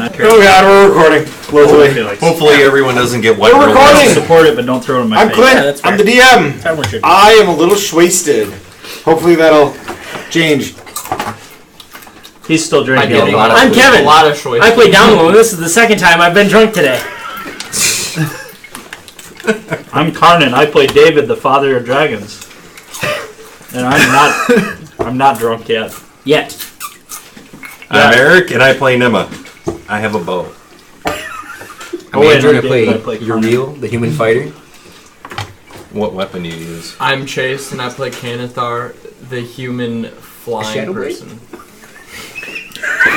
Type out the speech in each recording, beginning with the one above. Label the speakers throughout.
Speaker 1: Oh god, we're recording.
Speaker 2: Hopefully everyone doesn't get wet.
Speaker 1: We're recording.
Speaker 3: Support it, but don't throw it in my face.
Speaker 1: I'm Clint. I'm the DM. I am a little wasted. Hopefully that'll change.
Speaker 3: He's still drinking.
Speaker 4: I'm Kevin. I played down alone. This is the second time I've been drunk today.
Speaker 3: I'm Karnan. I play David, the father of dragons. And I'm not drunk yet.
Speaker 2: I'm Eric, and I play Nima. I have a bow.
Speaker 5: I'm Andrew, and I play Uriel, the human fighter.
Speaker 2: What weapon do you use?
Speaker 6: I'm Chase, and I play Kanathar, the human flying person.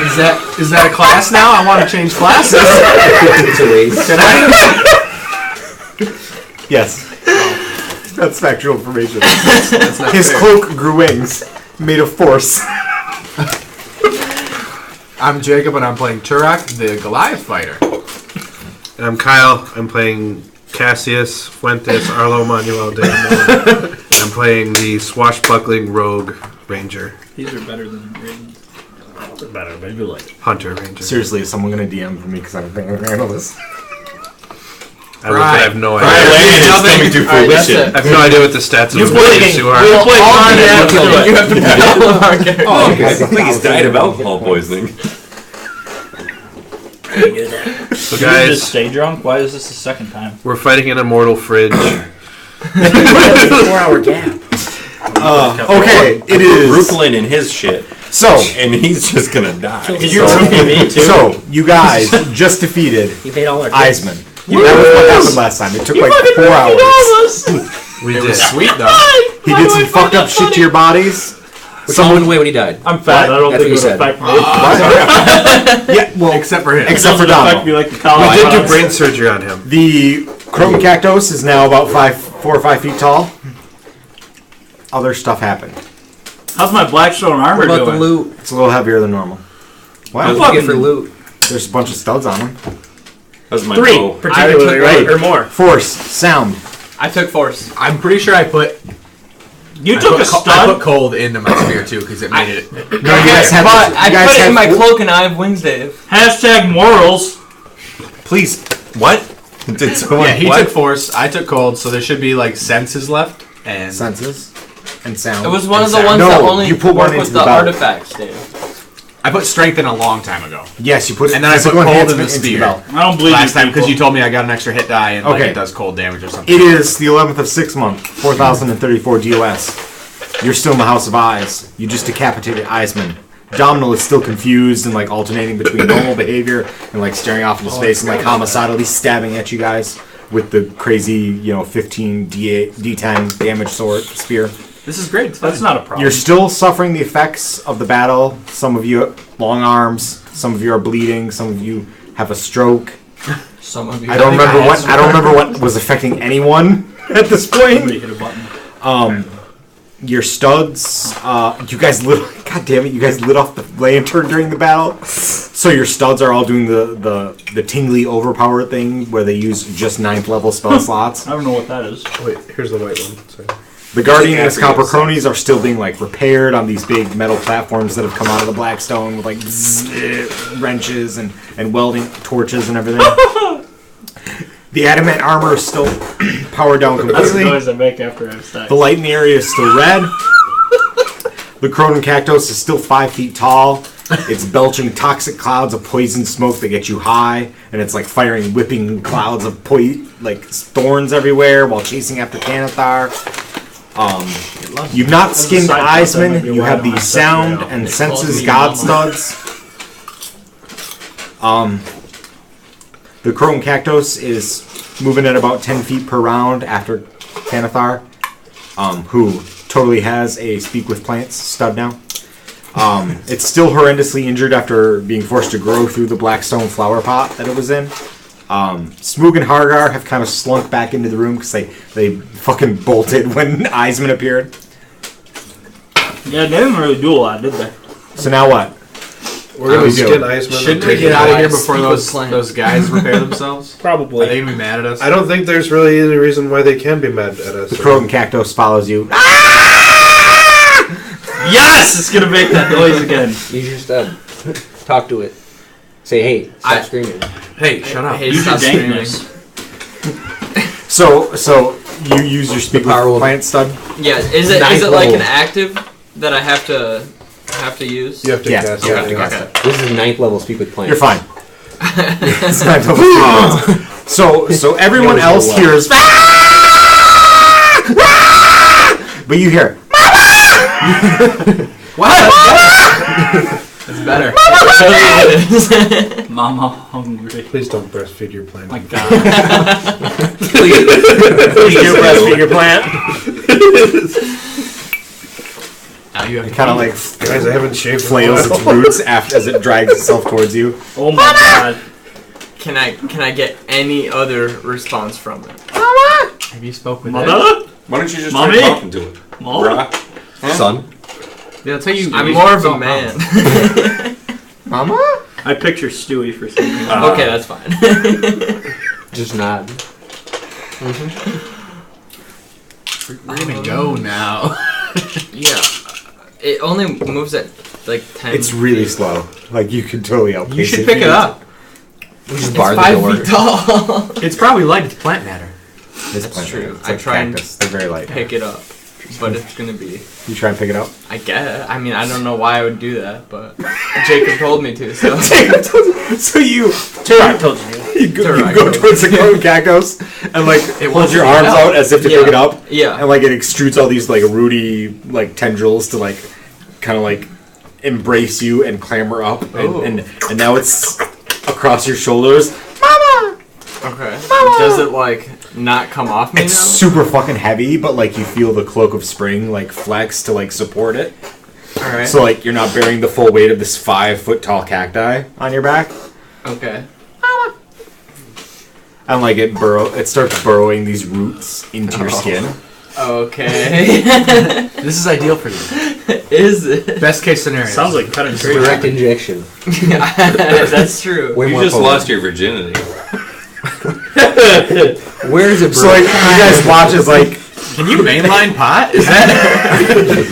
Speaker 7: Is that a class now? I want to change classes.
Speaker 5: It's a race.
Speaker 7: Can I?
Speaker 1: Yes. That's factual information.
Speaker 7: That's not
Speaker 1: His
Speaker 7: fair.
Speaker 1: cloak grew wings, made of force.
Speaker 7: I'm Jacob, and I'm playing Turok, the Goliath fighter.
Speaker 8: And I'm Kyle. I'm playing Cassius Fuentes Arlo Manuel de Amor. I'm playing the swashbuckling rogue ranger.
Speaker 3: These are better than ravens. They're better, but you like it.
Speaker 8: Hunter ranger.
Speaker 1: Seriously, is someone going to DM for me because I don't think I can handle this?
Speaker 8: I have no idea.
Speaker 2: I
Speaker 8: I have no idea what the stats of the two are.
Speaker 3: You
Speaker 6: have to beat all of our characters.
Speaker 2: Oh, okay. I think he's died of alcohol poisoning.
Speaker 8: So
Speaker 3: Did you just
Speaker 8: guys,
Speaker 3: stay drunk? Why is this the second time?
Speaker 8: we're fighting an immortal fridge.
Speaker 4: 4-hour gap.
Speaker 1: Okay, it is.
Speaker 2: Brooklyn in his shit,
Speaker 1: So,
Speaker 2: and he's just gonna die.
Speaker 3: Did you rookie me too?
Speaker 1: so you guys just defeated
Speaker 4: You paid all our
Speaker 1: Eisman. That was what happened last time. It took like 4 hours.
Speaker 8: We
Speaker 7: It
Speaker 8: did.
Speaker 7: was sweet, though.
Speaker 1: He did some fucked up shit to your bodies.
Speaker 5: Someone went away when he died.
Speaker 3: I'm fat.
Speaker 1: What?
Speaker 3: I don't
Speaker 5: That's
Speaker 3: think it
Speaker 5: what
Speaker 3: would
Speaker 5: you
Speaker 3: affect me.
Speaker 1: Yeah, well,
Speaker 7: Except for him.
Speaker 1: except for
Speaker 3: It doesn't affect
Speaker 1: Donald.
Speaker 3: me like the
Speaker 8: We
Speaker 3: college.
Speaker 8: did do brain surgery on him.
Speaker 1: The Chrome Cactus is now about 4 or 5 feet tall. Other stuff happened.
Speaker 3: How's my Blackstone armor
Speaker 5: What about
Speaker 3: doing?
Speaker 5: the loot?
Speaker 1: It's a little heavier than normal.
Speaker 5: What
Speaker 1: Wow.
Speaker 5: did you get for loot?
Speaker 1: There's a bunch of studs on them.
Speaker 2: That's my
Speaker 4: 3,
Speaker 2: bow.
Speaker 4: particularly, right? Or more.
Speaker 1: Force, sound.
Speaker 6: I took force.
Speaker 7: I'm pretty sure I put
Speaker 3: You took a
Speaker 7: I
Speaker 3: stud?
Speaker 7: put cold into my spear too because it made it.
Speaker 1: No, you guys have.
Speaker 6: But I
Speaker 1: you guys
Speaker 6: put it
Speaker 1: have
Speaker 6: in my cloak and I have wings, Dave.
Speaker 3: Hashtag morals.
Speaker 2: Please. What? Did someone?
Speaker 7: Yeah, he
Speaker 2: what?
Speaker 7: took force. I took cold, so there should be like senses left. And
Speaker 1: senses and sound.
Speaker 6: It was one of the
Speaker 7: Sound.
Speaker 6: ones
Speaker 1: No,
Speaker 6: that only
Speaker 1: you put one
Speaker 6: work with
Speaker 1: into
Speaker 6: the
Speaker 1: the belt.
Speaker 6: artifacts, Dave.
Speaker 7: I put strength in a long time ago.
Speaker 1: Yes, you put.
Speaker 7: And then I put
Speaker 1: physical
Speaker 7: cold in the
Speaker 1: enhancement into
Speaker 7: spear.
Speaker 1: belt.
Speaker 3: I don't believe
Speaker 7: Last time
Speaker 3: you
Speaker 7: because you
Speaker 3: people.
Speaker 7: told me I got an extra hit die and like
Speaker 1: Okay.
Speaker 7: it does cold damage or something.
Speaker 1: It is the 11th of 6th month, 4034 DOS. You're still in the House of Eyes. You just decapitated Eisman. Domino is still confused and like alternating between normal behavior and like staring off into space and like homicidally stabbing at you guys with the crazy, 15 D10 damage sword spear.
Speaker 7: This is great.
Speaker 3: That's not a problem.
Speaker 1: You're still suffering the effects of the battle. Some of you long arms. Some of you are bleeding. Some of you have a stroke.
Speaker 6: Some of you.
Speaker 1: I don't remember what was affecting anyone at this point.
Speaker 3: Somebody hit a button.
Speaker 1: Your studs, you guys lit. God damn it! You guys lit off the lantern during the battle, so your studs are all doing the tingly overpower thing where they use just 9th level spell slots.
Speaker 3: I don't know what that is.
Speaker 8: Wait, here's the white one. Sorry.
Speaker 1: The Guardian and his Copper Cronies are still being like repaired on these big metal platforms that have come out of the Blackstone with like wrenches and welding torches and everything. The adamant armor is still powered down
Speaker 3: That's the
Speaker 1: completely.
Speaker 3: noise I make after I've stacked.
Speaker 1: The light in the area is still red. The Cronin Cactus is still 5 feet tall. It's belching toxic clouds of poison smoke that get you high, and it's like firing whipping clouds of thorns everywhere while chasing after Kanathar. You've not skinned Eisman. You have the sound and senses god studs. The Chrome Cactus is moving at about 10 feet per round after Kanathar, who totally has a Speak with Plants stud now. It's still horrendously injured after being forced to grow through the blackstone flower pot that it was in. Smoog and Hargar have kind of slunk back into the room because they fucking bolted when Eisman appeared.
Speaker 3: Yeah, they didn't really do a lot, did they?
Speaker 1: So now what?
Speaker 8: We're gonna
Speaker 1: we
Speaker 8: skin
Speaker 1: do?
Speaker 8: Eisman.
Speaker 7: Shouldn't we get out of here before those guys repair themselves? Are
Speaker 4: Probably.
Speaker 7: they gonna be mad at us?
Speaker 8: I don't think there's really any reason why they can be mad at us.
Speaker 1: The Croton Cactus follows you.
Speaker 3: Yes! It's gonna make that noise again.
Speaker 5: Use your stud. Talk to it. Say, hey, stop screaming.
Speaker 8: Hey, shut up.
Speaker 6: Hey,
Speaker 3: Use your
Speaker 6: stop screaming.
Speaker 3: dankness.
Speaker 1: So you use your speak
Speaker 5: Power
Speaker 1: with
Speaker 5: will-
Speaker 1: plant stud?
Speaker 6: Yeah, is it
Speaker 5: Ninth
Speaker 6: like
Speaker 5: level.
Speaker 6: an active that I have to use?
Speaker 8: You have to
Speaker 1: Yeah,
Speaker 8: cast
Speaker 1: you
Speaker 8: it.
Speaker 1: have to cast it.
Speaker 5: This is 9th level speak with plants.
Speaker 1: You're fine. It's not double speak. So everyone
Speaker 5: Yours
Speaker 1: else
Speaker 5: go well.
Speaker 1: hears, but you hear,
Speaker 6: It's better.
Speaker 3: Mama hungry.
Speaker 8: Please don't breastfeed your plant.
Speaker 3: My God.
Speaker 5: Please
Speaker 3: do breastfeed your plant.
Speaker 6: Now you have
Speaker 1: it kind of like
Speaker 8: Guys, I haven't shaved in a
Speaker 1: flails
Speaker 8: while.
Speaker 1: its roots as it drags itself towards you.
Speaker 3: Oh my God.
Speaker 6: Can I get any other response from it?
Speaker 7: Have you spoke with
Speaker 3: Mother?
Speaker 2: Why don't you just
Speaker 3: Mommy?
Speaker 2: try talking to it?
Speaker 3: Mom?
Speaker 2: Bruh.
Speaker 5: Son.
Speaker 7: Yeah, I'll tell you.
Speaker 6: I'm more of a man.
Speaker 1: Mama?
Speaker 3: I picture Stewie for some reason.
Speaker 6: Okay, that's fine.
Speaker 5: Just nod.
Speaker 7: We're gonna go now.
Speaker 6: Yeah. It only moves at like 10.
Speaker 1: It's really slow. Like you could totally outpace
Speaker 7: You should
Speaker 1: it.
Speaker 7: pick it up.
Speaker 5: We just
Speaker 6: It's
Speaker 5: bar the
Speaker 6: 5
Speaker 5: door.
Speaker 6: feet tall.
Speaker 7: It's probably light. It's plant matter.
Speaker 1: It's
Speaker 6: That's
Speaker 1: plant.
Speaker 6: true.
Speaker 1: It's
Speaker 6: I
Speaker 1: like
Speaker 6: try and
Speaker 1: cactus. They're very light.
Speaker 6: Pick it up, but it's gonna be.
Speaker 1: You try and pick it up.
Speaker 6: I guess. I mean, I don't know why I would do that, but Jacob told me to. So
Speaker 1: So you
Speaker 3: I told you.
Speaker 1: you go towards the growing cactus and like hold
Speaker 6: wants
Speaker 1: your
Speaker 6: to get
Speaker 1: arms
Speaker 6: out.
Speaker 1: out as if to
Speaker 6: Yeah.
Speaker 1: pick it up.
Speaker 6: yeah.
Speaker 1: And like it extrudes all these like rooty like tendrils to like kind of like embrace you and clamber up and now it's across your shoulders.
Speaker 6: Okay. Does it like not come off me
Speaker 1: It's
Speaker 6: now?
Speaker 1: super fucking heavy, but like you feel the cloak of spring like flex to like support it.
Speaker 6: All right.
Speaker 1: So like you're not bearing the full weight of this 5 foot tall cacti on your back.
Speaker 6: Okay.
Speaker 1: And like it starts burrowing these roots into your skin.
Speaker 6: Okay.
Speaker 7: This is ideal for you.
Speaker 6: Is it?
Speaker 7: Best case scenario.
Speaker 3: Sounds like cut and trade.
Speaker 5: Direct injection.
Speaker 6: That's true.
Speaker 5: Way
Speaker 2: You
Speaker 5: more
Speaker 2: just
Speaker 5: potent.
Speaker 2: lost your virginity.
Speaker 5: Where is it, bro?
Speaker 1: So like you guys watch as like
Speaker 7: Can you mainline pot? Is that?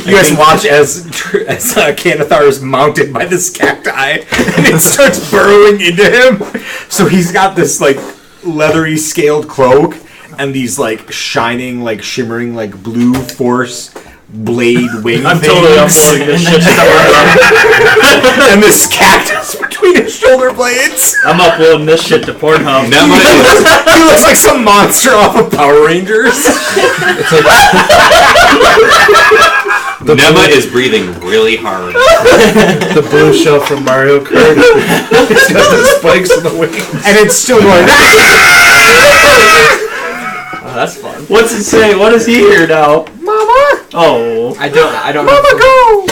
Speaker 1: you guys watch as Canathar is mounted by this cacti and it starts burrowing into him. So he's got this like leathery scaled cloak and these like shining like shimmering like blue force blade wing
Speaker 3: I'm
Speaker 1: things.
Speaker 3: totally uploading this shit.
Speaker 1: And this cactus between his shoulder blades.
Speaker 3: I'm uploading this shit to Pornhub.
Speaker 2: Nema is,
Speaker 1: He looks like some monster off of Power Rangers.
Speaker 2: Nema is breathing really hard.
Speaker 8: The blue shell from Mario Kart. It's got the spikes in the wings.
Speaker 1: And it's still going.
Speaker 6: Oh, that's fun.
Speaker 3: What's it say? What does he hear now?
Speaker 1: Mama!
Speaker 3: Oh.
Speaker 6: I don't.
Speaker 1: Mama,
Speaker 6: know.
Speaker 1: go!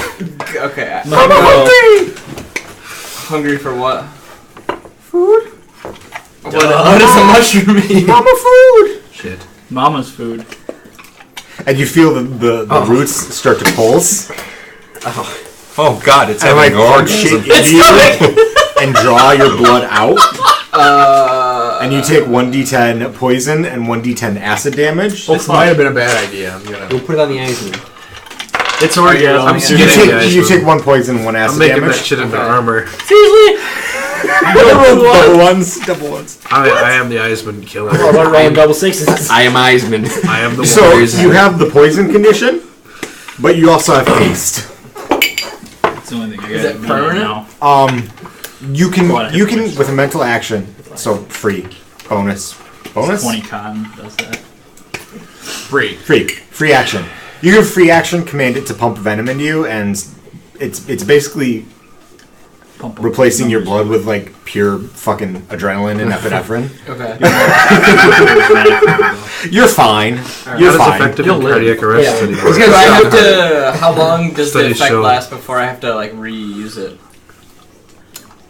Speaker 6: Okay.
Speaker 1: Mama, hungry!
Speaker 6: Hungry for what?
Speaker 1: Food?
Speaker 6: What does a mushroom mean?
Speaker 1: Mama, food!
Speaker 8: Shit.
Speaker 3: Mama's food.
Speaker 1: And you feel the roots start to pulse.
Speaker 2: Oh God, it's
Speaker 1: And like
Speaker 2: having an
Speaker 1: hard shit
Speaker 2: orgasm.
Speaker 1: into you and draw your blood out. And you take 1d10 poison and 1d10 acid damage.
Speaker 7: This might have been a bad idea. I'm gonna.
Speaker 5: Go put it on the Iceman.
Speaker 3: It's orgasm.
Speaker 7: I'm
Speaker 1: You
Speaker 7: getting
Speaker 1: you take 1 poison and 1 acid
Speaker 8: I'm making
Speaker 1: damage.
Speaker 8: that shit into armor.
Speaker 1: Double ones.
Speaker 8: I am the Eisman killer.
Speaker 4: We're rolling double sixes.
Speaker 5: I am Eisman.
Speaker 8: I am the
Speaker 1: So
Speaker 8: warriors.
Speaker 1: you have the poison condition, but you also have haste.
Speaker 3: It's the only thing I
Speaker 6: Is
Speaker 3: got
Speaker 6: it permanent?
Speaker 3: now.
Speaker 1: You
Speaker 3: Go on,
Speaker 1: can
Speaker 3: points.
Speaker 1: with a mental action. So free bonus
Speaker 3: 20 con does that.
Speaker 1: free action. You can free action command it to pump venom into you, and it's basically
Speaker 3: Pump
Speaker 1: replacing your blood with like pure fucking adrenaline and epinephrine.
Speaker 6: Okay.
Speaker 1: You're fine.
Speaker 8: Not
Speaker 1: You're
Speaker 8: as
Speaker 1: fine.
Speaker 8: effective in cardiac arrest anymore.
Speaker 6: Do I have to? How long does the
Speaker 8: Studies
Speaker 6: effect
Speaker 8: show-
Speaker 6: last before I have to like reuse it?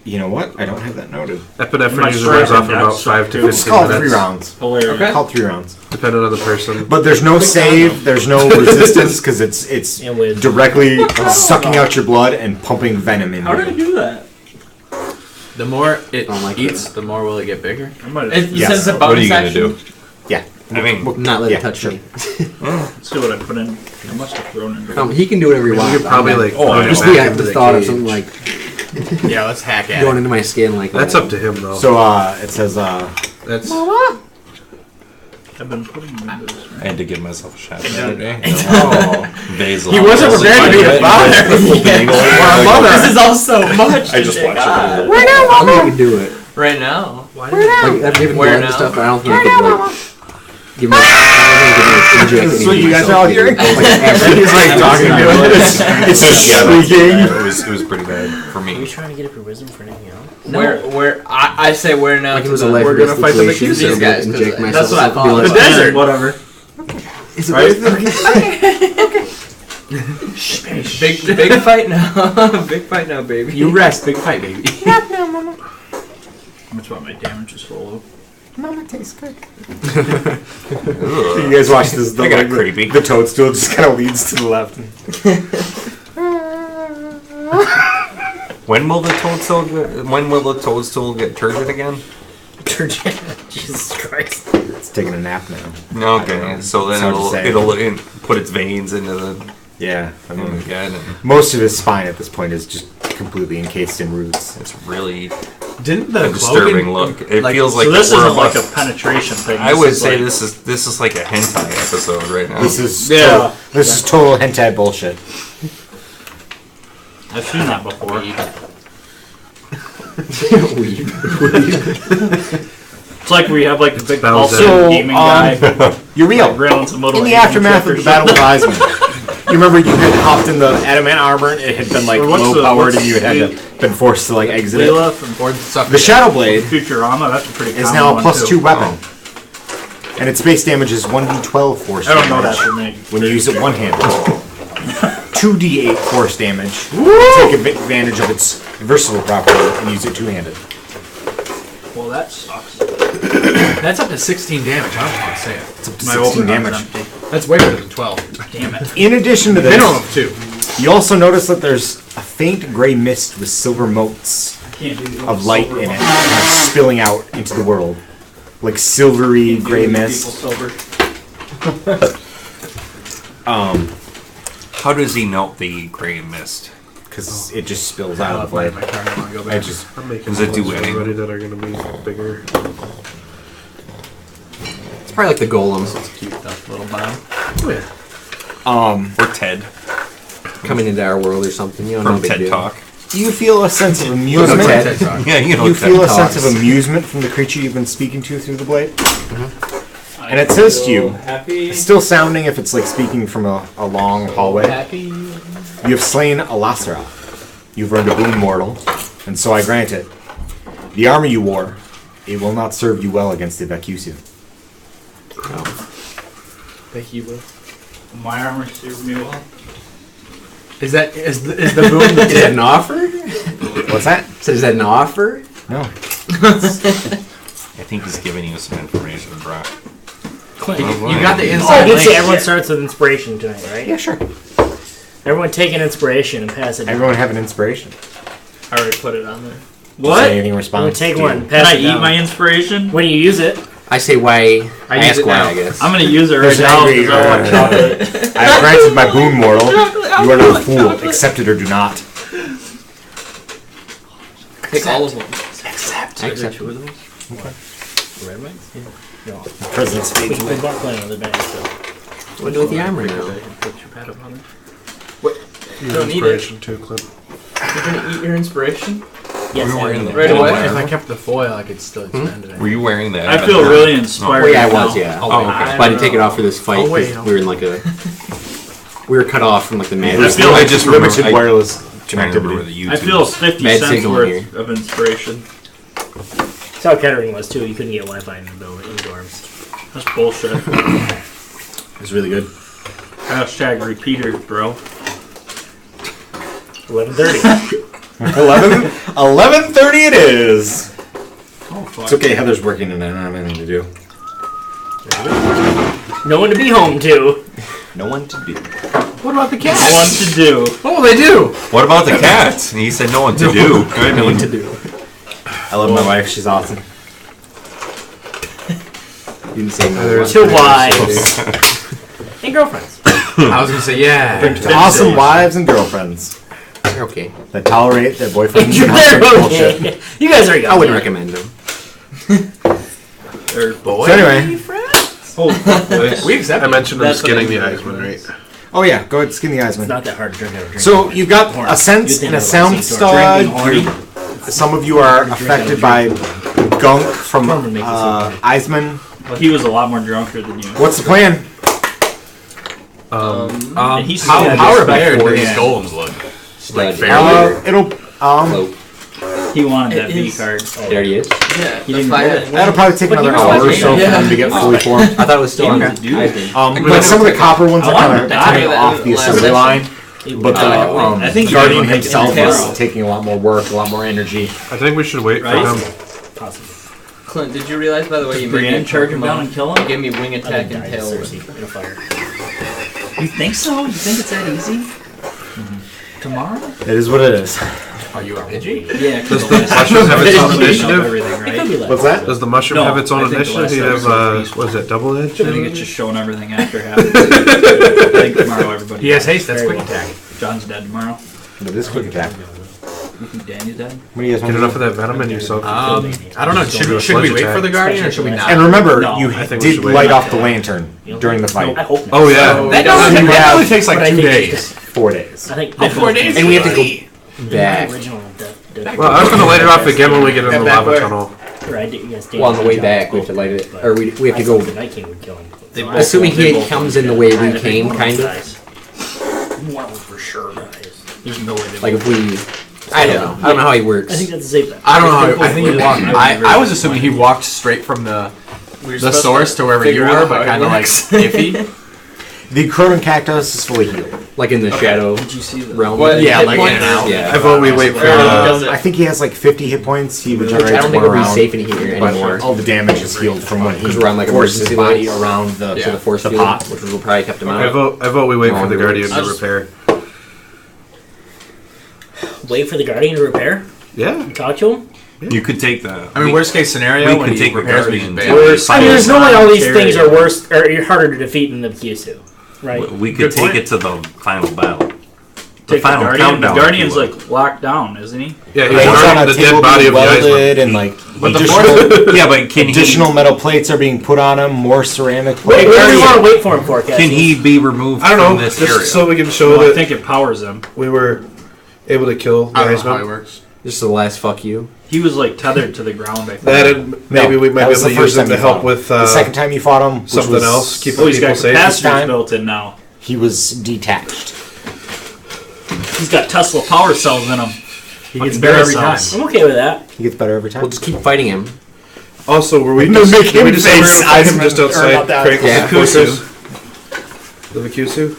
Speaker 1: You know what? I don't have that noted.
Speaker 8: Epinephrine
Speaker 3: My
Speaker 8: usually wears off in
Speaker 3: strength
Speaker 8: about
Speaker 3: index
Speaker 8: 5 to
Speaker 3: too.
Speaker 1: It's
Speaker 8: 15
Speaker 1: called
Speaker 8: minutes.
Speaker 1: 3 rounds.
Speaker 3: Hilarious.
Speaker 6: Okay.
Speaker 1: Called 3 rounds.
Speaker 8: Depending on the person.
Speaker 1: But there's no save. There's no resistance because it's
Speaker 4: And with
Speaker 1: directly sucking out your blood and pumping venom in
Speaker 3: How did I
Speaker 1: you.
Speaker 3: do that?
Speaker 7: The more it
Speaker 5: like
Speaker 7: eats, the more will it get bigger.
Speaker 3: I might
Speaker 6: It
Speaker 3: have,
Speaker 1: Yes.
Speaker 6: says a
Speaker 2: What are
Speaker 6: bonus
Speaker 2: you gonna
Speaker 6: action.
Speaker 2: do?
Speaker 1: Yeah.
Speaker 2: I mean,
Speaker 5: Not let
Speaker 1: Yeah,
Speaker 5: it touch
Speaker 1: sure.
Speaker 5: me.
Speaker 3: let's see what I put in. I must have thrown in.
Speaker 5: He can do whatever he
Speaker 8: You
Speaker 5: wants.
Speaker 8: could probably like.
Speaker 2: Oh, I know.
Speaker 5: Just
Speaker 8: back
Speaker 5: the
Speaker 8: into the
Speaker 5: thought of
Speaker 8: cage.
Speaker 5: something like
Speaker 7: Yeah, let's hack at
Speaker 5: Going
Speaker 7: it.
Speaker 5: into my skin like
Speaker 8: That's up to him though.
Speaker 1: So it says
Speaker 8: That's
Speaker 3: I've been putting windows.
Speaker 2: I had to give myself a shot the other day. Basil.
Speaker 7: He wasn't prepared to be a father.
Speaker 4: This is all so much.
Speaker 2: I just watched it.
Speaker 5: I don't think I could do it.
Speaker 6: Right now.
Speaker 5: Like, I've given
Speaker 6: Where
Speaker 5: blood and
Speaker 6: now?
Speaker 5: stuff, but I don't think I could like give my. I don't think I could
Speaker 1: this is what you guys are all hearing.
Speaker 5: Like,
Speaker 1: He's like talking to it. It's just shrieking.
Speaker 2: It was pretty bad for
Speaker 4: Are you
Speaker 2: me.
Speaker 4: trying to get up your wisdom for anything else?
Speaker 6: Where I say where now?
Speaker 5: Like it
Speaker 6: to
Speaker 5: was a
Speaker 6: the-
Speaker 5: life
Speaker 7: We're gonna fight the
Speaker 5: situation,
Speaker 7: Vacusu
Speaker 5: so I'm gonna
Speaker 6: guys, 'cause
Speaker 5: inject
Speaker 6: that's
Speaker 5: myself.
Speaker 6: what I
Speaker 5: so it'll be
Speaker 6: thought.
Speaker 5: like-
Speaker 7: The desert.
Speaker 3: Whatever.
Speaker 5: Is it
Speaker 1: Right?
Speaker 6: Big fight now. Big fight now, baby.
Speaker 5: You rest, big fight, baby.
Speaker 3: That's what my damage is full of.
Speaker 1: Mama tastes good. You guys watch this?
Speaker 2: They got creepy.
Speaker 1: The toadstool just kind of leads to the left.
Speaker 2: When will the toadstool get turgid again?
Speaker 4: Jesus Christ.
Speaker 1: It's taking a nap now.
Speaker 2: Okay, so then
Speaker 1: hard to say.
Speaker 2: it'll put its veins into the
Speaker 1: Yeah, I mean,
Speaker 2: again.
Speaker 1: most of his spine at this point is just completely encased in roots.
Speaker 2: It's really
Speaker 7: Didn't the
Speaker 2: a disturbing
Speaker 7: cloak
Speaker 2: look. It feels like
Speaker 3: So this
Speaker 2: we're
Speaker 3: isn't
Speaker 2: about-
Speaker 3: like a penetration thing.
Speaker 2: I would
Speaker 3: is
Speaker 2: say
Speaker 3: like,
Speaker 2: this is like a hentai episode right now.
Speaker 1: This is
Speaker 3: Yeah.
Speaker 1: this is total hentai bullshit.
Speaker 3: I've seen that before. It's like we have like the big
Speaker 8: That was
Speaker 3: also
Speaker 1: it.
Speaker 3: gaming
Speaker 1: So,
Speaker 3: guy.
Speaker 1: You're real.
Speaker 3: Grilling some little
Speaker 1: In the
Speaker 3: Asian
Speaker 1: aftermath of
Speaker 3: chick
Speaker 1: the
Speaker 3: or
Speaker 1: Battle of Eisman, you remember you had hopped in the adamant armor and it had been like
Speaker 3: Or what's
Speaker 1: low
Speaker 3: the-
Speaker 1: powered
Speaker 3: what's
Speaker 1: and you had been forced to like exit it.
Speaker 3: Leela from
Speaker 7: Or suck
Speaker 1: The Shadow Blade
Speaker 3: Futurama. That's a pretty
Speaker 1: is
Speaker 3: common
Speaker 1: now a
Speaker 3: one,
Speaker 1: plus
Speaker 3: too.
Speaker 1: 2 weapon. And its base damage is 1d12 force
Speaker 3: I don't know
Speaker 1: damage
Speaker 3: that for me.
Speaker 1: when you use it one-handed. 2d8 force damage. Take advantage of its versatile property and use it two-handed.
Speaker 3: Well, that sucks.
Speaker 7: That's up to 16 damage. I don't want to say it.
Speaker 1: It's up to
Speaker 3: My
Speaker 1: 16
Speaker 3: open
Speaker 1: damage.
Speaker 3: damage. Empty.
Speaker 7: That's way better than 12.
Speaker 3: Damn it.
Speaker 1: In addition to
Speaker 7: Minimum
Speaker 1: this,
Speaker 7: of 2.
Speaker 1: you also notice that there's a faint gray mist with silver motes
Speaker 3: Can't do the
Speaker 1: of light
Speaker 3: silver
Speaker 1: in it,
Speaker 3: one.
Speaker 1: kind of spilling out into the world. Like silvery gray
Speaker 3: People
Speaker 1: mist.
Speaker 3: silver.
Speaker 2: How does he melt the gray mist?
Speaker 1: Because it just spills
Speaker 7: I
Speaker 1: out
Speaker 7: love
Speaker 1: of the blade.
Speaker 7: my turn. I want to go
Speaker 1: I
Speaker 7: back.
Speaker 1: just
Speaker 8: I'm making
Speaker 2: Does it do
Speaker 8: ones
Speaker 2: anything?
Speaker 8: already that are going to be bigger.
Speaker 5: It's probably like the golems
Speaker 7: It's cute though. Little bomb.
Speaker 2: Or Ted
Speaker 5: coming into our world or something. You know, no
Speaker 2: from
Speaker 5: big
Speaker 2: TED
Speaker 5: deal.
Speaker 2: Talk.
Speaker 1: you feel a sense of
Speaker 5: No,
Speaker 1: amusement.
Speaker 5: Ted.
Speaker 2: Yeah, you know
Speaker 1: You
Speaker 2: TED
Speaker 1: feel a
Speaker 2: Talks.
Speaker 1: sense of amusement from the creature you've been speaking to through the blade. And it says to you,
Speaker 3: Happy.
Speaker 1: still sounding if it's like speaking from a long hallway.
Speaker 3: Happy.
Speaker 1: You have slain a Lasera. You've earned a boon mortal, and so I grant it. The armor you wore, it will not serve you well against the Vacusu.
Speaker 6: Thank you, Will.
Speaker 3: My armor served me well.
Speaker 7: Is the boom?
Speaker 5: Is that an offer?
Speaker 1: What's that?
Speaker 5: So is that an offer?
Speaker 1: No.
Speaker 2: I think he's giving you some information, bro.
Speaker 6: You got the
Speaker 4: Oh, I
Speaker 6: inside
Speaker 4: did say
Speaker 6: link.
Speaker 4: everyone starts with inspiration tonight, right?
Speaker 1: Yeah, sure.
Speaker 4: Everyone take an inspiration and pass it down.
Speaker 1: Everyone have an inspiration.
Speaker 6: I already put it on there.
Speaker 3: What?
Speaker 1: Say anything in
Speaker 4: Everyone
Speaker 1: response.
Speaker 4: take
Speaker 1: to-
Speaker 4: one.
Speaker 3: Can
Speaker 4: Pass
Speaker 3: I
Speaker 4: it
Speaker 3: eat
Speaker 4: down.
Speaker 3: my inspiration?
Speaker 4: When you use it,
Speaker 5: I say why. I
Speaker 6: use
Speaker 5: ask
Speaker 6: it
Speaker 5: why,
Speaker 6: now.
Speaker 5: I guess.
Speaker 3: I'm gonna use it right
Speaker 1: There's an
Speaker 3: now
Speaker 1: angry,
Speaker 3: because I want chocolate.
Speaker 1: I have granted my boon mortal. You are not a fool. Accept it or do not.
Speaker 6: Take all of them.
Speaker 5: Accept.
Speaker 6: Two of them.
Speaker 4: red ones? No.
Speaker 1: President's
Speaker 4: We
Speaker 1: speech.
Speaker 4: can bought plenty of other bags, so.
Speaker 5: What do with the armor now?
Speaker 6: Put your pad up on there. What?
Speaker 8: Your
Speaker 6: Don't need it.
Speaker 8: inspiration too, Clint.
Speaker 6: You're gonna eat your inspiration?
Speaker 4: Yes,
Speaker 2: We were in
Speaker 4: I
Speaker 2: the-
Speaker 4: will.
Speaker 6: Right away?
Speaker 7: If I kept the foil, I could still expend it.
Speaker 2: Were you wearing that?
Speaker 3: I feel really inspired.
Speaker 5: Oh, yeah, I
Speaker 3: right
Speaker 5: was,
Speaker 3: now.
Speaker 5: yeah.
Speaker 7: Oh,
Speaker 2: Oh,
Speaker 7: wait.
Speaker 2: okay.
Speaker 5: But I didn't take it off for this fight
Speaker 7: Oh, wait,
Speaker 5: because
Speaker 7: no.
Speaker 5: we were in like a. We were cut off from like the
Speaker 3: I
Speaker 5: magic.
Speaker 3: feel like
Speaker 2: just
Speaker 1: Limited
Speaker 2: remember-
Speaker 1: wireless
Speaker 2: Trying to remember
Speaker 1: connectivity.
Speaker 2: the YouTube.
Speaker 3: I feel 50
Speaker 5: Bad
Speaker 3: cents
Speaker 5: signal
Speaker 3: worth
Speaker 5: here.
Speaker 3: of inspiration.
Speaker 4: That's how Kettering was too. You couldn't get Wi-Fi in the building, in the dorms.
Speaker 3: That's bullshit.
Speaker 1: It's really good.
Speaker 3: Hashtag repeater, bro.
Speaker 4: 11:30.
Speaker 1: 11:30 it is.
Speaker 3: Oh, fuck.
Speaker 1: It's okay. Heather's working and I don't have anything to do.
Speaker 4: No one to be home to.
Speaker 2: No one to do.
Speaker 7: What about the
Speaker 3: No
Speaker 7: cats?
Speaker 3: one to do.
Speaker 7: What will they do?
Speaker 2: What about the cats? He said no one to do. I mean,
Speaker 5: No one to do.
Speaker 1: I love my wife. She's awesome.
Speaker 5: You didn't say no.
Speaker 4: To wives. And girlfriends.
Speaker 7: I was gonna say yeah.
Speaker 1: Awesome wives and girlfriends.
Speaker 5: They're okay.
Speaker 1: that tolerate their boyfriends and
Speaker 4: They're
Speaker 1: husbands bullshit.
Speaker 4: okay. You guys are young.
Speaker 5: I wouldn't recommend them.
Speaker 1: So anyway,
Speaker 7: We accept
Speaker 8: I mentioned them
Speaker 3: That's what
Speaker 8: skinning the
Speaker 3: I-
Speaker 8: Eisman, right?
Speaker 1: oh yeah, go ahead, skin the eyes,
Speaker 4: It's
Speaker 1: man.
Speaker 4: not that hard to drink out of a drink.
Speaker 1: So you've got
Speaker 4: Horn.
Speaker 1: a sense
Speaker 4: You'd think
Speaker 1: and a
Speaker 4: I would
Speaker 1: sound
Speaker 4: like to see Torn. Drinking
Speaker 1: stud. Some of you are affected by gunk from
Speaker 4: Torn would make this okay.
Speaker 1: Eisman.
Speaker 3: Well, he was a lot more drunker than you.
Speaker 1: What's the plan?
Speaker 3: And he's
Speaker 2: How
Speaker 3: still
Speaker 2: repaired do
Speaker 3: respectful,
Speaker 2: these
Speaker 3: yeah.
Speaker 2: golems look? Like
Speaker 5: Stud.
Speaker 2: fairly.
Speaker 1: It'll
Speaker 5: Float.
Speaker 3: He wanted that
Speaker 6: It
Speaker 3: B
Speaker 6: is-
Speaker 3: card.
Speaker 5: There he is.
Speaker 6: Yeah,
Speaker 3: You
Speaker 6: the
Speaker 3: didn't
Speaker 6: fire-
Speaker 3: get it.
Speaker 1: that'll probably take
Speaker 6: But
Speaker 1: another
Speaker 6: he was
Speaker 1: hour or
Speaker 6: like,
Speaker 1: so for
Speaker 6: yeah.
Speaker 1: them to get fully formed.
Speaker 5: I thought it was still on
Speaker 3: Yeah, dude.
Speaker 5: Eisman.
Speaker 1: But some of the copper ones
Speaker 3: I
Speaker 1: are
Speaker 3: want
Speaker 1: kind
Speaker 3: him
Speaker 1: of
Speaker 3: to die.
Speaker 1: coming off the
Speaker 6: Last
Speaker 1: assembly
Speaker 6: session.
Speaker 1: line. But the
Speaker 3: I think you
Speaker 1: Guardian
Speaker 3: can make it
Speaker 1: himself
Speaker 3: tomorrow.
Speaker 1: is taking a lot more work, a lot more energy.
Speaker 8: I think we should wait
Speaker 3: Right?
Speaker 8: for him.
Speaker 4: Possible.
Speaker 6: Clint, did you realize, by the way, you made
Speaker 3: Brienne
Speaker 6: me
Speaker 3: charge him down and kill
Speaker 6: You
Speaker 3: him?
Speaker 6: gave me wing
Speaker 4: I
Speaker 6: attack
Speaker 4: think
Speaker 6: and
Speaker 4: die to
Speaker 6: tail.
Speaker 4: Cersei in a fire.
Speaker 3: You think so? You think it's that easy? Tomorrow?
Speaker 1: It is what it is.
Speaker 2: Are you a Pidgey?
Speaker 3: Yeah,
Speaker 8: Does
Speaker 3: because
Speaker 8: the mushroom have its own
Speaker 3: everything,
Speaker 8: initiative?
Speaker 4: It could be like
Speaker 1: What's that?
Speaker 8: Does the mushroom
Speaker 3: No,
Speaker 8: have its own
Speaker 3: I think the
Speaker 8: initiative?
Speaker 3: last
Speaker 8: He'd have,
Speaker 3: episode
Speaker 8: what is it, double edge?
Speaker 3: I think it's just showing everything after happens. I think tomorrow everybody.
Speaker 7: He has haste. That's
Speaker 4: Very
Speaker 7: quick
Speaker 4: well.
Speaker 7: attack.
Speaker 3: John's dead tomorrow.
Speaker 1: But this quick attack.
Speaker 3: You think Danny's dead?
Speaker 1: What do you guys
Speaker 8: Get
Speaker 1: want
Speaker 8: enough
Speaker 1: to
Speaker 8: of
Speaker 1: do?
Speaker 8: that venom in yourself.
Speaker 7: I don't know.
Speaker 8: do
Speaker 7: Should
Speaker 8: a
Speaker 7: we
Speaker 8: sledge
Speaker 7: wait
Speaker 8: attack.
Speaker 7: for the Guardian or should we not?
Speaker 1: And remember,
Speaker 3: No,
Speaker 1: you
Speaker 8: I think we
Speaker 1: did
Speaker 8: should wait.
Speaker 1: light off the lantern during the fight.
Speaker 4: I hope not.
Speaker 8: Oh, yeah.
Speaker 7: That
Speaker 1: You
Speaker 7: that
Speaker 1: have-
Speaker 7: only takes
Speaker 4: But
Speaker 7: like
Speaker 4: I
Speaker 7: 2
Speaker 4: think
Speaker 7: days.
Speaker 1: 4 days.
Speaker 4: I think
Speaker 7: 4 days?
Speaker 5: And we have to go
Speaker 4: my
Speaker 5: back.
Speaker 4: original
Speaker 8: Well, I was going to light it off again when we get in the
Speaker 7: back
Speaker 8: lava
Speaker 7: where?
Speaker 8: tunnel.
Speaker 4: Or I did, you guys
Speaker 5: Well, on the way back, we have to light it. Or we have to go.
Speaker 4: The Night King would kill him.
Speaker 3: They
Speaker 4: So
Speaker 3: both-
Speaker 4: I-
Speaker 5: Assuming
Speaker 3: They
Speaker 5: he
Speaker 3: both
Speaker 5: comes
Speaker 3: won't
Speaker 5: in the
Speaker 3: do
Speaker 5: way
Speaker 4: I
Speaker 5: we
Speaker 4: think
Speaker 5: came,
Speaker 4: one
Speaker 5: kind of.
Speaker 4: dies. One of them for sure dies.
Speaker 3: There's no way they
Speaker 5: Like
Speaker 3: both
Speaker 5: if we. I don't know. I don't know how he works.
Speaker 4: I think that's a safe bet.
Speaker 7: I don't know.
Speaker 3: If they
Speaker 7: I think he
Speaker 3: both
Speaker 7: walked.
Speaker 3: win,
Speaker 7: I was assuming he walked straight from the source to wherever you
Speaker 6: figure
Speaker 7: were,
Speaker 6: out
Speaker 7: but
Speaker 6: how it
Speaker 7: kind of like
Speaker 6: works.
Speaker 7: iffy.
Speaker 1: The Croton Cactus is fully healed.
Speaker 5: Like in the shadow
Speaker 3: Did you see the
Speaker 5: realm.
Speaker 6: What?
Speaker 7: Yeah,
Speaker 6: Hit
Speaker 7: like
Speaker 6: points?
Speaker 7: in and out.
Speaker 5: Yeah.
Speaker 8: I vote we wait for
Speaker 6: Does it?
Speaker 1: I think he has like 50 hit points. He
Speaker 5: Which
Speaker 1: regenerates
Speaker 5: I don't think
Speaker 1: one
Speaker 5: will be
Speaker 1: round.
Speaker 5: safe in here
Speaker 1: But
Speaker 5: anymore.
Speaker 1: all the damage is healed from when he
Speaker 5: Because we're on like
Speaker 1: forced his
Speaker 5: emergency
Speaker 1: body
Speaker 5: lights.
Speaker 1: around the
Speaker 5: So the force
Speaker 1: the
Speaker 5: field,
Speaker 1: pot.
Speaker 5: which will probably kept him
Speaker 8: I
Speaker 5: out.
Speaker 8: vote we wait for the
Speaker 5: Wrong
Speaker 8: Guardian to
Speaker 6: I just-
Speaker 8: repair.
Speaker 4: Wait for the Guardian to repair.
Speaker 8: Yeah.
Speaker 4: Talk to him.
Speaker 9: You could take the.
Speaker 7: I mean, worst case scenario,
Speaker 9: we
Speaker 7: when
Speaker 9: could
Speaker 7: he
Speaker 9: take the
Speaker 7: repairs, we
Speaker 9: Guardian
Speaker 7: just
Speaker 9: to
Speaker 7: bail.
Speaker 9: the
Speaker 4: I mean, there's no way all these
Speaker 3: Carry
Speaker 4: things
Speaker 3: it.
Speaker 4: are worse or you're harder to defeat than the Vacusu, right?
Speaker 9: We could
Speaker 7: Good
Speaker 9: take
Speaker 7: point.
Speaker 9: it to the final battle.
Speaker 3: Take the
Speaker 9: final
Speaker 3: Guardian.
Speaker 9: countdown,
Speaker 3: The Guardian's
Speaker 9: if you will.
Speaker 3: like locked down, isn't he?
Speaker 8: Yeah, he's
Speaker 1: He's on
Speaker 8: guarding
Speaker 1: a
Speaker 8: the dead
Speaker 1: table
Speaker 8: body
Speaker 1: being
Speaker 8: of the Eisman.
Speaker 1: welded and like
Speaker 7: But the
Speaker 1: additional,
Speaker 9: Yeah, but can
Speaker 1: additional
Speaker 9: he?
Speaker 1: metal plates are being put on him. More ceramic
Speaker 4: Wait,
Speaker 1: plates.
Speaker 4: what do we want to wait for him for, Cass?
Speaker 9: Can he be removed
Speaker 8: I don't
Speaker 9: from
Speaker 8: know.
Speaker 9: this
Speaker 8: Just
Speaker 9: area?
Speaker 8: so we can show
Speaker 3: Well, I
Speaker 8: that
Speaker 3: think it powers him.
Speaker 8: we were able to kill the
Speaker 7: I don't know how he
Speaker 8: Eisman.
Speaker 7: works.
Speaker 5: Just the last fuck you.
Speaker 3: He was like tethered to the ground. I think.
Speaker 8: That and maybe
Speaker 1: No,
Speaker 8: we might
Speaker 1: that
Speaker 8: be
Speaker 1: was
Speaker 8: able to
Speaker 1: the
Speaker 8: use
Speaker 1: first
Speaker 8: him
Speaker 1: time
Speaker 8: to
Speaker 1: you
Speaker 8: help
Speaker 1: fought
Speaker 8: with
Speaker 1: the second time you fought him, which
Speaker 8: something
Speaker 1: was-
Speaker 8: else. Keep
Speaker 3: Oh, he's got
Speaker 8: people safe.
Speaker 3: capacitors
Speaker 1: time.
Speaker 3: built in now.
Speaker 1: He was detached.
Speaker 3: He's got Tesla power cells in him.
Speaker 7: He gets better every time.
Speaker 4: I'm okay with that.
Speaker 1: He gets better every time.
Speaker 5: We'll just keep fighting him.
Speaker 8: Also, were we
Speaker 1: No,
Speaker 8: just,
Speaker 1: make
Speaker 8: were we
Speaker 1: him
Speaker 8: just
Speaker 1: face
Speaker 8: ever gonna fight him
Speaker 1: Eisman,
Speaker 8: just
Speaker 1: or
Speaker 8: outside
Speaker 1: not that.
Speaker 8: Crankle's
Speaker 5: Yeah.
Speaker 8: headquarters? The Vacusu?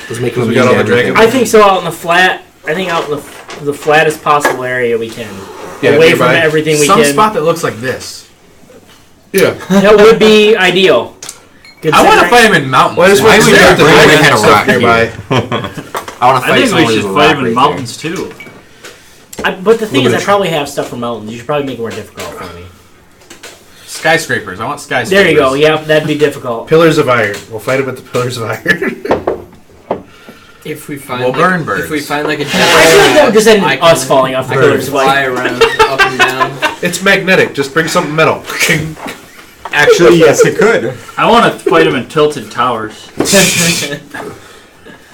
Speaker 5: Let's make
Speaker 8: Because
Speaker 5: him
Speaker 8: we got all the
Speaker 5: immune to everything.
Speaker 8: dragons.
Speaker 4: I think so. Out in the flat, I think out in the flattest possible area we can.
Speaker 8: Yeah,
Speaker 4: Away from
Speaker 8: nearby.
Speaker 4: everything we
Speaker 7: Some
Speaker 4: can.
Speaker 7: spot that looks like this.
Speaker 8: Yeah.
Speaker 4: That would be ideal.
Speaker 7: I want to fight him in mountains.
Speaker 8: Well, I just want to see
Speaker 5: there?
Speaker 8: if the
Speaker 5: Bring
Speaker 8: dragons
Speaker 5: him
Speaker 8: and
Speaker 5: in a
Speaker 8: stuff
Speaker 5: rock
Speaker 8: nearby.
Speaker 5: I want to
Speaker 3: I
Speaker 5: fight
Speaker 3: think
Speaker 5: someone
Speaker 3: we
Speaker 5: who's
Speaker 3: should
Speaker 5: a
Speaker 3: fight
Speaker 5: rock
Speaker 3: him in
Speaker 5: right
Speaker 3: mountains too.
Speaker 4: But the thing is, I
Speaker 8: Limited.
Speaker 4: probably have stuff from mountains. You should probably make it more difficult for me.
Speaker 7: Skyscrapers. I want skyscrapers.
Speaker 4: There you go. Yep, that'd be difficult.
Speaker 8: Pillars of Iron. We'll fight him with the Pillars of Iron.
Speaker 6: If we find
Speaker 7: We'll
Speaker 6: like,
Speaker 7: burn birds.
Speaker 6: if we find like a
Speaker 4: I feel like that would just end in us falling off the
Speaker 6: I
Speaker 4: pillars.
Speaker 6: can
Speaker 4: Like,
Speaker 6: fly around up and down.
Speaker 8: It's magnetic. Just bring something metal.
Speaker 1: Actually, yes, it could.
Speaker 3: I want to fight him in tilted towers.
Speaker 5: there.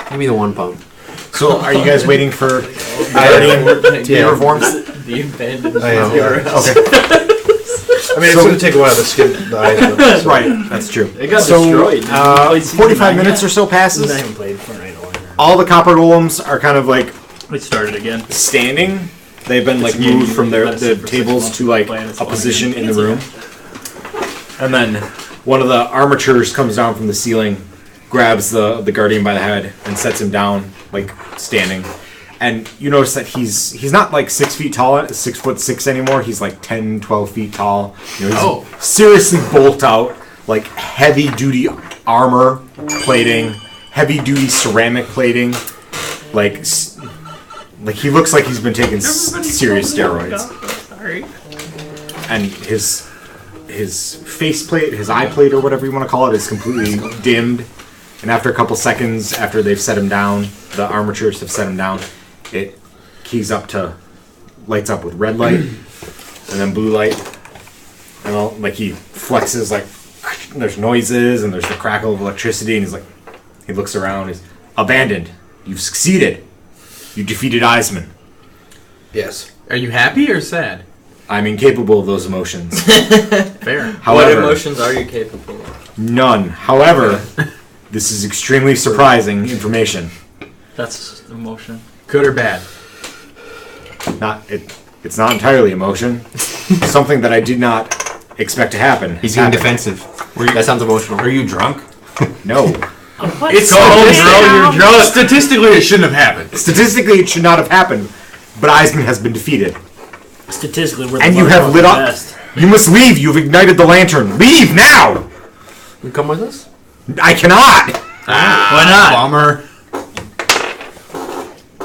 Speaker 5: Give me the 1 pound.
Speaker 1: So, are you guys waiting for Guardian to be reformed?
Speaker 6: The abandoned
Speaker 8: I am.
Speaker 1: Okay,
Speaker 8: I mean, it's going to take a while to skin the Eisman. So.
Speaker 1: right. That's true.
Speaker 3: It got
Speaker 1: So,
Speaker 3: destroyed.
Speaker 1: 45 minutes or so
Speaker 4: I
Speaker 1: passes.
Speaker 4: haven't played Fortnite in a long time.
Speaker 1: All the copper golems are kind of like
Speaker 3: We started again.
Speaker 1: standing. They've been like
Speaker 3: It's a game
Speaker 1: moved from
Speaker 3: you
Speaker 1: the
Speaker 3: medicine for 6
Speaker 1: tables
Speaker 3: months
Speaker 1: to like
Speaker 3: playing, it's
Speaker 1: a
Speaker 3: fun
Speaker 1: position
Speaker 3: game.
Speaker 1: in the room. And then one of the armatures comes down from the ceiling, grabs the Guardian by the head, and sets him down, like standing. And you notice that he's not like 6 feet tall, 6'6" anymore. He's like 10, 12 feet tall. You know, he's seriously bulked out, like heavy duty armor plating, heavy duty ceramic plating, like he looks like he's been taking serious steroids. And his face plate, his eye plate, or whatever you want to call it, is completely dimmed. And after a couple seconds, after they've set him down, the armatures have set him down, it keys up to lights up with red light and then blue light, and like he flexes like and there's noises and there's the crackle of electricity, and he looks around. He's abandoned. You've succeeded. You defeated Eisman.
Speaker 7: Yes. Are you happy or sad?
Speaker 1: I'm incapable of those emotions.
Speaker 7: Fair.
Speaker 6: What
Speaker 1: However,
Speaker 6: emotions are you capable of?
Speaker 1: none. However, this is extremely surprising information.
Speaker 3: That's emotion.
Speaker 7: Good or bad?
Speaker 1: It's not entirely emotion. Something that I did not expect to happen.
Speaker 5: He's being
Speaker 1: happened.
Speaker 5: defensive. That sounds emotional.
Speaker 9: Are you drunk?
Speaker 1: No.
Speaker 7: It's you're drunk. Statistically, it shouldn't have happened.
Speaker 1: Statistically, it should not have happened. But Eisman has been defeated.
Speaker 4: Statistically, we're the
Speaker 1: And you
Speaker 4: ones
Speaker 1: have
Speaker 4: who are
Speaker 1: lit
Speaker 4: the
Speaker 1: up.
Speaker 4: best.
Speaker 1: You must leave. You've ignited the lantern. Leave now.
Speaker 5: You come with us?
Speaker 1: I cannot.
Speaker 3: Why not?
Speaker 7: Bummer.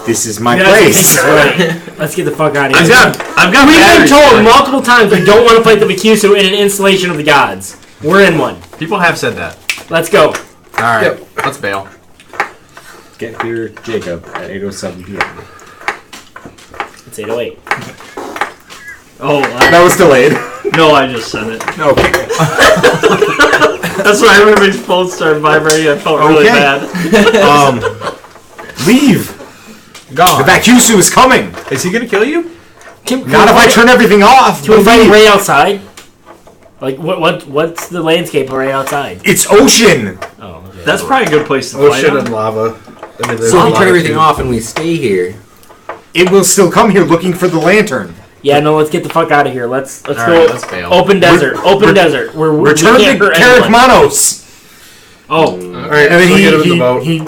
Speaker 1: This is my
Speaker 4: Yeah,
Speaker 1: place.
Speaker 4: Let's get the fuck out of here.
Speaker 7: I've got
Speaker 4: We've been
Speaker 7: batteries.
Speaker 4: told multiple times we don't want to fight the Vacusu in an installation of the gods. We're in one.
Speaker 7: People have said that.
Speaker 4: Let's go.
Speaker 7: All right, let's bail.
Speaker 1: Get here, Jacob, at 8:07 p.m.
Speaker 4: It's 8:08.
Speaker 3: Oh,
Speaker 1: That was delayed.
Speaker 3: no, I just sent it.
Speaker 1: Okay.
Speaker 3: That's why I remember his phone started vibrating. I felt really
Speaker 1: Okay.
Speaker 3: bad.
Speaker 1: Leave.
Speaker 7: Gone.
Speaker 1: The Vacusu is coming.
Speaker 7: Is he gonna kill you?
Speaker 1: Not if I turn everything off.
Speaker 4: Can we fight
Speaker 1: Leave.
Speaker 4: right outside? Like, what's the landscape right outside?
Speaker 1: It's ocean.
Speaker 4: Oh, okay.
Speaker 3: That's probably a good place to
Speaker 8: Ocean
Speaker 3: fight.
Speaker 8: and lava. I mean, there's
Speaker 5: So
Speaker 8: a
Speaker 5: if we
Speaker 8: lot
Speaker 5: turn
Speaker 8: of
Speaker 5: everything
Speaker 8: food.
Speaker 5: off and we stay here.
Speaker 1: It will still come here looking for the lantern.
Speaker 4: Yeah, no, let's get the fuck out of here. Let's
Speaker 7: All
Speaker 4: go.
Speaker 7: right, let's bail.
Speaker 4: Open desert. Open desert. We
Speaker 1: Return
Speaker 4: can't
Speaker 1: to
Speaker 4: hurt
Speaker 1: Carrick
Speaker 4: anyone.
Speaker 1: Manos.
Speaker 3: Oh,
Speaker 8: All right,
Speaker 1: And then
Speaker 8: so get him in the boat.
Speaker 1: he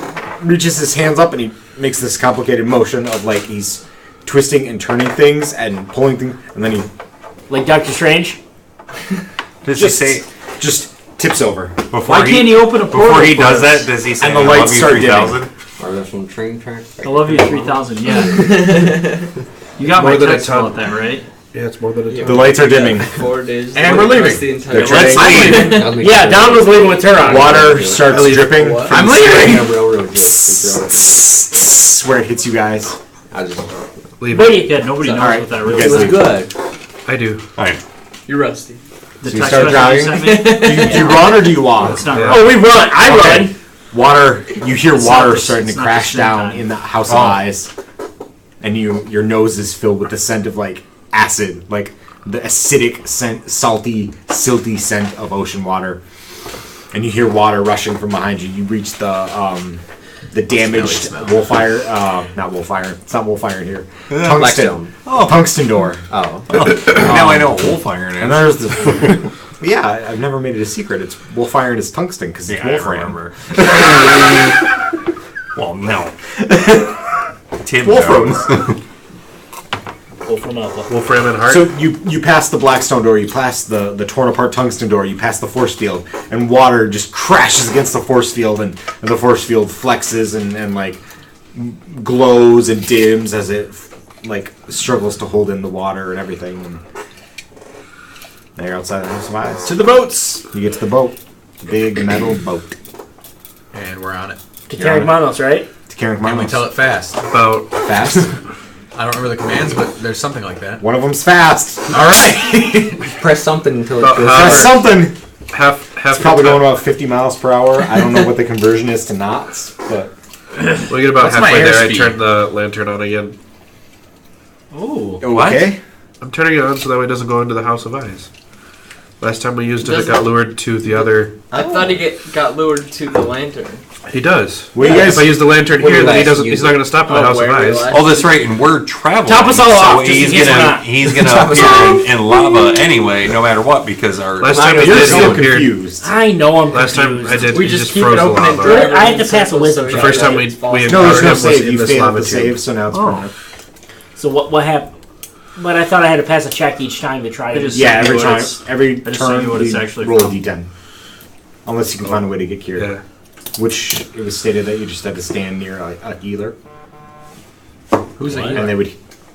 Speaker 1: reaches his hands up and he makes this complicated motion of like he's twisting and turning things and pulling things, and then he
Speaker 4: Like Doctor Strange.
Speaker 9: Does he say
Speaker 1: just tips over.
Speaker 9: before
Speaker 3: why can't he open a portal?
Speaker 9: before he
Speaker 3: for
Speaker 9: does
Speaker 3: us?
Speaker 9: that? Does he say
Speaker 1: And the
Speaker 9: I
Speaker 1: lights
Speaker 9: love you
Speaker 1: start
Speaker 9: 3000?
Speaker 5: Are there some train tracks?
Speaker 3: I love you 3000. Yeah. You got
Speaker 8: More
Speaker 3: my
Speaker 8: than a
Speaker 3: text
Speaker 8: ton.
Speaker 3: about that, right?
Speaker 8: Yeah, it's more than a
Speaker 6: Yeah.
Speaker 1: The lights are dimming.
Speaker 6: 4 days.
Speaker 7: And we're leaving.
Speaker 6: The entire
Speaker 1: Let's
Speaker 6: week.
Speaker 4: Yeah, Don was leaving with Turon.
Speaker 1: Water starts dripping.
Speaker 6: What?
Speaker 1: from
Speaker 7: I'm
Speaker 1: the
Speaker 7: leaving!
Speaker 1: ceiling
Speaker 5: Railroad.
Speaker 1: Where it hits you guys.
Speaker 5: I just.
Speaker 8: leave.
Speaker 4: What do
Speaker 8: it.
Speaker 4: you
Speaker 3: Yeah, nobody knows
Speaker 1: Alright,
Speaker 3: what that
Speaker 1: you
Speaker 3: really
Speaker 1: guys
Speaker 3: is.
Speaker 1: leave.
Speaker 5: Good.
Speaker 8: I do.
Speaker 9: Alright.
Speaker 6: You're rusty.
Speaker 3: The
Speaker 1: So you
Speaker 3: text
Speaker 1: start
Speaker 3: message you
Speaker 1: driving?
Speaker 3: sent me?
Speaker 1: Do you run or do you walk?
Speaker 3: It's not
Speaker 8: Yeah.
Speaker 3: right.
Speaker 4: Oh, we run. I
Speaker 1: Okay.
Speaker 4: run.
Speaker 1: Water. You hear
Speaker 3: It's
Speaker 1: water
Speaker 3: not the-
Speaker 1: starting to
Speaker 3: it's not
Speaker 1: crash
Speaker 3: the same
Speaker 1: down
Speaker 3: time.
Speaker 1: in the House of Eyes, and your nose is filled with the scent of like acid, like the acidic scent, salty, silty scent of ocean water. And you hear water rushing from behind you. You reach the damaged wolf iron. Not wolf iron. It's not wolf iron here. Tungsten.
Speaker 5: Blackstone.
Speaker 1: Tungsten door.
Speaker 5: Oh.
Speaker 9: Now I know what wolf iron
Speaker 1: And
Speaker 9: is.
Speaker 1: there's the. Yeah, I've never made it a secret. It's wolf iron is tungsten because it's
Speaker 9: Yeah, I
Speaker 1: wolfram.
Speaker 9: remember. Well, no. Tim
Speaker 1: Wolfram.
Speaker 9: knows.
Speaker 4: Wolfram Alpha.
Speaker 8: Wolfram and Heart.
Speaker 1: So you pass the Blackstone door, you pass the torn apart tungsten door, you pass the force field, and water just crashes against the force field, and the force field flexes and like glows and dims as it like struggles to hold in the water and everything. And now you're outside the House of Eyes.
Speaker 7: To the boats.
Speaker 1: You get to the boat, big metal boat.
Speaker 7: And we're on it.
Speaker 4: To Carrick Manos, right?
Speaker 1: To Carrick
Speaker 7: And we
Speaker 1: Manos.
Speaker 7: tell it fast.
Speaker 8: About
Speaker 1: Fast.
Speaker 7: I don't remember the commands, but there's something like that.
Speaker 1: One of them's fast.
Speaker 7: All right.
Speaker 5: Press something until it
Speaker 8: About
Speaker 5: goes.
Speaker 8: half-
Speaker 1: That's something.
Speaker 8: half
Speaker 1: It's probably going about 50 miles per hour. I don't know what the conversion is to knots, but
Speaker 8: We get about
Speaker 7: What's my
Speaker 8: halfway there. I
Speaker 7: airspeed?
Speaker 8: turn the lantern on again.
Speaker 3: Oh.
Speaker 1: okay.
Speaker 8: I'm turning it on so that way it doesn't go into the House of Eyes. Last time we used it, it got lured to the other.
Speaker 6: I thought he got lured to the lantern.
Speaker 8: He does.
Speaker 1: What do you guys?
Speaker 8: If I use the lantern
Speaker 5: Where
Speaker 8: here,
Speaker 5: do
Speaker 8: then he
Speaker 5: you
Speaker 8: doesn't.
Speaker 5: use
Speaker 8: He's not going to stop in the
Speaker 6: Oh,
Speaker 8: House of
Speaker 6: where we
Speaker 8: Eyes.
Speaker 6: last-
Speaker 9: Oh, that's right, and we're traveling.
Speaker 4: Top us all
Speaker 9: so
Speaker 4: off, just in
Speaker 9: he's
Speaker 4: case we're
Speaker 9: gonna
Speaker 4: not.
Speaker 9: he's gonna
Speaker 8: Top us
Speaker 9: appear in lava anyway, no matter what, because our
Speaker 8: Last time we
Speaker 1: You're
Speaker 8: did, he
Speaker 1: so
Speaker 8: appeared.
Speaker 1: confused.
Speaker 4: I know I'm
Speaker 8: Last time
Speaker 4: confused.
Speaker 8: I did,
Speaker 6: We
Speaker 8: he
Speaker 6: just
Speaker 8: just
Speaker 6: keep
Speaker 8: froze
Speaker 6: it
Speaker 8: the
Speaker 6: open and
Speaker 8: lava.
Speaker 6: drive
Speaker 4: I have to pass a wisdom
Speaker 8: The
Speaker 4: check.
Speaker 8: first time we
Speaker 1: No, there's
Speaker 8: encountered
Speaker 1: no
Speaker 8: him
Speaker 1: save.
Speaker 8: was in
Speaker 1: You
Speaker 8: this
Speaker 1: failed
Speaker 8: lava
Speaker 1: the save,
Speaker 8: tube.
Speaker 1: so now it's permanent.
Speaker 4: So what happened? But I thought I had to pass a check each time to try
Speaker 3: They
Speaker 4: to.
Speaker 3: just
Speaker 1: Yeah,
Speaker 3: sent
Speaker 1: every
Speaker 3: you what
Speaker 1: time,
Speaker 3: it's-
Speaker 1: every
Speaker 3: just
Speaker 1: turn,
Speaker 3: sent you what it's
Speaker 1: you
Speaker 3: actually
Speaker 1: roll a
Speaker 3: from.
Speaker 1: d10. Unless you can find a way to get cured.
Speaker 8: Yeah.
Speaker 1: Which it was stated that you just had to stand near a healer,
Speaker 7: Who's
Speaker 4: What?
Speaker 7: a
Speaker 1: and they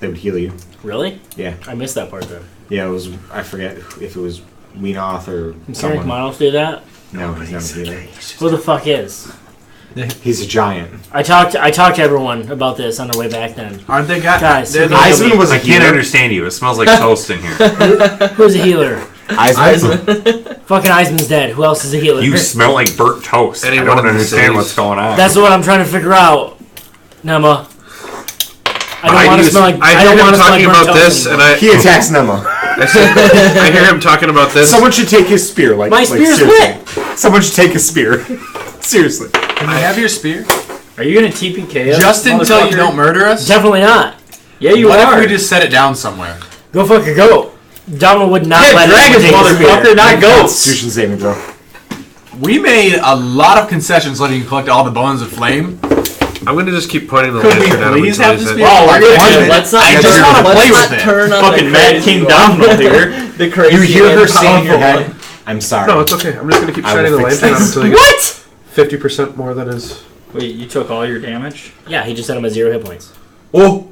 Speaker 1: would heal you.
Speaker 4: Really?
Speaker 1: Yeah,
Speaker 4: I missed that part though.
Speaker 1: yeah. It was I forget if it was Weenoth or
Speaker 4: Can Carrick
Speaker 1: someone.
Speaker 4: Manos do that?
Speaker 1: No, he's not a healer.
Speaker 4: Who the fuck is?
Speaker 1: He's a giant.
Speaker 4: I talked to everyone about this on the way back then.
Speaker 7: Aren't they guys?
Speaker 1: Eisman was a
Speaker 9: I can't
Speaker 1: healer.
Speaker 9: understand you. It smells like toast in here.
Speaker 4: Who's a healer?
Speaker 1: Eisman.
Speaker 4: Fucking Eisman's dead. Who else is a healer?
Speaker 9: You smell like burnt toast. I
Speaker 8: Anyone
Speaker 9: don't
Speaker 8: in the
Speaker 9: understand
Speaker 8: cities.
Speaker 9: what's going on.
Speaker 4: That's what I'm trying to figure out, Nema. I don't want to smell like.
Speaker 8: I hear
Speaker 4: don't
Speaker 8: him
Speaker 4: want to smell
Speaker 8: talking
Speaker 4: like burnt
Speaker 8: about
Speaker 4: toast
Speaker 8: this,
Speaker 4: anymore.
Speaker 8: and
Speaker 1: He attacks Nema.
Speaker 8: I hear him talking about this.
Speaker 1: Someone should take his spear. Like
Speaker 4: My
Speaker 1: like,
Speaker 4: spear's
Speaker 1: seriously. Someone should take his spear. Seriously.
Speaker 7: Can I have your spear?
Speaker 3: Are you gonna TPK us?
Speaker 7: Just until you
Speaker 3: motherfucker?
Speaker 7: don't murder us?
Speaker 4: Definitely not.
Speaker 3: Yeah, you
Speaker 7: What
Speaker 3: are.
Speaker 7: if we just set it down somewhere?
Speaker 4: Go fucking go. Domino would not
Speaker 3: Yeah,
Speaker 4: let
Speaker 3: dragons,
Speaker 4: him take his spear.
Speaker 3: motherfucker, not goats.
Speaker 1: Constitution saving throw.
Speaker 7: We made a lot of concessions letting you collect all the bones of flame.
Speaker 8: I'm gonna just keep pointing the
Speaker 7: Could we
Speaker 8: lantern at him
Speaker 7: please
Speaker 8: until
Speaker 7: have
Speaker 8: he
Speaker 7: the
Speaker 8: says-
Speaker 7: spear?
Speaker 3: Oh, we're gonna
Speaker 6: Let's not.
Speaker 7: I just wanna play
Speaker 6: let's
Speaker 7: with
Speaker 6: not
Speaker 7: it.
Speaker 6: turn on
Speaker 3: fucking
Speaker 6: the
Speaker 3: Mad
Speaker 6: crazy
Speaker 3: King
Speaker 6: one.
Speaker 3: Domino here.
Speaker 6: The crazy.
Speaker 1: You hear her
Speaker 6: and
Speaker 1: say in your
Speaker 6: powerful
Speaker 1: head,
Speaker 6: one.
Speaker 1: I'm sorry.
Speaker 8: No, it's okay. I'm just gonna keep
Speaker 1: I
Speaker 8: shining the
Speaker 1: will fix
Speaker 8: lantern on him
Speaker 1: this.
Speaker 8: until he gets
Speaker 4: What?
Speaker 8: 50% more than his.
Speaker 3: Wait, you took all your damage?
Speaker 4: Yeah, he just sent him a 0 hit points.
Speaker 8: Oh,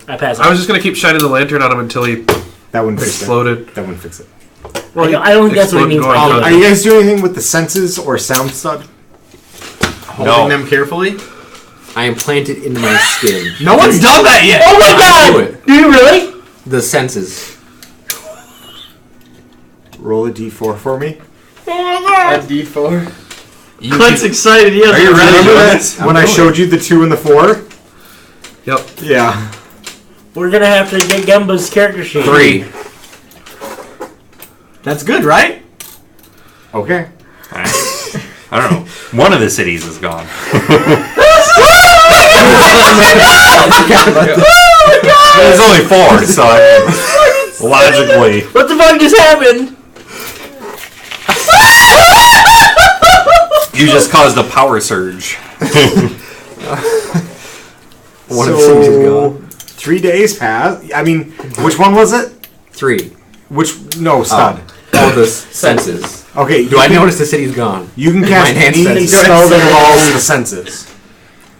Speaker 4: I passed.
Speaker 8: I was just gonna keep shining the lantern on him until he
Speaker 1: That wouldn't fix it.
Speaker 8: exploded.
Speaker 1: That wouldn't fix it.
Speaker 4: I don't think that's what he means by
Speaker 8: Explode
Speaker 4: healing.
Speaker 1: Are you guys doing anything with the senses or sound stud?
Speaker 7: Holding
Speaker 9: No.
Speaker 7: them carefully.
Speaker 5: I implant it into my skin.
Speaker 7: No one's done that yet.
Speaker 4: Oh my
Speaker 5: Do
Speaker 4: god!
Speaker 5: it.
Speaker 4: Do you really?
Speaker 5: The senses.
Speaker 1: Roll a d4 for me.
Speaker 6: A D4.
Speaker 3: Clint's excited. He has
Speaker 8: Are you ready?
Speaker 1: Remember
Speaker 8: Remember
Speaker 1: that when I showed you the 2 and the 4?
Speaker 8: Yep.
Speaker 1: Yeah.
Speaker 4: We're gonna have to get Gemba's character sheet.
Speaker 5: 3.
Speaker 7: That's good, right?
Speaker 1: Okay.
Speaker 9: I don't know. One of the cities is gone. There's only 4, so logically.
Speaker 4: What the fuck just happened?
Speaker 9: You just caused a power surge.
Speaker 5: One of the things is gone.
Speaker 1: 3 days pass. I mean, which one was it?
Speaker 5: 3.
Speaker 1: No, stud.
Speaker 5: All the senses.
Speaker 1: Okay,
Speaker 5: Do I notice the city's gone?
Speaker 1: You can
Speaker 5: My
Speaker 1: cast
Speaker 5: enhanced
Speaker 1: any
Speaker 5: senses.
Speaker 1: spell that involves the senses.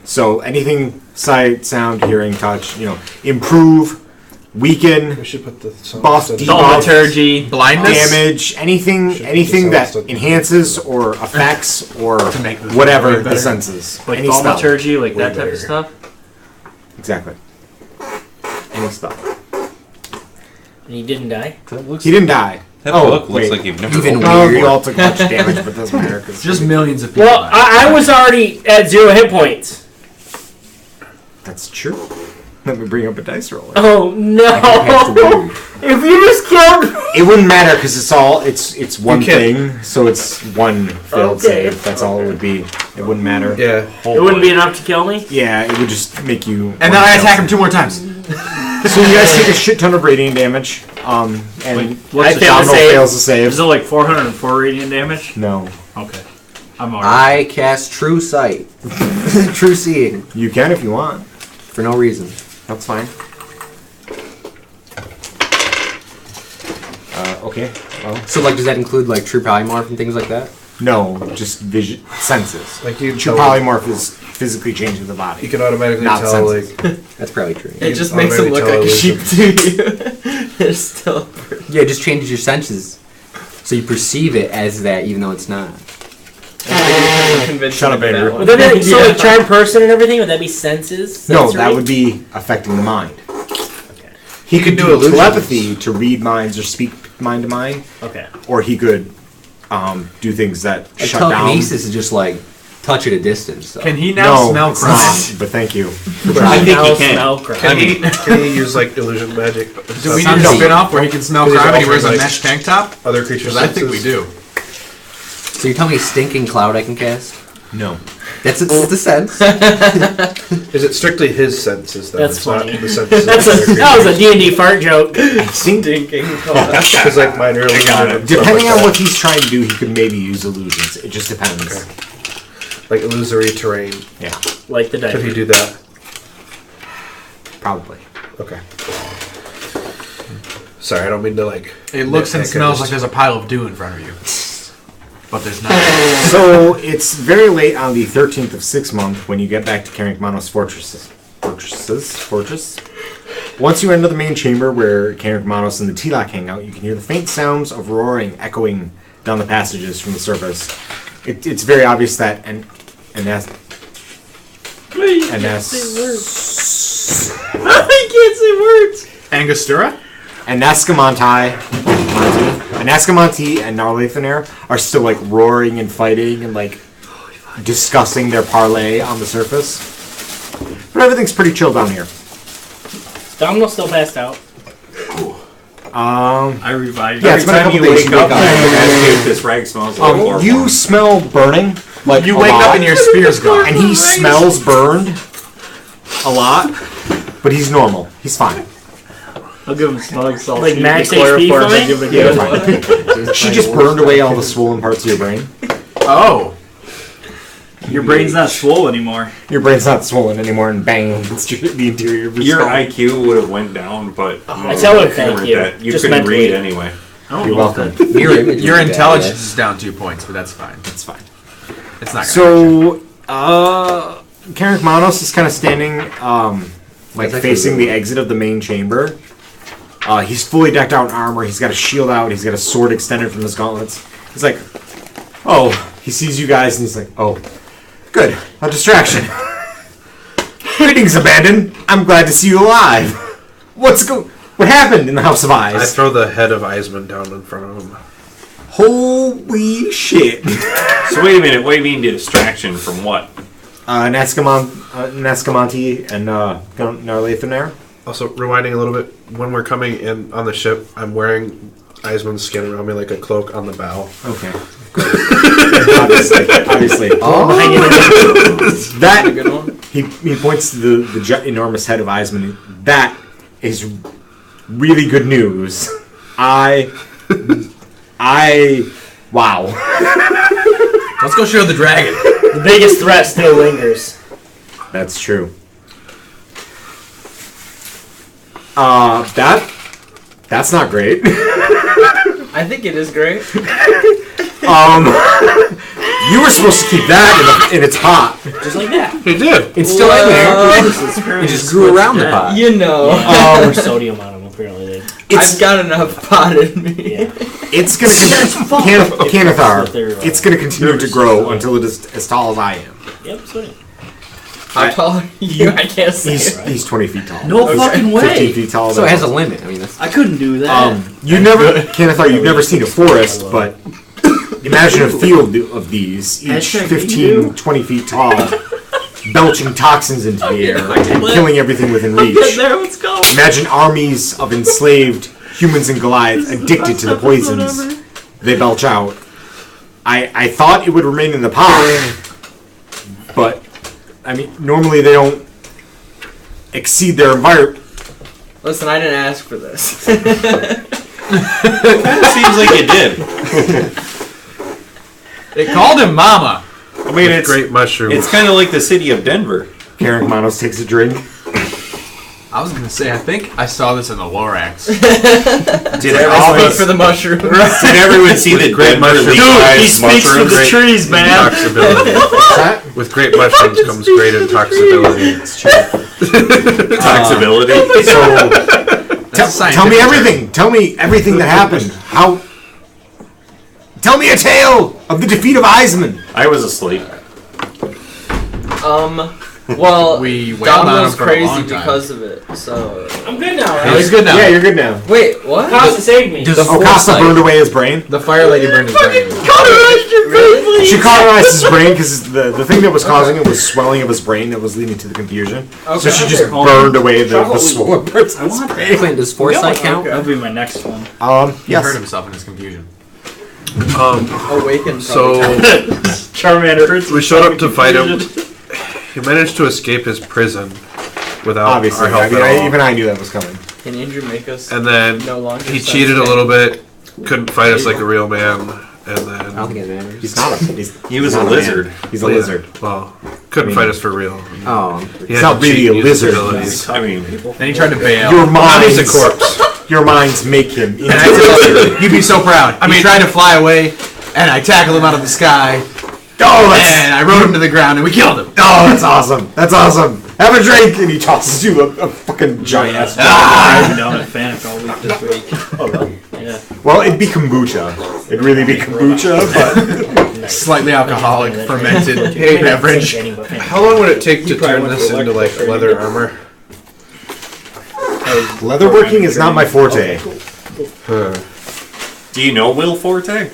Speaker 1: So anything, sight, sound, hearing, touch, improve, weaken,
Speaker 8: We should put the
Speaker 1: buff, debuff,
Speaker 3: Thaumaturgy.
Speaker 7: Blindness.
Speaker 1: damage, anything that enhances or affects or
Speaker 7: make this
Speaker 1: whatever
Speaker 7: way
Speaker 1: the
Speaker 7: better.
Speaker 1: senses.
Speaker 3: Like
Speaker 1: Any spell.
Speaker 3: thaumaturgy, like
Speaker 1: Way
Speaker 3: that type
Speaker 1: better.
Speaker 3: of stuff.
Speaker 1: Exactly. Any spell.
Speaker 4: And he didn't die.
Speaker 1: He didn't die.
Speaker 9: That
Speaker 1: Oh,
Speaker 9: book looks
Speaker 1: wait.
Speaker 9: like you've never
Speaker 5: Even
Speaker 9: opened
Speaker 1: No,
Speaker 9: it
Speaker 1: we
Speaker 9: before.
Speaker 1: all took much damage, but it doesn't matter. 'Cause
Speaker 7: Just millions of people.
Speaker 4: Well, I was already at 0 hit points.
Speaker 1: that's true. Let me bring up a dice roller.
Speaker 4: Oh no! If you just killed.
Speaker 1: It wouldn't matter because it's one
Speaker 8: You can't-
Speaker 1: thing, so it's one failed
Speaker 4: Okay.
Speaker 1: save. That's all it would be. It wouldn't matter.
Speaker 8: Yeah.
Speaker 4: It wouldn't be enough to kill me.
Speaker 1: Yeah, it would just make you.
Speaker 7: And then I attack him 2 more times.
Speaker 1: So you guys take a shit ton of radiant damage. And
Speaker 3: what's the
Speaker 1: Domino
Speaker 4: save?
Speaker 1: fails to save.
Speaker 3: Is it like 404 radiant damage?
Speaker 1: No,
Speaker 3: Okay. I'm alright.
Speaker 5: I cast True Sight. True Seeing.
Speaker 1: you can if you want.
Speaker 5: For no reason.
Speaker 1: That's fine. Okay. Well,
Speaker 5: So, like, does that include, like, True Polymorph and things like that?
Speaker 1: no, just vision senses.
Speaker 8: Like you
Speaker 1: True polymorph is physically changing the body.
Speaker 8: You can automatically
Speaker 1: Not
Speaker 8: tell,
Speaker 1: senses.
Speaker 8: like,
Speaker 5: That's probably true.
Speaker 6: It just makes him look like a sheep to you. It's still.
Speaker 5: Yeah, it just changes your senses. So you perceive it as that, even though it's not.
Speaker 1: Shut up, Andrew.
Speaker 4: Would that be so like charm person and everything? Would that be senses?
Speaker 1: No,
Speaker 4: Sensory?
Speaker 1: that would be affecting the mind. He could
Speaker 8: do
Speaker 1: do
Speaker 8: illusions.
Speaker 1: telepathy to read minds or speak mind to mind,
Speaker 4: Okay.
Speaker 1: or he could do things that
Speaker 5: Like,
Speaker 1: shut down.
Speaker 5: telekinesis is just, like, touch at a distance. So.
Speaker 7: Can he now
Speaker 1: No,
Speaker 7: smell
Speaker 1: it's
Speaker 7: crime?
Speaker 1: not, but thank you.
Speaker 3: I think he
Speaker 4: Now
Speaker 3: can.
Speaker 4: smell crap.
Speaker 8: can he use, like, illusion magic?
Speaker 7: Do we need
Speaker 5: Sounds
Speaker 7: a
Speaker 5: like-
Speaker 7: spin-off where he can smell
Speaker 8: Because
Speaker 7: crime and he
Speaker 8: he's
Speaker 7: wears a
Speaker 8: offering, like,
Speaker 7: mesh tank top?
Speaker 8: Other creatures.
Speaker 7: Because I think we do.
Speaker 5: So you tell me Stinking Cloud I can cast?
Speaker 1: No.
Speaker 5: That's the sense.
Speaker 8: Is it strictly his senses, though?
Speaker 4: That's
Speaker 8: It's not
Speaker 4: funny.
Speaker 8: the senses
Speaker 4: That was a D&D fart joke.
Speaker 8: Because, like, minor illusion. and stuff
Speaker 1: Depending
Speaker 8: like
Speaker 1: on
Speaker 8: that.
Speaker 1: what he's trying to do, he could maybe use illusions. It just depends.
Speaker 8: Like, illusory terrain.
Speaker 1: Yeah,
Speaker 4: Like the
Speaker 8: Could he
Speaker 4: dice.
Speaker 8: do that?
Speaker 1: probably.
Speaker 8: Okay. Sorry, I don't mean to, like...
Speaker 7: It looks and
Speaker 8: nitpick, I
Speaker 7: smells
Speaker 8: just-
Speaker 7: like there's a pile of dew in front of you. But there's not.
Speaker 1: So it's very late on the 13th of 6th month when you get back to Carrickmano's fortress. Once you enter the main chamber where Carrickmanos and the T-Lock hang out, you can hear the faint sounds of roaring echoing down the passages from the surface. It's very obvious that And that's
Speaker 3: I can't say words.
Speaker 7: Angostura?
Speaker 1: and Nascamonte and Narlathonair are still like roaring and fighting and like discussing their parlay on the surface. But everything's pretty chill down here.
Speaker 4: Domino's still passed out.
Speaker 3: I revived.
Speaker 1: Yeah, it's been a couple days.
Speaker 9: Wake up and this rag smells like chloroform.
Speaker 1: You smell burning. Like
Speaker 7: You
Speaker 1: a
Speaker 7: wake
Speaker 1: lot,
Speaker 7: up and your spear's gone.
Speaker 1: and he smells burned a lot, but he's normal. He's fine.
Speaker 3: I'll give him slugs. So
Speaker 4: Like
Speaker 3: shoot
Speaker 4: max
Speaker 3: the
Speaker 4: HP
Speaker 3: chloroform
Speaker 4: from
Speaker 3: and
Speaker 4: it?
Speaker 3: give him a
Speaker 1: Yeah,
Speaker 3: good
Speaker 1: fine. She just burned away all the swollen parts of your brain.
Speaker 7: Oh.
Speaker 3: Your brain's not swole anymore.
Speaker 1: Your brain's not swollen anymore, and bang, it's the interior of your
Speaker 9: Your
Speaker 1: skull.
Speaker 9: IQ would have went down, but
Speaker 4: I tell her thank you.
Speaker 9: You
Speaker 4: Just
Speaker 9: couldn't
Speaker 4: mentally.
Speaker 9: read anyway.
Speaker 3: I don't
Speaker 1: You're
Speaker 3: know if
Speaker 1: welcome.
Speaker 3: that-
Speaker 5: Mirror image
Speaker 7: Your
Speaker 5: would be
Speaker 7: intelligence
Speaker 5: badass.
Speaker 7: is down 2 points, but that's fine.
Speaker 1: It's fine.
Speaker 7: It's not gonna
Speaker 1: So, Carrick Manos is kind of standing, like
Speaker 5: That's actually
Speaker 1: facing
Speaker 5: really
Speaker 1: the exit of the main chamber. He's fully decked out in armor. He's got a shield out. He's got a sword extended from his gauntlets. He's like, oh, he sees you guys and he's like, oh, good, a distraction. Greetings, Abandon. I'm glad to see you alive. What happened in the House of
Speaker 8: I
Speaker 1: Eyes?
Speaker 8: throw the head of Eisman down in front of him.
Speaker 1: Holy shit.
Speaker 9: So wait a minute. What do you mean distraction from what?
Speaker 1: Nascamonte and Narlathonair.
Speaker 8: Also, rewinding a little bit, when we're coming in on the ship, I'm wearing Eisman's skin around me like a cloak on the bow.
Speaker 1: Okay. obviously. That
Speaker 6: Good one.
Speaker 1: he points to the enormous head of Eisman. That is really good news. Wow.
Speaker 7: Let's go show the dragon.
Speaker 4: The biggest threat still lingers.
Speaker 1: That's true. That's not great.
Speaker 6: I think it is great.
Speaker 1: You were supposed to keep that in its pot.
Speaker 4: Just like that.
Speaker 8: He did.
Speaker 1: It's still in there.
Speaker 5: It just grew around the pot.
Speaker 6: You know,
Speaker 4: More sodium on them, apparently.
Speaker 6: I've got enough pot in me.
Speaker 4: Yeah.
Speaker 1: It's gonna Canathar. It's gonna continue to grow until it is as tall as I am.
Speaker 4: Yep, sodium.
Speaker 6: How tall are you? I can't say it.
Speaker 1: He's 20 feet tall.
Speaker 3: No fucking
Speaker 1: 15
Speaker 3: way.
Speaker 1: feet tall.
Speaker 5: So it has a limit. I mean, that's
Speaker 3: I couldn't do that.
Speaker 1: Canathar, you've never seen a forest, but imagine a field of these, each
Speaker 3: Hashtag
Speaker 1: 15, 20 feet tall, belching toxins into the air and killing everything within
Speaker 3: Get
Speaker 1: reach.
Speaker 3: there, let's go.
Speaker 1: Imagine armies of enslaved humans and Goliaths addicted to the poisons they belch out. I thought it would remain in the pot, but I mean, normally they don't exceed their environment.
Speaker 6: Listen, I didn't ask for this.
Speaker 9: Seems like you did.
Speaker 7: They called him Mama.
Speaker 9: I mean, it's
Speaker 8: Great mushroom.
Speaker 9: It's kind of like the city of Denver.
Speaker 1: Carrick Manos takes a drink.
Speaker 7: I was gonna say, I think I saw this in the Lorax.
Speaker 9: Did
Speaker 6: I speak for the mushroom.
Speaker 9: Did everyone see the
Speaker 8: great
Speaker 9: Denver
Speaker 8: mushroom.
Speaker 9: legalized
Speaker 3: He speaks for
Speaker 9: mushrooms?
Speaker 3: the trees, man.
Speaker 8: Intoxicability. With great mushrooms comes great intoxicability.
Speaker 9: Taxability.
Speaker 1: Tell me everything. Tell me everything that happened. Tell me a tale of the defeat of Eisman.
Speaker 9: I was asleep.
Speaker 6: Well,
Speaker 7: We wailed
Speaker 6: Dom
Speaker 7: on
Speaker 6: was
Speaker 7: him for a
Speaker 6: crazy
Speaker 7: long time.
Speaker 6: because of it. So
Speaker 4: I'm good now,
Speaker 7: Oh,
Speaker 4: right?
Speaker 7: he's good now.
Speaker 1: Yeah, you're good now.
Speaker 6: wait, what?
Speaker 4: Costa saved me.
Speaker 1: Costa burned away his brain.
Speaker 7: The fire lady burned his brain.
Speaker 1: She cauterized his brain because the thing that was causing it was swelling of his brain that was leading to the confusion. So she just burned away the swollen parts of his brain.
Speaker 5: Clint, does foresight count?
Speaker 3: That'll be my next one.
Speaker 7: He hurt
Speaker 1: Yes.
Speaker 7: himself in his confusion.
Speaker 6: Awakened.
Speaker 8: So
Speaker 3: Charmander hurts.
Speaker 8: we showed up to fight him. He managed to escape his prison without
Speaker 1: Obviously,
Speaker 8: our help
Speaker 1: I mean,
Speaker 8: at all.
Speaker 1: even I knew that was coming.
Speaker 6: Can Andrew make us
Speaker 8: And then
Speaker 6: no longer?
Speaker 8: he
Speaker 6: sense
Speaker 8: cheated a
Speaker 6: pain?
Speaker 8: little bit, couldn't fight us like a real man, and
Speaker 5: I don't
Speaker 8: then
Speaker 5: think it matters.
Speaker 1: He's not.
Speaker 9: He was
Speaker 1: not
Speaker 9: a
Speaker 1: man.
Speaker 9: lizard.
Speaker 1: He's a lizard.
Speaker 8: well, couldn't
Speaker 1: I mean-
Speaker 8: fight us for real.
Speaker 5: Oh,
Speaker 8: He
Speaker 1: He's
Speaker 8: had
Speaker 1: not
Speaker 8: to cheat
Speaker 1: really a
Speaker 8: and use his
Speaker 1: lizard.
Speaker 8: abilities.
Speaker 9: I mean,
Speaker 7: Then he tried to bail.
Speaker 1: Your
Speaker 8: Now he's
Speaker 1: minds,
Speaker 8: a corpse.
Speaker 1: your minds make him.
Speaker 7: And I tell you, you'd be so proud. He tried to fly away, and I tackled him out of the sky,
Speaker 1: Oh,
Speaker 7: and I rode him to the ground, and we killed him.
Speaker 1: oh, that's awesome. That's awesome. Have a drink, and he tosses you a fucking giant ass.
Speaker 3: I've been down at Fanic all week this week.
Speaker 4: Oh, really?
Speaker 3: Yeah.
Speaker 1: Well, it'd be kombucha. It'd really be kombucha, but
Speaker 7: slightly alcoholic fermented
Speaker 8: Hey,
Speaker 7: beverage.
Speaker 8: How long would it take to turn this into like leather armor?
Speaker 1: Leatherworking is not my forte.
Speaker 9: Do you know Will Forte?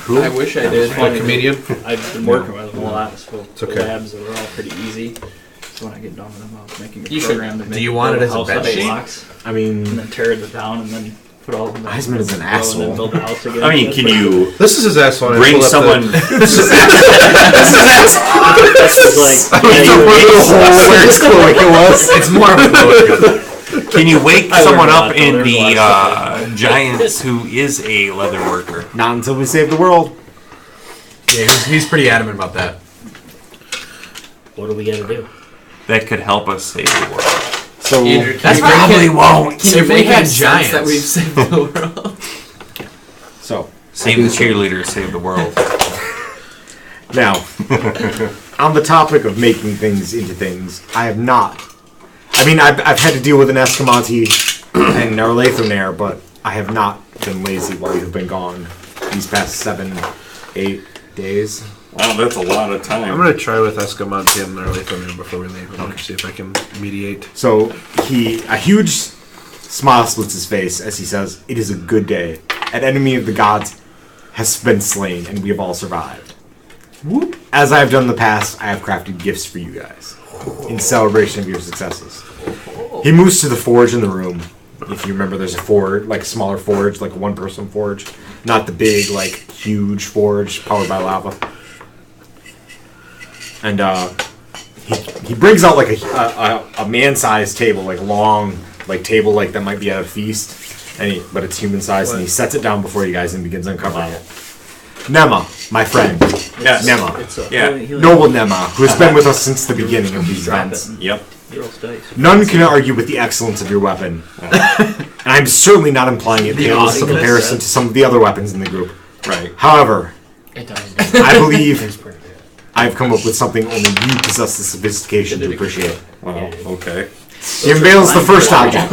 Speaker 6: I wish I did.
Speaker 8: A comedian?
Speaker 3: I've been working with them a lot, so
Speaker 8: okay.
Speaker 3: the labs are all pretty easy. So when I get done with them, I'll making a
Speaker 6: You should-
Speaker 3: program to make
Speaker 7: do you want it as a
Speaker 3: house
Speaker 7: bed
Speaker 3: out of
Speaker 7: sheet?
Speaker 3: blocks,
Speaker 1: I
Speaker 3: and
Speaker 1: mean,
Speaker 3: then tear it down and then put all of them
Speaker 1: Heisman is an
Speaker 3: and then
Speaker 1: asshole.
Speaker 3: build the house again.
Speaker 9: I mean, can you
Speaker 8: This is his asshole. I
Speaker 9: bring
Speaker 8: pull up
Speaker 9: someone?
Speaker 3: That's just like
Speaker 1: where it's like it was.
Speaker 8: It's more of a
Speaker 9: Can you wake
Speaker 3: I
Speaker 9: someone
Speaker 3: learned a
Speaker 9: up
Speaker 3: lot,
Speaker 9: in
Speaker 3: though.
Speaker 9: the
Speaker 3: There's a lot of
Speaker 9: Giants who is a leather worker?
Speaker 1: Not until we save the world.
Speaker 7: Yeah, he's pretty adamant about that.
Speaker 4: What do we gotta do?
Speaker 9: That could help us save the world.
Speaker 1: So
Speaker 6: Andrew,
Speaker 7: That's
Speaker 6: can you
Speaker 7: probably
Speaker 6: make it-
Speaker 7: won't.
Speaker 6: Can you
Speaker 7: If we
Speaker 6: make
Speaker 7: had
Speaker 6: it sense
Speaker 7: giants.
Speaker 6: that we've saved the world?
Speaker 1: So
Speaker 9: Save the cheerleaders, save the world.
Speaker 1: now, on the topic of making things into things, I have not. I mean, I've had to deal with an Escamante and Narlathonair, but I have not been lazy while you've been gone these past 7-8 days.
Speaker 9: Wow, that's a lot of time.
Speaker 8: I'm gonna try with Escamante and Narlathonair before we leave. And see if I can mediate.
Speaker 1: So a huge smile splits his face as he says, "It is a good day. An enemy of the gods has been slain, and we have all survived. Whoop. As I have done in the past, I have crafted gifts for you guys in celebration of your successes." He moves to the forge in the room. If you remember, there's a forge, like a smaller forge, like a one-person forge, not the big, like huge forge powered by lava. And he brings out like a man-sized table, like long, like table like that might be at a feast, but it's human-sized, and he sets it down before you guys and begins uncovering it. Nema, my friend.
Speaker 9: Yes.
Speaker 1: Nema.
Speaker 3: It's a
Speaker 9: Yeah.
Speaker 1: Noble Nema, who has been with us since the beginning of these events.
Speaker 9: Yep.
Speaker 1: None can argue with the excellence of your weapon. And I'm certainly not implying it pales in comparison to some of the other weapons in the group.
Speaker 9: Right.
Speaker 1: However,
Speaker 4: It does.
Speaker 1: I believe I've come up with something only you possess the sophistication to appreciate.
Speaker 9: Well, okay.
Speaker 1: He unveils the first object.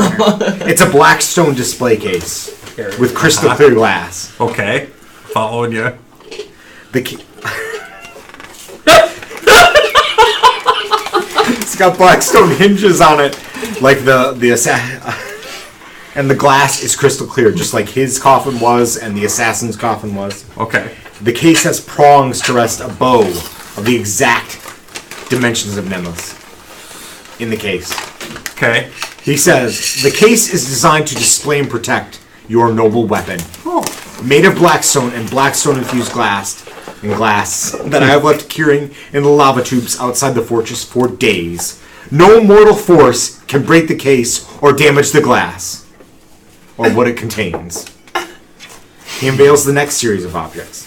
Speaker 1: It's a black stone display case with crystal clear glass.
Speaker 9: Okay. Following you.
Speaker 1: The key. It's got black stone hinges on it, like and the glass is crystal clear, just like his coffin was and the assassin's coffin was.
Speaker 9: Okay.
Speaker 1: The case has prongs to rest a bow of the exact dimensions of Nemos in the case.
Speaker 9: Okay.
Speaker 1: He says, the case is designed to display and protect your noble weapon. Made of blackstone and blackstone-infused glass that I have left curing in the lava tubes outside the fortress for days. No mortal force can break the case or damage the glass, or what it contains. He unveils the next series of objects,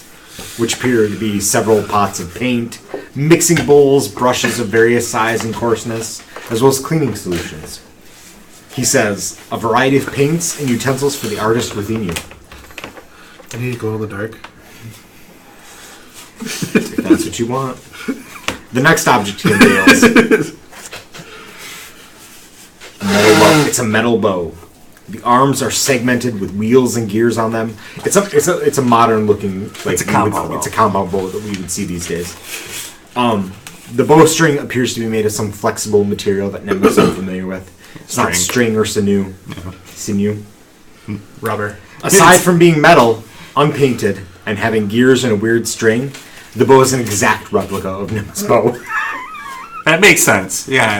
Speaker 1: which appear to be several pots of paint, mixing bowls, brushes of various size and coarseness, as well as cleaning solutions. He says, a variety of paints and utensils for the artist within you.
Speaker 8: I need to glow in the dark.
Speaker 1: If that's what you want. The next object he unveils. A metal bow. It's a metal bow. The arms are segmented with wheels and gears on them. It's a modern looking, like,
Speaker 9: It's a compound bow.
Speaker 1: It's a compound bow that we would see these days. The bowstring appears to be made of some flexible material that Nem is unfamiliar with. It's not string or sinew. Sinew.
Speaker 7: Rubber.
Speaker 1: Aside from being metal, unpainted, and having gears and a weird string, the bow is an exact replica of Nem's bow.
Speaker 9: That makes sense. Yeah.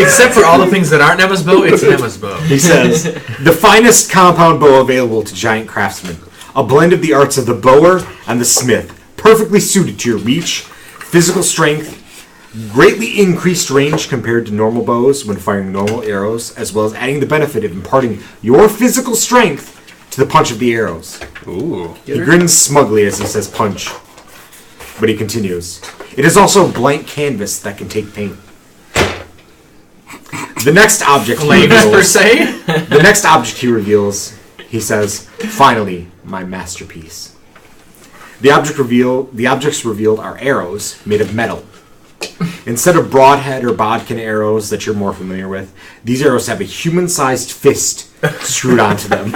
Speaker 7: Except for all the things that aren't Nema's bow, it's Nema's bow.
Speaker 1: He says, the finest compound bow available to giant craftsmen. A blend of the arts of the bower and the smith, perfectly suited to your reach, physical strength, greatly increased range compared to normal bows when firing normal arrows, as well as adding the benefit of imparting your physical strength to the punch of the arrows.
Speaker 9: Ooh.
Speaker 1: He grins smugly as he says punch, but he continues. It is also a blank canvas that can take paint. The next object he
Speaker 7: Flames, per
Speaker 1: reveals,
Speaker 7: se?
Speaker 1: the next object he reveals, he says, finally, my masterpiece. The objects revealed are arrows made of metal. Instead of broadhead or bodkin arrows that you're more familiar with, these arrows have a human-sized fist screwed onto them.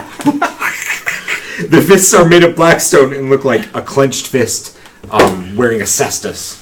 Speaker 1: The fists are made of blackstone and look like a clenched fist wearing a cestus,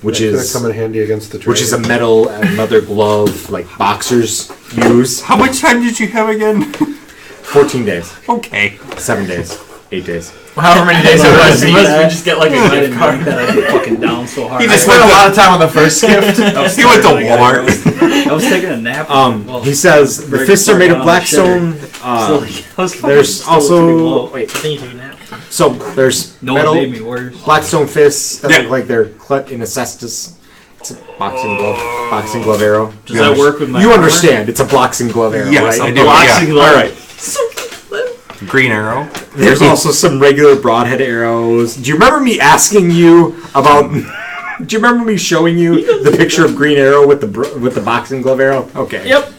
Speaker 1: which
Speaker 8: That's
Speaker 1: is
Speaker 8: gonna come in handy against the dragon.
Speaker 1: which is a metal and leather glove like boxers use.
Speaker 9: How much time did you have again?
Speaker 1: 14 days,
Speaker 9: Okay.
Speaker 1: 7 days, 8 days.
Speaker 6: However many days it was,
Speaker 3: We
Speaker 6: he
Speaker 3: just get like a gift card that I get fucking down so hard.
Speaker 9: He
Speaker 7: I
Speaker 9: just
Speaker 7: spent
Speaker 9: went
Speaker 7: a
Speaker 9: to,
Speaker 7: lot of time on the first gift.
Speaker 9: he went to Walmart.
Speaker 3: I was taking a nap. Well,
Speaker 1: He says the
Speaker 3: Very
Speaker 1: fists are made of
Speaker 3: far
Speaker 1: black
Speaker 3: down the
Speaker 1: stone.
Speaker 3: I was fucking
Speaker 1: There's
Speaker 3: still pretty
Speaker 1: also
Speaker 3: low.
Speaker 1: wait.
Speaker 4: I think you took a nap.
Speaker 1: So there's
Speaker 3: No one
Speaker 1: metal
Speaker 3: made me worse.
Speaker 1: blackstone fists that
Speaker 9: Yeah.
Speaker 1: look like they're cut in a cestus. It's a boxing glove arrow.
Speaker 3: Does that work with my
Speaker 1: You
Speaker 3: armor?
Speaker 1: understand? It's a boxing glove arrow,
Speaker 9: Yes,
Speaker 1: right?
Speaker 9: I do.
Speaker 3: Boxing
Speaker 9: Yeah.
Speaker 3: glove.
Speaker 1: All right.
Speaker 9: Green arrow.
Speaker 1: There's also some regular broadhead arrows. Do you remember me asking you about? Do you remember me showing you the picture of green arrow with the boxing glove arrow? Okay.
Speaker 4: Yep.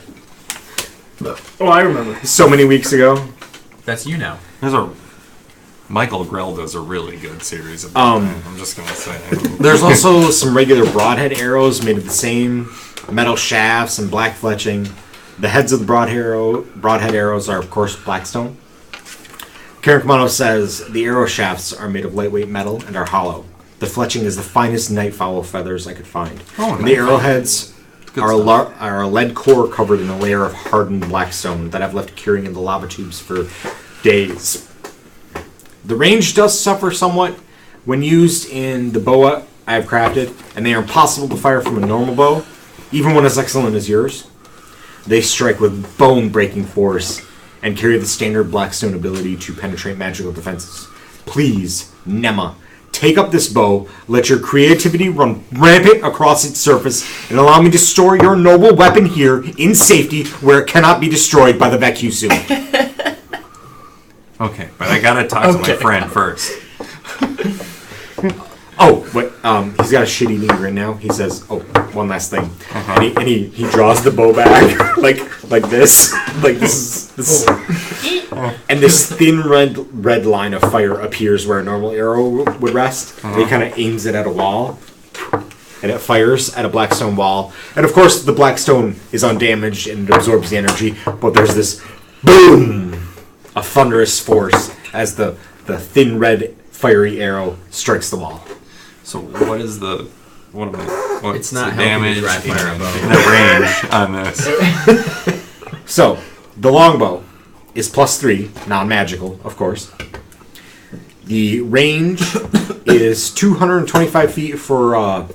Speaker 4: Oh, I remember.
Speaker 1: So many weeks ago.
Speaker 6: That's you now.
Speaker 9: There's a Michael Grell does a really good series of I'm just gonna say.
Speaker 1: There's also some regular broadhead arrows made of the same metal shafts and black fletching. The heads of the broadhead arrows are, of course, blackstone. Karen Kamano says the arrow shafts are made of lightweight metal and are hollow. The fletching is the finest nightfowl feathers I could find.
Speaker 9: Oh,
Speaker 1: And the arrowheads
Speaker 9: Good
Speaker 1: are a lead core covered in a layer of hardened blackstone that I've left curing in the lava tubes for days. The range does suffer somewhat when used in the bow I have crafted, and they are impossible to fire from a normal bow, even one as excellent as yours. They strike with bone-breaking force and carry the standard blackstone ability to penetrate magical defenses. Please, Nema, take up this bow, let your creativity run rampant across its surface, and allow me to store your noble weapon here in safety where it cannot be destroyed by the Vacusu.
Speaker 9: Okay, but I gotta talk to my friend first.
Speaker 1: Oh, wait, he's got a shit-eating grin now. He says, oh, one last thing. And he draws the bow back like this. Like this is and this thin red line of fire appears where a normal arrow would rest. And he kind of aims it at a wall. And it fires at a blackstone wall. And of course, the blackstone is undamaged and it absorbs the energy. But there's this boom! A thunderous force as the thin red fiery arrow strikes the wall.
Speaker 9: So what's
Speaker 6: It's
Speaker 9: the
Speaker 6: not helping
Speaker 9: damage
Speaker 6: me dry fire
Speaker 9: and
Speaker 6: bow.
Speaker 9: the range on this?
Speaker 1: So, the longbow is +3, non-magical, of course. The range is 225 feet for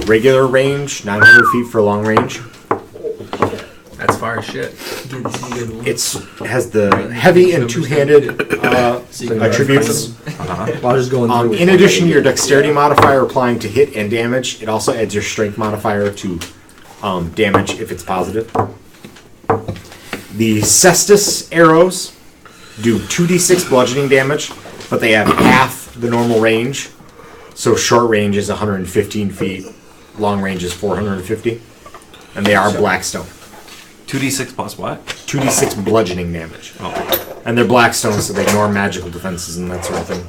Speaker 1: regular range, 900 feet for long range.
Speaker 6: That's far as shit.
Speaker 1: It has the heavy and two-handed attributes.
Speaker 5: While just going through
Speaker 1: In addition to your dexterity modifier applying to hit and damage, it also adds your strength modifier to damage if it's positive. The cestus arrows do 2d6 bludgeoning damage, but they have half the normal range. So short range is 115 feet, long range is 450, and they are blackstone.
Speaker 9: 2d6 plus what?
Speaker 1: 2d6 bludgeoning damage.
Speaker 9: Oh.
Speaker 1: And they're blackstone, so they ignore magical defenses and that sort of thing.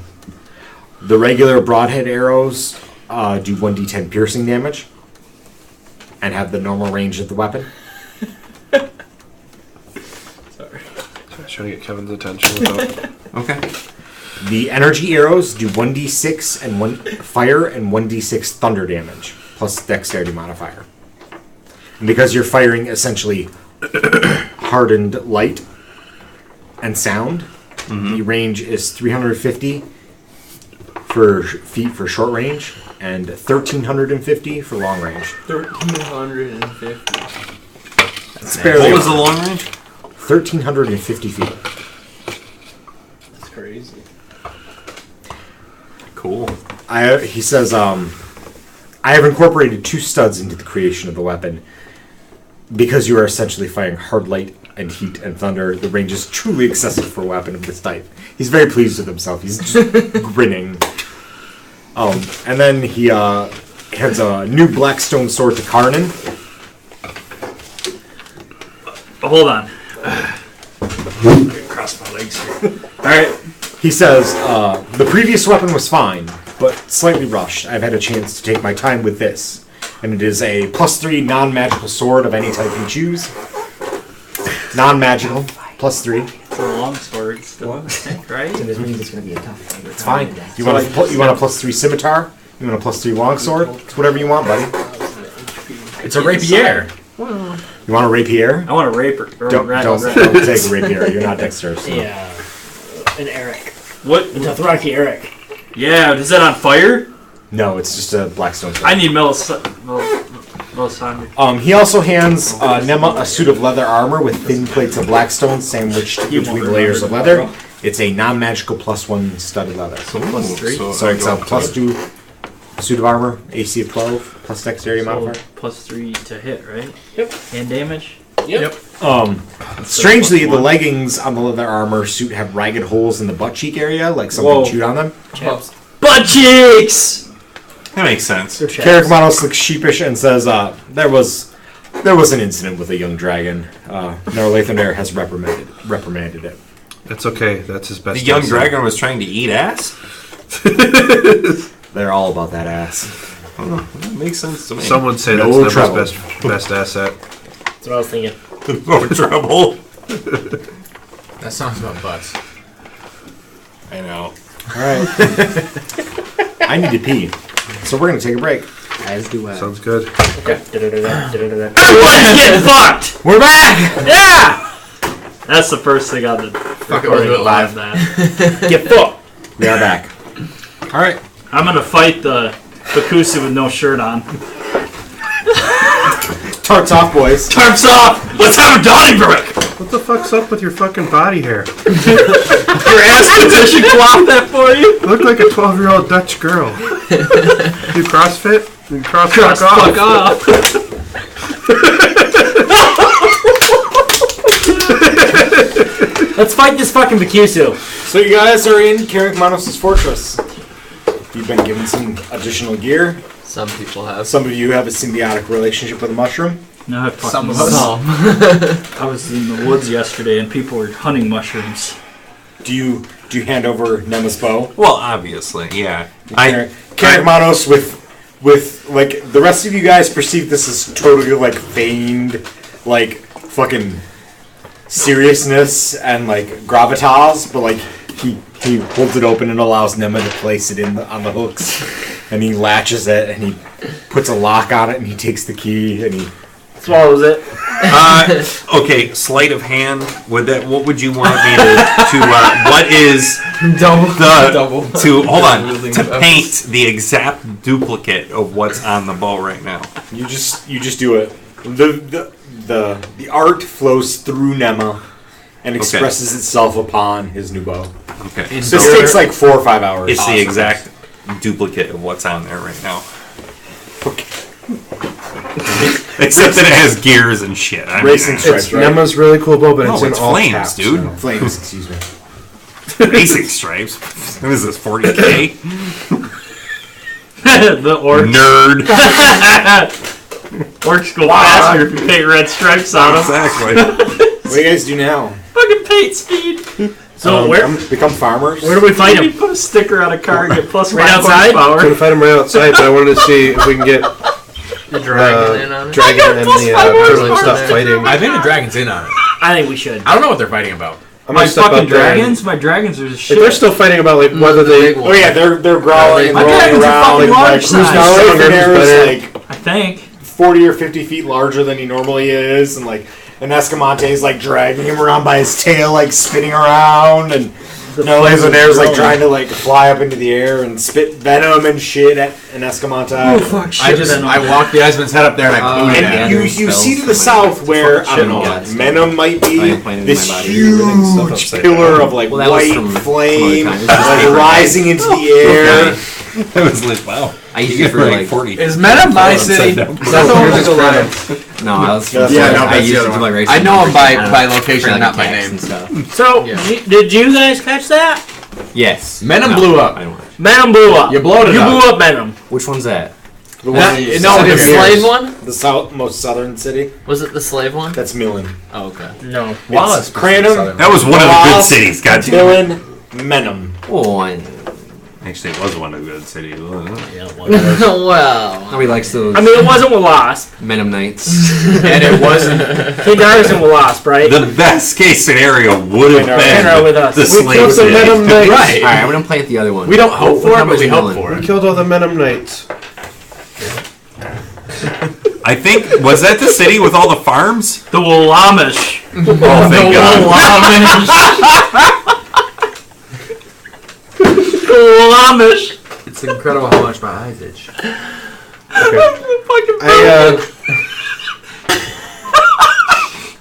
Speaker 1: The regular broadhead arrows do 1d10 piercing damage and have the normal range of the weapon.
Speaker 8: Trying to get Kevin's attention without.
Speaker 9: Okay.
Speaker 1: The energy arrows do 1d6 and 1 fire and 1d6 thunder damage, plus dexterity modifier. And because you're firing essentially hardened light and sound, the range is 350 feet for short range and 1,350 for long range.
Speaker 6: 1,350.
Speaker 1: It's barely
Speaker 9: What was the long range?
Speaker 1: 1,350 feet.
Speaker 3: That's crazy.
Speaker 9: Cool.
Speaker 1: He says, I have incorporated 2 studs into the creation of the weapon. Because you are essentially firing hard light and heat and thunder, the range is truly excessive for a weapon of this type. He's very pleased with himself. He's just grinning. And then he hands a new blackstone sword to Karnan.
Speaker 3: Hold on. Cross my legs here.
Speaker 1: Alright. He says, the previous weapon was fine, but slightly rushed. I've had a chance to take my time with this. And it is a +3 non-magical sword of any type you choose. Non-magical, +3.
Speaker 3: It's a long sword still, I think, right?
Speaker 4: So this means it's going to be a tough fight.
Speaker 1: It's fine. You want a +3 scimitar? You want a +3 longsword? It's whatever you want, buddy.
Speaker 2: It's a rapier.
Speaker 1: You want a rapier?
Speaker 3: I want a raper.
Speaker 1: Don't take a rapier. You're not dexterous. So.
Speaker 4: Yeah. An Eric.
Speaker 3: What?
Speaker 4: A Dothraki Eric.
Speaker 3: Yeah, is that on fire?
Speaker 1: No, it's just a blackstone sword.
Speaker 3: I need Melisandre.
Speaker 1: He also hands Nema a suit of leather armor with thin plates of blackstone sandwiched between layers of leather. It's a non-magical +1 studded leather.
Speaker 3: So +3.
Speaker 1: So it's a +2 suit of armor, AC of 12, plus dexterity modifier.
Speaker 3: +3 to hit, right?
Speaker 4: Yep.
Speaker 3: And damage?
Speaker 4: Yep.
Speaker 1: Strangely, the leggings on the leather armor suit have ragged holes in the butt cheek area, like someone chewed on them.
Speaker 3: Butt cheeks!
Speaker 9: That makes sense.
Speaker 1: Carrick Manos looks sheepish and says, there was an incident with a young dragon. Narlathander has reprimanded it.
Speaker 8: That's okay. That's his best.
Speaker 9: The young
Speaker 8: asset.
Speaker 9: dragon was trying to eat ass?
Speaker 1: They're all about that ass.
Speaker 9: Oh, that makes sense to me.
Speaker 8: Some would say
Speaker 1: No
Speaker 8: that's
Speaker 1: trouble.
Speaker 8: Never's best asset.
Speaker 4: That's what I was thinking.
Speaker 9: No trouble.
Speaker 2: That sounds about butts.
Speaker 9: I know.
Speaker 1: Alright. I need to pee. So we're going to take a break.
Speaker 4: As do I.
Speaker 8: Sounds good.
Speaker 4: Okay.
Speaker 3: Everybody's getting fucked!
Speaker 1: We're back!
Speaker 3: Yeah! That's the first thing on the
Speaker 2: Fuck it, we'll do it live.
Speaker 3: That.
Speaker 4: Get fucked.
Speaker 1: We are back. Alright.
Speaker 3: I'm gonna fight the Vacusu with no shirt on.
Speaker 1: Tarts off, boys.
Speaker 3: Tarps off! Let's have a Donnybrook!
Speaker 8: What the fuck's up with your fucking body hair?
Speaker 3: Your ass position cloth that for you?
Speaker 8: You look like a 12-year-old Dutch girl. You CrossFit? You cross
Speaker 3: Fuck
Speaker 8: fuck off.
Speaker 3: off!
Speaker 4: Let's fight this fucking Vacusu.
Speaker 1: So you guys are in Carrick Manos' fortress. You've been given some additional gear.
Speaker 6: Some people have.
Speaker 1: Some of you have a symbiotic relationship with a mushroom.
Speaker 3: No, I fucking
Speaker 2: Some of
Speaker 3: was.
Speaker 2: us.
Speaker 3: I was in the woods yesterday and people were hunting mushrooms.
Speaker 1: Do you hand over Nema's bow?
Speaker 9: Well, obviously, yeah.
Speaker 1: Carrick Manos with like the rest of you guys perceive this as totally like feigned, like fucking seriousness and like gravitas, but like he holds it open and allows Nema to place it on the hooks, and he latches it and he puts a lock on it and he takes the key and he
Speaker 4: Swallows it.
Speaker 9: Okay, sleight of hand. What would you want me to what is
Speaker 6: Double.
Speaker 9: to hold on to paint the exact duplicate of what's on the bow right now?
Speaker 1: You just do it. The art flows through Nema and expresses itself upon his new bow.
Speaker 9: Okay,
Speaker 1: This takes like 4 or 5 hours.
Speaker 9: it's the exact duplicate of what's on there right now. Except that it has gears and shit. I mean,
Speaker 1: Racing stripes,
Speaker 8: It's
Speaker 1: right?
Speaker 8: Nema's really cool bow, but
Speaker 9: No,
Speaker 8: it's in
Speaker 9: it's
Speaker 8: all
Speaker 9: flames,
Speaker 8: caps,
Speaker 9: dude.
Speaker 8: so-
Speaker 1: Flames, excuse me.
Speaker 9: Racing stripes. What is this, 40K?
Speaker 3: The orcs.
Speaker 9: Nerd.
Speaker 3: Orcs go faster if you paint red stripes on them.
Speaker 9: Exactly.
Speaker 1: What do you guys do now?
Speaker 3: Fucking paint speed.
Speaker 4: So where
Speaker 1: Become farmers?
Speaker 4: do we fight
Speaker 3: You
Speaker 4: him?
Speaker 3: put a sticker on a car and get plus
Speaker 4: Right
Speaker 3: 5
Speaker 4: outside?
Speaker 8: I'm
Speaker 3: horsepower.
Speaker 8: gonna fight him right outside, but I wanted to see if we can get
Speaker 6: The dragon in on it.
Speaker 8: dragon and
Speaker 3: plus
Speaker 8: the
Speaker 3: 5
Speaker 8: turtle
Speaker 6: horsepower.
Speaker 8: stop fighting.
Speaker 2: I think the dragon's in on it.
Speaker 4: I think we should.
Speaker 2: I don't know what they're fighting about.
Speaker 8: I'm
Speaker 3: My
Speaker 8: gonna step
Speaker 3: fucking
Speaker 8: up there and-
Speaker 3: dragons? My dragons are just shit.
Speaker 8: They're still fighting about like whether
Speaker 6: The
Speaker 8: they.
Speaker 6: big one.
Speaker 1: Oh yeah, they're growling and
Speaker 3: My
Speaker 1: rolling
Speaker 3: dragons are
Speaker 1: around.
Speaker 3: fucking
Speaker 1: Like,
Speaker 3: large
Speaker 1: who's
Speaker 3: size.
Speaker 1: now
Speaker 8: Large
Speaker 1: there
Speaker 8: size.
Speaker 1: is like
Speaker 3: I think.
Speaker 1: 40 or 50 feet larger than he normally is, and like and Escamonte's like dragging him around by his tail, like spinning around, and Lazonaire's like trying to like fly up into the air and spit venom and shit at an Escamante.
Speaker 3: Oh fuck shit.
Speaker 2: I walked the Iceman's head up there and I blew it
Speaker 1: And
Speaker 2: at
Speaker 1: you
Speaker 2: him.
Speaker 1: see to the south where I don't know, Menom might be this huge pillar of like
Speaker 5: Well, that was
Speaker 1: white
Speaker 5: from
Speaker 1: flame,
Speaker 5: some other time.
Speaker 1: like rising into the air.
Speaker 9: That was like, wow.
Speaker 5: I used it for like
Speaker 9: 40.
Speaker 2: Is Menom my city?
Speaker 5: No, I was
Speaker 2: Yeah, no,
Speaker 5: I
Speaker 2: that's
Speaker 5: used
Speaker 2: the
Speaker 5: it
Speaker 2: other
Speaker 5: for my
Speaker 2: one.
Speaker 5: racing.
Speaker 2: I know him by
Speaker 5: for,
Speaker 2: location,
Speaker 5: like,
Speaker 2: not by
Speaker 5: attacks
Speaker 2: name.
Speaker 5: and stuff.
Speaker 4: So,
Speaker 6: Yeah.
Speaker 4: did you guys catch that?
Speaker 5: Yes.
Speaker 2: Menom blew up.
Speaker 5: I don't know.
Speaker 4: Menom blew up.
Speaker 2: You blowed it
Speaker 4: You
Speaker 2: up.
Speaker 4: blew up Menom.
Speaker 5: Which one's that?
Speaker 1: The
Speaker 2: That-
Speaker 1: one
Speaker 2: no,
Speaker 6: The
Speaker 2: it's
Speaker 6: slave one?
Speaker 1: the most southern city.
Speaker 6: Was it the slave one?
Speaker 1: That's Millen.
Speaker 6: Oh, okay.
Speaker 4: No.
Speaker 1: It's Cranham,
Speaker 9: That was one of the good
Speaker 1: Wallace,
Speaker 9: cities, goddamn.
Speaker 1: Millen, Menom.
Speaker 5: Oh, and
Speaker 9: Actually, it was one of the good cities, wasn't it?
Speaker 4: Yeah, it was.
Speaker 5: Well, nobody likes those.
Speaker 4: I mean, it wasn't Wasp.
Speaker 5: Menem Knights.
Speaker 7: And it wasn't.
Speaker 4: Kendar isn't Wasp, right?
Speaker 9: The best case scenario would have
Speaker 4: Kendar with
Speaker 9: been
Speaker 4: us.
Speaker 9: the
Speaker 4: We
Speaker 9: slave
Speaker 7: killed some
Speaker 9: city.
Speaker 7: Menem Knights.
Speaker 8: Right.
Speaker 5: Alright, I'm gonna plant the other one.
Speaker 7: We don't hope for it, but
Speaker 5: numbers
Speaker 7: we
Speaker 5: you
Speaker 7: hope
Speaker 5: rolling?
Speaker 7: for
Speaker 8: We
Speaker 7: it.
Speaker 8: killed all the Menem Knights.
Speaker 9: I think, was that the city with all the farms?
Speaker 3: The Willamish.
Speaker 9: Oh, thank God.
Speaker 3: Willamish.
Speaker 7: It's incredible how much my eyes itch.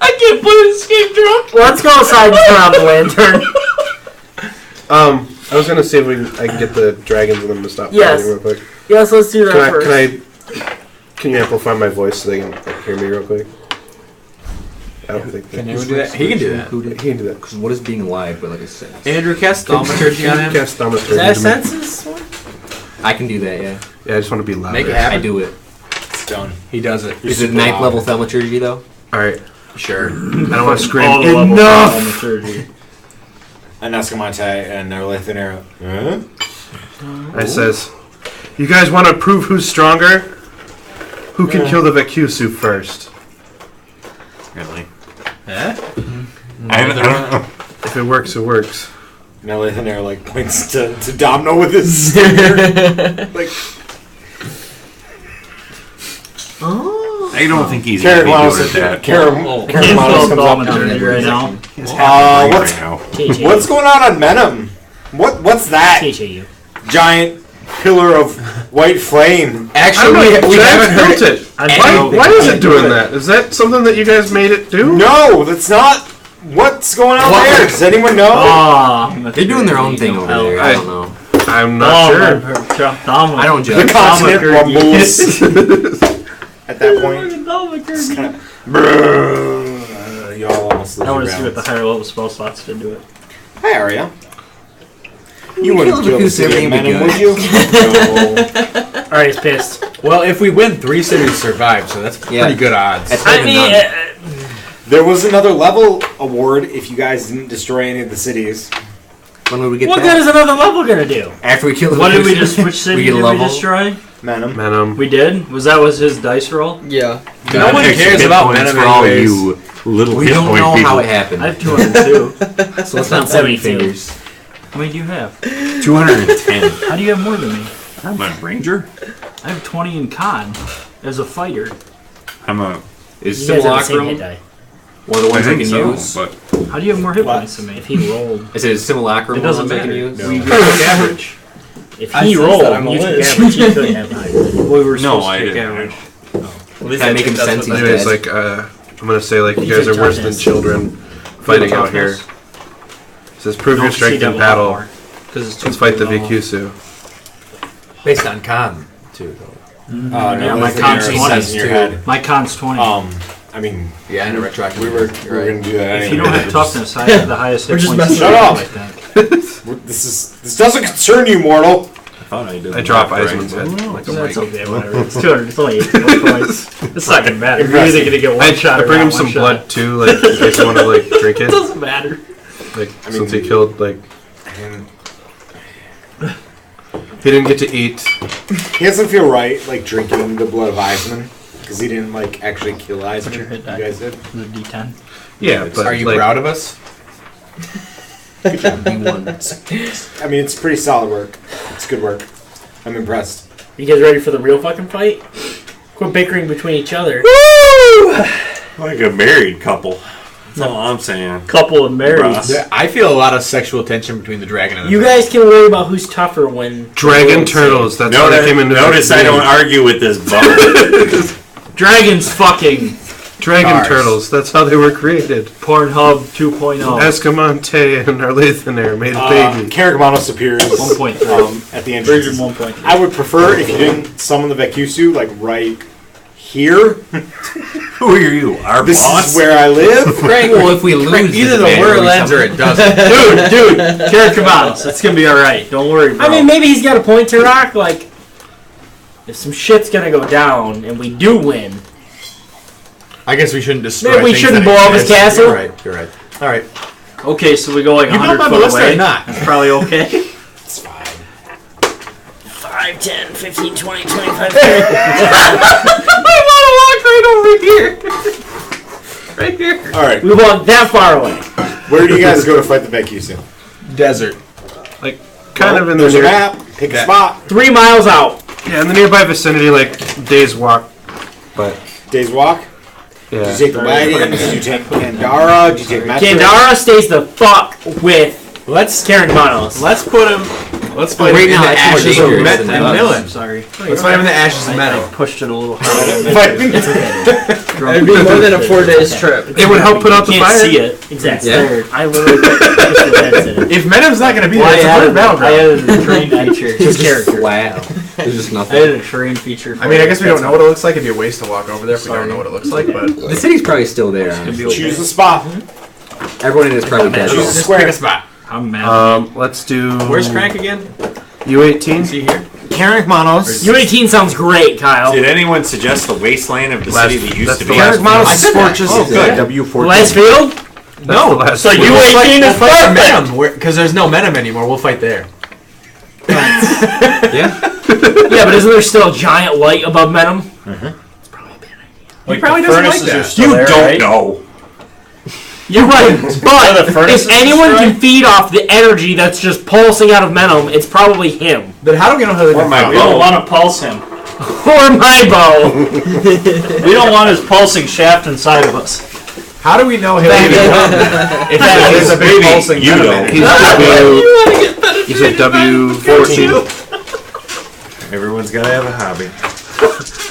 Speaker 3: I can't play this game drunk.
Speaker 4: Let's go outside and turn on the lantern.
Speaker 8: I was gonna see if I can get the dragons and them to stop
Speaker 4: Yes.
Speaker 8: fighting real quick.
Speaker 4: Yes, let's do that first.
Speaker 8: Can you amplify my voice so they can hear me real quick? I don't think
Speaker 7: Can anyone do that? He can do that.
Speaker 8: He can do that.
Speaker 5: Because what is being live but like a sense?
Speaker 7: Andrew, cast thaumaturgy on him.
Speaker 8: Cast thaumaturgy
Speaker 4: Is that a
Speaker 8: to me.
Speaker 4: census one?
Speaker 5: I can do that, yeah.
Speaker 8: Yeah, I just want to be loud.
Speaker 7: Make it
Speaker 5: I
Speaker 7: happen.
Speaker 5: do it.
Speaker 1: It's done.
Speaker 7: He does it.
Speaker 5: Is it 9th level thaumaturgy though?
Speaker 8: Alright.
Speaker 7: Sure.
Speaker 8: I don't want to scream.
Speaker 3: All the levels of
Speaker 8: Enough!
Speaker 3: thaumaturgy.
Speaker 1: And Escamante and Nerlithan are. Huh?
Speaker 8: I says, you guys want to prove who's stronger? Who can kill the Vacusu first?
Speaker 9: Really?
Speaker 7: Eh?
Speaker 9: I don't know.
Speaker 8: If it works, it works.
Speaker 1: Nerlithan are like points to Domino with his finger. Like,
Speaker 9: I don't think he's going to be
Speaker 1: Caragmanos
Speaker 9: doing that.
Speaker 1: Caragmanos comes up.
Speaker 3: Thaumaturgy right now.
Speaker 1: What's
Speaker 9: Right now.
Speaker 1: what's going on Menem? What's that
Speaker 4: THAU.
Speaker 1: giant pillar of white flame?
Speaker 7: Actually, we haven't heard
Speaker 8: built
Speaker 7: it.
Speaker 8: it. Why is it doing that? Is that something that you guys made it do?
Speaker 1: No, that's not. What's going on there? Does anyone know?
Speaker 5: They're doing their own thing over there. I don't know.
Speaker 8: I'm not sure.
Speaker 5: I don't
Speaker 1: The
Speaker 5: judge.
Speaker 1: continent rumbles at that point. Just kind of. Y'all almost lose
Speaker 3: I want
Speaker 1: your
Speaker 3: to see what the
Speaker 1: balance.
Speaker 3: higher level spell slots can do it.
Speaker 1: Hi, Arya. You wouldn't
Speaker 5: kill
Speaker 1: kill the
Speaker 5: Vacusu,
Speaker 1: city of
Speaker 5: everything
Speaker 1: Menem,
Speaker 5: would
Speaker 1: would
Speaker 5: be
Speaker 1: you? No.
Speaker 4: Alright, he's pissed.
Speaker 7: Well, if we win, 3 cities survive, so that's
Speaker 5: Yeah.
Speaker 7: pretty good odds.
Speaker 5: That's
Speaker 4: I
Speaker 5: better
Speaker 4: mean,
Speaker 5: than none.
Speaker 1: There was another level award if you guys didn't destroy any of the cities.
Speaker 5: When would we get
Speaker 4: what
Speaker 5: that?
Speaker 4: good is another level gonna do?
Speaker 5: After we kill the
Speaker 3: What did we
Speaker 5: Vacusu,
Speaker 3: just? Which city
Speaker 5: we get
Speaker 3: did
Speaker 5: a
Speaker 3: we
Speaker 5: level.
Speaker 3: destroy?
Speaker 1: Menem.
Speaker 8: Venom.
Speaker 3: We did. Was his dice roll?
Speaker 6: Yeah.
Speaker 7: No one cares about
Speaker 9: Points
Speaker 7: Menem
Speaker 9: for all
Speaker 7: anyways.
Speaker 9: you little
Speaker 5: We
Speaker 9: hit
Speaker 5: don't
Speaker 9: point
Speaker 5: know
Speaker 9: people.
Speaker 5: how it happened.
Speaker 3: I have 202.
Speaker 5: So let's not 70 fingers.
Speaker 3: How many do you have?
Speaker 9: 210.
Speaker 3: How do you have more than me?
Speaker 9: I'm a ranger.
Speaker 3: I have 20 in con as a fighter.
Speaker 9: I'm a.
Speaker 5: Is
Speaker 4: You guys have the same hit
Speaker 5: Simulacrum
Speaker 4: die.
Speaker 5: one of the ones I can
Speaker 9: so,
Speaker 5: use?
Speaker 9: but
Speaker 3: How do you have more hit points than me?
Speaker 4: If he rolled,
Speaker 5: I said, is Simulacrum
Speaker 3: It
Speaker 5: one of the
Speaker 3: doesn't
Speaker 5: ones I can
Speaker 3: matter.
Speaker 5: use?
Speaker 3: We took average.
Speaker 4: if
Speaker 6: I
Speaker 4: he
Speaker 6: said
Speaker 4: rolled,
Speaker 6: that I'm a
Speaker 4: you took
Speaker 6: Liz.
Speaker 4: average. He could have higher.
Speaker 3: We were supposed
Speaker 9: no, I
Speaker 3: to take
Speaker 9: didn't.
Speaker 3: average.
Speaker 5: Can I make him sense he's
Speaker 8: Anyways,
Speaker 5: dead?
Speaker 8: I'm gonna say like you
Speaker 4: You
Speaker 8: guys
Speaker 4: took
Speaker 8: are worse than
Speaker 4: toughness.
Speaker 8: children fighting out here. It says prove your strength in battle.
Speaker 3: Because
Speaker 8: Let's fight the Vacusu.
Speaker 7: Based on con, too, though.
Speaker 3: Yeah, my
Speaker 1: Nerlithan
Speaker 3: con's
Speaker 1: are
Speaker 3: 20.
Speaker 1: says in your head.
Speaker 3: My con's 20.
Speaker 1: I mean,
Speaker 7: Yeah, and a retroactive.
Speaker 1: we were gonna do that
Speaker 3: if
Speaker 1: anyway.
Speaker 3: you don't have toughness, I have the highest hit
Speaker 6: We're just
Speaker 3: points.
Speaker 6: messing
Speaker 3: in the
Speaker 1: around.
Speaker 3: game, I think.
Speaker 1: This doesn't concern you, mortal.
Speaker 9: I thought I did.
Speaker 8: I drop
Speaker 9: right.
Speaker 8: Eisman's head like a
Speaker 4: That's
Speaker 8: mic.
Speaker 4: okay, whatever. It's 200. It's only 8 points. It's not gonna matter. You're either gonna get one
Speaker 8: I
Speaker 4: shot or
Speaker 8: bring him
Speaker 4: not
Speaker 8: some
Speaker 4: one
Speaker 8: blood
Speaker 4: shot.
Speaker 8: too, like in case you want to like drink
Speaker 4: It
Speaker 8: it.
Speaker 4: doesn't matter.
Speaker 8: Like since he killed like he didn't get to eat.
Speaker 1: He doesn't feel right, like drinking the blood of Eisman, because he didn't like actually kill Eisman.
Speaker 3: your hit
Speaker 1: You
Speaker 3: die?
Speaker 1: guys did.
Speaker 3: The D10.
Speaker 8: Yeah, but
Speaker 7: Are you
Speaker 8: like,
Speaker 7: proud of us?
Speaker 1: I mean, it's pretty solid work. It's good work. I'm impressed.
Speaker 4: You guys ready for the real fucking fight? Quit bickering between each other.
Speaker 9: Like a married couple. That's all I'm saying.
Speaker 3: Couple of married.
Speaker 9: Bruh.
Speaker 7: I feel a lot of sexual tension between the dragon and the
Speaker 4: You guys can worry about who's tougher when
Speaker 8: Dragon turtles. That's how they came into
Speaker 9: Notice I don't argue with this bum.
Speaker 3: Dragons fucking
Speaker 8: Dragon
Speaker 7: Stars.
Speaker 8: turtles. That's how they were created.
Speaker 3: Pornhub 2.0.
Speaker 8: Escamante and Arlathanair made a baby.
Speaker 1: Caragmanos appears
Speaker 3: 1.3.
Speaker 1: at the entrance.
Speaker 3: Version 1.3.
Speaker 1: I would prefer if you didn't summon the Vacusu, like right here.
Speaker 9: Who are you? Our
Speaker 1: This
Speaker 9: boss?
Speaker 1: is where I live.
Speaker 5: Well, if we lose,
Speaker 7: either the
Speaker 5: manually
Speaker 7: whirl ends or
Speaker 5: summon.
Speaker 7: it doesn't.
Speaker 3: Dude, character mounts. It's gonna be alright. Don't worry, bro.
Speaker 4: I mean, maybe he's got a point to rock. Like, if some shit's gonna go down and we do win,
Speaker 7: I guess we shouldn't destroy.
Speaker 4: maybe we
Speaker 7: things
Speaker 4: shouldn't
Speaker 7: that
Speaker 4: blow up his
Speaker 7: exist.
Speaker 4: castle.
Speaker 7: You're right. You're right. All right.
Speaker 3: Okay, so we go like
Speaker 7: You built
Speaker 3: 100
Speaker 7: my
Speaker 3: foot
Speaker 7: ballista
Speaker 3: away.
Speaker 7: or not?
Speaker 3: That's probably okay.
Speaker 1: It's fine.
Speaker 4: 5, 10, 15, 20, 25, 30.
Speaker 7: I want to walk right over here. Right here.
Speaker 1: All right.
Speaker 4: We walk that far away.
Speaker 1: Where do you guys go to fight the Vacusu?
Speaker 7: Desert.
Speaker 8: Kind of in the
Speaker 1: There's a
Speaker 8: near,
Speaker 1: map. Pick a spot.
Speaker 4: 3 miles out.
Speaker 8: yeah, in the nearby vicinity, like days walk. But
Speaker 1: Day's walk.
Speaker 8: yeah,
Speaker 1: Did you take the wagons? Did you take Kandara? Did you take Metro?
Speaker 4: Kandara stays the fuck with Karen Manos.
Speaker 7: Let's put him. Let's fight
Speaker 5: Right
Speaker 7: him in
Speaker 5: now,
Speaker 7: the
Speaker 5: it's more
Speaker 7: ashes of
Speaker 5: dangerous
Speaker 7: Met
Speaker 5: than
Speaker 7: and
Speaker 5: that.
Speaker 7: Millen.
Speaker 3: Sorry.
Speaker 7: Let's fight him in the ashes of
Speaker 3: I
Speaker 7: Metal.
Speaker 3: pushed it a little hard.
Speaker 6: It'd be more than a 4 days trip.
Speaker 8: it would help put out the
Speaker 3: Can't
Speaker 8: fire.
Speaker 3: see it.
Speaker 4: Exactly.
Speaker 5: Yeah.
Speaker 4: I literally put Mr. Vance in it.
Speaker 7: If Menem's not going to be there,
Speaker 3: Well,
Speaker 7: it's a good
Speaker 3: I
Speaker 7: battleground.
Speaker 3: added a terrain feature.
Speaker 4: His character.
Speaker 5: Wow. There's just
Speaker 3: I
Speaker 5: nothing.
Speaker 3: added a terrain feature.
Speaker 7: I mean, I guess we don't know what it looks like. It'd be a waste to walk over there if we don't know what it looks like. But
Speaker 5: The city's probably still there. honestly.
Speaker 1: Choose a spot.
Speaker 5: Everyone in it is probably dead.
Speaker 1: Choose a
Speaker 7: just
Speaker 1: square.
Speaker 7: pick a spot.
Speaker 3: I'm mad.
Speaker 8: Let's do.
Speaker 7: Where's Crank again?
Speaker 8: U18?
Speaker 7: Is he here?
Speaker 1: Karen Manos.
Speaker 4: U18 sounds great, Kyle.
Speaker 9: Did anyone suggest the wasteland of the
Speaker 8: Last-
Speaker 9: city that used
Speaker 8: that's
Speaker 9: to
Speaker 8: the
Speaker 9: be?
Speaker 8: last
Speaker 1: Karen Manos
Speaker 8: I
Speaker 1: is
Speaker 8: said that.
Speaker 1: Fortress.
Speaker 8: Oh, good.
Speaker 1: W14.
Speaker 4: Last field?
Speaker 8: No. Last
Speaker 4: So
Speaker 8: week.
Speaker 4: U18 is
Speaker 7: Fight
Speaker 4: perfect.
Speaker 7: Menem, because there's no Menem anymore. We'll fight there.
Speaker 5: Yeah.
Speaker 4: Yeah, but isn't there still a giant light above Menem?
Speaker 7: He probably doesn't like that.
Speaker 9: You don't know.
Speaker 4: You're right, but
Speaker 3: furnaces
Speaker 4: if anyone
Speaker 3: destroyed?
Speaker 4: can feed off the energy that's just pulsing out of Menem, it's probably him.
Speaker 7: Then how do we know how to
Speaker 9: Or my
Speaker 3: We don't
Speaker 9: bow.
Speaker 3: want to pulse him.
Speaker 4: Or my bow.
Speaker 3: We don't want his pulsing shaft inside of us.
Speaker 7: How do we know he'll even come? If that is a big
Speaker 9: Maybe
Speaker 7: pulsing
Speaker 9: you
Speaker 7: Menem
Speaker 9: don't.
Speaker 8: He's a W14.
Speaker 9: Everyone's got to have a hobby.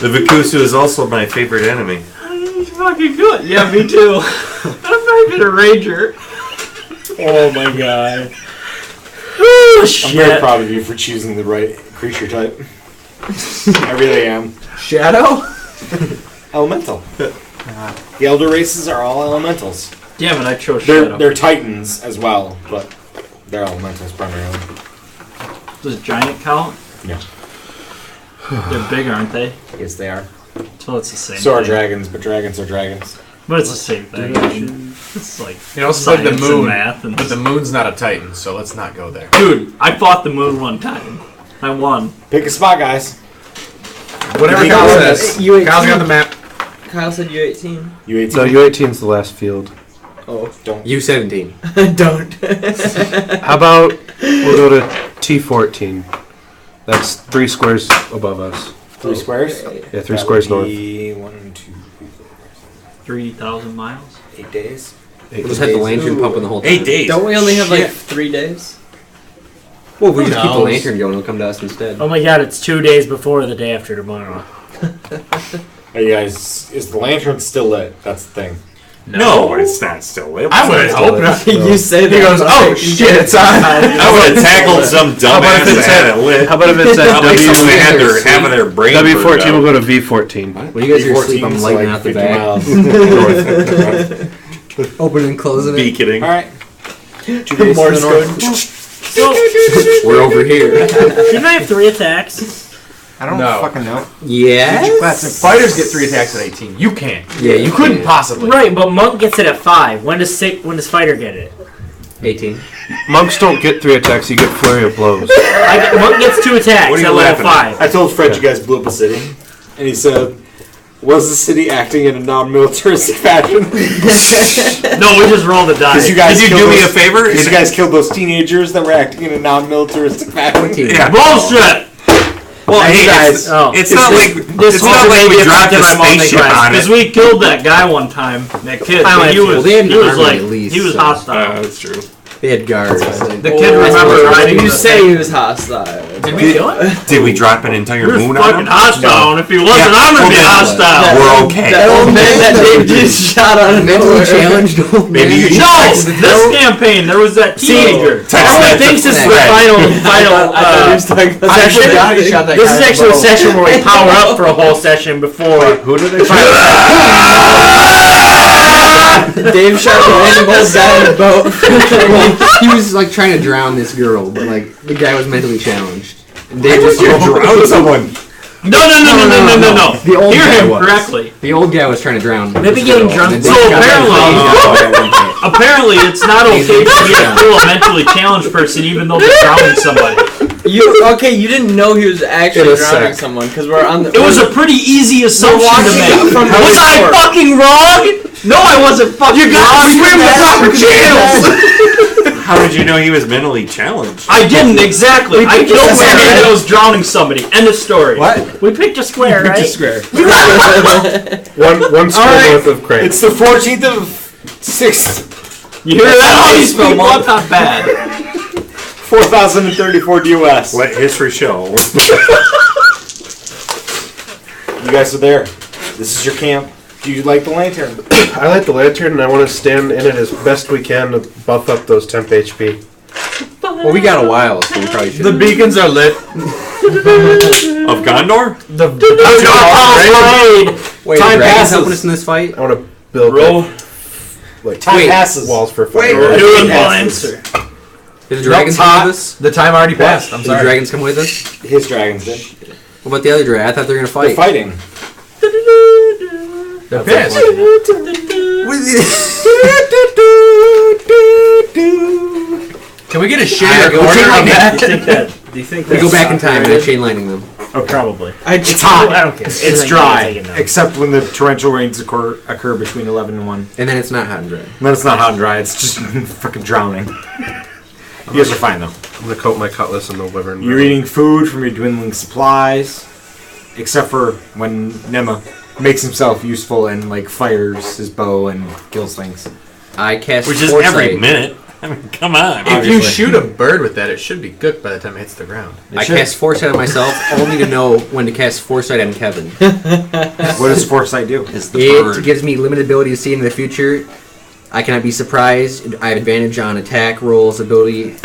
Speaker 9: The Vacusu is also my favorite enemy.
Speaker 3: He's fucking good. Yeah, me too. I'm not even a ranger.
Speaker 4: Oh my god.
Speaker 1: I'm very
Speaker 4: Shit.
Speaker 1: proud of you for choosing the right creature type. I really am.
Speaker 7: Shadow?
Speaker 1: Elemental. The elder races are all elementals.
Speaker 3: Damn it, I chose
Speaker 1: They're
Speaker 3: Shadow.
Speaker 1: titans as well, but they're elementals primarily.
Speaker 3: Does giant count?
Speaker 1: Yeah.
Speaker 3: They're big, aren't they?
Speaker 1: Yes, they are.
Speaker 3: So it's the same
Speaker 1: So are
Speaker 3: thing.
Speaker 1: dragons, but dragons are dragons.
Speaker 3: But it's the same thing. I mean, it's like
Speaker 7: You know, it's like the
Speaker 3: science and
Speaker 7: moon.
Speaker 3: math and
Speaker 7: But the moon's not a Titan, so let's not go there.
Speaker 3: dude, I fought the moon one time. I won.
Speaker 1: Pick a spot, guys.
Speaker 7: Whatever
Speaker 1: You
Speaker 7: Kyle
Speaker 1: got
Speaker 7: says.
Speaker 6: U18.
Speaker 7: Kyle's got the map.
Speaker 6: Kyle said U18.
Speaker 1: U18.
Speaker 8: No, U18's the last field.
Speaker 6: Oh,
Speaker 5: U17.
Speaker 6: don't.
Speaker 8: How about we'll go to T14? That's 3 squares above us.
Speaker 1: 3 squares?
Speaker 8: Yeah, 3 squares north.
Speaker 1: 1, 2,
Speaker 3: 3,000 miles.
Speaker 1: 8 days.
Speaker 5: We'll just have the lantern pumping the whole time.
Speaker 9: 8 days.
Speaker 6: Don't we only have like 3 days?
Speaker 5: Well, if we just keep the
Speaker 7: knows?
Speaker 5: lantern going, he'll come to us instead.
Speaker 4: Oh my god, it's 2 days before the day after tomorrow.
Speaker 1: Hey guys, is the lantern still lit? That's the thing.
Speaker 9: No, it's not still lit.
Speaker 7: I would hope not.
Speaker 6: You say that.
Speaker 7: He goes, oh shit, it's on.
Speaker 9: I would have tackled some dumbass
Speaker 8: if it's
Speaker 9: that had it lit.
Speaker 8: How about if it's at
Speaker 9: Like someone that had
Speaker 8: W14?
Speaker 9: half of their brain burned
Speaker 8: W14
Speaker 9: out.
Speaker 8: will go to V14.
Speaker 5: When you guys are asleep, I'm
Speaker 1: 14's
Speaker 5: lighting
Speaker 1: like
Speaker 5: out the
Speaker 1: 50
Speaker 5: bag.
Speaker 1: miles.
Speaker 5: Opening and closing
Speaker 9: Be
Speaker 5: it.
Speaker 9: kidding.
Speaker 1: Alright. 2 days to the north.
Speaker 4: So,
Speaker 5: We're over here.
Speaker 4: shouldn't I have 3 attacks?
Speaker 1: I don't
Speaker 7: No.
Speaker 1: fucking know.
Speaker 5: Yes?
Speaker 7: Classic. Fighters get 3 attacks at 18. You can't.
Speaker 5: Yeah, you
Speaker 7: couldn't
Speaker 5: can.
Speaker 7: possibly.
Speaker 4: Right, but Monk gets it at 5. When does Fighter get it?
Speaker 5: 18.
Speaker 8: Monks don't get 3 attacks, you get flurry of blows.
Speaker 4: Monk gets 2 attacks
Speaker 9: What are you
Speaker 4: at level
Speaker 9: laughing at?
Speaker 4: 5.
Speaker 1: I told Fred you guys blew up a city, and he said, was the city acting in a non-militaristic fashion?
Speaker 3: No, we just rolled a die.
Speaker 1: Because you guys
Speaker 9: Did you
Speaker 1: killed
Speaker 9: do me a
Speaker 1: those-
Speaker 9: favor?
Speaker 1: Because you guys killed those teenagers that were acting in a non-militaristic fashion.
Speaker 9: Yeah.
Speaker 3: Bullshit!
Speaker 9: Well, hey,
Speaker 1: guys-
Speaker 9: it's not like
Speaker 4: This
Speaker 9: it's not like we dropped a spaceship on
Speaker 3: Because
Speaker 9: it.
Speaker 3: we killed that guy one time, that kid.
Speaker 4: I
Speaker 3: But he
Speaker 4: went
Speaker 3: was,
Speaker 5: Well, they had an
Speaker 3: he was
Speaker 5: army
Speaker 3: like,
Speaker 5: at least,
Speaker 3: he was
Speaker 5: so-
Speaker 3: hostile.
Speaker 9: That's true.
Speaker 5: They had guards.
Speaker 7: The kid remember riding
Speaker 6: You
Speaker 7: the
Speaker 6: say he was hostile.
Speaker 7: Did we kill him?
Speaker 9: Did we drop an entire
Speaker 3: He was
Speaker 9: moon on
Speaker 3: fucking
Speaker 9: him?
Speaker 3: hostile, and if he wasn't,
Speaker 9: Yeah,
Speaker 3: I'm gonna be
Speaker 9: well,
Speaker 3: hostile.
Speaker 9: We're okay.
Speaker 6: That old man that Dave just shot out of
Speaker 5: Mentally
Speaker 6: nowhere.
Speaker 5: challenged old
Speaker 9: Maybe
Speaker 5: man.
Speaker 9: you should
Speaker 3: No!
Speaker 9: text-
Speaker 3: This campaign, there was that teenager.
Speaker 9: text
Speaker 4: Everyone
Speaker 9: that to
Speaker 4: thinks this is the
Speaker 9: Fred.
Speaker 4: final
Speaker 6: I thought he was talking about
Speaker 7: I
Speaker 4: session.
Speaker 7: forgot he shot that
Speaker 4: This
Speaker 7: guy
Speaker 4: is
Speaker 7: in the
Speaker 4: actually a
Speaker 7: boat.
Speaker 4: session where we power up for a whole session before.
Speaker 8: Who did they
Speaker 6: Dave shot the animal down the boat.
Speaker 5: Well, he was like trying to drown this girl, but like the guy was mentally challenged. And they just
Speaker 9: Drown someone.
Speaker 3: No.
Speaker 5: The old
Speaker 3: Hear
Speaker 5: guy
Speaker 3: him
Speaker 5: was.
Speaker 3: correctly.
Speaker 5: The old guy was trying to drown.
Speaker 4: Maybe
Speaker 5: this
Speaker 4: getting
Speaker 5: girl,
Speaker 4: drunk.
Speaker 5: and then
Speaker 3: So
Speaker 5: they got
Speaker 3: apparently it's not okay to kill a mentally challenged person even though they're drowning somebody.
Speaker 6: You didn't know he was actually drowning someone because we're on the.
Speaker 3: It was a pretty easy assumption to make. Was I fucking wrong? No, I wasn't fucking wrong. You got to swim the proper channels.
Speaker 9: How did you know he was mentally challenged?
Speaker 3: I didn't exactly. I killed somebody that was drowning somebody. End of story.
Speaker 1: What?
Speaker 4: We picked a square, right?
Speaker 1: Square.
Speaker 8: One square north of Craig.
Speaker 1: It's the 14th of 6th.
Speaker 3: You hear that? All these people,
Speaker 6: month.
Speaker 3: that's not bad.
Speaker 1: 4,034 US.
Speaker 9: Let history show.
Speaker 1: You guys are there. This is your camp. Do you like the lantern?
Speaker 8: I light the lantern and I want to stand in it as best we can to buff up those temp HP.
Speaker 5: Well, we got a while, so we probably should.
Speaker 3: The beacons are lit.
Speaker 9: Of Gondor?
Speaker 5: Wait,
Speaker 1: Time
Speaker 5: are dragons
Speaker 1: passes.
Speaker 5: helping us in this fight?
Speaker 8: I want to build like
Speaker 1: Time passes.
Speaker 8: walls for fire.
Speaker 3: Doing my answer.
Speaker 5: Did the dragons come with us?
Speaker 7: The time already passed. I'm
Speaker 5: Did the
Speaker 7: sorry.
Speaker 5: dragons come with us?
Speaker 1: His dragons did.
Speaker 5: What about the other dragon? I thought they were gonna
Speaker 1: They're
Speaker 5: fight.
Speaker 1: fighting.
Speaker 7: They're pissed. Can we get a share
Speaker 5: go
Speaker 7: order
Speaker 5: check
Speaker 7: on
Speaker 5: on
Speaker 7: that?
Speaker 3: Do you think
Speaker 5: We go back in time and chain lightning them.
Speaker 4: Oh, probably.
Speaker 1: It's hot.
Speaker 4: I don't care.
Speaker 1: It's dry. Except when the torrential rains occur between 11 and 1.
Speaker 5: And then it's not hot and dry.
Speaker 1: Then it's not hot and dry. It's just fucking drowning. You guys are fine, though.
Speaker 8: I'm going to coat my cutlass in the wyvern.
Speaker 1: You're eating food from your dwindling supplies. Except for when Nema makes himself useful and, like, fires his bow and kills things.
Speaker 5: I cast
Speaker 9: Which is
Speaker 5: foresight.
Speaker 9: every minute. I mean, come on.
Speaker 7: If you shoot a bird with that, it should be cooked by the time it hits the ground.
Speaker 5: I cast foresight on myself, only to know when to cast foresight on Kevin.
Speaker 1: What does foresight do?
Speaker 5: It gives me limited ability to see into the future. I cannot be surprised. I have advantage on attack rolls, ability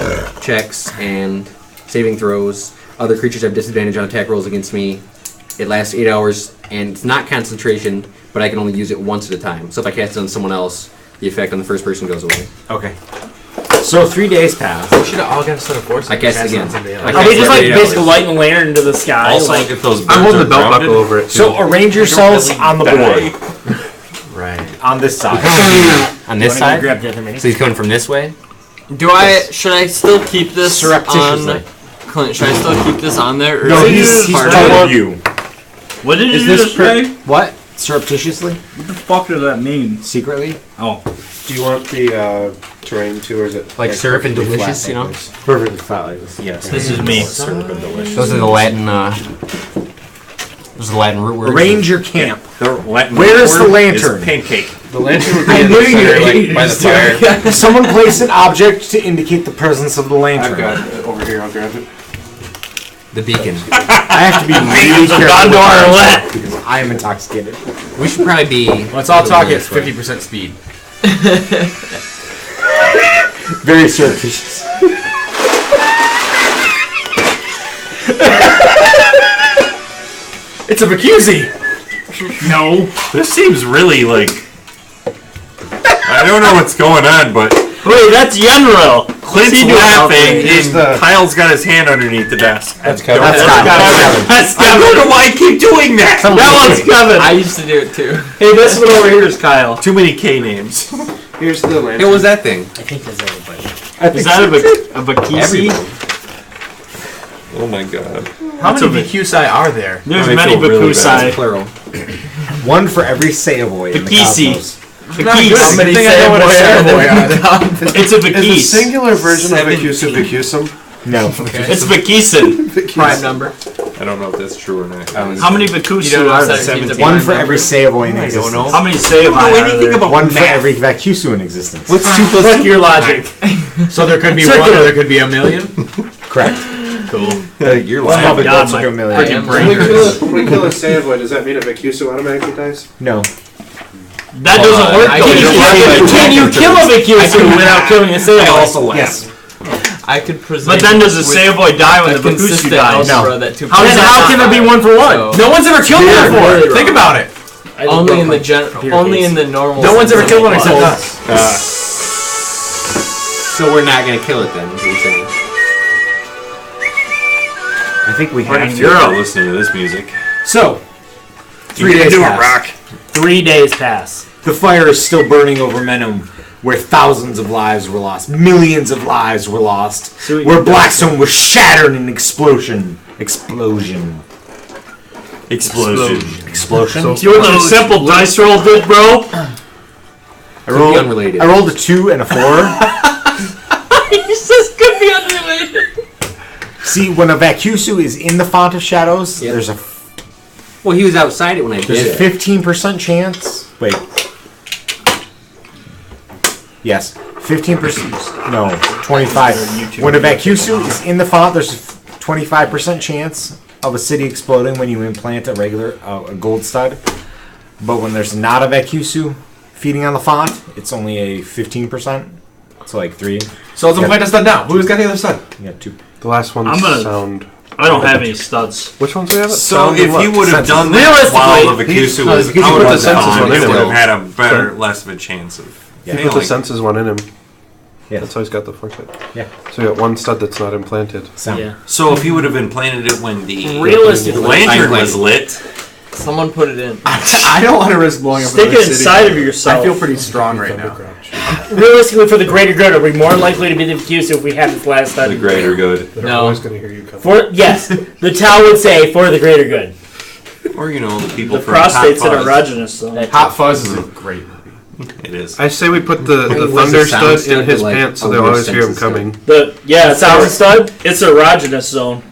Speaker 5: checks, and saving throws. Other creatures have disadvantage on attack rolls against me. It lasts 8 hours, and it's not concentration, but I can only use it once at a time. So if I cast it on someone else, the effect on the first person goes away.
Speaker 1: Okay. So 3 days pass.
Speaker 7: We should have all got a set of foresight.
Speaker 5: I cast
Speaker 7: and
Speaker 5: again.
Speaker 7: on somebody else.
Speaker 5: I
Speaker 4: Are we just like
Speaker 5: Every
Speaker 4: basically
Speaker 5: hour.
Speaker 4: lighting a lantern into the sky?
Speaker 9: Also,
Speaker 4: like,
Speaker 9: if those birds
Speaker 8: I'm holding the
Speaker 9: are
Speaker 8: belt
Speaker 9: grounded,
Speaker 8: buckle over it, too.
Speaker 1: So arrange yourselves on the
Speaker 9: die.
Speaker 1: board.
Speaker 7: Right.
Speaker 1: On this side.
Speaker 5: On this side?
Speaker 4: grab the other mini?
Speaker 5: So he's coming from this way?
Speaker 6: Should I still keep this
Speaker 1: Surreptitiously.
Speaker 6: on? Clint, should I still keep this on there? Or
Speaker 1: No,
Speaker 6: is
Speaker 1: he's
Speaker 6: it part
Speaker 1: talking
Speaker 6: of it?
Speaker 1: about you.
Speaker 3: What did you
Speaker 1: Is this
Speaker 3: just say?
Speaker 1: What? Surreptitiously?
Speaker 3: What the fuck does that mean?
Speaker 1: Secretly?
Speaker 3: Oh.
Speaker 8: Do you want the terrain too, or is it
Speaker 5: Like syrup and
Speaker 1: Perfectly
Speaker 5: delicious,
Speaker 1: flat
Speaker 5: you know?
Speaker 1: like this. Perfectly flat like this.
Speaker 9: Yes.
Speaker 3: This is me.
Speaker 5: Those are the Latin, those are the Latin root words.
Speaker 1: Arrange your camp.
Speaker 9: The Latin
Speaker 1: Where is the
Speaker 9: word
Speaker 1: lantern?
Speaker 9: Is pancake.
Speaker 8: The lantern would be
Speaker 1: I
Speaker 8: in the
Speaker 1: knew
Speaker 8: center,
Speaker 1: you
Speaker 8: like, by the fire.
Speaker 1: Someone place an object to indicate the presence of the lantern.
Speaker 8: I've got it over here. I'll grab it.
Speaker 5: The beacon.
Speaker 1: I have to be really careful
Speaker 3: Gondor
Speaker 1: with
Speaker 3: lit.
Speaker 1: because I am intoxicated.
Speaker 5: We should probably be...
Speaker 7: Let's all talk at
Speaker 5: this way.
Speaker 7: 50% speed.
Speaker 1: Very surreptitious.
Speaker 7: It's a Vacusu!
Speaker 3: No.
Speaker 9: This seems really like. I don't know what's going on, but
Speaker 3: Wait, that's Yenril.
Speaker 9: Clint's
Speaker 3: he doing out
Speaker 9: laughing
Speaker 8: Here's
Speaker 9: and
Speaker 8: the-
Speaker 9: Kyle's got his hand underneath the desk.
Speaker 8: That's Kevin.
Speaker 1: That's Kevin.
Speaker 3: That's
Speaker 9: I don't know why I keep doing that.
Speaker 3: That one's Kevin.
Speaker 6: I used to do it too.
Speaker 3: Hey, this one over here is Kyle.
Speaker 9: Too many K names.
Speaker 8: Here's the lantern.
Speaker 5: Hey, what was that thing?
Speaker 4: I think that's everybody.
Speaker 3: Is that a Vacusu?
Speaker 9: Oh my god.
Speaker 7: How
Speaker 3: That's
Speaker 7: many
Speaker 3: a
Speaker 7: Vacusi are there?
Speaker 3: There's
Speaker 9: I
Speaker 3: many
Speaker 9: feel really
Speaker 3: Vacusi.
Speaker 5: Plural.
Speaker 1: One for every Savoy in the
Speaker 3: Vakisi.
Speaker 1: cosmos.
Speaker 3: Vacusu.
Speaker 7: I think I know what a Savoy are.
Speaker 3: It's a
Speaker 8: Is the
Speaker 3: Vacusu.
Speaker 8: singular version of Vacusu Vacusum?
Speaker 1: No.
Speaker 3: It's Vacusin.
Speaker 7: Prime number.
Speaker 9: I don't know if that's true or not.
Speaker 3: How many Vacusu
Speaker 6: You don't know
Speaker 3: are there?
Speaker 6: 17
Speaker 1: One for every Savoy in existence.
Speaker 3: How many Savoy
Speaker 9: I don't know
Speaker 3: are
Speaker 9: anything
Speaker 3: there?
Speaker 9: about
Speaker 1: One for
Speaker 9: math.
Speaker 1: every Vacusu in existence.
Speaker 3: What's 2 plus
Speaker 7: Fuck your logic. So there could be one or there could be a million?
Speaker 1: Correct.
Speaker 3: Cool.
Speaker 9: You're
Speaker 1: One
Speaker 9: lying.
Speaker 1: public
Speaker 3: God,
Speaker 1: votes
Speaker 3: my
Speaker 1: to a million.
Speaker 6: I am
Speaker 8: When we
Speaker 6: right.
Speaker 8: kill a Savoy, does that mean a Vacusu automatically dies?
Speaker 1: No.
Speaker 3: That doesn't work
Speaker 6: I
Speaker 3: though.
Speaker 6: can-
Speaker 3: Can you kill a Vacusu without killing a
Speaker 9: I
Speaker 3: Savoy?
Speaker 9: also laugh.
Speaker 1: Yes.
Speaker 6: I could present.
Speaker 3: But then does a
Speaker 6: with
Speaker 3: Savoy die when
Speaker 6: a
Speaker 3: the Vacusu
Speaker 6: consistent
Speaker 3: dies?
Speaker 6: algebra that two
Speaker 3: How,
Speaker 6: people
Speaker 3: how can there be 1 for 1?
Speaker 6: So-
Speaker 7: No one's ever killed one before. Think about it.
Speaker 6: Only in the only in the normal.
Speaker 7: No one's ever
Speaker 6: sense
Speaker 7: killed
Speaker 6: of
Speaker 7: one except
Speaker 6: clause.
Speaker 7: us.
Speaker 5: So we're not gonna kill it then, is what you're saying.
Speaker 1: I think we
Speaker 9: What
Speaker 1: have
Speaker 9: if
Speaker 1: to.
Speaker 9: you're not listening to this music?
Speaker 1: So,
Speaker 9: You
Speaker 1: 3
Speaker 9: can
Speaker 1: days
Speaker 9: do it,
Speaker 1: pass.
Speaker 9: Rock.
Speaker 4: 3 days pass.
Speaker 1: The fire is still burning over Menom, where thousands of lives were lost, millions of lives were lost,
Speaker 4: So we-
Speaker 1: where Blackstone was shattered in explosion.
Speaker 9: Explosion.
Speaker 1: Explosion.
Speaker 3: You want a simple dice roll, did, bro?
Speaker 1: I rolled,
Speaker 5: unrelated.
Speaker 1: I rolled a 2 and a 4.
Speaker 3: He says could be unrelated.
Speaker 1: See, when a Vacusu is in the font of shadows,
Speaker 5: Yep.
Speaker 1: there's a
Speaker 5: Well, he was outside it when I
Speaker 1: there's
Speaker 5: did
Speaker 1: a
Speaker 5: it.
Speaker 1: 15% chance. Wait. Yes, 15%. No, 25. When a Vacusu is in the font, there's a 25% chance of a city exploding when you implant a regular a gold stud. But when there's not a Vacusu feeding on the font, it's only a 15%. So like 3.
Speaker 2: So let's implant a stud now. Who's got the other stud?
Speaker 1: You got 2.
Speaker 8: The last one's
Speaker 3: I'm gonna-
Speaker 8: sound.
Speaker 3: I don't have any studs.
Speaker 8: Which ones do we have?
Speaker 9: So
Speaker 8: Sound and
Speaker 9: if
Speaker 8: what?
Speaker 9: you would have
Speaker 1: Senses.
Speaker 9: done that while the
Speaker 8: Realistically,
Speaker 9: Vacusu
Speaker 8: no,
Speaker 9: was
Speaker 8: if you
Speaker 9: out
Speaker 8: put
Speaker 9: of
Speaker 8: the
Speaker 9: the
Speaker 8: senses
Speaker 9: font,
Speaker 8: one in
Speaker 9: it would
Speaker 8: there.
Speaker 9: have had a better, less of a chance of
Speaker 1: Yeah.
Speaker 8: Put the
Speaker 9: failing.
Speaker 8: senses one in him.
Speaker 1: Yeah.
Speaker 8: That's how he's got the foresight.
Speaker 1: Yeah.
Speaker 8: So we got one stud that's not implanted.
Speaker 1: Sound.
Speaker 3: Yeah.
Speaker 9: So if you would have implanted it when the
Speaker 3: Realistically,
Speaker 9: lantern was lit,
Speaker 6: Someone put it in.
Speaker 2: I don't want to risk blowing up
Speaker 3: stick
Speaker 2: another
Speaker 3: it
Speaker 2: city.
Speaker 3: inside of yourself.
Speaker 2: I feel pretty strong right now.
Speaker 4: Realistically, for the greater good, are we more likely to be the Vacusu if we had this last
Speaker 9: the
Speaker 4: study?
Speaker 9: greater good.
Speaker 8: They're
Speaker 6: No.
Speaker 8: always going to hear you come.
Speaker 4: For yes, the Tau would say for the greater good.
Speaker 9: Or, you know, the people
Speaker 3: The
Speaker 9: from Hot
Speaker 3: prostate's an
Speaker 9: Fuzz.
Speaker 3: erogenous zone.
Speaker 4: That-
Speaker 2: Hot Fuzz is a great movie.
Speaker 9: It is.
Speaker 8: I say we put the
Speaker 5: Hey, was
Speaker 8: thunder
Speaker 5: the sound
Speaker 8: stud
Speaker 5: stud
Speaker 8: in his
Speaker 5: like
Speaker 8: pants so
Speaker 5: a
Speaker 8: they'll
Speaker 5: weird
Speaker 8: always hear him
Speaker 5: sense of
Speaker 8: coming.
Speaker 3: It's
Speaker 4: sound stud.
Speaker 3: It's erogenous zone.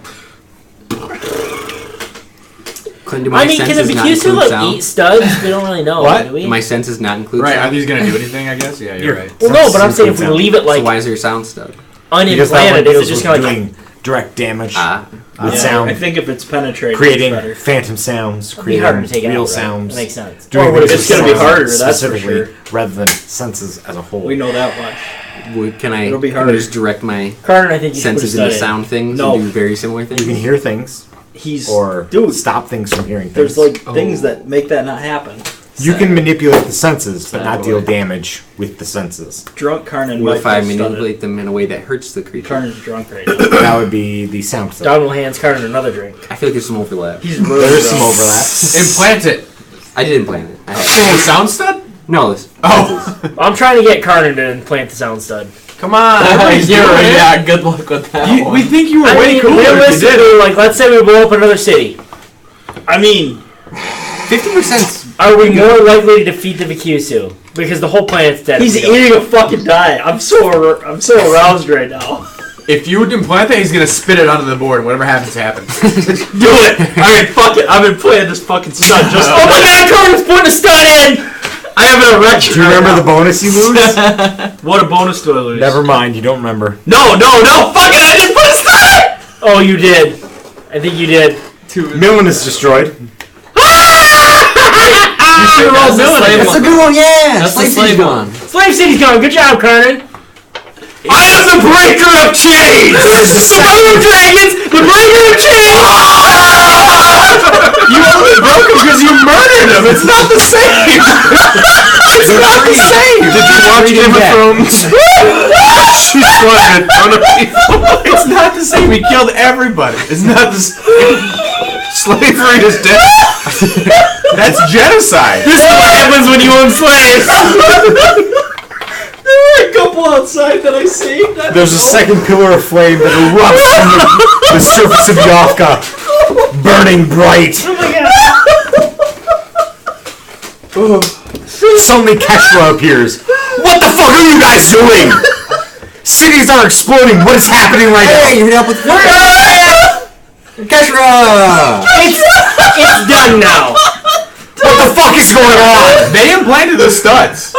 Speaker 5: Couldn't do my
Speaker 4: I mean, can the
Speaker 5: senses not
Speaker 4: Vacusu
Speaker 5: include
Speaker 4: like
Speaker 5: sound?
Speaker 4: eat studs? We don't really know.
Speaker 1: What?
Speaker 4: Do we?
Speaker 5: Do my senses not include
Speaker 2: Right, are
Speaker 5: sound?
Speaker 2: these going to do anything, I guess? Yeah, you're right.
Speaker 4: Well, no, but I'm saying if we
Speaker 1: Sound.
Speaker 4: leave it
Speaker 5: So
Speaker 4: like
Speaker 5: why is there a sound stud?
Speaker 1: Because that one
Speaker 4: unimplanted, is it
Speaker 1: deals
Speaker 4: just
Speaker 1: with
Speaker 4: kind of like
Speaker 1: doing direct damage
Speaker 5: Ah.
Speaker 1: with
Speaker 3: Yeah,
Speaker 1: sound,
Speaker 3: I think if it's penetrating,
Speaker 1: creating
Speaker 3: it's better.
Speaker 1: phantom sounds,
Speaker 4: it'd be harder to take
Speaker 1: creating
Speaker 4: it
Speaker 1: real
Speaker 4: out, right?
Speaker 1: sounds.
Speaker 4: That makes sense.
Speaker 1: Doing
Speaker 3: Or
Speaker 1: things
Speaker 3: it's
Speaker 1: with
Speaker 3: gonna be
Speaker 1: sound
Speaker 3: harder, that's for
Speaker 1: specifically,
Speaker 3: sure.
Speaker 1: rather than senses as a whole.
Speaker 3: We know that much.
Speaker 5: Can I
Speaker 3: It'll be
Speaker 5: can I
Speaker 3: harder.
Speaker 5: just direct my
Speaker 4: Carter, I think you should put a
Speaker 5: senses
Speaker 4: stud
Speaker 5: into
Speaker 4: in.
Speaker 5: sound things
Speaker 3: No.
Speaker 5: and do very similar things?
Speaker 1: You can hear things
Speaker 3: He's
Speaker 1: or
Speaker 3: dude.
Speaker 1: stop things from hearing
Speaker 3: There's
Speaker 1: things.
Speaker 3: like things that make that not happen.
Speaker 1: You can manipulate the senses, but not
Speaker 5: Sad
Speaker 1: deal
Speaker 5: boy.
Speaker 1: damage with the senses.
Speaker 3: Drunk Karnan
Speaker 5: What
Speaker 3: might
Speaker 5: if I
Speaker 3: get studded.
Speaker 5: manipulate them in a way that hurts the creature?
Speaker 3: Karnan's drunk right now.
Speaker 1: That would be the sound stuff.
Speaker 4: Donald hands Carter another drink.
Speaker 5: I feel like there's some overlap.
Speaker 3: He's really
Speaker 1: There's some
Speaker 3: drunk.
Speaker 1: overlap.
Speaker 2: Implant it.
Speaker 5: I didn't plan it. I had
Speaker 2: Oh, sound stud?
Speaker 5: no, this.
Speaker 2: Oh.
Speaker 4: I'm trying to get Carter to implant the sound stud.
Speaker 2: Come on.
Speaker 6: Yeah, good luck with that one.
Speaker 2: We think you were
Speaker 4: I
Speaker 2: way
Speaker 4: mean,
Speaker 2: cooler if you did.
Speaker 4: realistically, like, let's say we blow up another city.
Speaker 3: I mean,
Speaker 5: 50%.
Speaker 4: Are we more likely to defeat the Vacusu? Because the whole planet's dead.
Speaker 3: he's
Speaker 4: if we don't.
Speaker 3: eating a fucking diet. I'm so aroused right now.
Speaker 2: If you would implant that, he's going to spit it onto the board. Whatever happens, happens.
Speaker 3: Do it. Alright, fuck it. I've been playing this fucking stud just.
Speaker 4: Oh my god, Carter's putting a stud in!
Speaker 3: I have an erection.
Speaker 1: Do you remember the bonus you lose?
Speaker 3: What a bonus do I lose?
Speaker 1: Never mind, you don't remember.
Speaker 3: No, fuck it. I just put a stud.
Speaker 4: Oh, you did. I think you did.
Speaker 1: Millen is destroyed.
Speaker 3: You should have rolled Millen.
Speaker 5: That's a good one, yeah!
Speaker 6: That's the
Speaker 5: Slave
Speaker 6: slave
Speaker 5: City's
Speaker 6: one.
Speaker 5: gone.
Speaker 4: Slave City's gone. Good job, Carter.
Speaker 3: I am the breaker of chains.
Speaker 4: The Brother of Dragons, the Breaker of Chains!
Speaker 2: You only broke him because you murdered him. It's not the same. It's not the same.
Speaker 8: Did you watch Game of Thrones? She slaughtered a ton of people.
Speaker 2: It's not the same. He killed everybody. It's not the same.
Speaker 8: Slavery is dead.
Speaker 2: That's genocide.
Speaker 4: This is what happens when you own slaves!
Speaker 3: There were a couple outside that I saved.
Speaker 1: There's a second pillar of flame that erupts from the surface of Yavka, burning bright.
Speaker 4: Oh my god.
Speaker 1: Suddenly Keshra appears. What the fuck are you guys doing? Cities are exploding. What is happening right
Speaker 5: Hey, you need help with Keshra!
Speaker 4: It's done now.
Speaker 1: What the fuck is going on?
Speaker 2: They implanted the studs.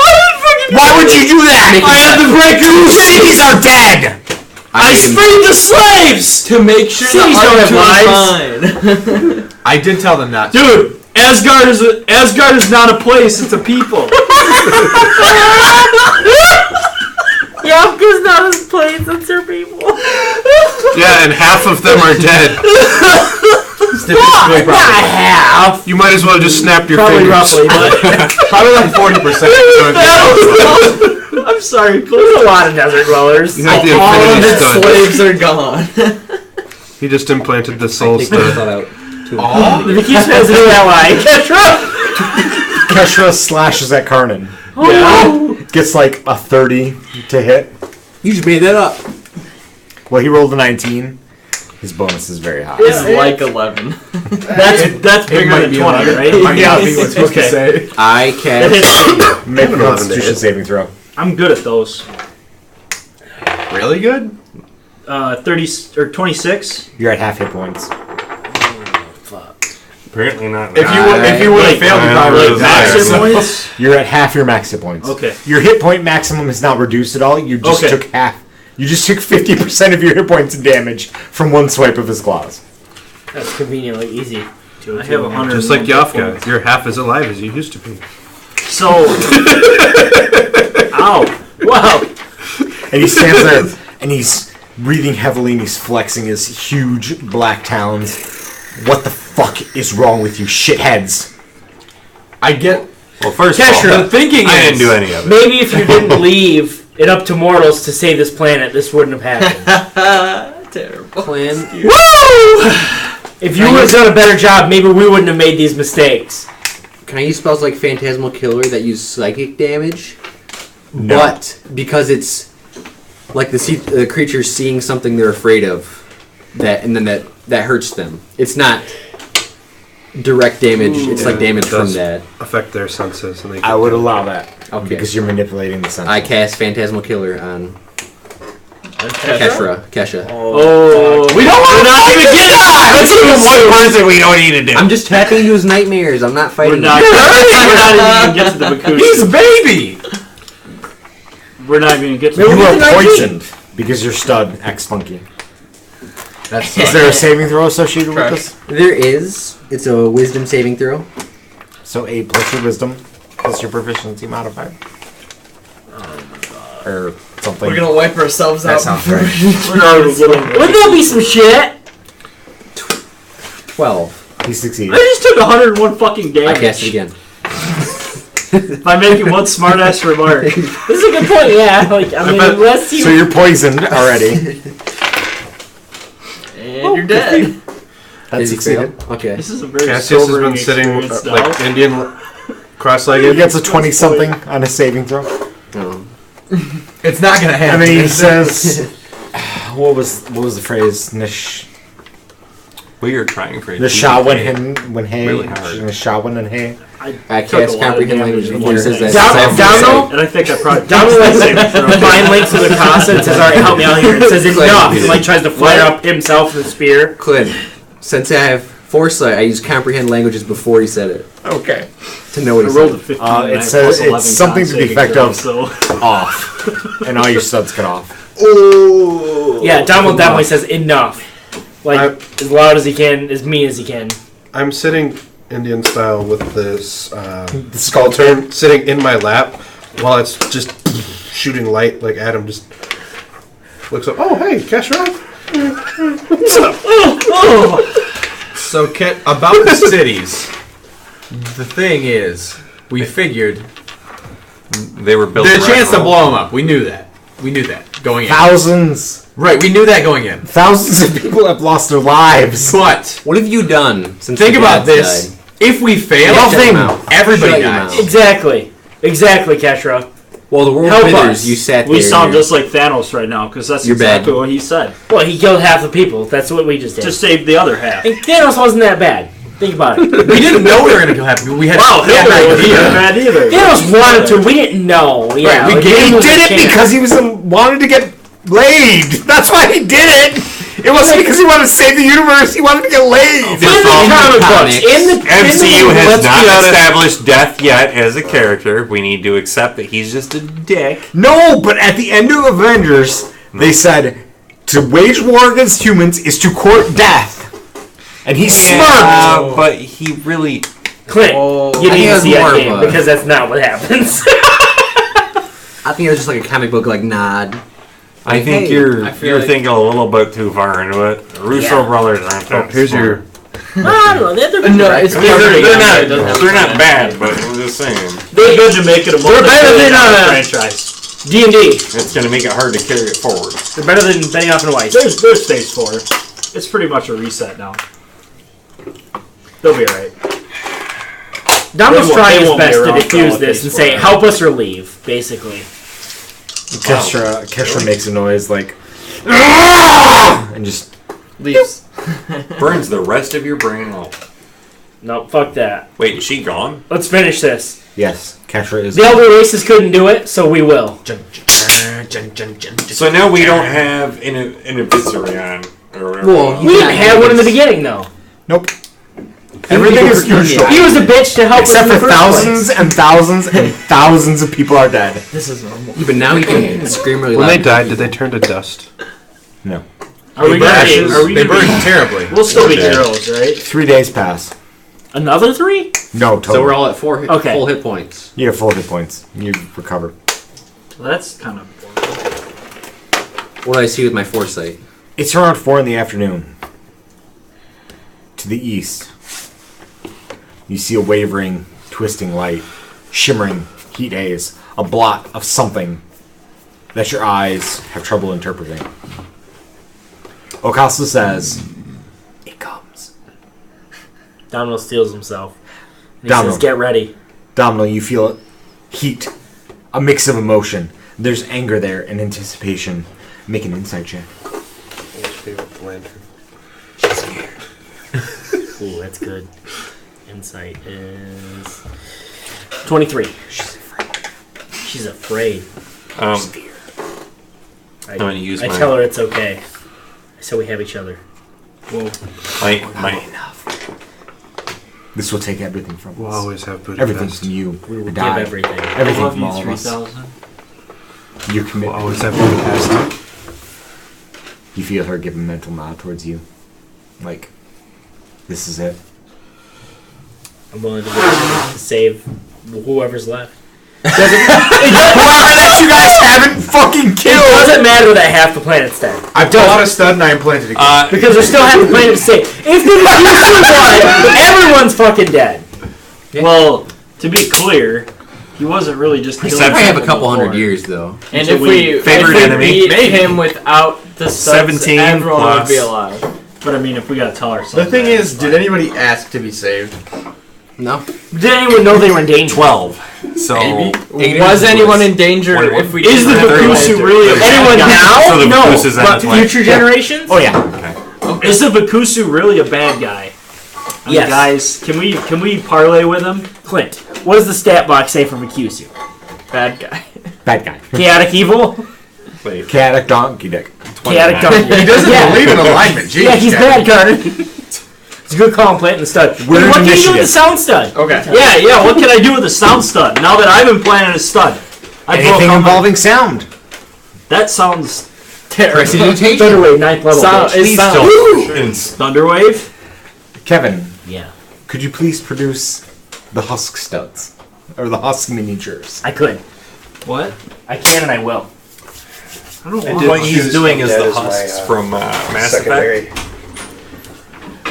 Speaker 1: Why would you do that?
Speaker 3: I had to break
Speaker 1: Two cities are dead.
Speaker 3: I freed the slaves!
Speaker 6: To make sure
Speaker 4: Cities don't have
Speaker 6: the fine.
Speaker 2: I did tell them not to.
Speaker 3: Dude, Asgard is not a place, it's a people.
Speaker 4: Yeah, because not his place, it's their people.
Speaker 8: Yeah, and half of them are dead.
Speaker 2: Statistically,
Speaker 4: Not
Speaker 2: probably.
Speaker 4: half.
Speaker 8: You might as well just snap your
Speaker 4: Probably
Speaker 8: fingers.
Speaker 4: roughly, but
Speaker 2: Probably like 40%.
Speaker 3: I'm sorry,
Speaker 4: there's a lot of desert dwellers.
Speaker 8: You have the
Speaker 6: All of
Speaker 8: infinity
Speaker 6: its
Speaker 8: stud.
Speaker 6: slaves are gone.
Speaker 8: He just implanted the soul
Speaker 5: Take that
Speaker 8: stud.
Speaker 5: thought out. Too.
Speaker 2: Oh,
Speaker 4: The Vacusu has a new ally. Ketra!
Speaker 1: Keshra slashes at Karnan. Gets like a 30 to hit.
Speaker 5: You just made that up.
Speaker 1: Well, he rolled a 19. His bonus is very high.
Speaker 6: It's like 11.
Speaker 4: That's bigger than 20, right?
Speaker 2: Yeah, I was supposed to say.
Speaker 5: I cast.
Speaker 1: Make a Constitution saving throw.
Speaker 4: I'm good at those.
Speaker 2: Really good?
Speaker 4: 30 or 26.
Speaker 1: You're at half hit points.
Speaker 9: Apparently not.
Speaker 2: If you would have failed, you probably would have
Speaker 4: Max hit
Speaker 2: died.
Speaker 4: points?
Speaker 1: You're at half your max hit points.
Speaker 4: Okay.
Speaker 1: Your hit point maximum is not reduced at all. You just took half. You just took 50% of your hit points in damage from one swipe of his claws.
Speaker 4: That's conveniently easy. I have 100.
Speaker 8: Just like Yafka, you're half as alive as you used to be.
Speaker 4: So. Ow. Wow.
Speaker 1: And he stands there, and he's breathing heavily, and he's flexing his huge black talons. What the fuck is wrong with you, shitheads?
Speaker 2: I get.
Speaker 9: Well, first of all,
Speaker 2: The thinking
Speaker 9: I
Speaker 2: is,
Speaker 9: didn't do any of it.
Speaker 4: Maybe if you didn't leave it up to mortals to save this planet, this wouldn't have happened.
Speaker 6: Terrible.
Speaker 5: Plan.
Speaker 4: Woo! If you would have done a better job, maybe we wouldn't have made these mistakes.
Speaker 5: Can I use spells like Phantasmal Killer that use psychic damage?
Speaker 1: No.
Speaker 5: But because it's like the creature's seeing something they're afraid of, and then that hurts them. It's not direct damage. It's like damage from that.
Speaker 8: Affect their senses, and they.
Speaker 1: I would allow that.
Speaker 5: Okay.
Speaker 1: Because you're manipulating the senses.
Speaker 5: I cast Phantasmal Killer on Kesha.
Speaker 4: Oh,
Speaker 9: We don't want to even get that! That's even one person we don't need to do.
Speaker 5: I'm just tapping into his nightmares. I'm not fighting.
Speaker 4: we're not even get to the Vacusu.
Speaker 9: He's a baby!
Speaker 4: We're not even get to
Speaker 1: You
Speaker 4: the
Speaker 1: are poisoned because you're stud X funky.
Speaker 2: That's
Speaker 1: Is there a saving throw associated with this?
Speaker 5: There is. It's a Wisdom saving throw.
Speaker 1: So 8 plus your wisdom plus your proficiency modifier. Or something.
Speaker 6: We're gonna wipe ourselves
Speaker 1: That
Speaker 6: out.
Speaker 1: sounds right.
Speaker 4: Wouldn't that be some shit?
Speaker 5: 12.
Speaker 1: He succeeded.
Speaker 4: I just took 101 fucking
Speaker 5: I
Speaker 4: damage.
Speaker 5: cast it again.
Speaker 4: By making one smartass remark. This is a good point, yeah. Like, I mean, unless you...
Speaker 1: So you're poisoned already.
Speaker 6: And you're dead.
Speaker 1: That
Speaker 5: Did he
Speaker 1: succeeded.
Speaker 5: fail? Okay.
Speaker 4: This is a very
Speaker 8: Cassius has
Speaker 4: sobering
Speaker 8: been sitting
Speaker 4: experience now.
Speaker 8: like Indian
Speaker 1: He
Speaker 8: cross-legged.
Speaker 1: gets a 20-something on a saving throw.
Speaker 5: Oh.
Speaker 2: It's not gonna happen.
Speaker 1: And then he says... What was the phrase?
Speaker 9: We are trying for it.
Speaker 1: when hey.
Speaker 9: Really hard.
Speaker 1: Nishawan and hey.
Speaker 5: I cast Comprehend Language before he says that.
Speaker 4: Down, and I think I probably... Down the mind links to the Casa and says, alright, help me out here. It says enough. He like tries to flare up himself with a spear.
Speaker 5: Clint, since I have foresight, I use Comprehend Languages before he said it.
Speaker 1: Okay.
Speaker 5: To know what
Speaker 4: I
Speaker 5: he
Speaker 4: rolled a
Speaker 5: said.
Speaker 4: 15 and I
Speaker 1: It
Speaker 4: have
Speaker 1: says
Speaker 4: plus 11
Speaker 1: it's something to the
Speaker 4: saving
Speaker 1: effect
Speaker 4: throw,
Speaker 1: of
Speaker 4: so...
Speaker 1: off. And all your studs cut off.
Speaker 4: Yeah, Donald definitely says enough. Like, as loud as he can, as mean as he can.
Speaker 8: I'm sitting Indian style with this
Speaker 1: The skull turn.
Speaker 8: sitting in my lap while it's just shooting light. Like Adam just looks up. Oh, hey, Cash Rock. What's up?
Speaker 2: So, Kit, about the cities. The thing is, we figured
Speaker 9: They were built.
Speaker 2: the chance to
Speaker 9: around-
Speaker 2: blow them up. We knew that. We knew that going in.
Speaker 1: Thousands.
Speaker 2: Right, we knew that going in.
Speaker 1: Thousands of people have lost their lives.
Speaker 2: But
Speaker 5: What have you done since
Speaker 2: think
Speaker 5: the
Speaker 2: about
Speaker 5: dads
Speaker 2: this.
Speaker 5: died?
Speaker 2: If we fail,
Speaker 5: Shut your mouth.
Speaker 2: everybody
Speaker 5: Shut your
Speaker 2: dies.
Speaker 5: mouth.
Speaker 4: Exactly, Kashra.
Speaker 5: Well, the world
Speaker 4: Help
Speaker 5: withers.
Speaker 4: us.
Speaker 5: You sat there.
Speaker 10: We sound
Speaker 5: and you're-
Speaker 10: just like Thanos right now, because that's
Speaker 5: You're bad.
Speaker 10: exactly what he said.
Speaker 4: Well, he killed half the people. That's what we just did.
Speaker 10: To save the other half.
Speaker 4: And Thanos wasn't that bad. Think about it.
Speaker 2: We didn't know we were going to kill half people. We had
Speaker 10: Wow,
Speaker 2: we had
Speaker 10: Hitler
Speaker 2: an
Speaker 10: wasn't
Speaker 2: idea.
Speaker 10: that bad either.
Speaker 4: Thanos wanted to. We didn't know. Yeah,
Speaker 2: Right, we
Speaker 4: like,
Speaker 2: gave-
Speaker 4: gave
Speaker 1: He
Speaker 4: him
Speaker 1: did
Speaker 4: a
Speaker 1: it
Speaker 4: chance.
Speaker 1: because he wanted to get laid. That's why he did it. It wasn't because he wanted to save the universe. He wanted to get laid.
Speaker 4: In the comic books,
Speaker 5: comics.
Speaker 4: in the
Speaker 9: MCU has
Speaker 4: let's be
Speaker 9: not
Speaker 4: honest.
Speaker 9: established Death yet as a character. We need to accept that he's just a dick.
Speaker 1: No, but at the end of Avengers, they said to wage war against humans is to court death. And he smirked.
Speaker 9: But he really.
Speaker 4: Clint, you
Speaker 5: I
Speaker 4: need
Speaker 5: think it
Speaker 4: to
Speaker 5: was
Speaker 4: see that
Speaker 5: more of
Speaker 4: game
Speaker 5: a-
Speaker 4: because that's not what happens.
Speaker 5: I think it was just like a comic book, like nod.
Speaker 9: I think
Speaker 5: Hey,
Speaker 9: you're
Speaker 6: I feel
Speaker 9: you're
Speaker 6: like-
Speaker 9: thinking a little bit too far into it. Russo
Speaker 4: Yeah.
Speaker 9: brothers aren't that.
Speaker 8: Here's
Speaker 9: smart.
Speaker 8: your.
Speaker 4: I don't know. They're
Speaker 6: No,
Speaker 4: right.
Speaker 6: it's
Speaker 9: They're,
Speaker 6: bigger.
Speaker 9: they're not bad, but I'm just saying
Speaker 10: They're good to make it a
Speaker 4: better than,
Speaker 10: franchise.
Speaker 4: D&D.
Speaker 9: it's going to make it hard to carry it forward.
Speaker 4: They're better than Betting Off and White.
Speaker 10: There's phase 4. It's pretty much a reset now. They'll be alright.
Speaker 4: Domino's
Speaker 10: They
Speaker 4: trying his
Speaker 10: won't be
Speaker 4: best to
Speaker 10: around for
Speaker 4: defuse
Speaker 10: all
Speaker 4: this
Speaker 10: case
Speaker 4: and say,
Speaker 10: for it.
Speaker 4: help us or leave, basically.
Speaker 1: Kestra makes a noise like, and just
Speaker 10: Leaves.
Speaker 9: Burns the rest of your brain off.
Speaker 4: No, fuck that.
Speaker 9: Wait, is she gone?
Speaker 4: Let's finish this.
Speaker 1: yes, Kestra is.
Speaker 4: The elder races couldn't do it, so we will.
Speaker 9: So now we don't have an Eviscerion. Or whatever.
Speaker 5: Well,
Speaker 4: We didn't have one in the beginning, though.
Speaker 1: Nope. Everything is neutral.
Speaker 4: He was a bitch to help
Speaker 1: Except
Speaker 4: us in
Speaker 1: for
Speaker 4: the first
Speaker 1: thousands and thousands and thousands of people are dead.
Speaker 10: This is normal.
Speaker 5: But now you can scream really
Speaker 8: When
Speaker 5: loud.
Speaker 8: they died, did they turn to dust?
Speaker 1: No.
Speaker 10: Are we gonna be? Are we
Speaker 2: They
Speaker 10: gonna
Speaker 2: burned
Speaker 10: be?
Speaker 2: terribly.
Speaker 10: We'll still be heroes, right?
Speaker 1: 3 days pass.
Speaker 4: Another 3?
Speaker 1: No, total.
Speaker 5: So we're all at 4
Speaker 4: Okay.
Speaker 5: full hit points.
Speaker 1: You have full hit points. You recover.
Speaker 10: Well, that's kind of.
Speaker 5: What do I see with my foresight?
Speaker 1: It's around 4 in the afternoon. To the east, you see a wavering, twisting light, shimmering heat haze, a blot of something that your eyes have trouble interpreting. Okasa says, "It comes."
Speaker 4: Domino steals himself. He
Speaker 1: Domino.
Speaker 4: says, get ready.
Speaker 1: Domino, you feel heat, a mix of emotion. There's anger there and anticipation. Make an insight check.
Speaker 4: Ooh, that's good. Insight is 23. She's afraid.
Speaker 9: I'm
Speaker 4: I
Speaker 9: gonna use my
Speaker 4: tell her it's okay. So we have each other.
Speaker 9: my
Speaker 1: This will take everything from
Speaker 8: We'll
Speaker 1: us.
Speaker 8: always have Buddha
Speaker 1: Everything
Speaker 8: Fest.
Speaker 1: from you.
Speaker 4: We will
Speaker 1: the
Speaker 4: give
Speaker 1: die.
Speaker 4: everything.
Speaker 1: Everything
Speaker 6: Love
Speaker 1: from
Speaker 6: you,
Speaker 1: all of us.
Speaker 6: 3000.
Speaker 1: Your
Speaker 8: We'll
Speaker 1: commitment.
Speaker 8: always have Buddha Fest.
Speaker 1: You feel her give a mental nod towards you. Like, this is it.
Speaker 4: I'm willing to do anything to save whoever's left.
Speaker 1: Whoever that you guys haven't fucking
Speaker 4: It
Speaker 1: killed!
Speaker 4: doesn't matter that half the planet's dead.
Speaker 2: I've bought a stud and I implanted it.
Speaker 4: Because there's still half the planet to save. If the Vacusu won, everyone's fucking dead.
Speaker 10: Well, to be clear, he wasn't really just killing.
Speaker 5: I have a
Speaker 10: people
Speaker 5: couple hundred
Speaker 10: before.
Speaker 5: years though.
Speaker 6: And
Speaker 10: Until
Speaker 6: if we
Speaker 9: favorite enemy?
Speaker 6: beat him without the studs,
Speaker 9: 17
Speaker 6: everyone would
Speaker 9: plus.
Speaker 6: be alive.
Speaker 10: But I mean, if we gotta tell ourselves.
Speaker 2: The thing
Speaker 10: that,
Speaker 2: is,
Speaker 10: it's
Speaker 2: did
Speaker 10: fine.
Speaker 2: anybody ask to be saved?
Speaker 5: No.
Speaker 4: Did anyone know they were in danger?
Speaker 9: 12. So
Speaker 6: Was anyone in danger
Speaker 9: What-
Speaker 6: if we
Speaker 10: Is the
Speaker 6: didn't have
Speaker 10: Vacusu
Speaker 6: the
Speaker 10: really a bad
Speaker 4: Anyone
Speaker 10: guy?
Speaker 4: now?
Speaker 9: So the
Speaker 4: no.
Speaker 9: Vacusu's on
Speaker 4: But
Speaker 9: its way.
Speaker 4: future generations?
Speaker 1: Oh yeah.
Speaker 10: Is the Vacusu really a bad guy? I mean,
Speaker 4: Yes.
Speaker 10: guys, can we parlay with him?
Speaker 4: Clint, what does the stat box say for Vacusu?
Speaker 6: bad guy?
Speaker 1: Bad guy.
Speaker 4: Chaotic evil?
Speaker 9: wait,
Speaker 1: Chaotic donkey dick.
Speaker 4: Chaotic donkey.
Speaker 2: He doesn't believe in alignment. Jeez,
Speaker 4: Yeah, he's
Speaker 2: Kevin.
Speaker 4: bad, Carter. It's a good call on planting the stud.
Speaker 1: We're
Speaker 4: Hey,
Speaker 1: in
Speaker 4: what can you do with the
Speaker 1: initiative.
Speaker 4: sound stud?
Speaker 2: Okay.
Speaker 10: Yeah. What can I do with a sound stud now that I've been playing a stud? I broke
Speaker 1: Anything
Speaker 10: all my-
Speaker 1: involving sound.
Speaker 10: That sounds terrible.
Speaker 5: Prestidigitation.
Speaker 4: Thunderwave, 9th level.
Speaker 6: Sound-
Speaker 4: bitch.
Speaker 6: it's
Speaker 9: please
Speaker 6: sound.
Speaker 9: don't.
Speaker 10: Thunderwave.
Speaker 1: Kevin,
Speaker 4: Yeah,
Speaker 1: could you please produce the husk studs? Or the husk miniatures?
Speaker 4: I could.
Speaker 10: What?
Speaker 4: I can and I will.
Speaker 10: I don't
Speaker 8: did
Speaker 10: want.
Speaker 9: What he's
Speaker 8: choose
Speaker 9: doing is
Speaker 8: that
Speaker 9: the
Speaker 8: as my,
Speaker 9: husks from Mass
Speaker 8: Secondary.
Speaker 9: Effect.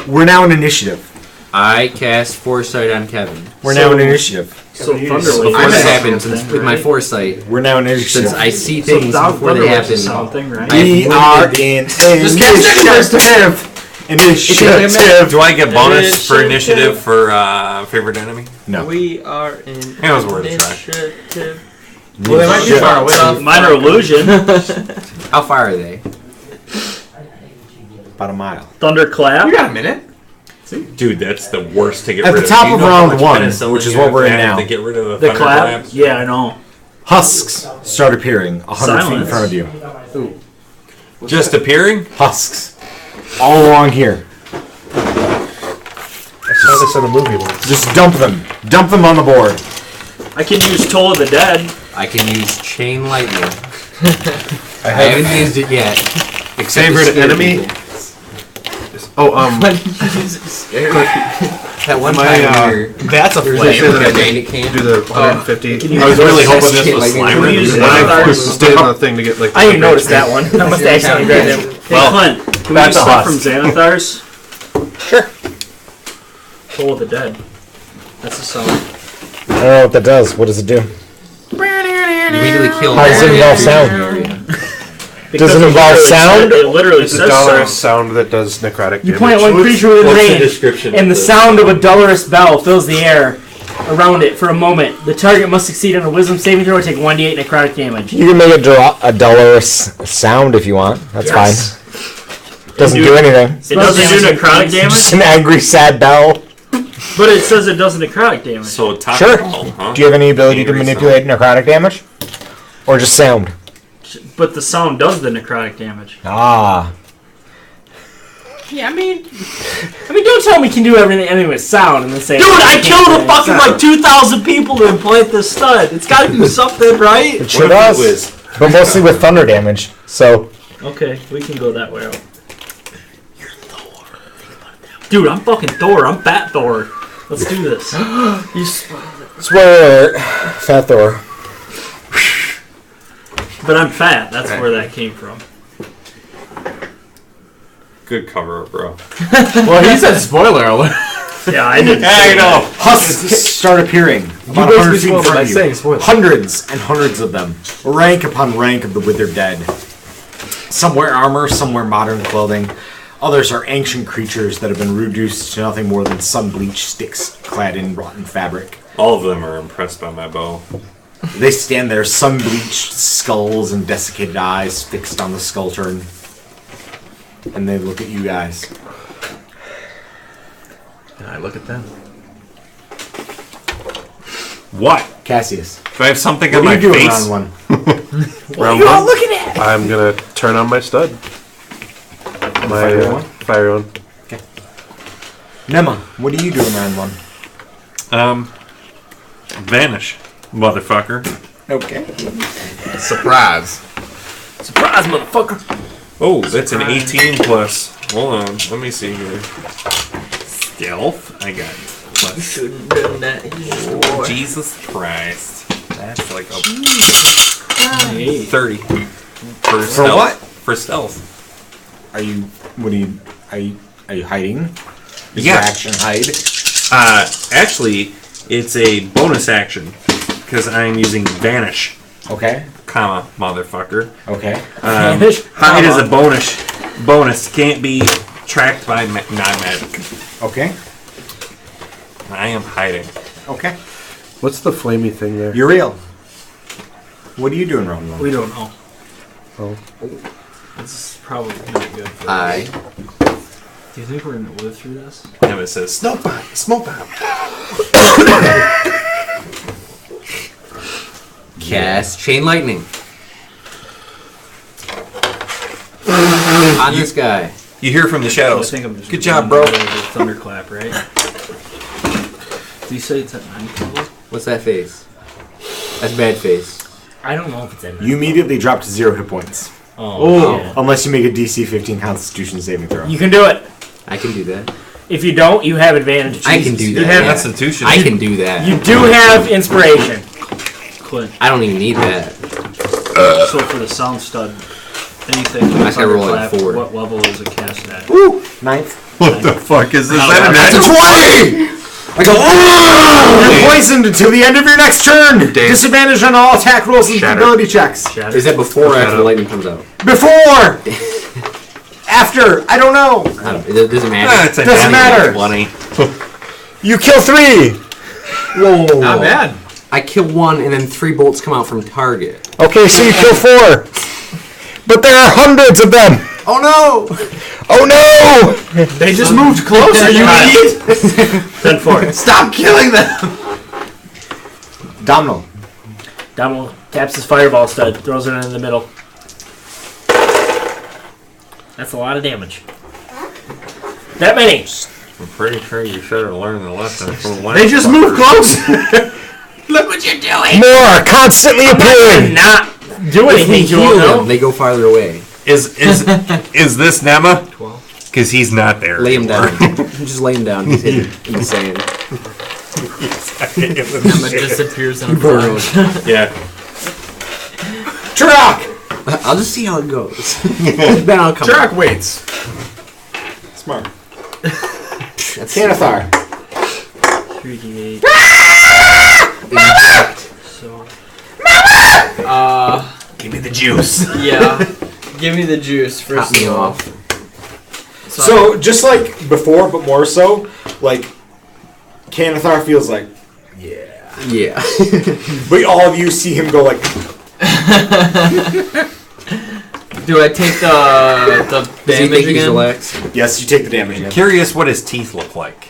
Speaker 1: We're now in initiative.
Speaker 5: I cast foresight on Kevin.
Speaker 1: We're now in initiative.
Speaker 10: So
Speaker 5: Before
Speaker 10: Thunderwave.
Speaker 5: that
Speaker 10: is
Speaker 5: happens
Speaker 10: something,
Speaker 5: with my
Speaker 10: right?
Speaker 5: foresight,
Speaker 1: We're now in initiative.
Speaker 5: since I see
Speaker 10: So
Speaker 5: things before they
Speaker 10: Thunderwave's
Speaker 5: happen.
Speaker 10: a sound thing, right?
Speaker 1: We are in initiative. Initiative.
Speaker 9: Do I get bonus for initiative for favorite enemy?
Speaker 1: No.
Speaker 6: We are in
Speaker 9: It was worth a try.
Speaker 6: initiative.
Speaker 2: Well, they might be far away.
Speaker 10: Minor illusion.
Speaker 5: How far are they?
Speaker 1: About a mile.
Speaker 10: Thunderclap.
Speaker 2: You got a minute?
Speaker 9: Dude, that's the worst to get
Speaker 1: At
Speaker 9: rid
Speaker 1: the
Speaker 9: of.
Speaker 1: top
Speaker 9: Do you
Speaker 1: of
Speaker 9: know how
Speaker 1: round
Speaker 9: much
Speaker 1: one,
Speaker 9: penicillin
Speaker 1: which is
Speaker 9: you
Speaker 1: what
Speaker 9: have
Speaker 1: we're
Speaker 9: to
Speaker 1: in
Speaker 9: have
Speaker 1: now.
Speaker 9: to get rid of
Speaker 10: The clap.
Speaker 9: thunderclaps?
Speaker 10: Yeah, I know.
Speaker 1: Husks start appearing 100 feet in front of you.
Speaker 9: Just appearing?
Speaker 1: Husks. All along here.
Speaker 8: I saw this in a movie once.
Speaker 1: Just dump them. Dump them on the board.
Speaker 10: I can use Toll of the Dead.
Speaker 5: I can use chain lightning.
Speaker 8: I
Speaker 5: I
Speaker 8: have
Speaker 5: haven't used it yet. Except to
Speaker 8: favorite
Speaker 5: scare
Speaker 8: enemy.
Speaker 5: people. That one
Speaker 8: My,
Speaker 5: time we were
Speaker 2: That's a
Speaker 5: there was
Speaker 2: flame.
Speaker 5: this like a bandit camp.
Speaker 8: do the 150.
Speaker 9: I was really hoping this
Speaker 5: Chain
Speaker 9: was
Speaker 5: lightning.
Speaker 9: Slimer.
Speaker 10: use
Speaker 8: And I
Speaker 10: Thunderclap.
Speaker 8: stayed on the thing to get like.
Speaker 4: I didn't notice that one. I must have accidentally grabbed him.
Speaker 10: Hey, Clint, can we
Speaker 1: that's
Speaker 10: use
Speaker 1: a
Speaker 10: stuff
Speaker 1: husk.
Speaker 10: from Xanathar's? Sure. Toll of the Dead. That's a song.
Speaker 1: I don't know what that does. What does it do?
Speaker 5: You immediately kill
Speaker 1: How does it
Speaker 5: all
Speaker 1: involve
Speaker 5: the
Speaker 1: sound?
Speaker 5: area.
Speaker 10: Because
Speaker 1: Does it involve sound?
Speaker 10: It literally
Speaker 8: It's a
Speaker 10: says
Speaker 8: dolorous
Speaker 10: sound.
Speaker 8: sound that does necrotic
Speaker 4: You
Speaker 8: damage.
Speaker 4: point one creature within
Speaker 9: What's the
Speaker 4: range,
Speaker 9: description?
Speaker 4: and the sound of a dolorous bell fills the air. around it for a moment. The target must succeed on a wisdom saving throw or take 1d8 necrotic damage.
Speaker 1: You can make it a dolorous sound if you want. That's fine. Doesn't do anything.
Speaker 4: It doesn't do necrotic damage?
Speaker 1: Just an angry, sad bell.
Speaker 4: But it says it does necrotic damage.
Speaker 9: So
Speaker 1: Sure. Do you have any ability to manipulate necrotic damage? Or just sound?
Speaker 4: But the sound does the necrotic damage.
Speaker 1: Ah.
Speaker 4: Yeah, I mean, don't tell me you can do everything with sound and then say,
Speaker 3: Dude, I killed
Speaker 4: a
Speaker 3: a fucking like 2,000 people to implant this stud. It's got to do something, right?
Speaker 1: It sure does. But mostly with thunder damage. So.
Speaker 4: Okay, we can go that way out. You're Thor. Dude, I'm fucking Thor. I'm Fat Thor. Let's do this. You
Speaker 1: Spoiler alert. Fat Thor.
Speaker 4: But I'm fat. That's where that came from.
Speaker 9: Good cover up, bro.
Speaker 2: Well, he said spoiler alert.
Speaker 4: Yeah, I didn't.
Speaker 9: I know.
Speaker 1: Husks start appearing. About
Speaker 2: You
Speaker 1: 100
Speaker 2: basically
Speaker 1: feet in
Speaker 2: spoiled it by
Speaker 1: front of you.
Speaker 2: saying spoiler.
Speaker 1: Hundreds and hundreds of them. Rank upon rank of the withered dead. Some wear armor, some wear modern clothing. Others are ancient creatures that have been reduced to nothing more than sun-bleached sticks clad in rotten fabric.
Speaker 9: All of them are impressed by my bow.
Speaker 1: They stand there, sun-bleached skulls and desiccated eyes fixed on the skull turn. And they look at you guys.
Speaker 2: And I look at them.
Speaker 9: What?
Speaker 1: Cassius.
Speaker 9: Do I have something
Speaker 1: What
Speaker 9: on my
Speaker 1: are you doing
Speaker 9: face?
Speaker 1: round one?
Speaker 9: Round one?
Speaker 4: looking at?
Speaker 8: I'm gonna turn on my stud.
Speaker 1: Fiery one?
Speaker 8: Fiery one.
Speaker 1: Okay. Nema, what are you doing round one?
Speaker 9: Vanish, motherfucker.
Speaker 1: Okay.
Speaker 2: Surprise.
Speaker 4: Surprise, motherfucker.
Speaker 9: Oh, that's an 18 plus. Hold on, let me see here. Stealth? I got plus.
Speaker 6: Shouldn't have done that.
Speaker 9: Oh, Jesus Christ. That's like a 30. For stealth.
Speaker 1: what?
Speaker 9: For stealth.
Speaker 1: Are you hiding? Is
Speaker 9: Yeah.
Speaker 1: your action hide?
Speaker 9: Actually, it's a bonus action. Because I'm using Vanish,
Speaker 1: Okay.
Speaker 9: comma, motherfucker.
Speaker 1: Okay.
Speaker 4: Vanish,
Speaker 9: Hide is a bonus. Can't be tracked by non-magic.
Speaker 1: Okay.
Speaker 9: I am hiding.
Speaker 1: Okay.
Speaker 8: What's the flamey thing there?
Speaker 1: You're real. What are you doing round one?
Speaker 4: We don't know.
Speaker 8: Oh.
Speaker 4: This is probably not good. For
Speaker 5: I
Speaker 4: Do you think we're gonna live through this?
Speaker 9: And it says,
Speaker 2: Smoke bomb. Smoke bomb.
Speaker 5: cast chain lightning on this guy.
Speaker 9: you hear from the
Speaker 4: I
Speaker 9: shadows.
Speaker 4: think I'm just
Speaker 9: Good job, bro.
Speaker 4: Thunderclap, right? Do you say it's at 9 level?
Speaker 5: What's that face? That's bad face.
Speaker 4: I don't know if it's at 9.
Speaker 1: You immediately drop to 0 hit points.
Speaker 4: Oh. Yeah.
Speaker 1: Unless you make a DC 15 Constitution saving throw.
Speaker 4: You can do it.
Speaker 5: I can do that.
Speaker 4: If you don't, you have advantage.
Speaker 5: I can do
Speaker 4: You
Speaker 5: that.
Speaker 4: have,
Speaker 5: yeah.
Speaker 9: Constitution.
Speaker 5: I can do that.
Speaker 4: You do have inspiration. Clint.
Speaker 5: I don't even need that.
Speaker 4: So for the sound stud, anything.
Speaker 5: I just gotta roll at
Speaker 4: Thunderclap,
Speaker 5: 4.
Speaker 4: What level is it cast at?
Speaker 1: Woo! Ninth.
Speaker 9: What the fuck is this?
Speaker 1: That's a 20! I go, you're poisoned until the end of your next turn! Disadvantage on all attack rolls and ability checks.
Speaker 5: Is that before or after the lightning comes out?
Speaker 1: Before! After! I don't know!
Speaker 5: I don't, it doesn't matter.
Speaker 9: It's a
Speaker 1: Doesn't matter.
Speaker 9: 20.
Speaker 1: You kill 3! Whoa.
Speaker 2: Not bad.
Speaker 5: I kill 1 and then 3 bolts come out from target.
Speaker 1: Okay, so you kill 4. But there are hundreds of them!
Speaker 5: Oh no!
Speaker 1: Oh no!
Speaker 2: They just moved closer, you idiot.
Speaker 4: 10-4.
Speaker 2: Stop killing them.
Speaker 1: Domino.
Speaker 4: Domino taps his fireball stud, throws it in the middle. That's a lot of damage. That many.
Speaker 9: I'm pretty sure you should have learned the lesson from the last
Speaker 2: They just moved closer. Look what you're doing.
Speaker 1: More constantly appearing!
Speaker 4: Not do
Speaker 5: If we
Speaker 4: anything to
Speaker 5: heal
Speaker 4: him,
Speaker 5: them,
Speaker 4: though.
Speaker 5: they go farther away.
Speaker 9: Is this Nema? 12. Because he's not there.
Speaker 5: Lay him
Speaker 9: anymore.
Speaker 5: down. Just lay him down. He's hidden in the sand.
Speaker 6: Emma disappears in a flash.
Speaker 9: Yeah.
Speaker 1: Turok!
Speaker 5: I'll just see how it goes. Then I'll come
Speaker 2: Turok waits.
Speaker 1: Smart.
Speaker 5: That's
Speaker 1: Xanathar.
Speaker 4: 3d8. So.
Speaker 9: Give me the juice.
Speaker 6: Yeah. Give me the juice first
Speaker 5: Top me
Speaker 6: of all.
Speaker 5: off.
Speaker 1: So, just like before, but more so, like, Xanathar feels like, yeah,
Speaker 5: Yeah.
Speaker 1: But all of you see him go like.
Speaker 6: Do I take the damage again?
Speaker 1: Yes, you take the damage. Again.
Speaker 9: Curious what his teeth look like.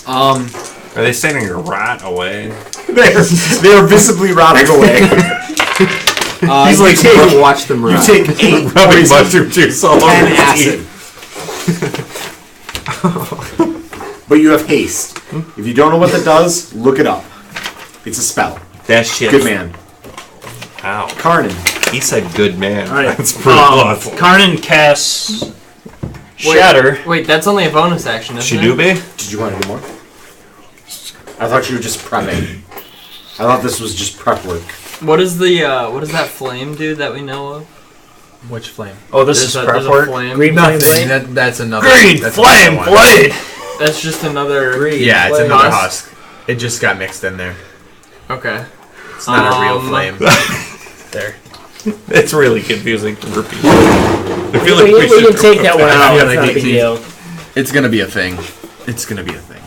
Speaker 5: Um,
Speaker 9: Are they starting to rot away?
Speaker 1: They're visibly rotting away.
Speaker 5: he's like, take, watch them rot.
Speaker 1: You take 8
Speaker 9: rubbing mushroom juice all over
Speaker 1: and
Speaker 9: his
Speaker 1: acid. But you have haste. If you don't know what that does, look it up. It's a spell.
Speaker 9: That shit.
Speaker 1: Good man.
Speaker 9: Ow.
Speaker 1: Karnan.
Speaker 9: He said good man.
Speaker 10: All right.
Speaker 9: That's pretty awful.
Speaker 10: Karnan casts Shatter.
Speaker 6: Wait, that's only a bonus action, isn't it?
Speaker 9: Shidube?
Speaker 1: Did you want to do more? I thought you were just prepping. I thought this was just prep work.
Speaker 6: What is that flame do that we know of?
Speaker 2: Which flame?
Speaker 10: Oh, this is prep work.
Speaker 6: Green
Speaker 2: Nothing. That's another.
Speaker 10: Green
Speaker 2: that's
Speaker 10: flame
Speaker 2: another one.
Speaker 10: blade.
Speaker 6: That's just another.
Speaker 2: Yeah, it's
Speaker 6: flame.
Speaker 2: another husk. It just got mixed in there.
Speaker 6: Okay.
Speaker 2: It's not a real flame. There.
Speaker 9: It's really confusing for people. I feel like
Speaker 10: We
Speaker 9: we
Speaker 10: can
Speaker 9: should
Speaker 10: take that one out.
Speaker 2: feel
Speaker 10: It's
Speaker 2: like
Speaker 10: not a
Speaker 2: it
Speaker 10: big
Speaker 2: needs-
Speaker 10: deal.
Speaker 2: It's gonna be a thing. It's gonna be a thing.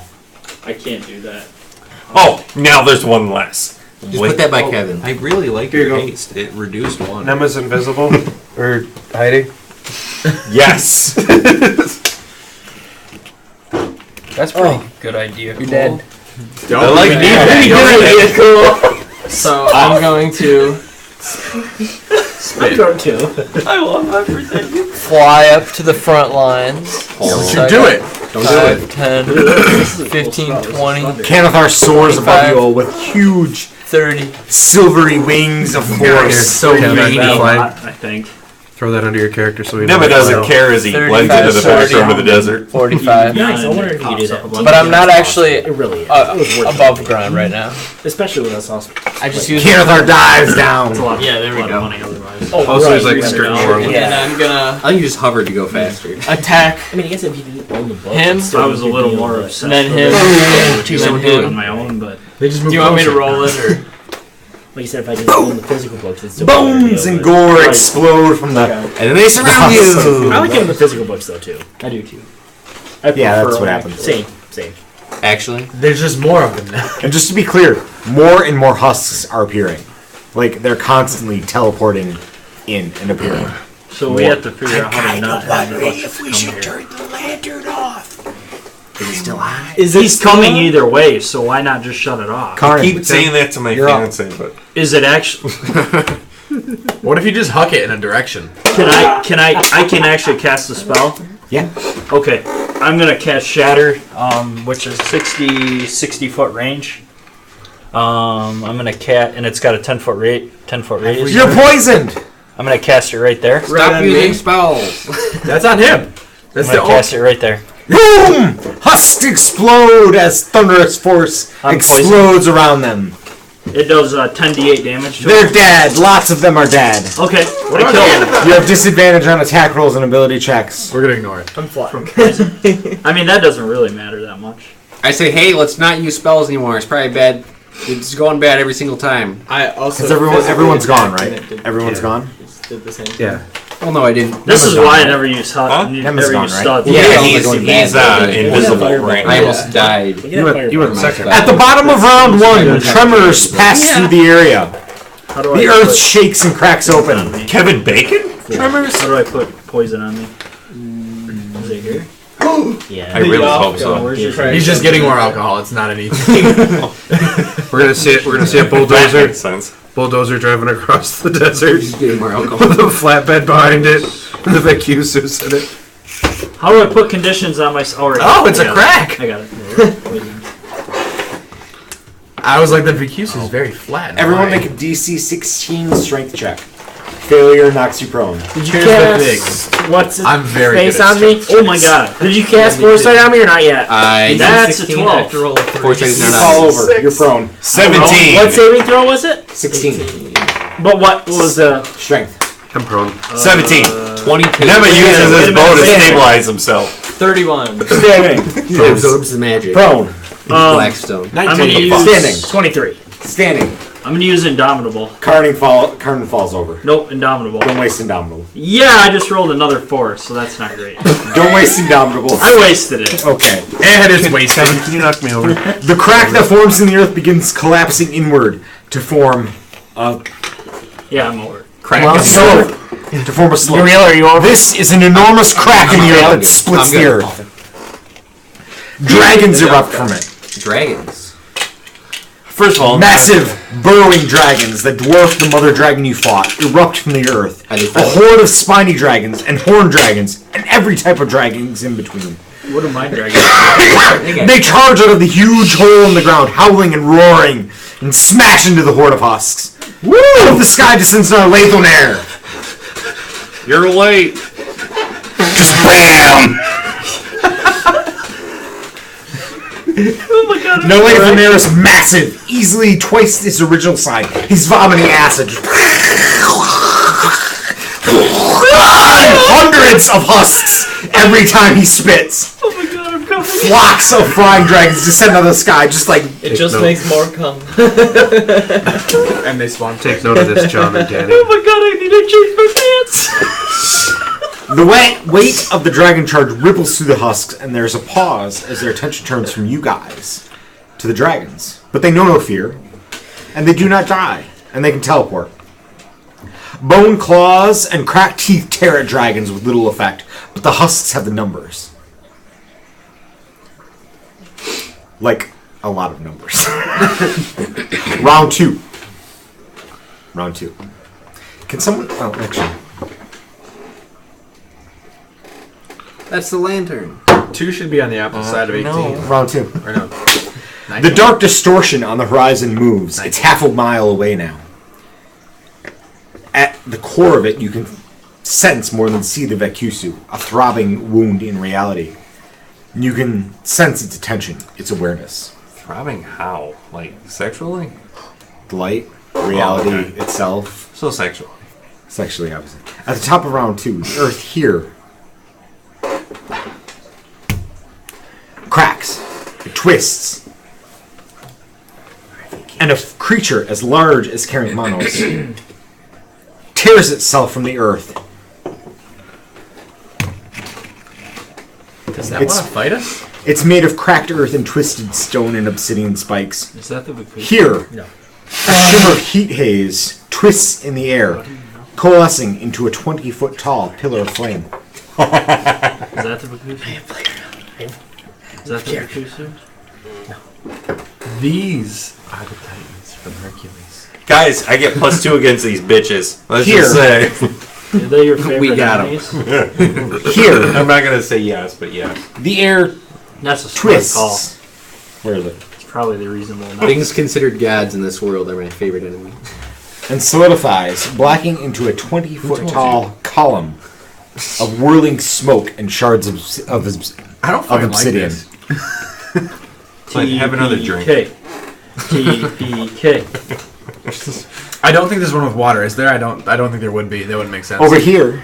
Speaker 10: I can't do that.
Speaker 9: Oh, now there's one less.
Speaker 5: Just put that by Kevin.
Speaker 9: I really like
Speaker 8: Here you
Speaker 9: your
Speaker 8: go.
Speaker 9: haste. It reduced one.
Speaker 8: Emma's invisible or hiding.
Speaker 9: Yes.
Speaker 6: That's pretty good idea.
Speaker 5: You're dead.
Speaker 9: I like that.
Speaker 6: So I'm going to
Speaker 10: I'm going to.
Speaker 6: I love everything. Fly up to the front lines.
Speaker 2: Don't you do it. Don't do it.
Speaker 6: 10, 15, 20,
Speaker 1: Kanathar soars above you all with huge
Speaker 6: 30.
Speaker 1: silvery wings of force.
Speaker 8: So
Speaker 10: That a
Speaker 8: fly.
Speaker 10: lot, I think.
Speaker 8: Throw that under your character so we
Speaker 9: Never doesn't care as he blends into the
Speaker 6: 35,
Speaker 9: background of the desert.
Speaker 6: 45.
Speaker 10: Nice. I wonder if you could do that.
Speaker 6: But I'm not actually
Speaker 10: It really is.
Speaker 6: above ground right now.
Speaker 10: Especially with us awesome.
Speaker 6: I just use
Speaker 1: Kanathar dives down.
Speaker 10: It's a lot.
Speaker 6: Yeah, there we
Speaker 10: a lot
Speaker 6: go.
Speaker 10: of money otherwise.
Speaker 8: Also, he's like skirting more.
Speaker 6: and I'm gonna
Speaker 5: I think you just hovered to go faster.
Speaker 6: attack
Speaker 10: I mean, I guess if you didn't own the book,
Speaker 6: Him?
Speaker 10: it's still
Speaker 6: I
Speaker 10: was a little more obsessed.
Speaker 6: and then
Speaker 10: with
Speaker 6: him.
Speaker 10: it, which
Speaker 6: and
Speaker 10: I would
Speaker 6: then
Speaker 10: do it
Speaker 6: him.
Speaker 10: on my own, but
Speaker 2: They just
Speaker 6: Do
Speaker 2: move
Speaker 6: you want me to
Speaker 2: closer.
Speaker 6: roll it or?
Speaker 10: like you said, if I didn't own the physical books, it's still
Speaker 1: Bones and gore explode from the.
Speaker 5: And then they surround you.
Speaker 10: I like getting the physical books though too. I do too. I
Speaker 1: Yeah, that's
Speaker 10: prefer
Speaker 1: what
Speaker 10: them.
Speaker 1: happens.
Speaker 10: Same.
Speaker 5: Actually,
Speaker 2: There's just more of them now.
Speaker 1: And just to be clear, more and more husks are appearing. Like they're constantly teleporting in and appearing.
Speaker 10: So we have to figure out how to not have the books
Speaker 1: if we
Speaker 10: come
Speaker 1: should
Speaker 10: here.
Speaker 1: turn the lantern off. Is it still high?
Speaker 10: He's coming either way, so why not just shut it off?
Speaker 1: Karn,
Speaker 9: Keep saying that to my
Speaker 1: You're up.
Speaker 9: fiance, but
Speaker 10: Is it actually?
Speaker 2: What if you just huck it in a direction?
Speaker 10: I can actually cast the spell.
Speaker 1: Yeah.
Speaker 10: Okay, I'm gonna cast Shatter, which is 60 foot range. I'm gonna and it's got a 10-foot radius.
Speaker 1: You're poisoned.
Speaker 10: I'm gonna cast it right there.
Speaker 5: stop using spells.
Speaker 2: That's on him. That's
Speaker 10: I'm
Speaker 2: the
Speaker 10: gonna cast it right there.
Speaker 1: Boom! Husks explode as thunderous force
Speaker 10: I'm
Speaker 1: explodes around them.
Speaker 10: It does 10d8 damage to
Speaker 1: They're
Speaker 10: it.
Speaker 1: dead. Lots of them are dead.
Speaker 10: Okay, I killed him.
Speaker 1: You have disadvantage on attack rolls and ability checks.
Speaker 2: We're gonna ignore it.
Speaker 10: I'm flat. I mean, that doesn't really matter that much.
Speaker 5: I say, hey, let's not use spells anymore. It's probably bad. It's going bad every single time.
Speaker 6: I also.
Speaker 1: Because everyone's gone, right? Everyone's gone?
Speaker 6: Did the same.
Speaker 8: Yeah.
Speaker 5: Oh no, I didn't.
Speaker 10: This is
Speaker 1: gone,
Speaker 10: why I
Speaker 1: right?
Speaker 10: never use
Speaker 9: Huh?
Speaker 10: never
Speaker 1: gone,
Speaker 10: use
Speaker 1: right?
Speaker 10: studs.
Speaker 5: Yeah,
Speaker 9: he's invisible right
Speaker 5: I
Speaker 9: now.
Speaker 5: almost died.
Speaker 8: You went second.
Speaker 1: At the bottom of round one, tremors pass through the area.
Speaker 10: How do I
Speaker 1: The earth
Speaker 10: put
Speaker 1: shakes and cracks
Speaker 10: poison on
Speaker 1: open.
Speaker 10: me?
Speaker 9: Kevin Bacon?
Speaker 10: Tremors? How do I put poison on me? Is it here? Yeah.
Speaker 9: I really hope so.
Speaker 10: Where's your
Speaker 2: He's just getting more alcohol. It's not anything.
Speaker 8: We're gonna see it. We're gonna see a
Speaker 9: That
Speaker 8: bulldozer.
Speaker 9: makes sense.
Speaker 8: Bulldozer driving across the desert
Speaker 5: He's getting more alcohol.
Speaker 8: with a flatbed behind it, and the Vacusu's in it.
Speaker 10: How do I put conditions on my?
Speaker 2: Oh, it's a crack.
Speaker 10: I got it.
Speaker 2: I was like, the Vacusu is very flat.
Speaker 1: Everyone make a DC 16 strength check. Failure knocks you prone.
Speaker 10: Did you
Speaker 2: Here's the
Speaker 10: cast?
Speaker 2: thing.
Speaker 10: What's his
Speaker 2: I'm very
Speaker 10: face
Speaker 2: good at
Speaker 10: on me? Oh my god! Did you cast Foresight on me or not yet? That's a 12.
Speaker 5: Foresight is
Speaker 1: You
Speaker 5: not
Speaker 1: fall
Speaker 5: on.
Speaker 1: over. You're prone.
Speaker 9: 17.
Speaker 10: What saving throw was it?
Speaker 1: 16.
Speaker 10: But what was the?
Speaker 1: Strength.
Speaker 8: I'm prone.
Speaker 9: 17.
Speaker 5: 22.
Speaker 9: Never uses
Speaker 10: wait a
Speaker 9: his
Speaker 10: minute,
Speaker 9: bow to
Speaker 10: wait a minute.
Speaker 9: stabilize himself.
Speaker 6: 31.
Speaker 1: Standing.
Speaker 5: He absorbs the magic.
Speaker 1: Prone.
Speaker 5: Blackstone.
Speaker 10: I'm gonna use
Speaker 1: Standing.
Speaker 10: 23.
Speaker 1: Standing.
Speaker 10: I'm gonna use Indomitable.
Speaker 1: Carden falls over.
Speaker 10: Nope, Indomitable.
Speaker 1: Don't waste Indomitable.
Speaker 10: Yeah, I just rolled another 4, so that's not great.
Speaker 1: Don't waste Indomitable.
Speaker 10: I wasted it.
Speaker 1: Okay.
Speaker 2: And it's wasted.
Speaker 8: Can you knock me over?
Speaker 1: The crack that forms in the earth begins collapsing inward to form a
Speaker 10: Yeah, I'm over.
Speaker 1: slope. To form a slope.
Speaker 10: Uriel, are you over?
Speaker 1: This is an enormous crack in the earth that splits the earth. Dragons erupt from it.
Speaker 5: Dragons.
Speaker 9: First of all,
Speaker 1: Massive, burrowing dragons that dwarf the mother dragon you fought erupt from the earth.
Speaker 5: Are they
Speaker 1: A
Speaker 5: fast?
Speaker 1: horde of spiny dragons and horned dragons and every type of dragons in between.
Speaker 10: What are my dragons?
Speaker 1: They charge out of the huge hole in the ground, howling and roaring, and smash into the horde of husks. Woo! Out of the sky descends our lethal air.
Speaker 9: you're late.
Speaker 1: Just BAM!
Speaker 10: Oh my god.
Speaker 1: No lethal air is massive, easily twice its original size. He's vomiting acid. Hundreds of husks every time he spits.
Speaker 10: Oh my god, I'm coming.
Speaker 1: Flocks of flying dragons descend out of the sky, just like
Speaker 6: It just makes more come.
Speaker 2: And they spawn.
Speaker 8: Take note of this, John and Danny.
Speaker 10: Oh my god, I need to change my pants.
Speaker 1: the weight of the dragon charge ripples through the husks, and there's a pause as their attention turns from you guys to the dragons. But they know no fear, and they do not die, and they can teleport. Bone claws and cracked teeth tear at dragons with little effect, but the husks have the numbers. Like, a lot of numbers. Round 2. Can someone... Oh, actually...
Speaker 5: That's the lantern.
Speaker 2: 2 should be on the opposite side of 18.
Speaker 1: Round 2.
Speaker 2: Or no.
Speaker 1: The dark distortion on the horizon moves. It's half a mile away now. At the core of it, you can sense more than see the Vacusu, a throbbing wound in reality. You can sense its attention, its awareness.
Speaker 9: Throbbing how? Like sexually?
Speaker 1: The light, reality itself,
Speaker 9: So sexual.
Speaker 1: sexually opposite. At the top of round 2, the earth here cracks, it twists, and a creature as large as Carrot Manos tears itself from the earth.
Speaker 2: Does that want to fight us?
Speaker 1: It's made of cracked earth and twisted stone and obsidian spikes.
Speaker 10: Is that the Vacusu?
Speaker 1: Here,
Speaker 10: No.
Speaker 1: a shimmer of heat haze twists in the air, coalescing into a 20-foot tall pillar of flame.
Speaker 10: Is that the Vacusu? Is that the Vacusu?
Speaker 2: These are the Titans from Hercules.
Speaker 9: Guys, I get +2 against these bitches. Let's
Speaker 1: Here.
Speaker 9: just say.
Speaker 10: Are they your favorite
Speaker 5: We got 'em.
Speaker 10: enemies?
Speaker 1: Here,
Speaker 9: I'm not gonna say yes, but yes.
Speaker 1: the air
Speaker 10: That's a smart call.
Speaker 1: twists. Where is it?
Speaker 10: It's probably the reasonable amount.
Speaker 5: Things considered gods in this world are my favorite enemy.
Speaker 1: And solidifies, blacking into a 20-foot tall column of whirling smoke and shards of
Speaker 2: I don't fucking like
Speaker 1: obsidian.
Speaker 2: this.
Speaker 9: Clint, have another drink.
Speaker 10: TPK.
Speaker 2: I don't think there's one with water, is there? I don't think there would be. That wouldn't make sense.
Speaker 1: Over here,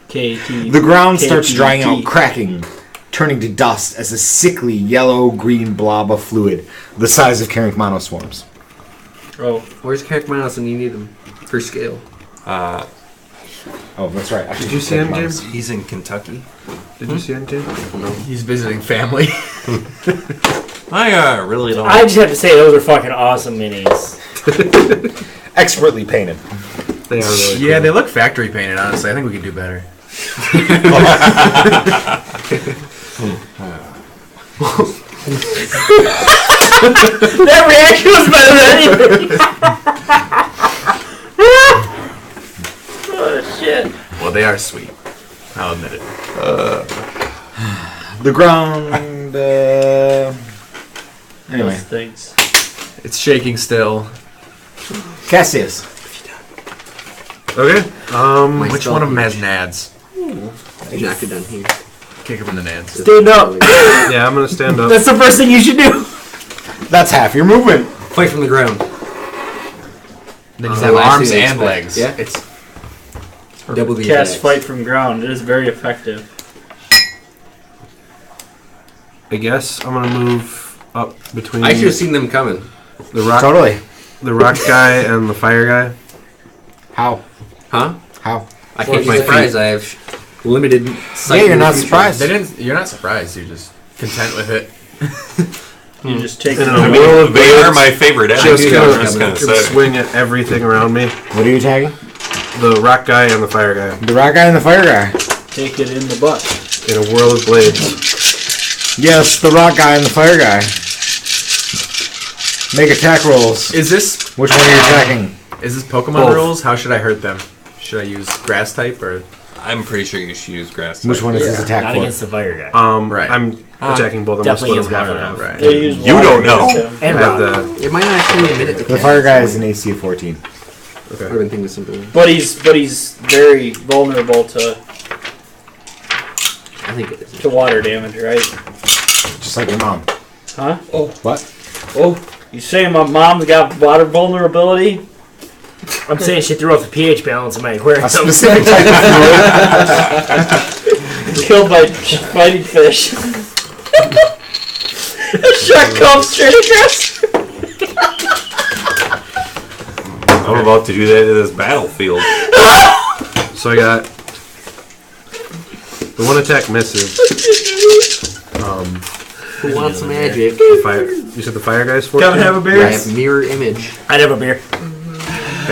Speaker 10: KT.
Speaker 1: the ground starts drying out, cracking, turning to dust as a sickly yellow-green blob of fluid the size of Carrickmano swarms.
Speaker 10: Oh,
Speaker 5: Where's Carrickmanos when you need him? For scale.
Speaker 1: Oh, that's right.
Speaker 8: Did you see him, James?
Speaker 9: He's in Kentucky.
Speaker 8: Did you see him, James? No.
Speaker 2: He's visiting family.
Speaker 9: I really don't.
Speaker 3: I just have to say those are fucking awesome minis.
Speaker 1: Expertly painted.
Speaker 8: They are really
Speaker 2: Yeah, they look factory painted, honestly. I think we could do better.
Speaker 3: That reaction was better than anything. Oh shit.
Speaker 2: Well, they are sweet. I'll admit it.
Speaker 1: The ground. Anyway,
Speaker 10: those things.
Speaker 2: It's shaking still.
Speaker 1: Cassius.
Speaker 8: Okay.
Speaker 2: Which one of them has nads?
Speaker 5: Knock it down here.
Speaker 2: Kick him in the nads.
Speaker 3: Stand up.
Speaker 8: Yeah, I'm gonna stand up.
Speaker 3: That's the first thing you should do.
Speaker 1: That's half your movement.
Speaker 5: Fight from the ground.
Speaker 2: Then you
Speaker 5: It's
Speaker 2: have
Speaker 5: the last
Speaker 2: arms
Speaker 5: thing I
Speaker 2: and
Speaker 5: expect.
Speaker 2: legs.
Speaker 5: Yeah.
Speaker 2: It's
Speaker 5: Double the
Speaker 10: Cast
Speaker 5: attacks.
Speaker 10: fight from ground. It is very effective.
Speaker 8: I guess I'm gonna move up between
Speaker 5: I should have seen them coming.
Speaker 8: the rock,
Speaker 1: Totally.
Speaker 8: the rock guy and the fire guy.
Speaker 1: How?
Speaker 5: Huh?
Speaker 1: How?
Speaker 5: I can't
Speaker 8: my
Speaker 5: be surprised. I have limited sight.
Speaker 1: Yeah, you're
Speaker 5: in the
Speaker 1: not
Speaker 5: future.
Speaker 1: surprised.
Speaker 2: You're not surprised. You're just content with it.
Speaker 10: You just take
Speaker 8: In
Speaker 10: it.
Speaker 8: a
Speaker 9: I
Speaker 8: whirl
Speaker 9: mean,
Speaker 8: of
Speaker 9: they are
Speaker 8: bullets,
Speaker 9: my favorite
Speaker 8: Just
Speaker 9: enemies.
Speaker 8: gonna-
Speaker 9: I'm just gonna
Speaker 8: gonna
Speaker 9: say.
Speaker 8: swing at everything around me.
Speaker 1: What are you tagging?
Speaker 8: The rock guy and the fire guy
Speaker 1: The rock guy and the fire guy.
Speaker 10: Take it in the butt.
Speaker 8: in a whirl of blades.
Speaker 1: Yes, the rock guy and the fire guy. Make attack rolls.
Speaker 2: Is this
Speaker 1: Which one are you attacking?
Speaker 2: Pokemon
Speaker 1: Both.
Speaker 2: rules? How should I hurt them? Should I use grass type or?
Speaker 9: I'm pretty sure you should use grass.
Speaker 1: Which one is his attack
Speaker 4: Not
Speaker 1: for?
Speaker 4: against the fire guy.
Speaker 2: Right.
Speaker 8: I'm attacking both of them.
Speaker 4: Definitely
Speaker 8: Split them half
Speaker 4: against
Speaker 8: and half.
Speaker 2: Right.
Speaker 10: They use
Speaker 9: You
Speaker 10: water
Speaker 9: don't know.
Speaker 10: against him.
Speaker 8: I
Speaker 4: And
Speaker 8: have
Speaker 4: rock.
Speaker 8: the
Speaker 5: It might not actually admit it. To
Speaker 1: The
Speaker 5: cast.
Speaker 1: fire guy is an AC of 14.
Speaker 5: I would have been thinking something.
Speaker 10: But he's very vulnerable to
Speaker 5: I think it is.
Speaker 10: water damage, right?
Speaker 1: Just like your mom.
Speaker 10: Huh?
Speaker 1: What?
Speaker 10: Oh, you saying my mom's got water vulnerability?
Speaker 4: I'm saying she threw off the pH balance in my aquarium.
Speaker 1: A specific type of fluid.
Speaker 10: Killed by fighting fish. A shark comes straight across.
Speaker 9: I'm about to do that to this battlefield.
Speaker 8: So I got the one attack misses.
Speaker 5: Who wants magic?
Speaker 8: The fire. You said the fire guy's 14.
Speaker 10: Gotta have a
Speaker 5: I
Speaker 10: beer.
Speaker 5: have mirror image.
Speaker 4: I'd have a beer.
Speaker 5: I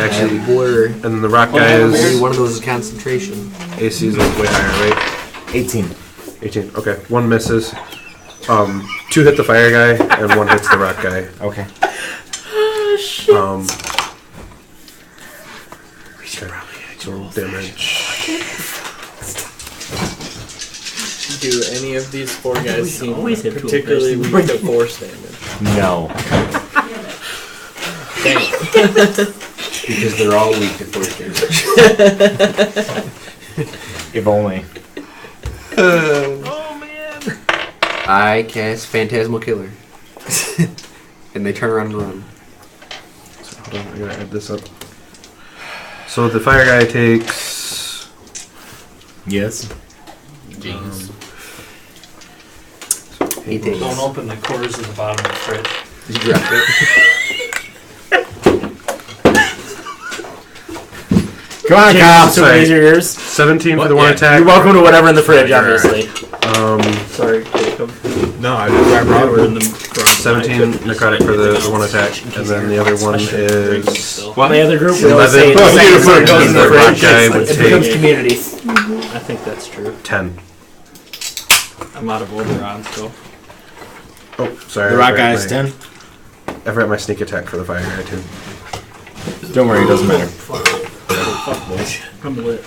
Speaker 8: Actually,
Speaker 5: have blur.
Speaker 8: and then the rock guy
Speaker 5: Maybe
Speaker 8: is
Speaker 5: one of those is concentration.
Speaker 8: AC is way higher, right?
Speaker 1: 18.
Speaker 8: 18. Okay, one misses. 2 hit the fire guy and 1 hits the rock guy.
Speaker 1: Okay.
Speaker 8: So damage.
Speaker 6: Do any of these 4 guys seem
Speaker 4: always have two
Speaker 6: particularly
Speaker 4: of
Speaker 6: weak to force damage?
Speaker 1: No.
Speaker 5: Because they're all weak to force damage.
Speaker 1: If only.
Speaker 5: I cast Phantasmal Killer. And they turn around and run.
Speaker 8: So hold on, I gotta add this up. So the fire guy takes.
Speaker 1: Yes.
Speaker 5: He takes.
Speaker 10: Don't open the cores at the bottom of the fridge.
Speaker 5: You dropped it.
Speaker 1: Come on, Kyle.
Speaker 4: So raise your ears.
Speaker 8: 17 for the one attack.
Speaker 4: You're welcome to whatever in the fridge, obviously.
Speaker 10: Sorry, Jacob.
Speaker 2: No, I just
Speaker 10: We're in the front.
Speaker 8: 17 necrotic for the one attack, and then the other one is.
Speaker 4: Well, the other group, we always say
Speaker 8: 11.
Speaker 4: the second one goes in the
Speaker 8: The rock
Speaker 4: fridge.
Speaker 8: guy would
Speaker 4: It becomes
Speaker 8: take
Speaker 4: community.
Speaker 10: I think that's true.
Speaker 8: 10.
Speaker 10: I'm out of Oberon, so.
Speaker 8: Oh, sorry.
Speaker 1: The
Speaker 8: I
Speaker 1: rock
Speaker 8: forgot
Speaker 1: guy is
Speaker 8: my-
Speaker 1: 10.
Speaker 8: I forgot my sneak attack for the fire guy too.
Speaker 1: Don't worry, it doesn't matter.
Speaker 10: I'm lit.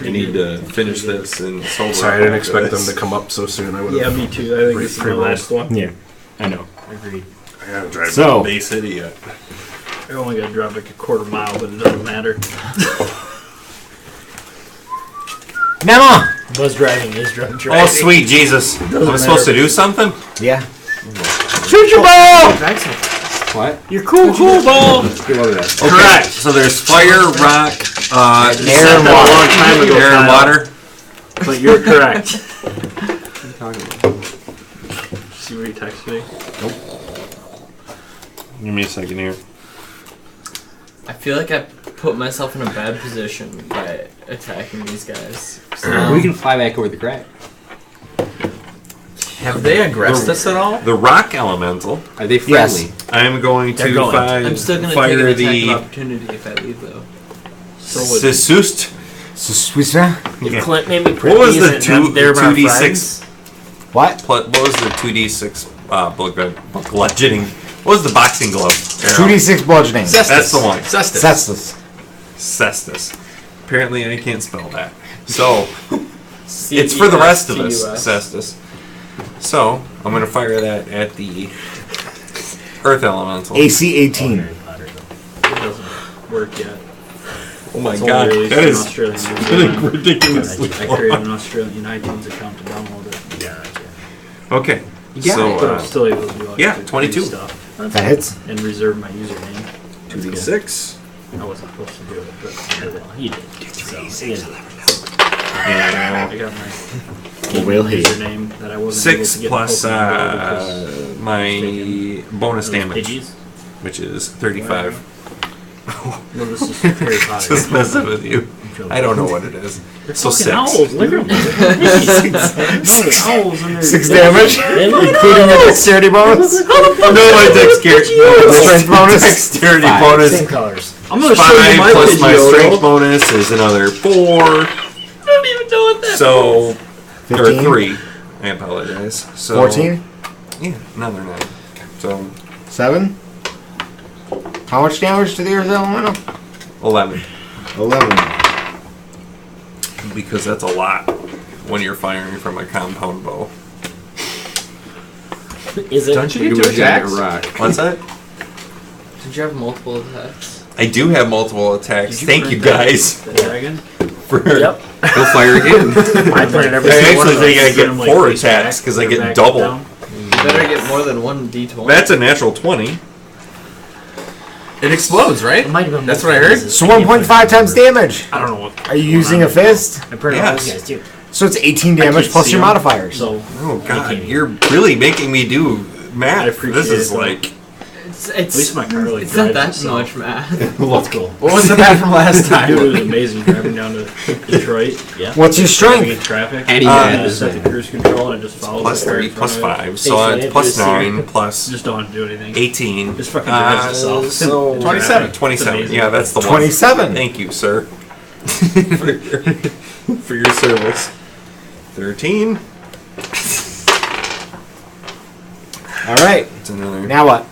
Speaker 9: You need to finish this and sober.
Speaker 8: Sorry, I didn't
Speaker 9: up
Speaker 8: expect
Speaker 9: after
Speaker 8: them to
Speaker 9: this.
Speaker 8: come up so soon. I would
Speaker 10: Yeah,
Speaker 8: have.
Speaker 10: me too. I think this is my last one.
Speaker 1: Yeah, I know.
Speaker 4: Agreed.
Speaker 9: I gotta drive
Speaker 1: So-
Speaker 9: to Bay City yet.
Speaker 10: I only got to drive like a quarter mile, but it doesn't matter.
Speaker 1: Nemo!
Speaker 4: Was driving, is drunk
Speaker 9: Oh,
Speaker 4: driving.
Speaker 9: sweet Jesus. Am I supposed to do something?
Speaker 1: Yeah.
Speaker 4: Shoot your ball!
Speaker 5: What?
Speaker 4: You're cool ball!
Speaker 5: Give over that.
Speaker 9: Correct. So there's fire, rock,
Speaker 1: Air and water.
Speaker 10: A long time ago,
Speaker 9: air and
Speaker 10: Kyle.
Speaker 9: water.
Speaker 10: But you're correct.
Speaker 5: What are you talking about?
Speaker 10: See what you texted me?
Speaker 9: Give me a second here.
Speaker 6: I feel like I put myself in a bad position by attacking these guys.
Speaker 5: We can fly back over the crack.
Speaker 2: Have they aggressed us at all?
Speaker 9: The rock elemental.
Speaker 5: Are they friendly?
Speaker 9: I'm going
Speaker 4: They're
Speaker 9: to
Speaker 4: going.
Speaker 6: I'm still gonna take
Speaker 9: fire
Speaker 6: an attack
Speaker 9: the
Speaker 6: of opportunity if I leave though.
Speaker 10: So would
Speaker 9: Sisust.
Speaker 4: If Clint made me print
Speaker 9: What was
Speaker 4: these
Speaker 9: the
Speaker 4: and them- they're my
Speaker 9: 2d6?
Speaker 4: friends.
Speaker 1: What?
Speaker 9: What was the 2d6 bludgeoning? What was the boxing glove?
Speaker 1: 2d6 bludgeoning.
Speaker 9: That's the one.
Speaker 2: Cestus.
Speaker 1: Cestus.
Speaker 9: Cestus. Apparently I can't spell that. So, it's for the rest of us, Cestus. So, I'm going to fire that at the Earth Elemental.
Speaker 1: AC 18.
Speaker 10: It doesn't work yet.
Speaker 9: Oh my
Speaker 10: It's
Speaker 9: god,
Speaker 10: only
Speaker 9: that
Speaker 10: released
Speaker 9: is
Speaker 10: in Australian New Zealand.
Speaker 9: ridiculously
Speaker 10: I created an Australian iTunes account to download it.
Speaker 9: Okay,
Speaker 5: Yeah,
Speaker 9: so,
Speaker 10: But I'm still able to do like
Speaker 9: yeah,
Speaker 10: free
Speaker 9: 22.
Speaker 10: stuff
Speaker 1: That hits.
Speaker 10: and reserve my username.
Speaker 9: 2d6.
Speaker 10: I wasn't supposed to do it, but
Speaker 4: Well, he did. So, yeah.
Speaker 10: I got my
Speaker 1: Well, he.
Speaker 10: username that I wasn't able
Speaker 9: 6
Speaker 10: to get
Speaker 9: plus
Speaker 10: Pokemon Go
Speaker 9: my bonus damage,
Speaker 10: Pidgeys?
Speaker 9: which is 35.
Speaker 10: No, this is Harry Potter.
Speaker 9: Just messing with you. I don't know what it is. So
Speaker 10: Fucking
Speaker 9: 6.
Speaker 10: owls, look at them. Owls in there.
Speaker 1: 6 damage,
Speaker 10: They look-
Speaker 1: including your dexterity bonus.
Speaker 9: No, my dexterity
Speaker 1: Strength bonus.
Speaker 9: Dexterity
Speaker 1: Five.
Speaker 9: bonus.
Speaker 10: Same colors. I'm gonna show you
Speaker 9: 5
Speaker 10: my
Speaker 9: plus my
Speaker 10: Pidgeotto.
Speaker 9: strength bonus is another 4.
Speaker 6: I don't even know what that
Speaker 9: So, or
Speaker 1: 15?
Speaker 9: 3. I apologize. So
Speaker 1: 14?
Speaker 9: Yeah, another 9. So
Speaker 1: 7? How much damage to the earth elemental?
Speaker 9: 11.
Speaker 1: 11.
Speaker 9: Because that's a lot when you're firing from a compound bow.
Speaker 10: Is it?
Speaker 2: Don't you get 2 attacks?
Speaker 9: What's that?
Speaker 6: Did you have multiple attacks?
Speaker 9: I do have multiple attacks.
Speaker 10: Did
Speaker 9: Thank you
Speaker 10: print
Speaker 9: guys.
Speaker 10: The dragon?
Speaker 9: For
Speaker 10: Yep.
Speaker 5: Go fire again.
Speaker 10: I printed every
Speaker 9: I
Speaker 10: single one
Speaker 9: actually
Speaker 10: of
Speaker 9: think
Speaker 10: those.
Speaker 9: I get
Speaker 10: Them,
Speaker 9: 4
Speaker 10: face
Speaker 9: attacks
Speaker 10: back,
Speaker 9: because I
Speaker 10: back
Speaker 9: get double.
Speaker 10: down.
Speaker 6: You better get more than one D20.
Speaker 9: That's a natural 20.
Speaker 2: It explodes, right?
Speaker 10: It might have been
Speaker 2: That's what I
Speaker 10: multiple
Speaker 2: heard.
Speaker 10: pieces.
Speaker 1: So 1.5 times damage.
Speaker 10: I don't know what.
Speaker 1: Are you using a fist?
Speaker 10: I printed all those
Speaker 9: Yes.
Speaker 10: guys too.
Speaker 1: So it's 18
Speaker 10: I
Speaker 1: damage
Speaker 10: can't
Speaker 1: plus
Speaker 10: see
Speaker 1: your
Speaker 10: them,
Speaker 1: modifiers.
Speaker 10: So
Speaker 9: Oh god,
Speaker 10: can't
Speaker 9: you're really making me do
Speaker 10: I
Speaker 9: math.
Speaker 10: appreciate
Speaker 9: This is
Speaker 10: it.
Speaker 9: like
Speaker 6: It's
Speaker 10: at least my car really
Speaker 6: it's not
Speaker 10: drives
Speaker 6: that
Speaker 10: itself.
Speaker 6: much math.
Speaker 10: Let's go.
Speaker 2: What was the map from last time?
Speaker 10: Dude, it was amazing driving down to Detroit. Yeah.
Speaker 1: What's your
Speaker 10: Driving
Speaker 1: strength?
Speaker 10: in traffic.
Speaker 5: And he
Speaker 10: I
Speaker 5: had
Speaker 10: just set the cruise control and it just follows
Speaker 9: plus
Speaker 10: the car
Speaker 9: 3,
Speaker 10: in front
Speaker 9: plus
Speaker 10: of it.
Speaker 9: 5, so
Speaker 10: Hey,
Speaker 9: it's
Speaker 10: so
Speaker 9: plus
Speaker 10: they have to
Speaker 9: 9, plus
Speaker 10: Just don't have to do anything.
Speaker 9: 18.
Speaker 10: Just fucking drives itself.
Speaker 9: So
Speaker 2: 27.
Speaker 9: 27.
Speaker 10: amazing.
Speaker 9: Yeah, that's the one.
Speaker 1: 27.
Speaker 9: Thank you, sir, for your service. 13.
Speaker 1: All right.
Speaker 9: It's another.
Speaker 1: Now what?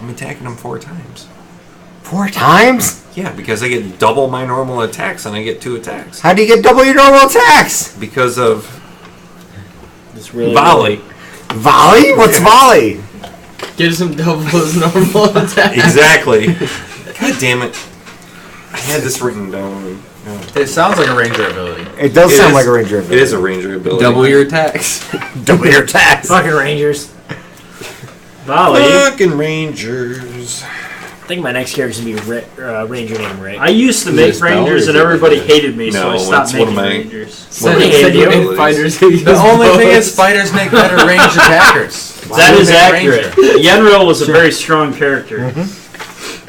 Speaker 9: I'm attacking him 4 times.
Speaker 1: 4 times?
Speaker 9: Yeah, because I get double my normal attacks and I get 2 attacks.
Speaker 1: How do you get double your normal attacks?
Speaker 9: Because of
Speaker 10: It's really
Speaker 9: volley.
Speaker 1: Volley? What's volley?
Speaker 6: Gives him double his normal attack.
Speaker 9: Exactly. God damn it. I had this written down.
Speaker 2: It sounds like a ranger ability.
Speaker 1: It does
Speaker 9: It
Speaker 1: sound
Speaker 9: is-
Speaker 1: like a ranger
Speaker 9: It
Speaker 1: ability.
Speaker 9: is a ranger ability.
Speaker 5: Double your attacks.
Speaker 1: Double your attacks.
Speaker 10: Fucking Rangers. Volley.
Speaker 9: Fucking Rangers.
Speaker 3: I think my next character's gonna be Ranger named Rick.
Speaker 10: I used to
Speaker 5: Is it
Speaker 10: make
Speaker 5: a spell or
Speaker 10: Rangers
Speaker 5: is
Speaker 10: and
Speaker 5: it-
Speaker 10: everybody hated me, so
Speaker 9: No,
Speaker 10: I stopped
Speaker 9: it's one of
Speaker 10: making
Speaker 9: my-
Speaker 10: Rangers.
Speaker 6: Said
Speaker 10: Hey,
Speaker 6: said you
Speaker 10: you-
Speaker 6: made fighters who use
Speaker 2: The only thing
Speaker 6: bows.
Speaker 2: is spiders make better ranged attackers.
Speaker 10: That is
Speaker 2: Make
Speaker 10: accurate. Yenril was a very strong character.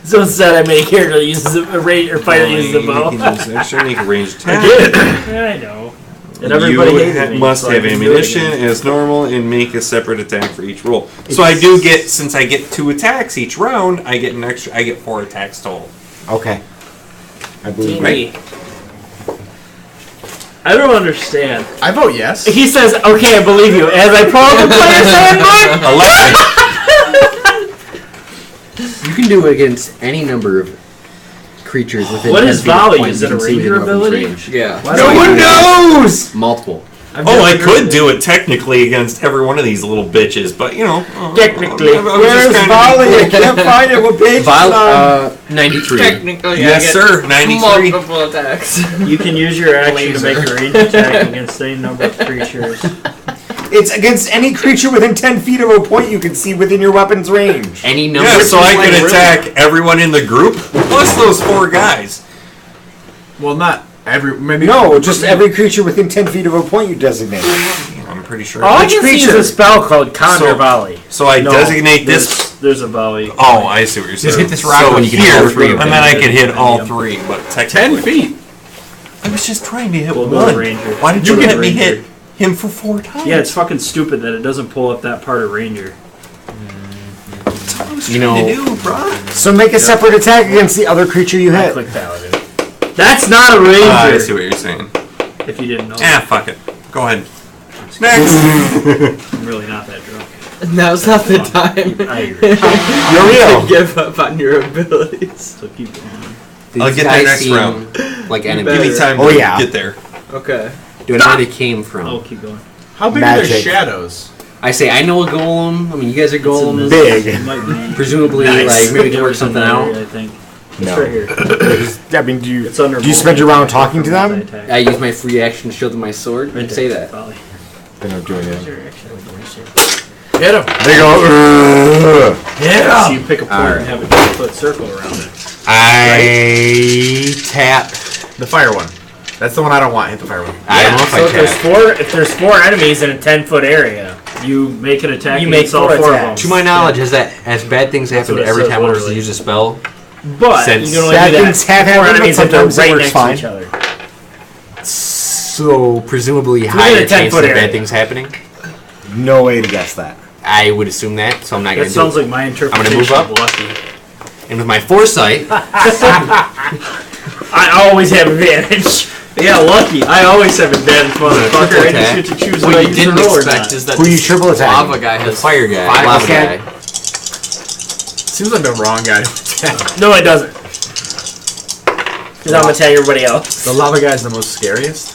Speaker 3: So instead, I made a character that uses a Ranger fighter that uses a bow.
Speaker 9: You can use extra make a ranged
Speaker 10: I
Speaker 9: attack.
Speaker 10: did. Yeah, I know. And everybody
Speaker 9: You
Speaker 10: hated me.
Speaker 9: must
Speaker 10: so I
Speaker 9: have
Speaker 10: didn't do it
Speaker 9: ammunition
Speaker 10: again.
Speaker 9: as normal and make a separate attack for each roll. So I do get, since I get 2 attacks each round, I get an extra. I get 4 attacks total.
Speaker 1: Okay. I believe
Speaker 3: D&D.
Speaker 10: I don't understand.
Speaker 2: I vote yes.
Speaker 3: He says, "Okay, I believe you." As I pull up the player's handbook.
Speaker 9: 11.
Speaker 5: You can do it against any number of creatures within.
Speaker 10: What
Speaker 5: 10
Speaker 10: is
Speaker 5: feet of
Speaker 10: volley?
Speaker 5: point
Speaker 10: Is
Speaker 5: you
Speaker 10: it a
Speaker 5: can see
Speaker 10: ranger
Speaker 5: within weapons
Speaker 10: ability?
Speaker 5: range.
Speaker 6: Yeah.
Speaker 1: No one knows!
Speaker 5: Multiple.
Speaker 9: Oh, I could do it technically against every one of these little bitches, but you know.
Speaker 3: Technically.
Speaker 9: I was just
Speaker 1: Where's
Speaker 9: trying to be
Speaker 1: volley? I
Speaker 9: cool.
Speaker 1: can't find it. What page is it on?
Speaker 5: 93.
Speaker 6: Technically,
Speaker 9: Yes,
Speaker 6: I get
Speaker 9: sir. 93.
Speaker 6: multiple attacks.
Speaker 10: You can use your action to
Speaker 2: Laser.
Speaker 10: make a range attack against any number of creatures.
Speaker 1: It's against any creature within 10 feet of a point you can see within your weapon's range.
Speaker 5: Any number.
Speaker 9: Yeah, so I
Speaker 5: Like,
Speaker 9: could
Speaker 5: really?
Speaker 9: attack everyone in the group plus those 4 guys.
Speaker 2: Well, not every. Maybe
Speaker 1: No, just every creature within 10 feet of a point you designate.
Speaker 9: I'm pretty sure.
Speaker 3: All I
Speaker 1: Which
Speaker 3: can see is
Speaker 1: creature?
Speaker 3: a spell called Conjure
Speaker 9: So-
Speaker 3: Volley.
Speaker 9: So I
Speaker 10: No,
Speaker 9: designate this.
Speaker 10: There's a volley.
Speaker 9: Oh, I see what you're saying.
Speaker 2: hit this rock
Speaker 9: so
Speaker 2: when
Speaker 5: you can hit all
Speaker 9: here,
Speaker 5: 3 of
Speaker 9: and
Speaker 5: them.
Speaker 9: then I could hit all 3, but
Speaker 2: 10
Speaker 9: technically.
Speaker 2: feet.
Speaker 9: I was just trying to hit
Speaker 10: We'll go
Speaker 9: one.
Speaker 10: to Ranger.
Speaker 9: Why did
Speaker 10: We'll
Speaker 9: you
Speaker 10: go
Speaker 9: let
Speaker 10: to
Speaker 9: me
Speaker 10: Ranger.
Speaker 9: hit him for 4 times?
Speaker 10: Yeah, it's fucking stupid that it doesn't pull up that part of Ranger.
Speaker 9: That's what I was
Speaker 5: You
Speaker 9: trying
Speaker 5: know-
Speaker 9: to do, bro.
Speaker 1: So make a separate attack against the other creature you
Speaker 3: I
Speaker 1: hit.
Speaker 3: click Paladin.
Speaker 10: That's not a
Speaker 9: I
Speaker 10: Ranger!
Speaker 9: see what you're saying.
Speaker 10: If you didn't know.
Speaker 9: Fuck it. Go ahead. Next.
Speaker 10: I'm really not that drunk.
Speaker 6: Now's not the time
Speaker 10: I agree.
Speaker 1: You're real.
Speaker 6: to give up on your abilities.
Speaker 10: So keep going.
Speaker 5: These
Speaker 9: I'll get
Speaker 5: guys
Speaker 9: there next
Speaker 5: seem
Speaker 9: round.
Speaker 5: Like
Speaker 6: You
Speaker 5: enemies.
Speaker 9: Give me
Speaker 6: better.
Speaker 9: time
Speaker 1: Oh,
Speaker 9: to
Speaker 1: yeah.
Speaker 9: get there.
Speaker 6: Okay.
Speaker 5: Do I know where they came from?
Speaker 10: Oh, keep going.
Speaker 2: How big are
Speaker 1: Magic.
Speaker 2: their shadows?
Speaker 5: I say I know a golem. I mean, you guys are golems.
Speaker 1: Big.
Speaker 10: It might be.
Speaker 5: Presumably,
Speaker 10: Nice.
Speaker 5: like maybe we can work
Speaker 10: It's in
Speaker 5: something
Speaker 10: that
Speaker 5: out.
Speaker 10: area, I think. It's
Speaker 1: No.
Speaker 10: right here.
Speaker 1: I mean, do you
Speaker 10: It's under.
Speaker 1: do you spend your round talking to them?
Speaker 10: Multi-attack.
Speaker 5: I use my free action to shield with my sword and say that.
Speaker 10: Volley.
Speaker 1: They're not doing it.
Speaker 2: Hit him.
Speaker 1: They go, "Ugh."
Speaker 10: So you pick a point and have a 10-foot circle around it.
Speaker 1: I tap.
Speaker 2: The fire one. That's the one I don't want. Hit the fire one.
Speaker 5: I don't know if
Speaker 3: So
Speaker 5: I
Speaker 3: if
Speaker 5: tap.
Speaker 3: there's 4 enemies in a 10-foot area,
Speaker 10: You make an attack.
Speaker 3: You
Speaker 10: and
Speaker 3: make
Speaker 10: solve
Speaker 3: 4
Speaker 10: 4 of
Speaker 3: attacks.
Speaker 10: them.
Speaker 5: To my knowledge, has bad things
Speaker 10: That's
Speaker 5: happened
Speaker 10: what it
Speaker 5: every
Speaker 10: says
Speaker 5: time one of us
Speaker 10: literally.
Speaker 5: use a spell?
Speaker 3: But
Speaker 5: Since
Speaker 3: you can only
Speaker 1: bad
Speaker 3: do that
Speaker 1: things have
Speaker 3: for
Speaker 1: happened,
Speaker 3: enemies
Speaker 1: but
Speaker 3: if they're
Speaker 1: sometimes it
Speaker 3: right
Speaker 1: works
Speaker 3: next
Speaker 1: fine.
Speaker 3: to each other.
Speaker 5: So presumably
Speaker 3: within
Speaker 5: higher
Speaker 3: a 10-foot
Speaker 5: chance of
Speaker 3: area.
Speaker 5: bad things happening.
Speaker 1: No way to guess that.
Speaker 5: I would assume that, so I'm not
Speaker 10: That
Speaker 5: going to do
Speaker 10: sounds
Speaker 5: it.
Speaker 10: like my
Speaker 5: gonna
Speaker 10: interpretation
Speaker 5: move up.
Speaker 10: of lucky.
Speaker 5: And with my foresight,
Speaker 3: I always have advantage.
Speaker 10: Yeah, lucky. I always have advantage, motherfucker. I just get to choose
Speaker 6: What
Speaker 10: what I
Speaker 6: you
Speaker 10: use to
Speaker 6: didn't
Speaker 10: roll or
Speaker 6: expect
Speaker 10: not.
Speaker 6: is that
Speaker 1: Who you
Speaker 6: this
Speaker 1: triple attacking?
Speaker 6: lava guy
Speaker 5: the
Speaker 6: has
Speaker 5: fire guy,
Speaker 6: five
Speaker 5: lava
Speaker 1: okay.
Speaker 5: guy.
Speaker 2: Seems like the wrong guy.
Speaker 3: No, it doesn't. Because I'm attacking everybody else.
Speaker 2: The lava guy's the most scariest.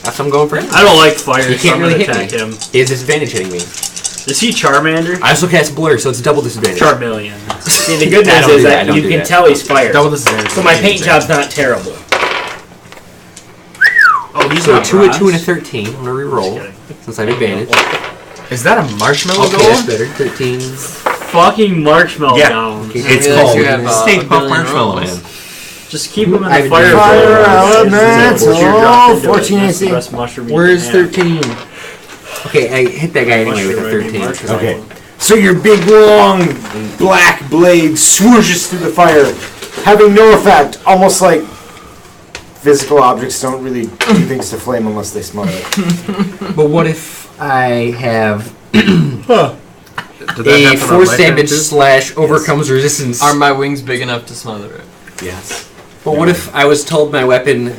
Speaker 5: That's what I'm going for.
Speaker 10: I don't like fire,
Speaker 5: He
Speaker 10: so
Speaker 5: can't
Speaker 10: I'm
Speaker 5: really
Speaker 10: gonna
Speaker 5: hit
Speaker 10: attack
Speaker 5: me.
Speaker 10: him.
Speaker 5: He has disadvantage hitting me.
Speaker 10: Is he Charmander?
Speaker 5: I also cast Blur, so it's double disadvantage.
Speaker 10: Charmeleon.
Speaker 3: See, the good
Speaker 5: I
Speaker 3: news
Speaker 5: don't
Speaker 3: is
Speaker 5: do that, I
Speaker 3: that
Speaker 5: don't
Speaker 3: you
Speaker 5: do
Speaker 3: can
Speaker 5: that.
Speaker 3: tell he's fire.
Speaker 2: Double disadvantage.
Speaker 3: So my paint job's not terrible.
Speaker 10: Oh, he's
Speaker 5: So
Speaker 10: not
Speaker 5: 2, a 2, and a
Speaker 10: Ross.
Speaker 5: 13. I'm going to re-roll, since I have advantage.
Speaker 2: Is that a marshmallow
Speaker 5: Okay, that's
Speaker 2: golem?
Speaker 5: better. 13.
Speaker 10: Fucking marshmallow
Speaker 1: Yeah.
Speaker 10: down.
Speaker 5: Okay,
Speaker 6: I
Speaker 5: it's
Speaker 6: realize
Speaker 5: called
Speaker 6: you have,
Speaker 9: Stay
Speaker 6: a
Speaker 9: Puft
Speaker 6: billion
Speaker 9: Marshmallow
Speaker 6: rolls.
Speaker 9: Man.
Speaker 10: Just keep him in
Speaker 5: I
Speaker 10: the
Speaker 5: have
Speaker 10: fire.
Speaker 1: Fire
Speaker 10: Elemental.
Speaker 1: elemental, 14 AC.
Speaker 5: Where's 13? Okay, I hit that guy anyway with a 13.
Speaker 1: Okay. So your big long black blade swooshes through the fire, having no effect, almost like physical objects don't really do things to flame unless they smother it.
Speaker 5: But what if I have
Speaker 8: Did that
Speaker 5: a
Speaker 8: happen on
Speaker 5: force
Speaker 8: my turn
Speaker 5: damage
Speaker 8: too?
Speaker 5: / overcomes resistance?
Speaker 6: Are my wings big enough to smother it?
Speaker 1: Yes.
Speaker 5: But what if I was told my weapon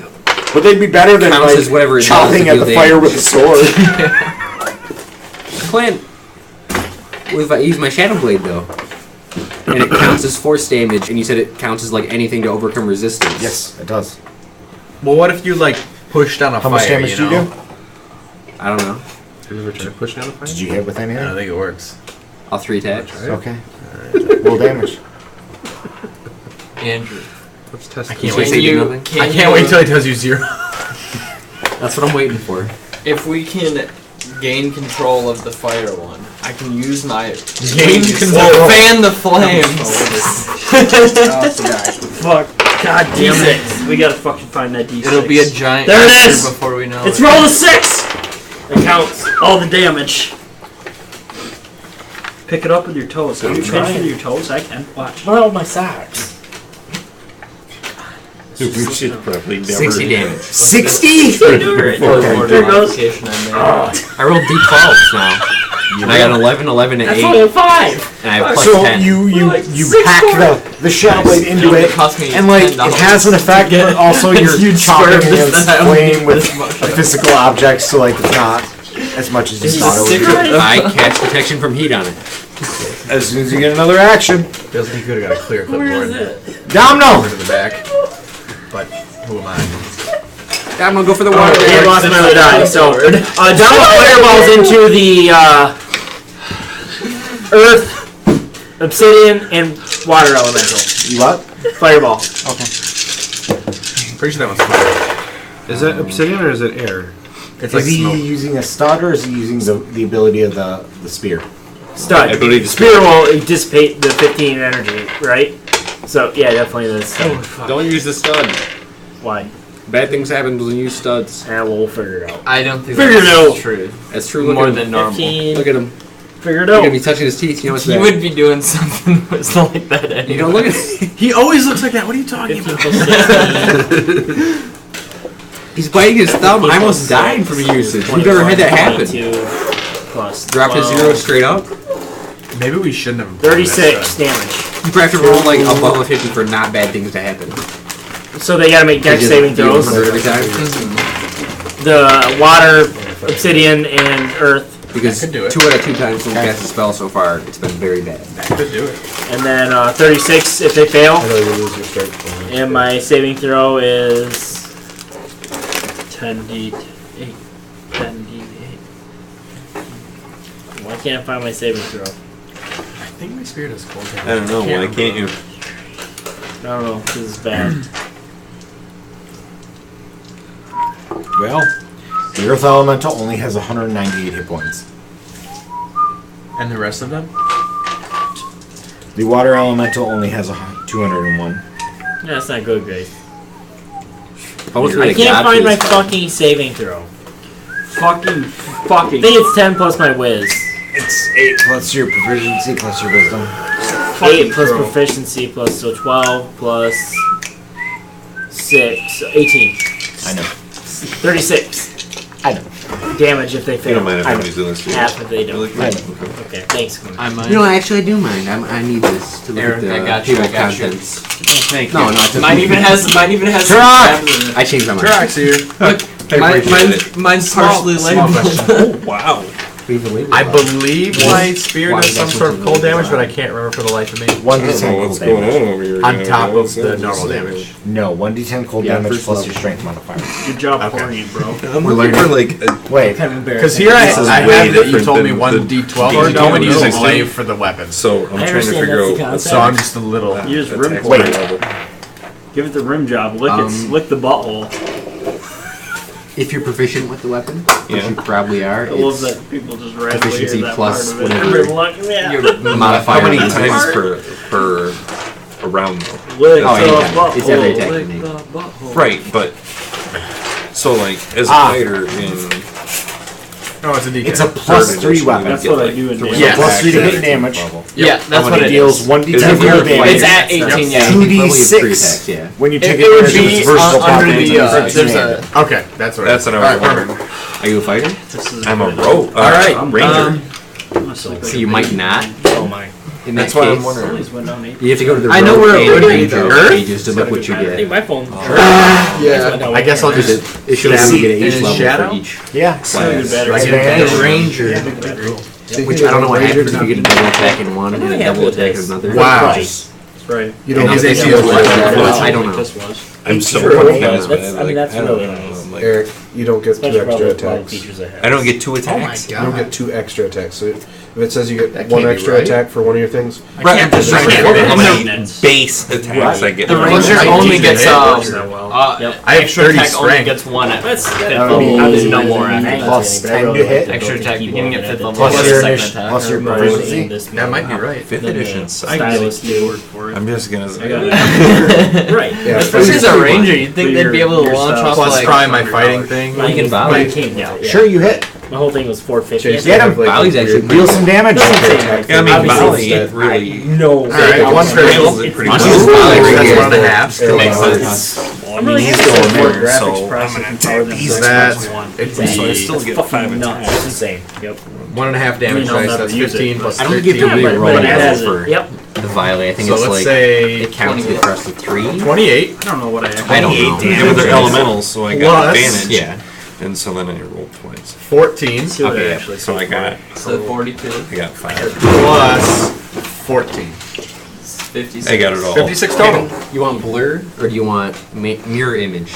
Speaker 1: But they'd be better than
Speaker 5: Counts
Speaker 1: like
Speaker 5: as whatever it does
Speaker 1: chopping
Speaker 5: to
Speaker 1: at
Speaker 5: deal
Speaker 1: the fire
Speaker 5: damage.
Speaker 1: with a sword.
Speaker 5: plan? What if I use my Shadow Blade though? And it counts as force damage, and you said it counts as like anything to overcome resistance.
Speaker 1: Yes, it does.
Speaker 2: Well, what if you like push down a
Speaker 1: How
Speaker 2: fire?
Speaker 1: much damage do you do?
Speaker 5: I don't know.
Speaker 8: Have you ever tried pushing out a fire?
Speaker 1: Did you hit with
Speaker 2: I
Speaker 1: anything?
Speaker 2: don't think it works.
Speaker 5: All 3 attacks.
Speaker 1: Okay. Roll damage.
Speaker 6: Andrew.
Speaker 8: Let's test
Speaker 2: I
Speaker 8: this.
Speaker 2: can't
Speaker 5: Can
Speaker 2: wait.
Speaker 5: you
Speaker 6: you-
Speaker 5: do nothing?
Speaker 6: can
Speaker 2: I can't
Speaker 6: you-
Speaker 2: wait till he tells you 0.
Speaker 5: That's what I'm waiting for.
Speaker 6: If we can gain control of the fire one, I can use my
Speaker 2: Gain
Speaker 6: wings to
Speaker 2: control.
Speaker 6: fan the flames.
Speaker 10: Fuck. God damn it. We gotta fucking find that D6.
Speaker 6: It'll be a giant
Speaker 10: There it
Speaker 6: ester
Speaker 10: is!
Speaker 6: before we know
Speaker 10: It's
Speaker 6: it.
Speaker 10: roll a 6! It counts all the damage. Pick it up with your toes. Can you pinch with your toes? I can. Watch.
Speaker 3: Not all my socks.
Speaker 9: We should probably never.
Speaker 5: 60 damage.
Speaker 1: 60?
Speaker 6: Very
Speaker 10: There
Speaker 6: important
Speaker 10: it goes.
Speaker 6: modification I made.
Speaker 5: I rolled D12s now. And I got an 11, 11, and
Speaker 3: That's
Speaker 5: 8.
Speaker 3: only a 5.
Speaker 5: And I have plus
Speaker 1: So
Speaker 5: 10.
Speaker 1: you
Speaker 3: Like
Speaker 1: hack the shadow blade into it,
Speaker 6: cost me
Speaker 1: and like it
Speaker 6: $10.
Speaker 1: has an effect, but also you're
Speaker 6: Huge
Speaker 1: chopping
Speaker 6: square of
Speaker 1: against
Speaker 6: this
Speaker 1: flame with
Speaker 6: this much.
Speaker 1: a physical object, so like it's not as much as you thought it would be.
Speaker 5: I cast protection from heat on it.
Speaker 1: As soon as you get another action,
Speaker 2: Feels like you could have got a clear
Speaker 3: Where
Speaker 2: clipboard
Speaker 3: is it?
Speaker 1: Domino!
Speaker 2: to the back. But who am I?
Speaker 5: I'm gonna go for the
Speaker 3: Oh,
Speaker 5: water.
Speaker 3: I lost my other die. So, down fireballs into the earth, obsidian, and water elemental.
Speaker 1: You what?
Speaker 3: Fireball.
Speaker 2: Pretty sure that one's fire.
Speaker 8: Is that obsidian or is it air?
Speaker 2: It's like
Speaker 1: Is he
Speaker 2: smoke.
Speaker 1: using a stud or is he using the ability of the spear?
Speaker 3: Stud.
Speaker 9: Ability to
Speaker 3: Spear will dissipate the 15 energy, right? So, yeah, definitely the stud.
Speaker 9: Don't use the stud.
Speaker 3: Why?
Speaker 5: Bad things happen when you use studs.
Speaker 3: We'll figure it out.
Speaker 6: I don't think
Speaker 3: Figure it
Speaker 6: that's
Speaker 3: out.
Speaker 6: true.
Speaker 5: That's true. Look
Speaker 6: More
Speaker 5: at
Speaker 6: than
Speaker 5: him.
Speaker 6: normal.
Speaker 3: 15.
Speaker 5: Look at him.
Speaker 3: Figure it
Speaker 5: He's gonna
Speaker 3: out.
Speaker 5: be touching his teeth. You know what's
Speaker 6: He
Speaker 5: bad.
Speaker 6: would be doing something that's like that anyway.
Speaker 5: You don't look at.
Speaker 2: He always looks like that. What are you talking
Speaker 3: 15
Speaker 2: about?
Speaker 3: plus 16.
Speaker 5: He's biting his thumb. I almost died from usage. We've never had that happen.
Speaker 3: 22 plus
Speaker 5: Drop to 0 straight up.
Speaker 2: Maybe we shouldn't have.
Speaker 3: 36 damage.
Speaker 5: You probably have to roll like above a 50 for not bad things to happen.
Speaker 3: So they gotta make dex
Speaker 5: Just
Speaker 3: saving
Speaker 5: deal
Speaker 3: throws.
Speaker 5: with it every time.
Speaker 3: The water, obsidian, and earth.
Speaker 5: Because
Speaker 2: I could do it.
Speaker 5: 2 out of 2 times when we cast a spell so far, it's been very bad.
Speaker 2: Could do it.
Speaker 3: And then 36 if they fail.
Speaker 8: I know you lose your strength.
Speaker 3: And my saving throw is 10d8. 10d8. Why can't I find my saving throw?
Speaker 2: I think my spirit is cold.
Speaker 9: I don't know. Why can't you?
Speaker 3: I don't know. This is bad.
Speaker 1: Well, the earth elemental only has 198 hit points.
Speaker 2: And the rest of them?
Speaker 1: The water elemental only has 201.
Speaker 3: That's not good, guys.
Speaker 5: If I was
Speaker 3: I
Speaker 5: really
Speaker 3: can't
Speaker 5: God
Speaker 3: find
Speaker 5: for
Speaker 3: my
Speaker 5: this-
Speaker 3: fucking saving throw.
Speaker 10: Fucking.
Speaker 4: I think it's 10 plus my whiz.
Speaker 1: It's 8 plus your proficiency plus your wisdom.
Speaker 4: 8 plus proficiency plus, so 12 plus 6, so 18.
Speaker 1: I know.
Speaker 4: 36.
Speaker 1: I know.
Speaker 4: Damage if they
Speaker 9: You
Speaker 4: fail.
Speaker 9: don't mind if I'm doing this to you?
Speaker 4: Half if they don't.
Speaker 1: I know.
Speaker 4: Okay, thanks.
Speaker 6: I might.
Speaker 5: You know, actually, I do mind. I need this to look
Speaker 6: Eric,
Speaker 5: at the
Speaker 6: I got you,
Speaker 5: table
Speaker 6: I got you.
Speaker 5: contents.
Speaker 9: Thank
Speaker 5: No, not just
Speaker 6: Mine even has.
Speaker 5: I changed my mind.
Speaker 8: Turok's here.
Speaker 6: Mine's partially
Speaker 8: Small
Speaker 6: labeled.
Speaker 8: question.
Speaker 9: Wow.
Speaker 8: I believe my spear does some sort of cold damage, but I can't remember for the life of me.
Speaker 1: 1d10 cold damage.
Speaker 9: over here.
Speaker 8: On top of the normal damage.
Speaker 1: No, 1d10 cold
Speaker 5: Yeah,
Speaker 1: damage
Speaker 5: first
Speaker 1: plus
Speaker 5: level.
Speaker 1: your strength modifier.
Speaker 10: Good job
Speaker 8: Okay.
Speaker 10: pouring it, bro.
Speaker 9: I'm looking for like
Speaker 1: Wait,
Speaker 8: Because here I
Speaker 9: This is
Speaker 8: have
Speaker 9: way
Speaker 8: that you
Speaker 9: different
Speaker 8: told me
Speaker 9: than
Speaker 8: 1d12
Speaker 9: the
Speaker 8: or no one using
Speaker 9: D12.
Speaker 8: slave for the weapons.
Speaker 9: so I'm trying to
Speaker 4: understand
Speaker 9: figure
Speaker 4: that's the
Speaker 9: out.
Speaker 4: concept.
Speaker 8: So I'm just a little.
Speaker 10: You just rim
Speaker 9: attack
Speaker 10: pour
Speaker 1: Wait.
Speaker 10: it.
Speaker 9: level.
Speaker 10: Give it the rim job. Lick lick the butthole.
Speaker 5: If you're proficient with the weapon, which
Speaker 9: Yeah.
Speaker 5: you probably are,
Speaker 10: I love
Speaker 5: it's
Speaker 10: that people just randomly
Speaker 5: proficiency
Speaker 10: hear that
Speaker 5: plus
Speaker 10: part of it.
Speaker 5: whatever.
Speaker 10: Everybody like, yeah.
Speaker 5: your
Speaker 9: How
Speaker 5: modifier.
Speaker 9: many
Speaker 5: on
Speaker 9: times
Speaker 5: this.
Speaker 9: per round though?
Speaker 10: Lick
Speaker 5: Oh,
Speaker 10: the
Speaker 5: anytime.
Speaker 10: butthole.
Speaker 5: It's every attack you
Speaker 10: Lick
Speaker 5: make.
Speaker 10: the butthole.
Speaker 9: Right, but so like as a fighter in
Speaker 8: Oh, it's a D10.
Speaker 1: it's a plus 3 weapon.
Speaker 10: That's what I do in
Speaker 1: So
Speaker 10: damage.
Speaker 8: Yeah.
Speaker 1: plus 3 to hit damage.
Speaker 6: Yeah, that's what it
Speaker 1: Deals
Speaker 6: is.
Speaker 1: 1d10
Speaker 9: Is it
Speaker 1: cold
Speaker 9: weird?
Speaker 1: damage.
Speaker 6: It's at 18, yeah.
Speaker 1: 2d6
Speaker 5: Yeah.
Speaker 1: when you take
Speaker 6: It would
Speaker 1: advantage of
Speaker 6: be
Speaker 1: its versatile
Speaker 6: under
Speaker 1: properties
Speaker 6: the.
Speaker 1: and its
Speaker 6: There's
Speaker 1: command.
Speaker 6: a.
Speaker 8: Okay, that's what.
Speaker 9: that's what I was wondering.
Speaker 5: Are you a fighter?
Speaker 10: This is
Speaker 9: I'm a
Speaker 10: good.
Speaker 9: rogue.
Speaker 8: All right,
Speaker 9: ranger.
Speaker 5: So you might not.
Speaker 10: Oh my.
Speaker 5: In
Speaker 9: That's
Speaker 5: that
Speaker 9: why
Speaker 5: case,
Speaker 9: I'm wondering.
Speaker 10: Always went on me.
Speaker 5: you have to go to the
Speaker 8: I know
Speaker 5: rogue
Speaker 8: where
Speaker 5: and
Speaker 8: it would be.
Speaker 5: ranger
Speaker 8: Earth?
Speaker 5: pages to look what you
Speaker 4: I think
Speaker 5: get.
Speaker 4: my phone.
Speaker 8: Yeah. I guess I'll just.
Speaker 5: It should have you get at
Speaker 8: In
Speaker 5: each
Speaker 8: his
Speaker 5: level
Speaker 8: shadow?
Speaker 5: for each
Speaker 1: Yeah.
Speaker 5: class.
Speaker 1: Right.
Speaker 8: The ranger.
Speaker 5: Which I don't know what happens if you get a double attack in one and a double attack in another.
Speaker 8: Wow.
Speaker 10: That's right.
Speaker 8: You don't
Speaker 5: And
Speaker 8: his
Speaker 5: his
Speaker 8: AC
Speaker 5: AC
Speaker 8: is
Speaker 5: was
Speaker 8: what?
Speaker 5: like I don't know.
Speaker 10: This was.
Speaker 9: I'm so
Speaker 1: Sure.
Speaker 9: confused, but
Speaker 4: That's- I
Speaker 9: like,
Speaker 4: mean, that's
Speaker 9: I don't
Speaker 4: really
Speaker 9: know.
Speaker 4: nice.
Speaker 9: I'm like,
Speaker 11: Eric, you don't get two
Speaker 4: Especially
Speaker 11: extra
Speaker 4: probably with all the
Speaker 11: attacks.
Speaker 4: features they have.
Speaker 9: I don't get 2
Speaker 8: Oh my
Speaker 9: attacks.
Speaker 11: You don't
Speaker 8: god.
Speaker 11: get 2 extra attacks. So if it says you
Speaker 8: That
Speaker 11: get
Speaker 8: can't
Speaker 11: 1
Speaker 8: be
Speaker 11: extra
Speaker 8: right.
Speaker 11: attack for one of your things,
Speaker 9: Right, I'm just trying to figure out how many
Speaker 10: Maintenance.
Speaker 9: base attacks I get.
Speaker 6: The
Speaker 9: from
Speaker 6: ranger
Speaker 9: this.
Speaker 6: only gets
Speaker 10: Yep.
Speaker 8: I have
Speaker 6: extra
Speaker 8: 30
Speaker 6: attack only
Speaker 8: strength.
Speaker 6: gets 1 at
Speaker 4: That's
Speaker 6: fifth
Speaker 1: That would
Speaker 6: level.
Speaker 1: be
Speaker 6: There's no more after that.
Speaker 1: plus 10 to hit.
Speaker 6: Extra attack beginning at 5th level.
Speaker 1: Plus
Speaker 6: plus
Speaker 1: your
Speaker 6: second
Speaker 1: initial,
Speaker 6: attack.
Speaker 1: plus your proficiency.
Speaker 8: That might be right.
Speaker 9: 5th edition sucks.
Speaker 10: I got a keyword for it.
Speaker 9: I'm just gonna.
Speaker 4: Right.
Speaker 11: yeah,
Speaker 6: This is a ranger. You'd think they'd be able to
Speaker 10: Your
Speaker 6: launch
Speaker 10: style.
Speaker 6: off
Speaker 8: Plus
Speaker 6: like.
Speaker 8: probably my fighting thing.
Speaker 4: Mine was-
Speaker 5: volley.
Speaker 4: mine came down. Yeah.
Speaker 1: Sure, you hit.
Speaker 4: My whole thing was 450.
Speaker 11: Chase,
Speaker 1: Get
Speaker 11: you
Speaker 1: him.
Speaker 11: have, like,
Speaker 5: Volley's
Speaker 11: a
Speaker 5: actually
Speaker 11: weird-
Speaker 1: Deal some damage.
Speaker 9: Yeah, I mean,
Speaker 4: Obviously,
Speaker 9: volley
Speaker 11: it's
Speaker 9: really.
Speaker 4: No.
Speaker 8: Alright, one critical.
Speaker 9: It's pretty
Speaker 8: One
Speaker 9: much.
Speaker 8: is volley,
Speaker 5: Right
Speaker 8: that's
Speaker 5: here.
Speaker 8: 1.5. Still
Speaker 6: Makes
Speaker 8: volley.
Speaker 6: sense.
Speaker 4: I'm really
Speaker 9: He's
Speaker 4: happy
Speaker 9: going
Speaker 4: with
Speaker 9: there,
Speaker 4: more
Speaker 9: so
Speaker 4: graphics processing power than
Speaker 8: He's
Speaker 4: Xbox
Speaker 8: that.
Speaker 4: One.
Speaker 8: It'd
Speaker 9: So I
Speaker 8: be
Speaker 9: still get
Speaker 4: Fucking
Speaker 9: 5
Speaker 4: nuts.
Speaker 9: attacks.
Speaker 4: It's insane. Yep.
Speaker 8: 1.5 damage
Speaker 10: I mean, I'll
Speaker 8: dice.
Speaker 10: never
Speaker 8: That's
Speaker 10: use it,
Speaker 8: 15
Speaker 10: but-
Speaker 8: plus
Speaker 5: I don't
Speaker 8: 13.
Speaker 5: get to
Speaker 4: But
Speaker 5: re-roll
Speaker 4: it has
Speaker 5: for
Speaker 4: it. Yep.
Speaker 5: the volley. I think
Speaker 8: So
Speaker 5: it's
Speaker 8: let's
Speaker 5: like
Speaker 8: say
Speaker 5: it counts the rest of 3.
Speaker 8: 28.
Speaker 10: I don't know what I actually.
Speaker 5: I don't know.
Speaker 9: Yeah, but they're elementals, so I got
Speaker 8: Plus-
Speaker 9: advantage.
Speaker 5: Yeah.
Speaker 9: And so then I rolled twice.
Speaker 8: 14
Speaker 10: See what
Speaker 5: Okay,
Speaker 10: it actually
Speaker 9: So I got
Speaker 6: So 42.
Speaker 9: 5.
Speaker 8: plus 14.
Speaker 6: 56.
Speaker 9: I got it all.
Speaker 8: 56 total.
Speaker 5: You want blur or do you want mirror image?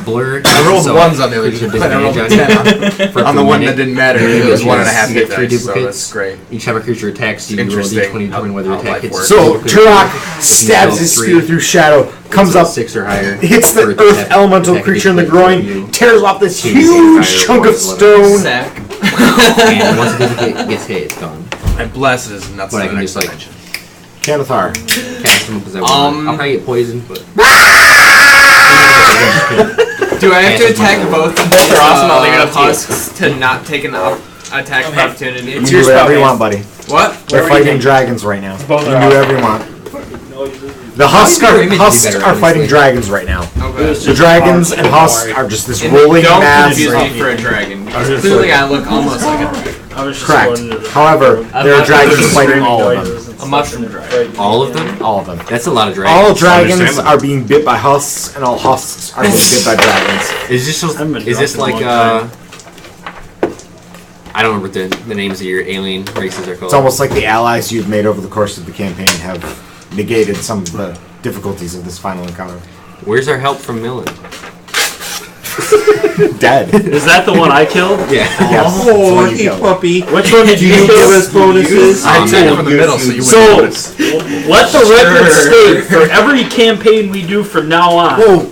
Speaker 5: Blur.
Speaker 8: I rolled
Speaker 5: so
Speaker 8: ones on the other
Speaker 5: creature
Speaker 8: two, but I rolled a
Speaker 5: disadvantage
Speaker 8: 10
Speaker 5: for
Speaker 8: on the
Speaker 5: per
Speaker 8: one
Speaker 5: minute.
Speaker 8: that didn't matter.
Speaker 5: You
Speaker 8: It was
Speaker 5: get
Speaker 8: 1.5
Speaker 5: you
Speaker 8: hit
Speaker 5: get 3
Speaker 8: dice, so
Speaker 5: duplicates.
Speaker 8: that's great.
Speaker 5: Each time a creature attacks, you roll
Speaker 8: Interesting.
Speaker 5: d20 to determine whether
Speaker 8: I'll
Speaker 5: attack
Speaker 8: life
Speaker 5: hits.
Speaker 8: work.
Speaker 1: So
Speaker 5: duplicates.
Speaker 1: Turok stabs his spear through shadow, comes up,
Speaker 5: 6 or higher.
Speaker 1: hits the
Speaker 5: for it to
Speaker 1: earth
Speaker 5: attack-
Speaker 1: elemental
Speaker 5: attack
Speaker 1: creature in the
Speaker 5: difficulty
Speaker 1: groin,
Speaker 5: you.
Speaker 1: tears off this
Speaker 5: Two d6
Speaker 1: huge
Speaker 5: higher
Speaker 1: chunk
Speaker 5: or
Speaker 1: of
Speaker 5: less.
Speaker 1: stone.
Speaker 6: Sack.
Speaker 5: And once the duplicate gets hit, it's gone.
Speaker 8: My bless is nuts.
Speaker 5: But I
Speaker 8: to
Speaker 5: can
Speaker 8: the
Speaker 5: just
Speaker 8: next
Speaker 5: like
Speaker 8: dimension.
Speaker 1: Canathar.
Speaker 5: cast them because I want. I'll probably get poisoned, but
Speaker 6: Do I have to
Speaker 5: Yeah,
Speaker 6: attack
Speaker 5: it's
Speaker 6: both of
Speaker 7: Both are awesome, I'll leave it up to you.
Speaker 6: husks to not take an attack of opportunity?
Speaker 1: You can do whatever you want, buddy.
Speaker 6: What?
Speaker 1: They're fighting dragons right now.
Speaker 10: Both
Speaker 1: You
Speaker 10: are
Speaker 1: can do whatever you want. The husks
Speaker 5: Your image would be
Speaker 1: husks
Speaker 5: better,
Speaker 1: are fighting
Speaker 5: honestly.
Speaker 1: dragons right now.
Speaker 6: Okay.
Speaker 1: The dragons and husks are just this
Speaker 6: And
Speaker 1: rolling
Speaker 6: don't
Speaker 1: mass.
Speaker 6: confuse me for a dragon. Because clearly I look almost like a dragon.
Speaker 10: I was just
Speaker 1: Correct.
Speaker 10: going into the-
Speaker 1: However, there are dragons fighting all of them.
Speaker 10: noises and
Speaker 6: A
Speaker 10: stuff
Speaker 6: mushroom
Speaker 10: and
Speaker 6: dragon.
Speaker 10: frightened.
Speaker 5: all of them.
Speaker 1: All of them.
Speaker 5: That's a lot of dragons.
Speaker 1: All dragons
Speaker 9: Understandable.
Speaker 1: are being bit by husks, and all husks are being bit by dragons.
Speaker 5: Is this just,
Speaker 10: I've been
Speaker 5: is this
Speaker 10: drunk
Speaker 5: like
Speaker 10: in a long
Speaker 5: I don't remember the names of your alien races are called.
Speaker 1: It's almost like the allies you've made over the course of the campaign have negated some of the difficulties of this final encounter.
Speaker 5: Where's our help from Millen?
Speaker 1: Dead.
Speaker 10: Is that the one I killed?
Speaker 5: Yeah.
Speaker 1: Yes, that's the one you killed.
Speaker 9: puppy.
Speaker 10: Which one did you give us bonuses?
Speaker 8: I took it from the middle, so you
Speaker 10: So,
Speaker 8: wouldn't notice.
Speaker 10: let the record state for every campaign we do from now on,
Speaker 5: Well,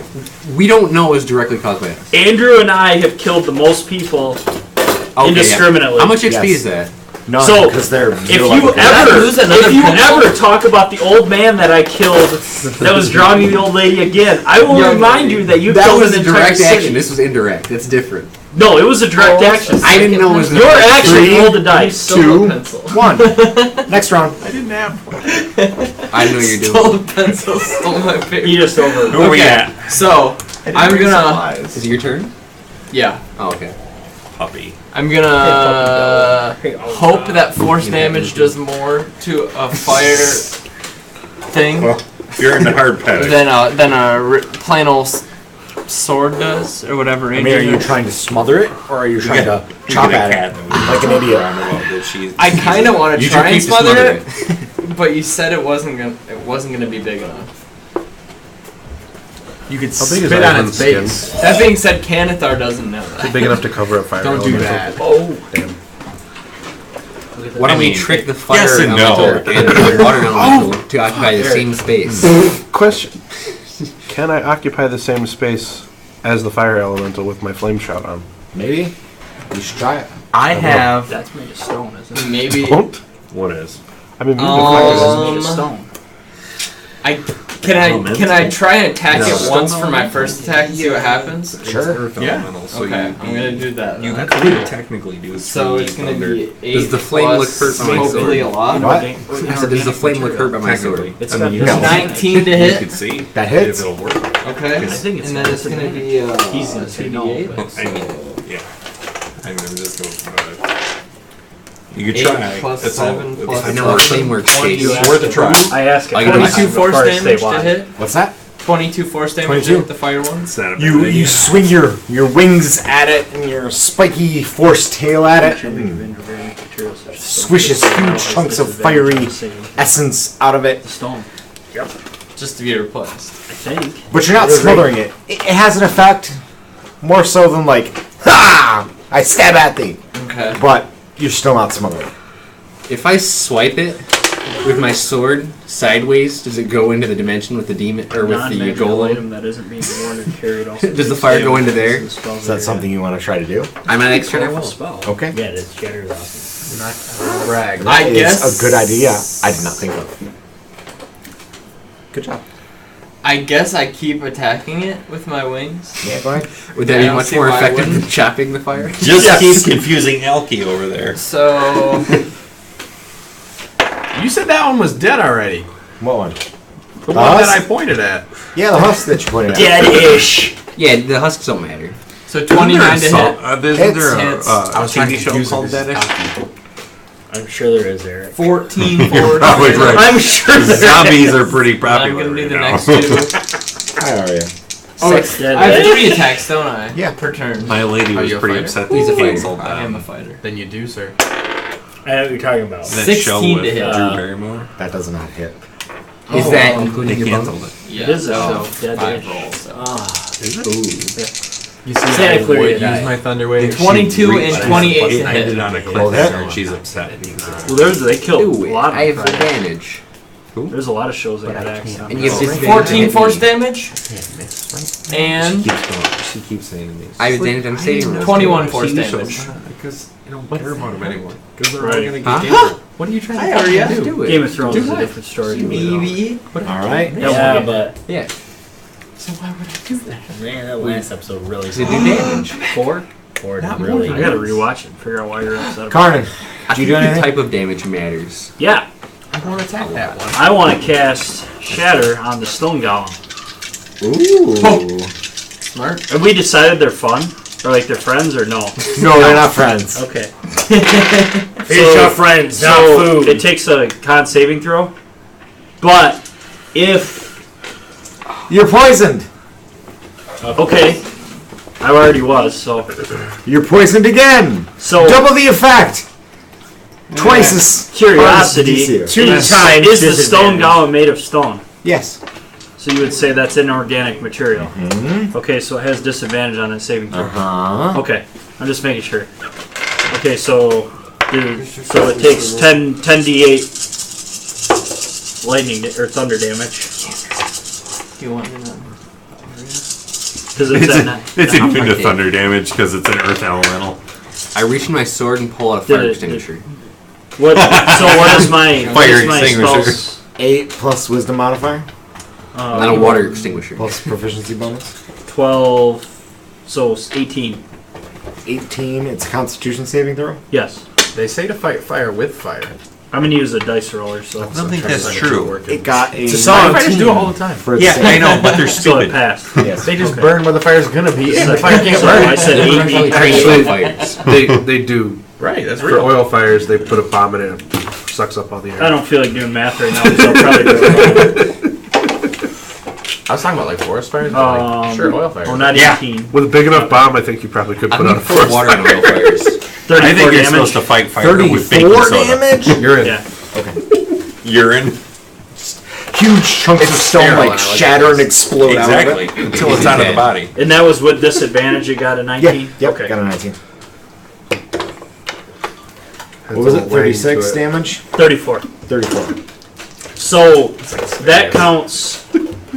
Speaker 5: we don't know is directly caused by us.
Speaker 10: Andrew and I have killed the most people
Speaker 5: Okay,
Speaker 10: indiscriminately.
Speaker 5: Yeah. How much XP
Speaker 1: Yes.
Speaker 5: is that?
Speaker 1: None,
Speaker 10: So,
Speaker 1: because they're
Speaker 10: If
Speaker 1: zero
Speaker 10: you
Speaker 1: level characters.
Speaker 10: ever talk about the old man that I killed that was drawing the old lady again, I will remind you that you
Speaker 5: That
Speaker 10: killed
Speaker 5: was
Speaker 10: an
Speaker 5: a
Speaker 10: entire
Speaker 5: direct
Speaker 10: city.
Speaker 5: action. This was indirect. That's different.
Speaker 10: No, it was a direct action.
Speaker 5: I didn't know it was
Speaker 10: Your action.
Speaker 1: Three,
Speaker 10: Roll the dice.
Speaker 1: Two, 1. Next round.
Speaker 9: I didn't have one.
Speaker 5: I know you're doing.
Speaker 6: Stole the pencil, stole my paper.
Speaker 10: You just over.
Speaker 9: Who are we at?
Speaker 6: So, I'm gonna.
Speaker 5: Is it your turn?
Speaker 6: Yeah.
Speaker 5: Oh, okay.
Speaker 9: Puppy.
Speaker 6: I'm gonna hope that force damage does more to a fire thing
Speaker 9: Well, you're in the hard pattern.
Speaker 6: than a plain old sword does, or whatever.
Speaker 1: I mean, are you trying to smother it, or are you trying to chop at it like an idiot?
Speaker 6: I kind of want to
Speaker 5: You
Speaker 6: try and
Speaker 5: should keep
Speaker 6: smother
Speaker 5: it.
Speaker 6: it, but you said it wasn't gonna be big enough.
Speaker 2: You could
Speaker 8: How big is
Speaker 2: spit on
Speaker 8: Ivan's
Speaker 2: its
Speaker 8: skin?
Speaker 2: base.
Speaker 6: That being said, Canathar doesn't know
Speaker 8: Is
Speaker 6: that.
Speaker 8: it big enough to cover a fire
Speaker 2: Don't do
Speaker 8: elemental?
Speaker 2: that.
Speaker 1: Oh,
Speaker 8: Damn.
Speaker 5: Why don't we
Speaker 9: mean,
Speaker 5: trick the fire
Speaker 9: yes and no.
Speaker 5: elemental and the water elemental to occupy the same space?
Speaker 8: Question. Can I occupy the same space as the fire elemental with my flame shout on?
Speaker 1: maybe you should try it.
Speaker 2: I have.
Speaker 10: That's made of stone, isn't it?
Speaker 6: Maybe.
Speaker 8: Don't?
Speaker 9: What is?
Speaker 8: I'm immune to
Speaker 10: This
Speaker 8: fire.
Speaker 10: is made of stone.
Speaker 6: Can I try and attack it once for my first attack and see what happens?
Speaker 1: Sure.
Speaker 9: Yeah. So
Speaker 6: Okay, I'm gonna do that.
Speaker 9: You
Speaker 6: then.
Speaker 9: could technically do
Speaker 6: So it's gonna be 8
Speaker 5: Does the flame look
Speaker 6: plus
Speaker 5: hurt by my
Speaker 6: hopefully a
Speaker 5: sword?
Speaker 6: lot.
Speaker 1: What?
Speaker 5: I said, does the flame look hurt by my sword?
Speaker 10: It's
Speaker 9: I
Speaker 10: got
Speaker 9: mean,
Speaker 10: this.
Speaker 1: no.
Speaker 6: 19 to
Speaker 9: You
Speaker 6: hit.
Speaker 9: could see
Speaker 1: That hits.
Speaker 9: if it'll work.
Speaker 6: Okay.
Speaker 10: I think it's
Speaker 6: and then it's gonna be
Speaker 10: He's gonna say no,
Speaker 6: 2d8.
Speaker 10: but-
Speaker 9: I mean, yeah. I mean, I'm just going. You could
Speaker 6: 8
Speaker 9: try.
Speaker 6: plus
Speaker 9: That's
Speaker 6: 7
Speaker 9: all.
Speaker 6: plus
Speaker 5: I know how flame works, Chase.
Speaker 9: It's worth a try.
Speaker 10: I ask it.
Speaker 5: I can do
Speaker 6: 22 force
Speaker 10: before I say
Speaker 6: damage to
Speaker 10: why.
Speaker 6: hit.
Speaker 1: What's that?
Speaker 6: 22 force damage
Speaker 1: 22?
Speaker 6: to hit the fire one.
Speaker 9: It's not a bad
Speaker 1: You
Speaker 9: idea.
Speaker 1: swing your wings at it and your spiky force tail at it, and swishes huge chunks of fiery essence out of it.
Speaker 10: Stone.
Speaker 6: Just to be replaced.
Speaker 10: I think.
Speaker 1: But you're not smothering it. It has an effect more so than like, ha! I stab at thee.
Speaker 6: Okay.
Speaker 1: But you're still not smothering.
Speaker 5: If I swipe it with my sword sideways, does it go into the dimension with the demon or with the
Speaker 10: Non-magical
Speaker 5: golem?
Speaker 10: item that isn't being worn and carried also.
Speaker 5: Does the fire go into there?
Speaker 1: Is that something you want to try to do?
Speaker 5: I'm an extra. I will.
Speaker 10: spell?
Speaker 1: Okay.
Speaker 10: Yeah, it is. Shatter is awesome.
Speaker 2: Not brag.
Speaker 6: I
Speaker 1: It's
Speaker 6: guess
Speaker 1: a good idea. I did not think of. Good job.
Speaker 6: I guess I keep attacking it with my wings.
Speaker 1: Yeah, go ahead.
Speaker 5: Would that
Speaker 6: I
Speaker 5: be
Speaker 6: don't
Speaker 5: much
Speaker 6: see
Speaker 5: more
Speaker 6: why I
Speaker 5: effective than
Speaker 6: wouldn't.
Speaker 5: chopping the fire?
Speaker 9: Just keep confusing Elky over there.
Speaker 6: So
Speaker 2: You said that one was dead already.
Speaker 1: What one?
Speaker 2: The one that I pointed at.
Speaker 1: Yeah, the husk that you pointed at.
Speaker 10: Dead-ish.
Speaker 5: Yeah, the husks don't matter.
Speaker 6: so 29 to hit.
Speaker 9: Isn't there
Speaker 6: Hits.
Speaker 9: a
Speaker 2: I was trying to
Speaker 9: TV show
Speaker 2: confuse
Speaker 9: called
Speaker 2: it 'cause
Speaker 9: Deadish?
Speaker 10: I'm sure there is, Eric.
Speaker 6: 14 force
Speaker 9: Probably
Speaker 6: damage.
Speaker 9: right.
Speaker 10: I'm sure there
Speaker 9: Zombies are pretty
Speaker 6: I'm
Speaker 9: popular
Speaker 6: gonna do
Speaker 9: right
Speaker 6: the
Speaker 9: now.
Speaker 6: next two.
Speaker 1: How are you?
Speaker 6: Oh,
Speaker 10: Six dead.
Speaker 6: I have 3 attacks, don't I?
Speaker 1: Yeah.
Speaker 6: Per turn.
Speaker 9: My lady
Speaker 2: Are
Speaker 9: was
Speaker 2: you a
Speaker 9: pretty
Speaker 2: fighter?
Speaker 9: upset
Speaker 5: He's
Speaker 9: that
Speaker 5: a
Speaker 9: they
Speaker 5: fighter.
Speaker 9: canceled
Speaker 6: I
Speaker 9: that.
Speaker 6: am a fighter.
Speaker 2: Then you do, sir.
Speaker 10: I know what you're talking about.
Speaker 9: That
Speaker 6: 16
Speaker 9: show
Speaker 6: to
Speaker 9: with
Speaker 6: hit.
Speaker 9: Drew Barrymore.
Speaker 1: That does not hit.
Speaker 5: Is that including
Speaker 9: They
Speaker 5: your
Speaker 9: canceled
Speaker 5: bonus?
Speaker 9: it.
Speaker 6: Yeah,
Speaker 10: It is a
Speaker 6: so
Speaker 10: show.
Speaker 6: 5
Speaker 10: Dead-ish.
Speaker 6: rolls. So.
Speaker 2: You see,
Speaker 10: Santa
Speaker 2: I would
Speaker 10: Clarita
Speaker 2: use
Speaker 10: died.
Speaker 2: my Thunder Wave.
Speaker 6: 22 and 28 to
Speaker 9: It ended
Speaker 6: hit.
Speaker 9: on a
Speaker 1: Well,
Speaker 9: cliffhanger,
Speaker 1: that-
Speaker 9: and she's upset because
Speaker 10: Well, they killed
Speaker 5: Ooh,
Speaker 10: a lot
Speaker 5: I
Speaker 10: of
Speaker 5: have
Speaker 10: them.
Speaker 5: advantage.
Speaker 10: There's a lot of shows that had accents.
Speaker 5: And you have disadvantage.
Speaker 6: 14 force damage and
Speaker 9: she keeps saying these.
Speaker 5: I have advantage on saving rolls.
Speaker 6: 21 force damage.
Speaker 9: Because I don't care about them anymore. Because they're
Speaker 10: Right.
Speaker 9: all gonna
Speaker 5: Huh?
Speaker 9: get canceled. What are you trying to tell me to do?
Speaker 5: Do it.
Speaker 10: Game of Thrones is a different story.
Speaker 6: Maybe.
Speaker 1: All right.
Speaker 10: Yeah, but
Speaker 5: Yeah.
Speaker 6: So why would I do that?
Speaker 10: man, that last episode really.
Speaker 5: Does it do damage?
Speaker 10: 4 didn't really. I gotta rewatch it and figure out why you're upset. About
Speaker 1: Carnan,
Speaker 5: I
Speaker 1: do you
Speaker 5: think
Speaker 1: do
Speaker 5: the
Speaker 1: anything?
Speaker 5: type of damage matters.
Speaker 10: it. Yeah,
Speaker 2: I won't attack that one.
Speaker 10: I want to cast Shatter on the Stone Golem.
Speaker 1: Ooh.
Speaker 6: Smart.
Speaker 10: Have we decided they're fun? Or like they're friends or no?
Speaker 1: No, they're not friends.
Speaker 10: Okay.
Speaker 3: Fish are friends, not
Speaker 10: So
Speaker 3: food.
Speaker 10: it takes a con saving throw. But if
Speaker 1: You're poisoned.
Speaker 10: okay, I already was, so
Speaker 1: You're poisoned again.
Speaker 10: so
Speaker 1: Double the effect. Twice as
Speaker 10: curiosity
Speaker 1: hard as DC.
Speaker 3: Two times
Speaker 10: is the stone
Speaker 3: disadvantage.
Speaker 10: golem made of stone?
Speaker 1: Yes.
Speaker 10: So you would say that's inorganic material.
Speaker 1: Mm-hmm.
Speaker 10: Okay, so it has disadvantage on that saving throw.
Speaker 1: Uh-huh.
Speaker 10: Okay, I'm just making sure. Okay, so it takes 10d8 lightning or thunder damage
Speaker 6: You want me to?
Speaker 10: because it's at night.
Speaker 9: It's immune to
Speaker 5: Okay.
Speaker 9: thunder damage because it's an earth elemental.
Speaker 5: I reach in my sword and pull out a
Speaker 10: Did
Speaker 5: fire
Speaker 10: it-
Speaker 5: extinguisher.
Speaker 10: What? So what is my
Speaker 9: Fire
Speaker 10: my
Speaker 9: extinguisher.
Speaker 10: spells?
Speaker 1: 8 plus wisdom modifier
Speaker 5: Not a water extinguisher.
Speaker 1: plus proficiency bonus.
Speaker 10: 12. So it's 18.
Speaker 1: 18. It's a Constitution saving throw.
Speaker 10: Yes.
Speaker 2: They say to fight fire with fire.
Speaker 10: I'm gonna use a dice roller, so
Speaker 9: I don't think that's true.
Speaker 1: It got a
Speaker 2: It's a song. Firefighters do it all the time.
Speaker 1: for
Speaker 9: Yeah,
Speaker 1: save.
Speaker 9: I know, but they're
Speaker 10: so it
Speaker 9: stupid.
Speaker 10: passed.
Speaker 1: Yes.
Speaker 2: They just burn where the fire's gonna be, and the fire can't
Speaker 10: So
Speaker 2: burn.
Speaker 10: I said 18.
Speaker 5: Actually, fires.
Speaker 8: They do.
Speaker 2: Right, that's
Speaker 8: For
Speaker 2: real.
Speaker 8: oil fires, they put a bomb in it and it sucks up all the air.
Speaker 10: I don't feel like doing math right now, so I'll probably do it.
Speaker 2: I was talking about like forest fires, but like, sure, oil fires.
Speaker 10: Oh, not
Speaker 9: Yeah.
Speaker 10: 18.
Speaker 8: With a big enough bomb, I think you probably could
Speaker 5: I'm
Speaker 8: put out
Speaker 5: gonna
Speaker 8: a
Speaker 5: put
Speaker 8: forest
Speaker 5: water
Speaker 8: fire.
Speaker 5: on oil fires.
Speaker 10: 34
Speaker 9: I think you're
Speaker 10: damage.
Speaker 9: supposed to fight fire with baking
Speaker 1: 34
Speaker 9: soda.
Speaker 1: damage?
Speaker 8: You're in.
Speaker 10: Yeah.
Speaker 9: Urine.
Speaker 1: Huge chunks of stone
Speaker 2: sterile,
Speaker 1: like
Speaker 2: I like
Speaker 1: shatter and explode out of
Speaker 9: Exactly.
Speaker 1: it.
Speaker 9: Until it's out of the body.
Speaker 10: And that was with disadvantage. You got a 19.
Speaker 1: Yep,
Speaker 10: Okay.
Speaker 1: got a 19.
Speaker 8: Has
Speaker 1: What was
Speaker 8: a
Speaker 1: it?
Speaker 8: little ring
Speaker 1: 36
Speaker 8: to it.
Speaker 1: damage?
Speaker 10: 34.
Speaker 1: 34.
Speaker 10: So that counts.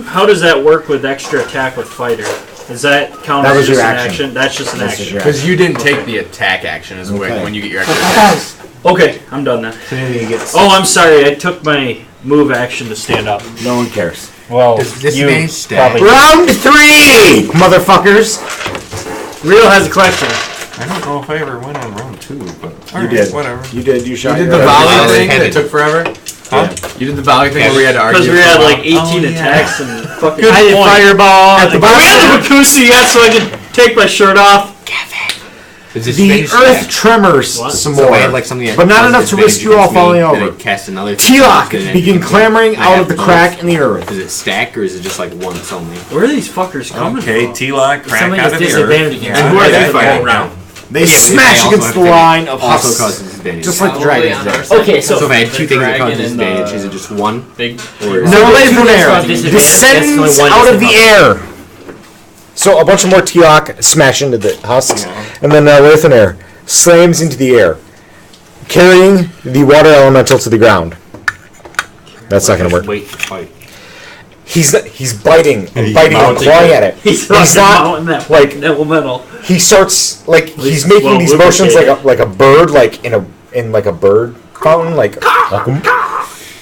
Speaker 10: How does that work with extra attack with fighter? Does that count
Speaker 1: That
Speaker 10: as
Speaker 1: was
Speaker 10: just
Speaker 1: your
Speaker 10: an
Speaker 1: action.
Speaker 10: action? That's just an
Speaker 1: That's just
Speaker 10: action.
Speaker 1: your
Speaker 2: Because you didn't take the attack action as
Speaker 1: Okay.
Speaker 2: when you get your extra attacks.
Speaker 10: Okay, I'm done then.
Speaker 1: So you get
Speaker 10: Oh, I'm sorry. I took my move action to stand up.
Speaker 1: no one cares.
Speaker 10: Well,
Speaker 5: Does disadvantage stack?
Speaker 10: probably.
Speaker 1: Round 3, motherfuckers.
Speaker 10: Real has a collection.
Speaker 9: I don't know if I ever went on round 2, but
Speaker 1: You
Speaker 9: alright,
Speaker 1: did.
Speaker 9: whatever.
Speaker 1: You did. You shot
Speaker 2: You did
Speaker 1: your
Speaker 2: the volley
Speaker 5: Volley
Speaker 2: thing
Speaker 5: headed.
Speaker 2: that took forever?
Speaker 9: Huh?
Speaker 2: You did the volley thing where we had to argue.
Speaker 10: Because we had
Speaker 2: for a
Speaker 10: like
Speaker 2: while?
Speaker 10: 18
Speaker 9: yeah.
Speaker 10: attacks and fucking
Speaker 4: Good point.
Speaker 10: fireball.
Speaker 1: At the
Speaker 10: We
Speaker 1: bottom-
Speaker 10: had the Vacusu yet, so I could take my shirt off.
Speaker 5: Does
Speaker 1: The
Speaker 5: disadvantage
Speaker 1: earth
Speaker 5: stack?
Speaker 1: tremors
Speaker 10: What?
Speaker 1: some
Speaker 5: So
Speaker 1: more,
Speaker 5: I had like something that
Speaker 1: but not
Speaker 5: causes
Speaker 1: enough to risk
Speaker 5: disadvantage
Speaker 1: you all
Speaker 5: against me,
Speaker 1: falling
Speaker 5: then
Speaker 1: over.
Speaker 5: I cast another thing,
Speaker 1: Tilak
Speaker 5: then
Speaker 1: begin clambering
Speaker 5: I
Speaker 1: out
Speaker 5: have
Speaker 1: of the
Speaker 5: both.
Speaker 1: crack in the earth.
Speaker 5: Does it stack or is it just like once only?
Speaker 10: Where are these fuckers coming
Speaker 9: Okay,
Speaker 10: from?
Speaker 9: T-Lock, crack
Speaker 4: Something
Speaker 9: out
Speaker 4: is
Speaker 9: of the earth.
Speaker 4: disadvantage against.
Speaker 2: And who are
Speaker 9: Yeah,
Speaker 2: they
Speaker 9: yeah,
Speaker 2: fighting
Speaker 9: yeah.
Speaker 2: now?
Speaker 1: They
Speaker 5: Yeah,
Speaker 1: smash
Speaker 5: I also
Speaker 1: against
Speaker 5: have
Speaker 1: the
Speaker 5: to-
Speaker 1: line of
Speaker 5: Also
Speaker 1: husks,
Speaker 5: causes disadvantage.
Speaker 1: just like the
Speaker 4: Probably
Speaker 1: dragons
Speaker 4: on
Speaker 1: did.
Speaker 4: our side.
Speaker 10: Okay, so
Speaker 5: So if I had two things that cause
Speaker 4: dragon and
Speaker 5: disadvantage,
Speaker 4: the
Speaker 5: is it just one?
Speaker 4: Big.
Speaker 1: No,
Speaker 4: Two
Speaker 1: Leithonair
Speaker 4: things cause disadvantage, that's
Speaker 1: descends
Speaker 4: only one
Speaker 1: out of the
Speaker 4: disadvantage.
Speaker 1: air. So a bunch of more Tilak smash into the husks, and then Leithonair slams into the air, carrying the water elemental to the ground. That's not going to work.
Speaker 10: Wait to fight.
Speaker 1: He's biting and
Speaker 9: he's
Speaker 1: biting and
Speaker 9: mounting
Speaker 1: clawing
Speaker 9: it.
Speaker 1: at it.
Speaker 10: He's
Speaker 1: not
Speaker 10: mounting that
Speaker 1: like
Speaker 10: elemental.
Speaker 1: he starts like he's
Speaker 10: He's
Speaker 1: making
Speaker 10: well
Speaker 1: these motions
Speaker 10: lubricated.
Speaker 1: like a bird, like in like a bird fountain, like.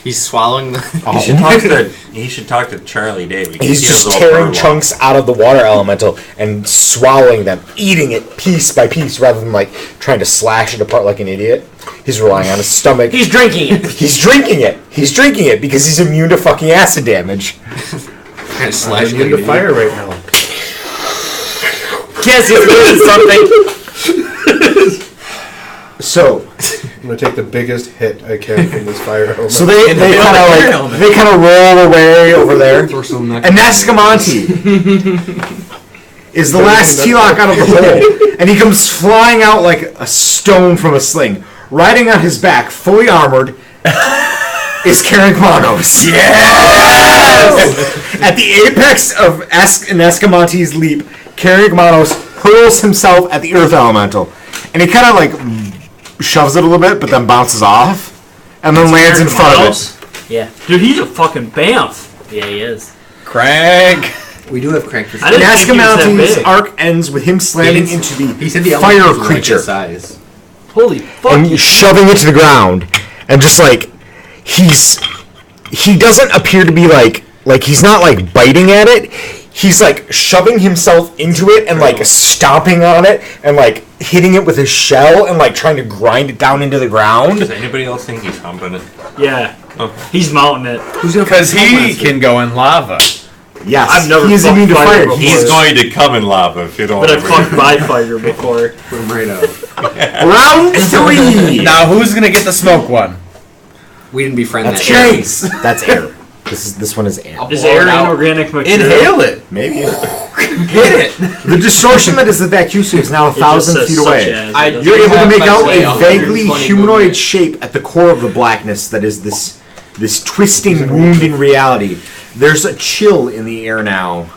Speaker 5: He's swallowing the.
Speaker 9: He should talk to Charlie Day. because
Speaker 1: He's
Speaker 9: he has
Speaker 1: just
Speaker 9: a
Speaker 1: tearing
Speaker 9: little
Speaker 1: chunks out of the water elemental and swallowing them, eating it piece by piece rather than like trying to slash it apart like an idiot. He's relying on his stomach.
Speaker 4: He's drinking it.
Speaker 1: He's drinking it. He's drinking it because he's immune to fucking acid damage.
Speaker 5: Kind of slashing
Speaker 8: I'm into fire right now.
Speaker 4: Yes, he's doing something.
Speaker 1: So,
Speaker 8: I'm gonna take the biggest hit I can from this fire element.
Speaker 1: so they kind of roll away over there. And Nascamonte is the last Tilak out of the hole, and he comes flying out like a stone from a sling, riding on his back, fully armored. Is Carrickmanos. Yes! At the apex of Nascamonte's leap, Carrickmanos hurls himself at the earth elemental, and he kind of like shoves it a little bit, but then bounces off, and then lands in front of it.
Speaker 4: Yeah.
Speaker 10: Dude, he's a fucking bamf.
Speaker 4: Yeah, he is.
Speaker 2: Crank!
Speaker 5: We do have crank for
Speaker 10: I didn't think he was that
Speaker 1: Nascamonte's
Speaker 10: big.
Speaker 1: arc ends with him slamming
Speaker 5: He
Speaker 1: into the
Speaker 5: He said the
Speaker 1: fire
Speaker 5: elementals were like
Speaker 1: creature
Speaker 5: his size.
Speaker 10: Holy fuck.
Speaker 1: and shoving it to the ground, and just like he doesn't appear to be like he's not like biting at it. He's like shoving himself into it and like stomping on it and like hitting it with his shell and like trying to grind it down into the ground.
Speaker 9: Does anybody else think he's humping it?
Speaker 10: Yeah.
Speaker 9: Okay.
Speaker 10: He's mounting it.
Speaker 2: Because he can go in lava.
Speaker 1: Yes,
Speaker 10: I've never
Speaker 1: he's immune to
Speaker 10: fucked
Speaker 1: fire.
Speaker 10: fire before.
Speaker 9: He's going to come in lava if you don't.
Speaker 10: But I
Speaker 9: ever-
Speaker 10: fucked by fighter before.
Speaker 5: From right out.
Speaker 1: Round 3.
Speaker 2: Now who's gonna get the smoke one?
Speaker 5: We didn't befriend
Speaker 1: That's
Speaker 5: that.
Speaker 1: Chase. That's air. This one is air.
Speaker 10: Is air inorganic material?
Speaker 2: Inhale it!
Speaker 1: Maybe
Speaker 2: Hit it!
Speaker 1: the distortion that is the Vacusu is now
Speaker 10: It just
Speaker 1: 1,000
Speaker 10: says
Speaker 1: feet
Speaker 10: such
Speaker 1: away.
Speaker 10: as,
Speaker 4: I-
Speaker 10: it doesn't-
Speaker 1: You're able to make out
Speaker 4: Way
Speaker 1: a
Speaker 4: off,
Speaker 1: vaguely
Speaker 4: 120
Speaker 1: humanoid
Speaker 4: movement.
Speaker 1: shape at the core of the blackness that is this twisting wound in reality. There's a chill in the air now.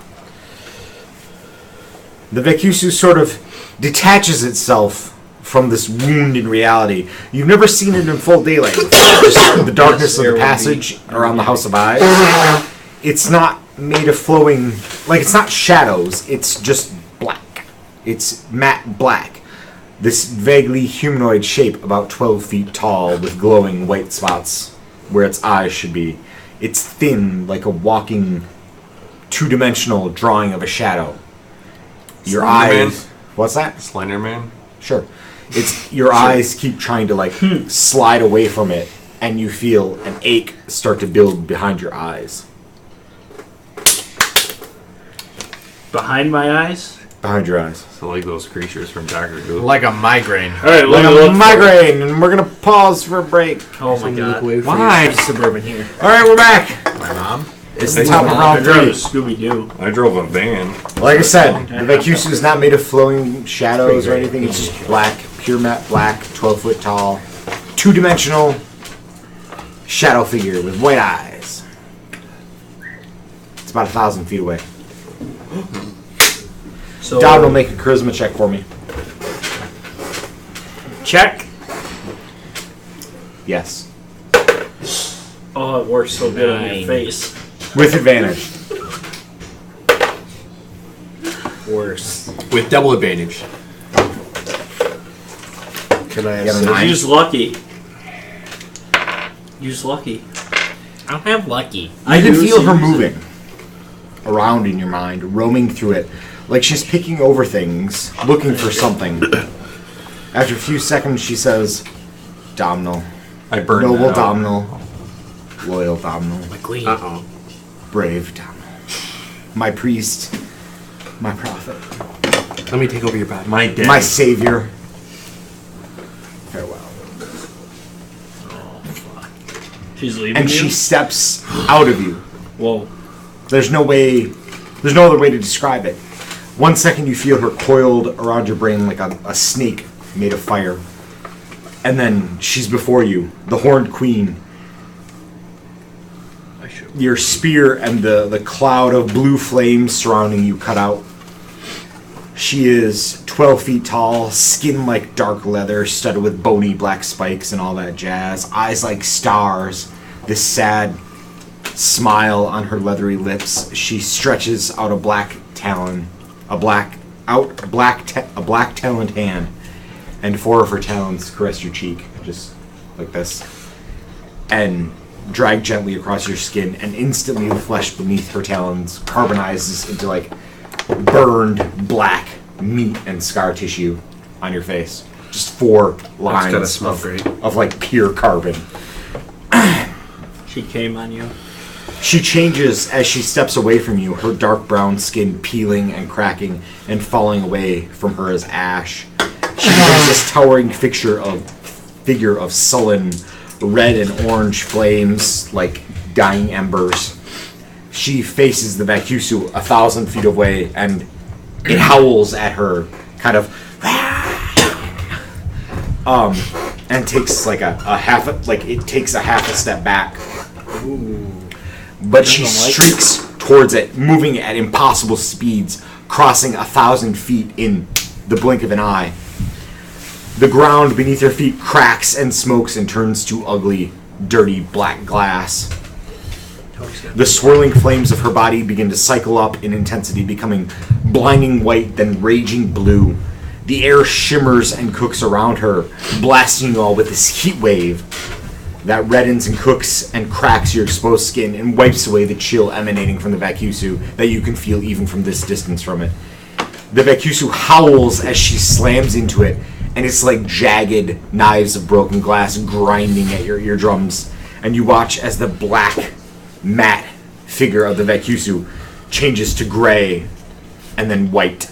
Speaker 1: The Vacusu sort of detaches itself from this wound in reality. You've never seen it in full daylight before. Just the darkness of the passage around the House of Eyes. It's not made of flowing, like it's not shadows, it's just black. It's matte black. This vaguely humanoid shape, about 12 feet tall, with glowing white spots where its eyes should be. It's thin, like a walking, two-dimensional drawing of a shadow. Your
Speaker 9: Slender Man?
Speaker 1: eyes... What's that?
Speaker 9: Slender Man.
Speaker 1: Sure. It's your eyes keep trying to like slide away from it, and you feel an ache start to build behind your eyes.
Speaker 10: Behind my eyes?
Speaker 1: Behind your eyes.
Speaker 9: So like those creatures from Doctor Who.
Speaker 2: Like a migraine.
Speaker 10: All right,
Speaker 1: Like
Speaker 10: look
Speaker 1: a migraine, and we're gonna pause for a break.
Speaker 10: Oh my god.
Speaker 9: Why?
Speaker 10: Suburban here.
Speaker 1: All right, we're back.
Speaker 2: My mom.
Speaker 1: It's the top of round
Speaker 10: Drove
Speaker 1: 3.
Speaker 10: Scooby Doo.
Speaker 9: I drove a van.
Speaker 1: Like I said, the Vacusu is not made of flowing shadows or anything. It's just black, pure matte black, 12 foot tall, 2-dimensional shadow figure with white eyes. It's about 1,000 feet away.
Speaker 10: So
Speaker 1: Dom will make a charisma check for me.
Speaker 10: check.
Speaker 1: Yes.
Speaker 10: Oh, it works so good on your face.
Speaker 1: With advantage.
Speaker 10: Worse.
Speaker 5: With double advantage.
Speaker 11: Can I
Speaker 1: You got a
Speaker 11: assist?
Speaker 1: 9?
Speaker 10: Use lucky. Use lucky.
Speaker 3: I don't have lucky.
Speaker 1: I can
Speaker 10: do,
Speaker 1: feel
Speaker 10: so
Speaker 1: her
Speaker 10: use it.
Speaker 1: moving around in your mind, roaming through it, like she's picking over things, looking for something. After a few seconds, she says, Domhnall,
Speaker 9: I burned
Speaker 1: noble
Speaker 9: that out.
Speaker 1: Domhnall, loyal Domhnall,
Speaker 3: My queen.
Speaker 5: Uh-oh.
Speaker 1: brave Domhnall, my priest, my prophet,
Speaker 5: Let me take over your body.
Speaker 9: My dad.
Speaker 1: my savior. Farewell.
Speaker 10: She's leaving
Speaker 1: And
Speaker 10: you?
Speaker 1: she steps out of you.
Speaker 10: Whoa.
Speaker 1: There's no other way to describe it. 1 second you feel her coiled around your brain like a snake made of fire. And then she's before you, the Horned Queen. Your spear and the cloud of blue flames surrounding you cut out. She is 12 feet tall, skin like dark leather, studded with bony black spikes and all that jazz. Eyes like stars. This sad smile on her leathery lips. She stretches out a black talon, a black taloned hand, and 4 of her talons caress your cheek, just like this, and drag gently across your skin, and instantly the flesh beneath her talons carbonizes into like burned black meat and scar tissue on your face. Just 4 lines
Speaker 8: gotta smell great.
Speaker 1: of like pure carbon.
Speaker 10: She came on you.
Speaker 1: She changes as she steps away from you, her dark brown skin peeling and cracking and falling away from her as ash. She becomes this towering figure of sullen red and orange flames like dying embers. She faces the Vacusu 1,000 feet away, and it howls at her, kind of, and takes like it takes a half a step back. But she streaks towards it, moving at impossible speeds, crossing 1,000 feet in the blink of an eye. The ground beneath her feet cracks and smokes and turns to ugly, dirty black glass. The swirling flames of her body begin to cycle up in intensity, becoming blinding white, then raging blue. The air shimmers and cooks around her, blasting you all with this heat wave that reddens and cooks and cracks your exposed skin and wipes away the chill emanating from the Vacusu that you can feel even from this distance from it. The Vacusu howls as she slams into it, and it's like jagged knives of broken glass grinding at your eardrums. And you watch as the black, matte figure of the Vacusu changes to gray and then white.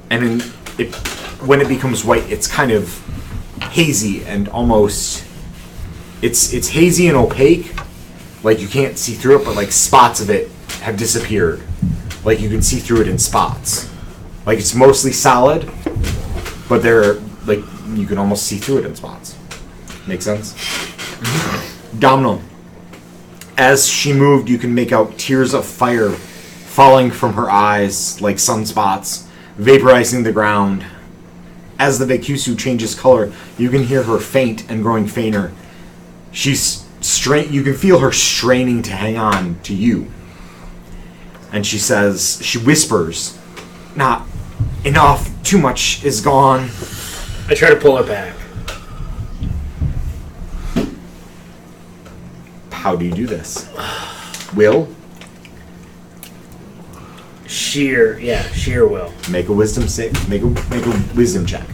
Speaker 1: And then when it becomes white, it's kind of hazy and almost... It's hazy and opaque, like you can't see through it, but like spots of it have disappeared. Like you can see through it in spots. Like it's mostly solid, but like you can almost see through it in spots. Make sense? Domhnall. As she moved, you can make out tears of fire falling from her eyes like sunspots, vaporizing the ground. As the Vacusu changes color, you can hear her faint and growing fainter. You can feel her straining to hang on to you. And she whispers, "Not enough, too much is gone."
Speaker 10: I try to pull her back.
Speaker 1: How do you do this? Will?
Speaker 10: Sheer will.
Speaker 1: Make a wisdom save. Make a wisdom check.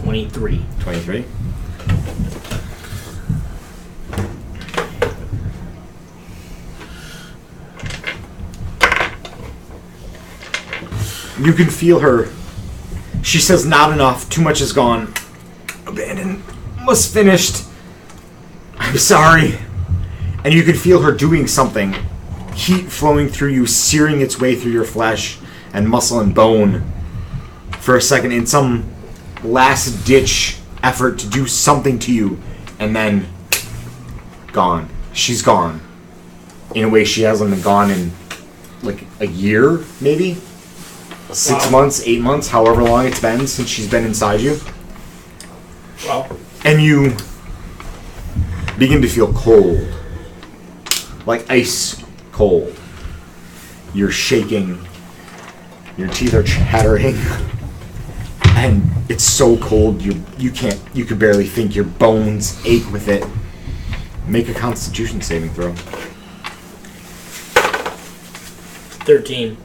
Speaker 4: 23.
Speaker 1: 23. You can feel her. She says, not enough. Too much is gone. Abandon. Almost finished. I'm sorry. And you can feel her doing something. Heat flowing through you, searing its way through your flesh and muscle and bone. For a second, in some last-ditch effort to do something to you. And then, gone. She's gone. In a way she hasn't been gone in, like, a year, maybe? 6 months, 8 months, however long it's been since she's been inside you.
Speaker 4: Wow.
Speaker 1: And you begin to feel cold. Like ice cold. You're shaking. Your teeth are chattering. And it's so cold you could barely think. Your bones ache with it. Make a Constitution saving throw.
Speaker 4: 13.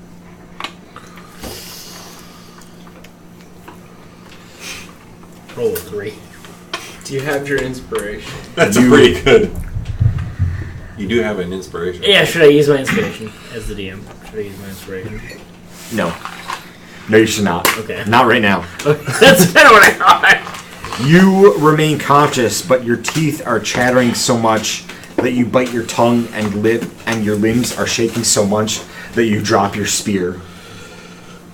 Speaker 4: Roll a 3.
Speaker 6: Do you have your inspiration?
Speaker 9: That's pretty good. You do have an inspiration.
Speaker 4: Yeah, should I use my inspiration as the DM? Should I use my inspiration?
Speaker 1: No. No, you should not.
Speaker 4: Okay.
Speaker 1: Not right now.
Speaker 4: That's kind of what I thought.
Speaker 1: You remain conscious, but your teeth are chattering so much that you bite your tongue and lip, and your limbs are shaking so much that you drop your spear,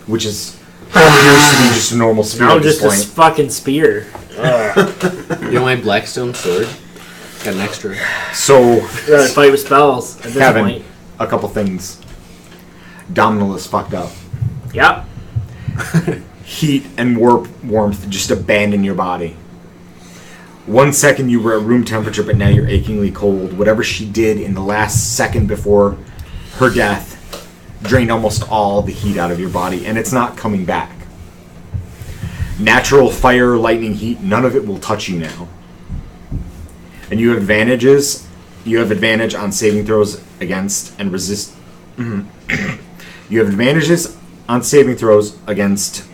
Speaker 1: which is appears to be just a normal spear
Speaker 4: No,
Speaker 1: at this
Speaker 4: just a
Speaker 1: point.
Speaker 4: fucking spear.
Speaker 5: You know my Blackstone sword? Got an extra.
Speaker 1: So,
Speaker 4: Gotta fight with spells at this
Speaker 1: Kevin,
Speaker 4: point.
Speaker 1: a couple things. Domhnall is fucked up.
Speaker 4: Yep.
Speaker 1: Heat and warmth just abandon your body. 1 second you were at room temperature, but now you're achingly cold. Whatever she did in the last second before her death drained almost all the heat out of your body, and it's not coming back. Natural fire, lightning, heat, none of it will touch you now. And you have advantages. You have advantage on saving throws against and resist. You have advantages on saving throws against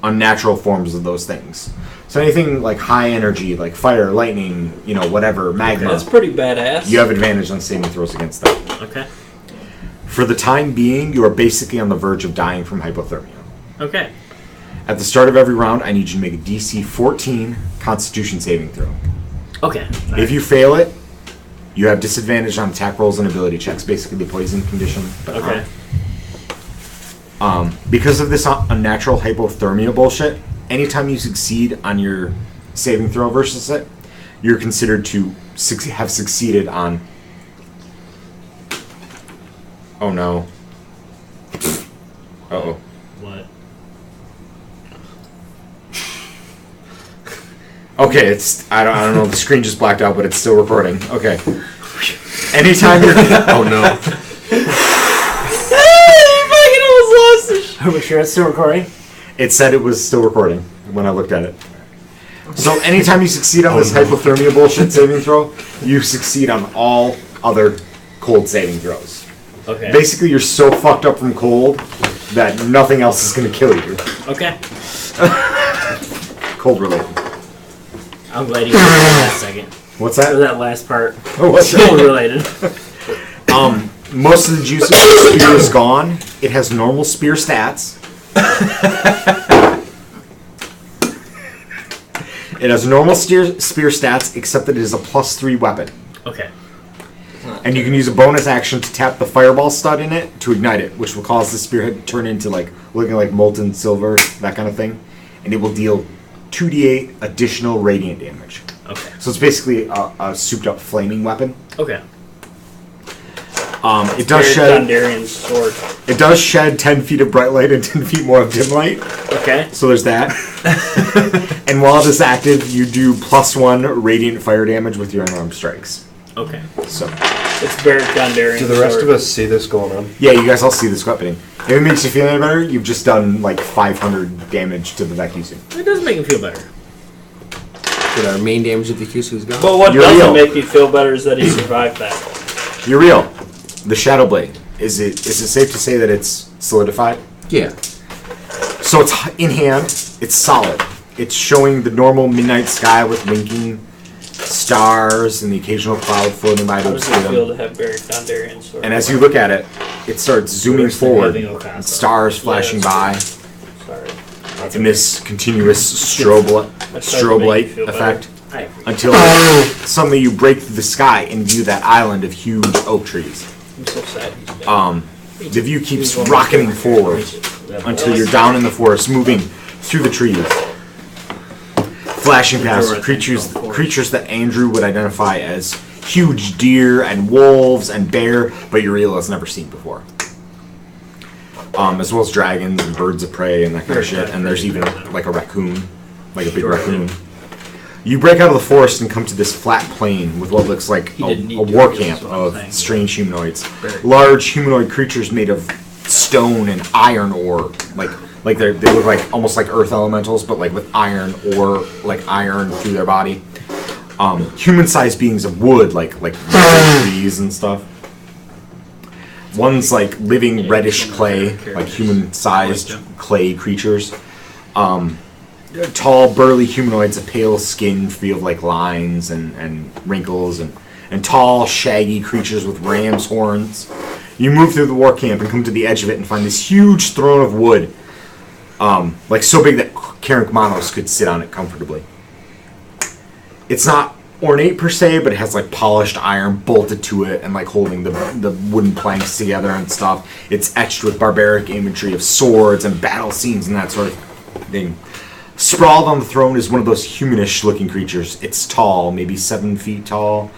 Speaker 1: unnatural forms of those things. So anything like high energy, like fire, lightning, whatever, magma.
Speaker 3: That's pretty badass.
Speaker 1: You have advantage on saving throws against that.
Speaker 4: Okay.
Speaker 1: For the time being, you are basically on the verge of dying from hypothermia.
Speaker 4: Okay.
Speaker 1: At the start of every round, I need you to make a DC 14 Constitution saving throw.
Speaker 4: Okay.
Speaker 1: If you fail it, you have disadvantage on attack rolls and ability checks, basically the poison condition. But
Speaker 4: Okay.
Speaker 1: Because of this unnatural hypothermia bullshit, anytime you succeed on your saving throw versus it, you're considered to have succeeded on... Oh no. Uh-oh.
Speaker 4: What?
Speaker 1: Okay, it's... I don't know, the screen just blacked out, but it's still recording. Okay. Anytime you're... Oh no.
Speaker 4: Are we sure it's still recording?
Speaker 1: It said it was still recording when I looked at it. So anytime you succeed on this hypothermia bullshit saving throw, you succeed on all other cold saving throws.
Speaker 4: Okay.
Speaker 1: Basically, you're so fucked up from cold that nothing else is going to kill you.
Speaker 4: Okay.
Speaker 1: Cold related.
Speaker 4: I'm glad you said that last second.
Speaker 1: What's
Speaker 4: Or
Speaker 1: that?
Speaker 4: that last part.
Speaker 1: Oh, what's
Speaker 4: Cold
Speaker 1: that?
Speaker 4: related.
Speaker 1: Most of the juice of the spear is gone. It has normal spear stats. It has normal spear stats, except that it is a +3 weapon.
Speaker 4: Okay.
Speaker 1: And you can use a bonus action to tap the fireball stud in it to ignite it, which will cause the spearhead to turn into looking like molten silver, that kind of thing. And it will deal 2d8 additional radiant damage.
Speaker 4: Okay.
Speaker 1: So it's basically a souped up flaming weapon.
Speaker 4: Okay.
Speaker 1: It does shed.
Speaker 4: Gundarian's sword.
Speaker 1: It does shed 10 feet of bright light and 10 feet more of dim light.
Speaker 4: Okay.
Speaker 1: So there's that. And while it is active, you do +1 radiant fire damage with your unarmed strikes.
Speaker 4: Okay.
Speaker 1: So
Speaker 4: It's Barrett Gundarian.
Speaker 11: Do the rest of us see this going on?
Speaker 1: yeah, you guys all see this happening. If it makes you feel any better, you've just done like 500 damage to the Vacusu.
Speaker 4: It does make him feel better.
Speaker 5: But our main damage of the Vacusu's gone.
Speaker 3: But what
Speaker 1: You're
Speaker 3: doesn't
Speaker 1: real.
Speaker 3: make me feel better is that he survived that.
Speaker 1: You're real. The Shadow Blade. Is it safe to say that it's solidified?
Speaker 5: Yeah.
Speaker 1: So it's in hand. It's solid. It's showing the normal midnight sky with winking stars and the occasional cloud floating by to
Speaker 10: How does
Speaker 1: obscure
Speaker 10: it feel
Speaker 1: them.
Speaker 10: to have Barrack Dondarrion sword?
Speaker 1: And as you look at it, it starts zooming
Speaker 10: Worse than
Speaker 1: forward,
Speaker 10: having Okasa.
Speaker 1: stars flashing by,
Speaker 10: Sorry.
Speaker 1: in this continuous strobe light effect, until suddenly you break through the sky and view that island of huge oak trees.
Speaker 10: I'm so sad he's dead.
Speaker 1: The view keeps rocketing forward until you're down in the forest, moving through the trees, flashing past creatures that Andrew would identify as huge deer and wolves and bear, but Uriel has never seen before. As well as dragons and birds of prey and that kind of shit. And there's even like a raccoon, like a big raccoon. You break out of the forest and come to this flat plain with what looks like a war camp of strange humanoids. Large humanoid creatures made of stone and iron ore. Like they look like almost like earth elementals, but like with iron ore, like iron through their body. Human-sized beings of wood, like trees and stuff. One's like living reddish clay, like human-sized clay creatures. Tall, burly humanoids of pale skin feel like lines and wrinkles, and tall, shaggy creatures with ram's horns. You move through the war camp and come to the edge of it and find this huge throne of wood, like so big that Karen Manos could sit on it comfortably. It's not ornate per se, but it has like polished iron bolted to it and like holding the wooden planks together and stuff. It's etched with barbaric imagery of swords and battle scenes and that sort of thing. Sprawled on the throne is one of those humanish looking creatures. It's tall, maybe 7 feet tall.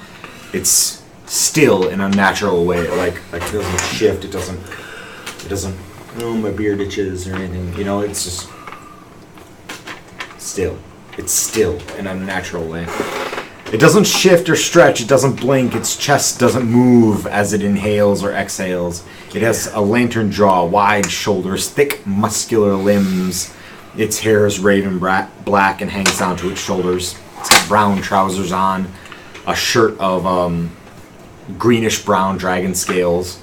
Speaker 1: It's still in a natural way. Like it doesn't shift, it doesn't my beard itches or anything. You know, it's just still. It's still in a natural way. It doesn't shift or stretch, it doesn't blink, its chest doesn't move as it inhales or exhales. It has a lantern jaw, wide shoulders, thick muscular limbs. Its hair is raven black and hangs down to its shoulders. It's got brown trousers on, a shirt of greenish brown dragon scales.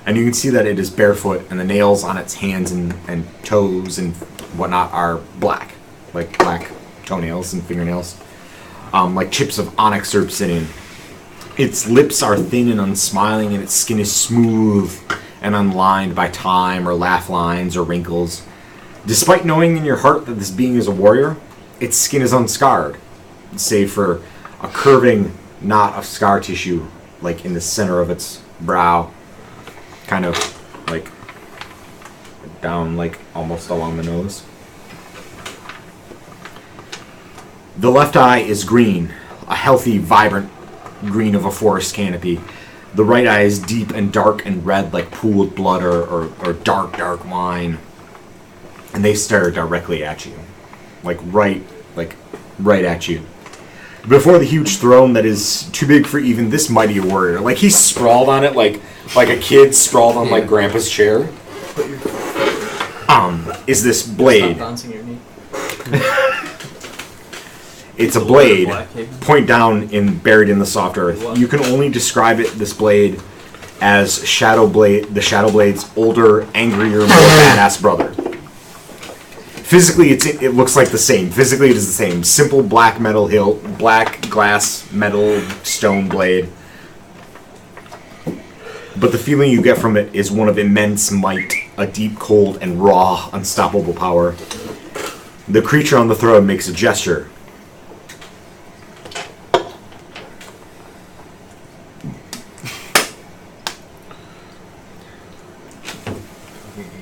Speaker 1: And you can see that it is barefoot, and the nails on its hands and toes and whatnot are black. Like black toenails and fingernails. Like chips of onyx or obsidian. Its lips are thin and unsmiling, and its skin is smooth and unlined by time or laugh lines or wrinkles. Despite knowing in your heart that this being is a warrior, its skin is unscarred, save for a curving knot of scar tissue, like in the center of its brow, kind of like down, like almost along the nose. The left eye is green, a healthy, vibrant green of a forest canopy. The right eye is deep and dark and red like pooled blood or dark wine. And they stare directly at you. Like right at you. Before the huge throne that is too big for even this mighty warrior. Like he's sprawled on it like a kid sprawled on like Grandpa's chair. Is this blade.
Speaker 6: Stop bouncing your knee.
Speaker 1: It's a blade, point down buried in the soft earth. You can only describe this blade as the Shadow Blade's older, angrier, more badass brother. Physically, it looks like the same. Physically, it is the same. Simple black metal hilt, black glass metal stone blade. But the feeling you get from it is one of immense might, a deep, cold, and raw, unstoppable power. The creature on the throne makes a gesture.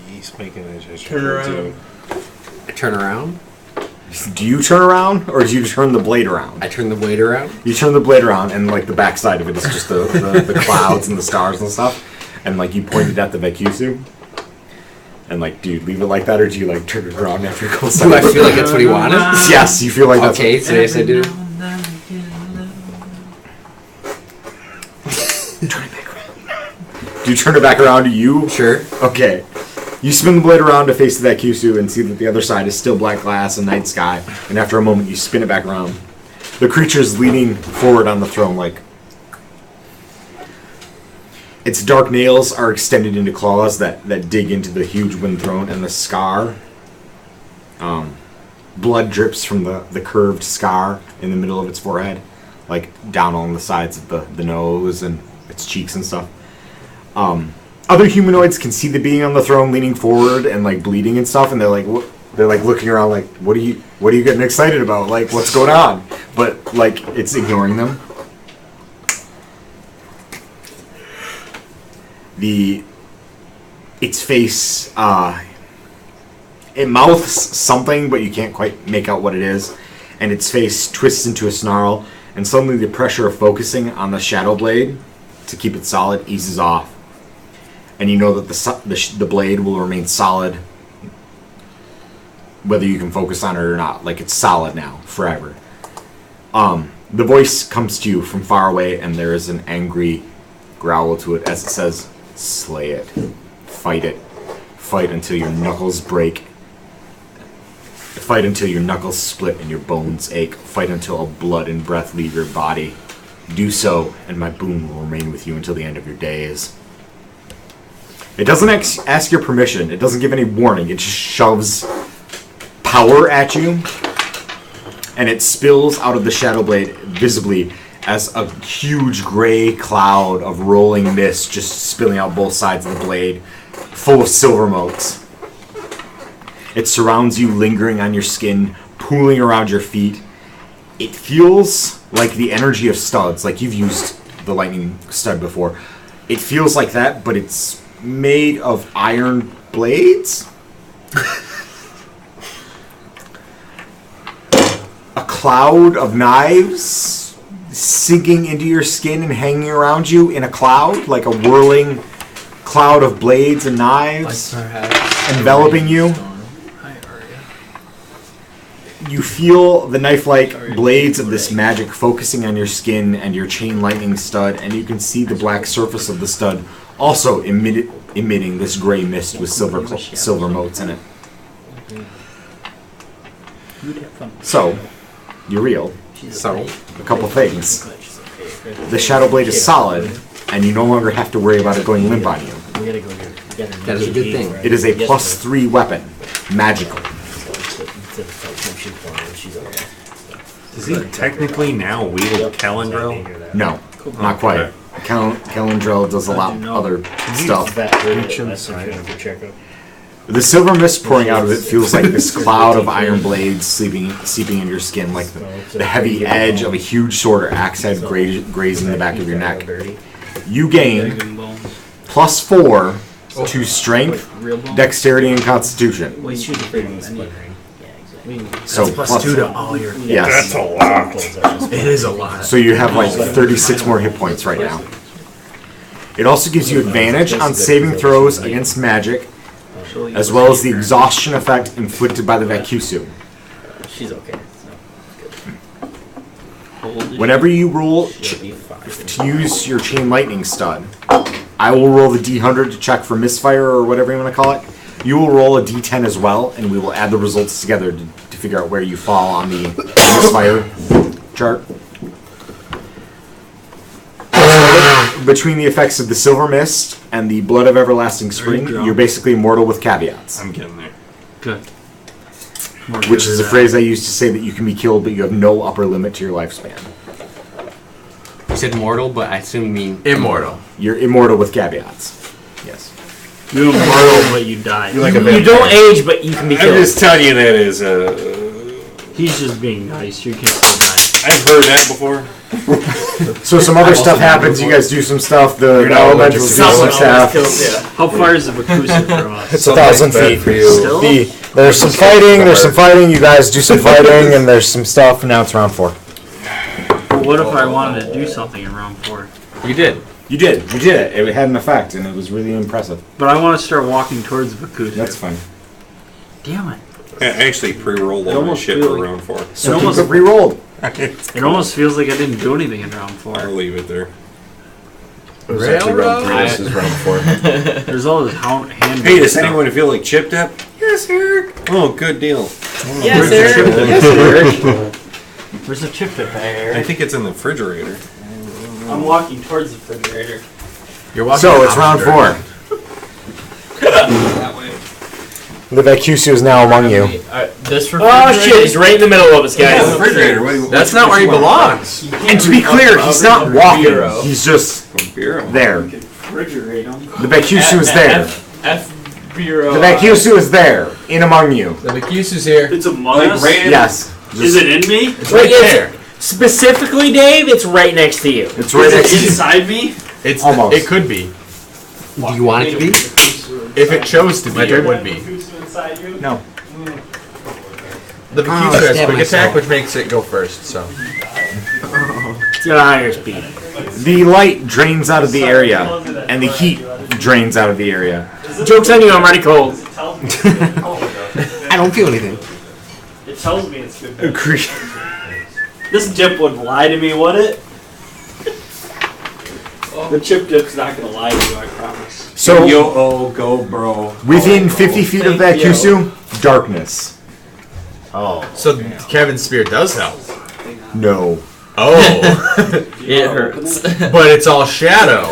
Speaker 8: He's making a gesture.
Speaker 6: Turn around.
Speaker 5: I turn around.
Speaker 1: Do you turn around, or do you turn the blade around?
Speaker 5: I turn the blade around.
Speaker 1: You turn the blade around, and like the backside of it is just the clouds and the stars and stuff. And like you pointed at the Vacusu. And like, do you leave it like that, or do you like turn it around after it goes?
Speaker 5: Do I feel like that's what he wanted?
Speaker 1: Yes, you feel like that's.
Speaker 5: Okay, so yes, I do.
Speaker 1: Do you turn it back around to you?
Speaker 5: Sure.
Speaker 1: Okay. You spin the blade around to face the Vacusu and see that the other side is still black glass and night sky. And after a moment, you spin it back around. The creature is leaning forward on the throne, like. Its dark nails are extended into claws that dig into the huge wooden throne, and the scar blood drips from the curved scar in the middle of its forehead, like down along the sides of the nose and its cheeks and stuff. Other humanoids can see the being on the throne leaning forward and like bleeding and stuff, and they're like looking around like, what are you getting excited about? Like, what's going on? But like, it's ignoring them. Its face, it mouths something, but you can't quite make out what it is, and its face twists into a snarl, and suddenly the pressure of focusing on the shadow blade to keep it solid eases off, and you know that the blade will remain solid whether you can focus on it or not. Like, it's solid now, forever. The voice comes to you from far away, and there is an angry growl to it as it says, "Slay it. Fight it. Fight until your knuckles break. Fight until your knuckles split and your bones ache. Fight until blood and breath leave your body. Do so, and my boon will remain with you until the end of your days." It doesn't ask your permission. It doesn't give any warning. It just shoves power at you, and it spills out of the shadow blade visibly as a huge gray cloud of rolling mist just spilling out both sides of the blade, full of silver motes. It surrounds you, lingering on your skin, pooling around your feet. It feels like the energy of studs, like you've used the lightning stud before. It feels like that, but it's made of iron blades? A cloud of knives sinking into your skin and hanging around you in a cloud, like a whirling cloud of blades and knives enveloping you. You feel the knife-like blades of this magic focusing on your skin and your chain lightning stud, and you can see the black surface of the stud also emitting this gray mist with silver motes in it. So, Uriel, a couple things. The shadow blade is solid, and you no longer have to worry about it going limp on you.
Speaker 5: That is a good thing.
Speaker 1: It is a +3 weapon, magical.
Speaker 9: Does he technically now wield Calendrel?
Speaker 1: No, not quite. Calendrel does a lot of other stuff. The silver mist pouring out of it feels like this cloud of iron blades seeping into your skin, like the heavy edge of a huge sword or axe head grazing the back of your neck. You gain +4 to strength, dexterity, and constitution. So +2 to all your... Yes.
Speaker 2: That's a lot. It is a lot.
Speaker 1: So you have like 36 more hit points right now. It also gives you advantage on saving throws against magic, as well as the exhaustion effect inflicted by the Vacusu.
Speaker 3: She's okay.
Speaker 1: Whenever you roll to use your chain lightning stud, I will roll the D100 to check for misfire or whatever you want to call it. You will roll a D10 as well, and we will add the results together to figure out where you fall on the misfire chart. Between the effects of the silver mist and the blood of everlasting spring, you're basically immortal with caveats.
Speaker 9: I'm getting there.
Speaker 10: Good.
Speaker 1: Which is a phrase I use to say that you can be killed, but you have no upper limit to your lifespan.
Speaker 5: You said mortal, but I assume you mean
Speaker 2: immortal.
Speaker 1: You're immortal with caveats. Yes.
Speaker 10: You're immortal, but you die.
Speaker 4: You don't age, but you can be killed.
Speaker 9: I'm just telling you that is
Speaker 10: He's just being nice. You can still die.
Speaker 9: I've heard that before.
Speaker 1: So some other stuff happens. You guys do some stuff. The elementals do some stuff.
Speaker 10: How far is the Vacusu from us?
Speaker 1: It's 1,000 feet.
Speaker 2: For you.
Speaker 10: Still?
Speaker 1: There's some fighting. There's some fighting. You guys do some fighting, and there's some stuff. And now it's round 4.
Speaker 10: What if I wanted to do something in round 4?
Speaker 5: You did.
Speaker 1: You did. You did it. It had an effect, and it was really impressive.
Speaker 10: But I want to start walking towards the Vacusu.
Speaker 1: That's fine.
Speaker 10: Damn it.
Speaker 9: I actually pre-rolled all my shit for round 4.
Speaker 1: So keep it re-rolled.
Speaker 10: It almost feels like I didn't do anything in round 4.
Speaker 9: I'll leave it there.
Speaker 2: It was actually round 3. This is round 4.
Speaker 10: There's all this hand.
Speaker 9: Hey, does anyone feel like chipped up? Yes, Eric. Oh, good deal.
Speaker 3: Yes, Eric.
Speaker 10: Yes, Eric. Where's the chip dip, Eric?
Speaker 9: I think it's in the refrigerator.
Speaker 10: I'm walking towards the refrigerator.
Speaker 2: You're walking.
Speaker 1: So it's round 4.
Speaker 6: That way.
Speaker 1: The Vacusu is now among you.
Speaker 6: This
Speaker 4: Oh shit, he's right in the middle of us, guys.
Speaker 9: Refrigerator.
Speaker 2: That's not where he belongs.
Speaker 1: And to be clear, he's not walking. He's just there.
Speaker 10: Refrigerate them.
Speaker 1: The Vacusu is there.
Speaker 6: Bureau.
Speaker 1: The Vacusu is there, in among you.
Speaker 5: The Vacusu's here.
Speaker 10: It's among us?
Speaker 1: Yes.
Speaker 10: Is it in me?
Speaker 2: It's right there.
Speaker 4: Specifically, Dave, it's right next to you.
Speaker 1: It's right next to you.
Speaker 10: Inside me?
Speaker 2: It's
Speaker 1: Almost.
Speaker 2: It could be.
Speaker 5: Do you want it to be?
Speaker 2: If it chose to be, it would be.
Speaker 1: No.
Speaker 2: The Vacusu has
Speaker 5: stab
Speaker 2: quick
Speaker 5: myself.
Speaker 2: attack, which makes it go first. So
Speaker 4: It's got a higher speed.
Speaker 1: The light drains out of the area, and the heat drains out of the area.
Speaker 4: Joke's on you, I'm already cold.
Speaker 5: I don't feel anything.
Speaker 10: It tells me it's good. This dip would lie to me, would it? The chip dip's not gonna lie to you, I promise.
Speaker 1: So,
Speaker 9: Go, bro.
Speaker 1: within 50 feet of Vacusu, darkness.
Speaker 2: so Kevin's spear does help.
Speaker 1: No.
Speaker 2: Oh,
Speaker 6: It hurts.
Speaker 2: but it's all shadow,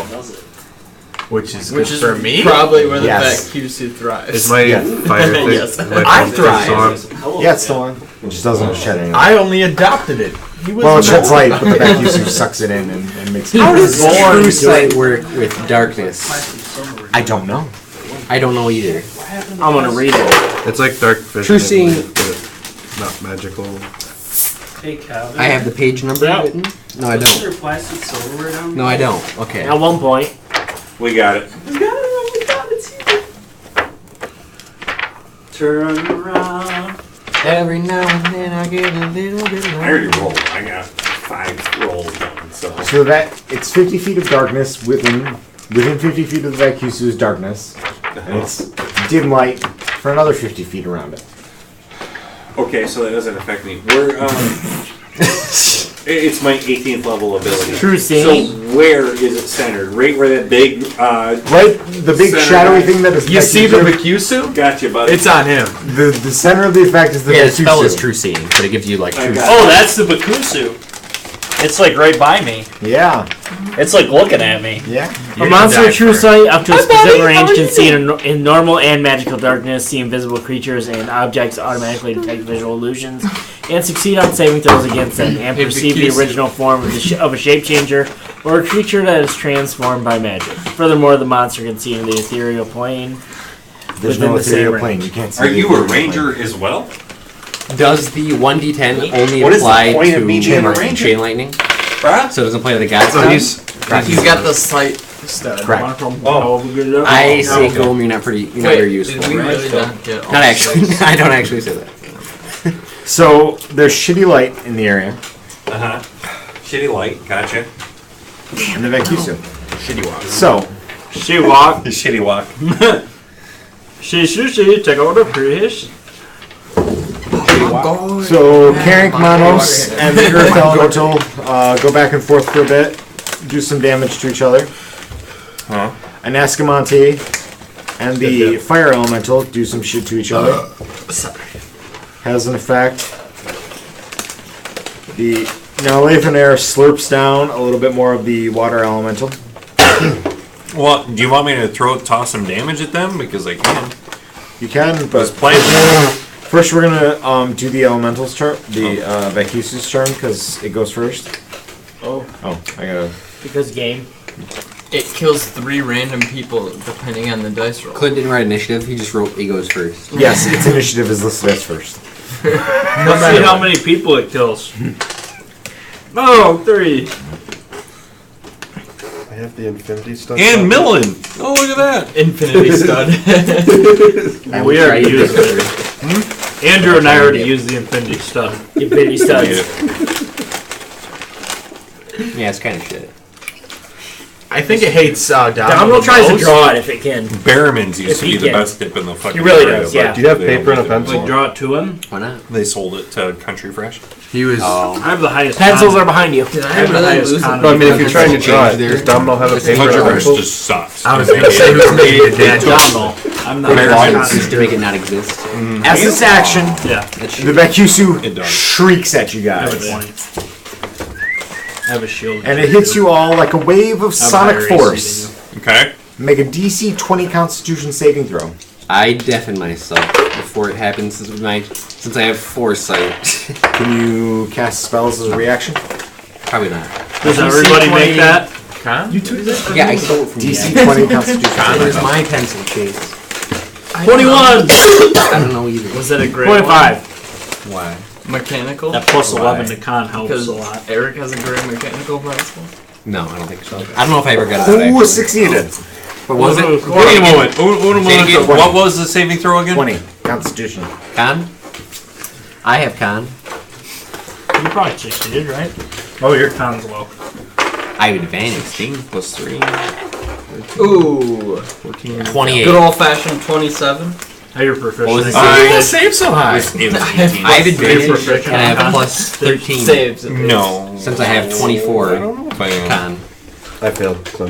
Speaker 2: which is good for me.
Speaker 6: Probably where the
Speaker 1: Yes.
Speaker 6: Vacusu thrives.
Speaker 8: Is my fire thing?
Speaker 6: Yes.
Speaker 8: my
Speaker 2: I
Speaker 8: thing
Speaker 2: thrive.
Speaker 8: still on?
Speaker 1: Yeah, it's still on. It just doesn't shed anything.
Speaker 2: I only adopted it. He was
Speaker 1: Well, it sheds light, but the Vacusu sucks it in and makes it.
Speaker 5: How does true sight work with darkness?
Speaker 1: I don't know.
Speaker 5: I don't know either.
Speaker 4: I'm gonna read it.
Speaker 8: It's like dark vision.
Speaker 5: True seeing-
Speaker 8: but not magical.
Speaker 10: Hey, Calvin.
Speaker 5: I have the page number
Speaker 4: Yeah.
Speaker 5: written. No, I
Speaker 10: Is
Speaker 5: don't.
Speaker 10: there plastic silverware down
Speaker 5: No, I don't. Okay.
Speaker 4: At one point,
Speaker 9: We got it.
Speaker 10: Turn around.
Speaker 5: Every now and then I get a little bit
Speaker 9: I already rolled. I got 5 rolls done. So
Speaker 1: So that it's 50 feet of darkness within 50 feet of the Vacusu is darkness, and it's dim light for another 50 feet around it.
Speaker 9: okay, so that doesn't affect me. We're it's my 18th level ability.
Speaker 4: true
Speaker 9: So
Speaker 4: seeing.
Speaker 9: where is it centered? Right where that big
Speaker 1: Right, the big
Speaker 9: Center
Speaker 1: shadowy
Speaker 9: guy.
Speaker 1: thing that is.
Speaker 2: You see the
Speaker 1: Vacusu?
Speaker 2: Vacusu?
Speaker 9: gotcha, buddy.
Speaker 2: It's on him.
Speaker 1: The center of the effect is the
Speaker 5: Yeah, the
Speaker 1: Vacusu.
Speaker 5: spell is true seeing, but it gives you like
Speaker 9: I
Speaker 5: true.
Speaker 9: got
Speaker 10: Oh, that's the Vacusu. It's like right by me.
Speaker 1: Yeah,
Speaker 10: It's like looking at me.
Speaker 1: yeah.
Speaker 4: A monster with true sight up to a specific range can see in normal and magical darkness, see invisible creatures and objects, automatically detect visual illusions, and succeed on saving throws against them, and perceive the original form of a shape changer or a creature that is transformed by magic. Furthermore, the monster can see in the ethereal plane.
Speaker 1: There's
Speaker 4: Within
Speaker 1: no
Speaker 4: the same
Speaker 1: ethereal
Speaker 4: range.
Speaker 1: plane. You can't see.
Speaker 9: Are
Speaker 1: the
Speaker 9: you a
Speaker 1: ethereal
Speaker 9: ranger as well?
Speaker 5: Does the 1d10 only
Speaker 9: What is the
Speaker 5: apply
Speaker 9: point of
Speaker 5: to
Speaker 9: me being a ranger?
Speaker 5: chain lightning?
Speaker 9: Bruh?
Speaker 5: So it doesn't apply to the gods?
Speaker 8: So
Speaker 5: now?
Speaker 8: he's
Speaker 6: He's got the sight stud.
Speaker 1: Correct.
Speaker 5: I say Goem, you're not very useful.
Speaker 6: Did we really not get all
Speaker 5: Not actually. I don't actually say that.
Speaker 1: So there's shitty light in the area,
Speaker 9: Shitty light. Gotcha.
Speaker 1: and the Vacusu.
Speaker 2: Shitty walk.
Speaker 1: So
Speaker 10: She walk.
Speaker 9: Shitty walk.
Speaker 10: She take out the fish.
Speaker 1: So Carrick Manos and the Earth Elemental go back and forth for a bit, do some damage to each other. And Escamante and the Fire Elemental do some shit to each other. Has an effect. The Leifanair slurps down a little bit more of the Water Elemental.
Speaker 9: Well, do you want me to toss some damage at them? Because I can.
Speaker 1: You can, but
Speaker 9: Just play it.
Speaker 1: first we're gonna do the Elemental's turn, the Vacusu's turn, because it goes first.
Speaker 4: Oh.
Speaker 1: Oh, I gotta.
Speaker 4: Because game.
Speaker 6: It kills 3 random people depending on the dice roll.
Speaker 5: Clint didn't write initiative, he just wrote Egos first.
Speaker 1: Yes, its initiative is listed as first.
Speaker 10: Let's see how many people it kills. Oh, 3.
Speaker 11: I have the Infinity Stone.
Speaker 9: And Millen. Oh, look at that.
Speaker 6: Infinity stud.
Speaker 10: We already used it. Andrew and I already used the Infinity Stun.
Speaker 4: Infinity studs.
Speaker 5: Yeah, it's kind of shit.
Speaker 2: I think it hates Domino.
Speaker 4: Domino tries to
Speaker 2: most.
Speaker 4: draw it if it can.
Speaker 9: Barrowman's used
Speaker 4: If
Speaker 9: to
Speaker 4: he
Speaker 9: be the
Speaker 4: can.
Speaker 9: best dip in the fucking
Speaker 4: He really
Speaker 9: area,
Speaker 4: does,
Speaker 9: but
Speaker 4: yeah.
Speaker 11: Do you have
Speaker 9: they
Speaker 11: paper and a
Speaker 9: don't
Speaker 11: pencil?
Speaker 10: Like draw it to him.
Speaker 5: Why not?
Speaker 9: They sold it to Country Fresh.
Speaker 2: He was.
Speaker 10: I have the highest.
Speaker 4: Pencils are behind you.
Speaker 6: Did
Speaker 10: I
Speaker 6: I
Speaker 10: have the
Speaker 6: really
Speaker 10: highest
Speaker 6: lose
Speaker 10: con.
Speaker 11: No, I mean, if you're trying to
Speaker 5: Change
Speaker 11: draw it,
Speaker 5: there.
Speaker 11: does Domino have a paper
Speaker 9: Country
Speaker 11: and a
Speaker 9: Fresh
Speaker 11: pencil?
Speaker 9: just sucks.
Speaker 2: I was going to say who's made it dead.
Speaker 10: Domino. I'm not.
Speaker 5: Just to make it not exist.
Speaker 1: As this action,
Speaker 10: Yeah.
Speaker 1: the Vacusu
Speaker 9: It does.
Speaker 1: shrieks at you
Speaker 10: I have a
Speaker 1: guys.
Speaker 10: 20. I have a shield.
Speaker 1: And it hits you all like a wave of
Speaker 10: I have
Speaker 1: sonic
Speaker 10: higher AC
Speaker 1: force.
Speaker 9: Okay.
Speaker 1: Make a DC 20 Constitution saving throw.
Speaker 5: I deafen myself before it happens since I have foresight.
Speaker 1: Can you cast spells as a reaction?
Speaker 5: Probably not.
Speaker 10: Does everybody make that?
Speaker 7: You took that?
Speaker 5: Yeah, I stole it from you.
Speaker 1: DC 20 Constitution.
Speaker 5: Where's my pencil case?
Speaker 4: 21!
Speaker 5: I don't know either.
Speaker 10: Was that a great
Speaker 4: 25.
Speaker 5: Why?
Speaker 6: Mechanical?
Speaker 10: That plus 11 to con helps
Speaker 6: Because
Speaker 10: a lot.
Speaker 6: Eric has a great mechanical pencil.
Speaker 5: No, I don't think so. I don't know if I ever got it.
Speaker 1: Who succeeded?
Speaker 5: But was it?
Speaker 9: Wait a moment.
Speaker 5: again.
Speaker 9: What was the saving throw again?
Speaker 1: 20 Constitution.
Speaker 5: Con? I have con.
Speaker 10: You probably succeeded, right? Oh, your con's low.
Speaker 5: I have advantage.
Speaker 9: 16 plus 3.
Speaker 6: Ooh.
Speaker 9: 14.
Speaker 5: 28.
Speaker 6: Good old fashioned 27.
Speaker 10: How you're proficient?
Speaker 5: What was it?
Speaker 7: Save so high.
Speaker 5: I have advantage and I have plus 13.
Speaker 6: Saves.
Speaker 9: No.
Speaker 5: Since I have 24 con.
Speaker 8: I failed. So.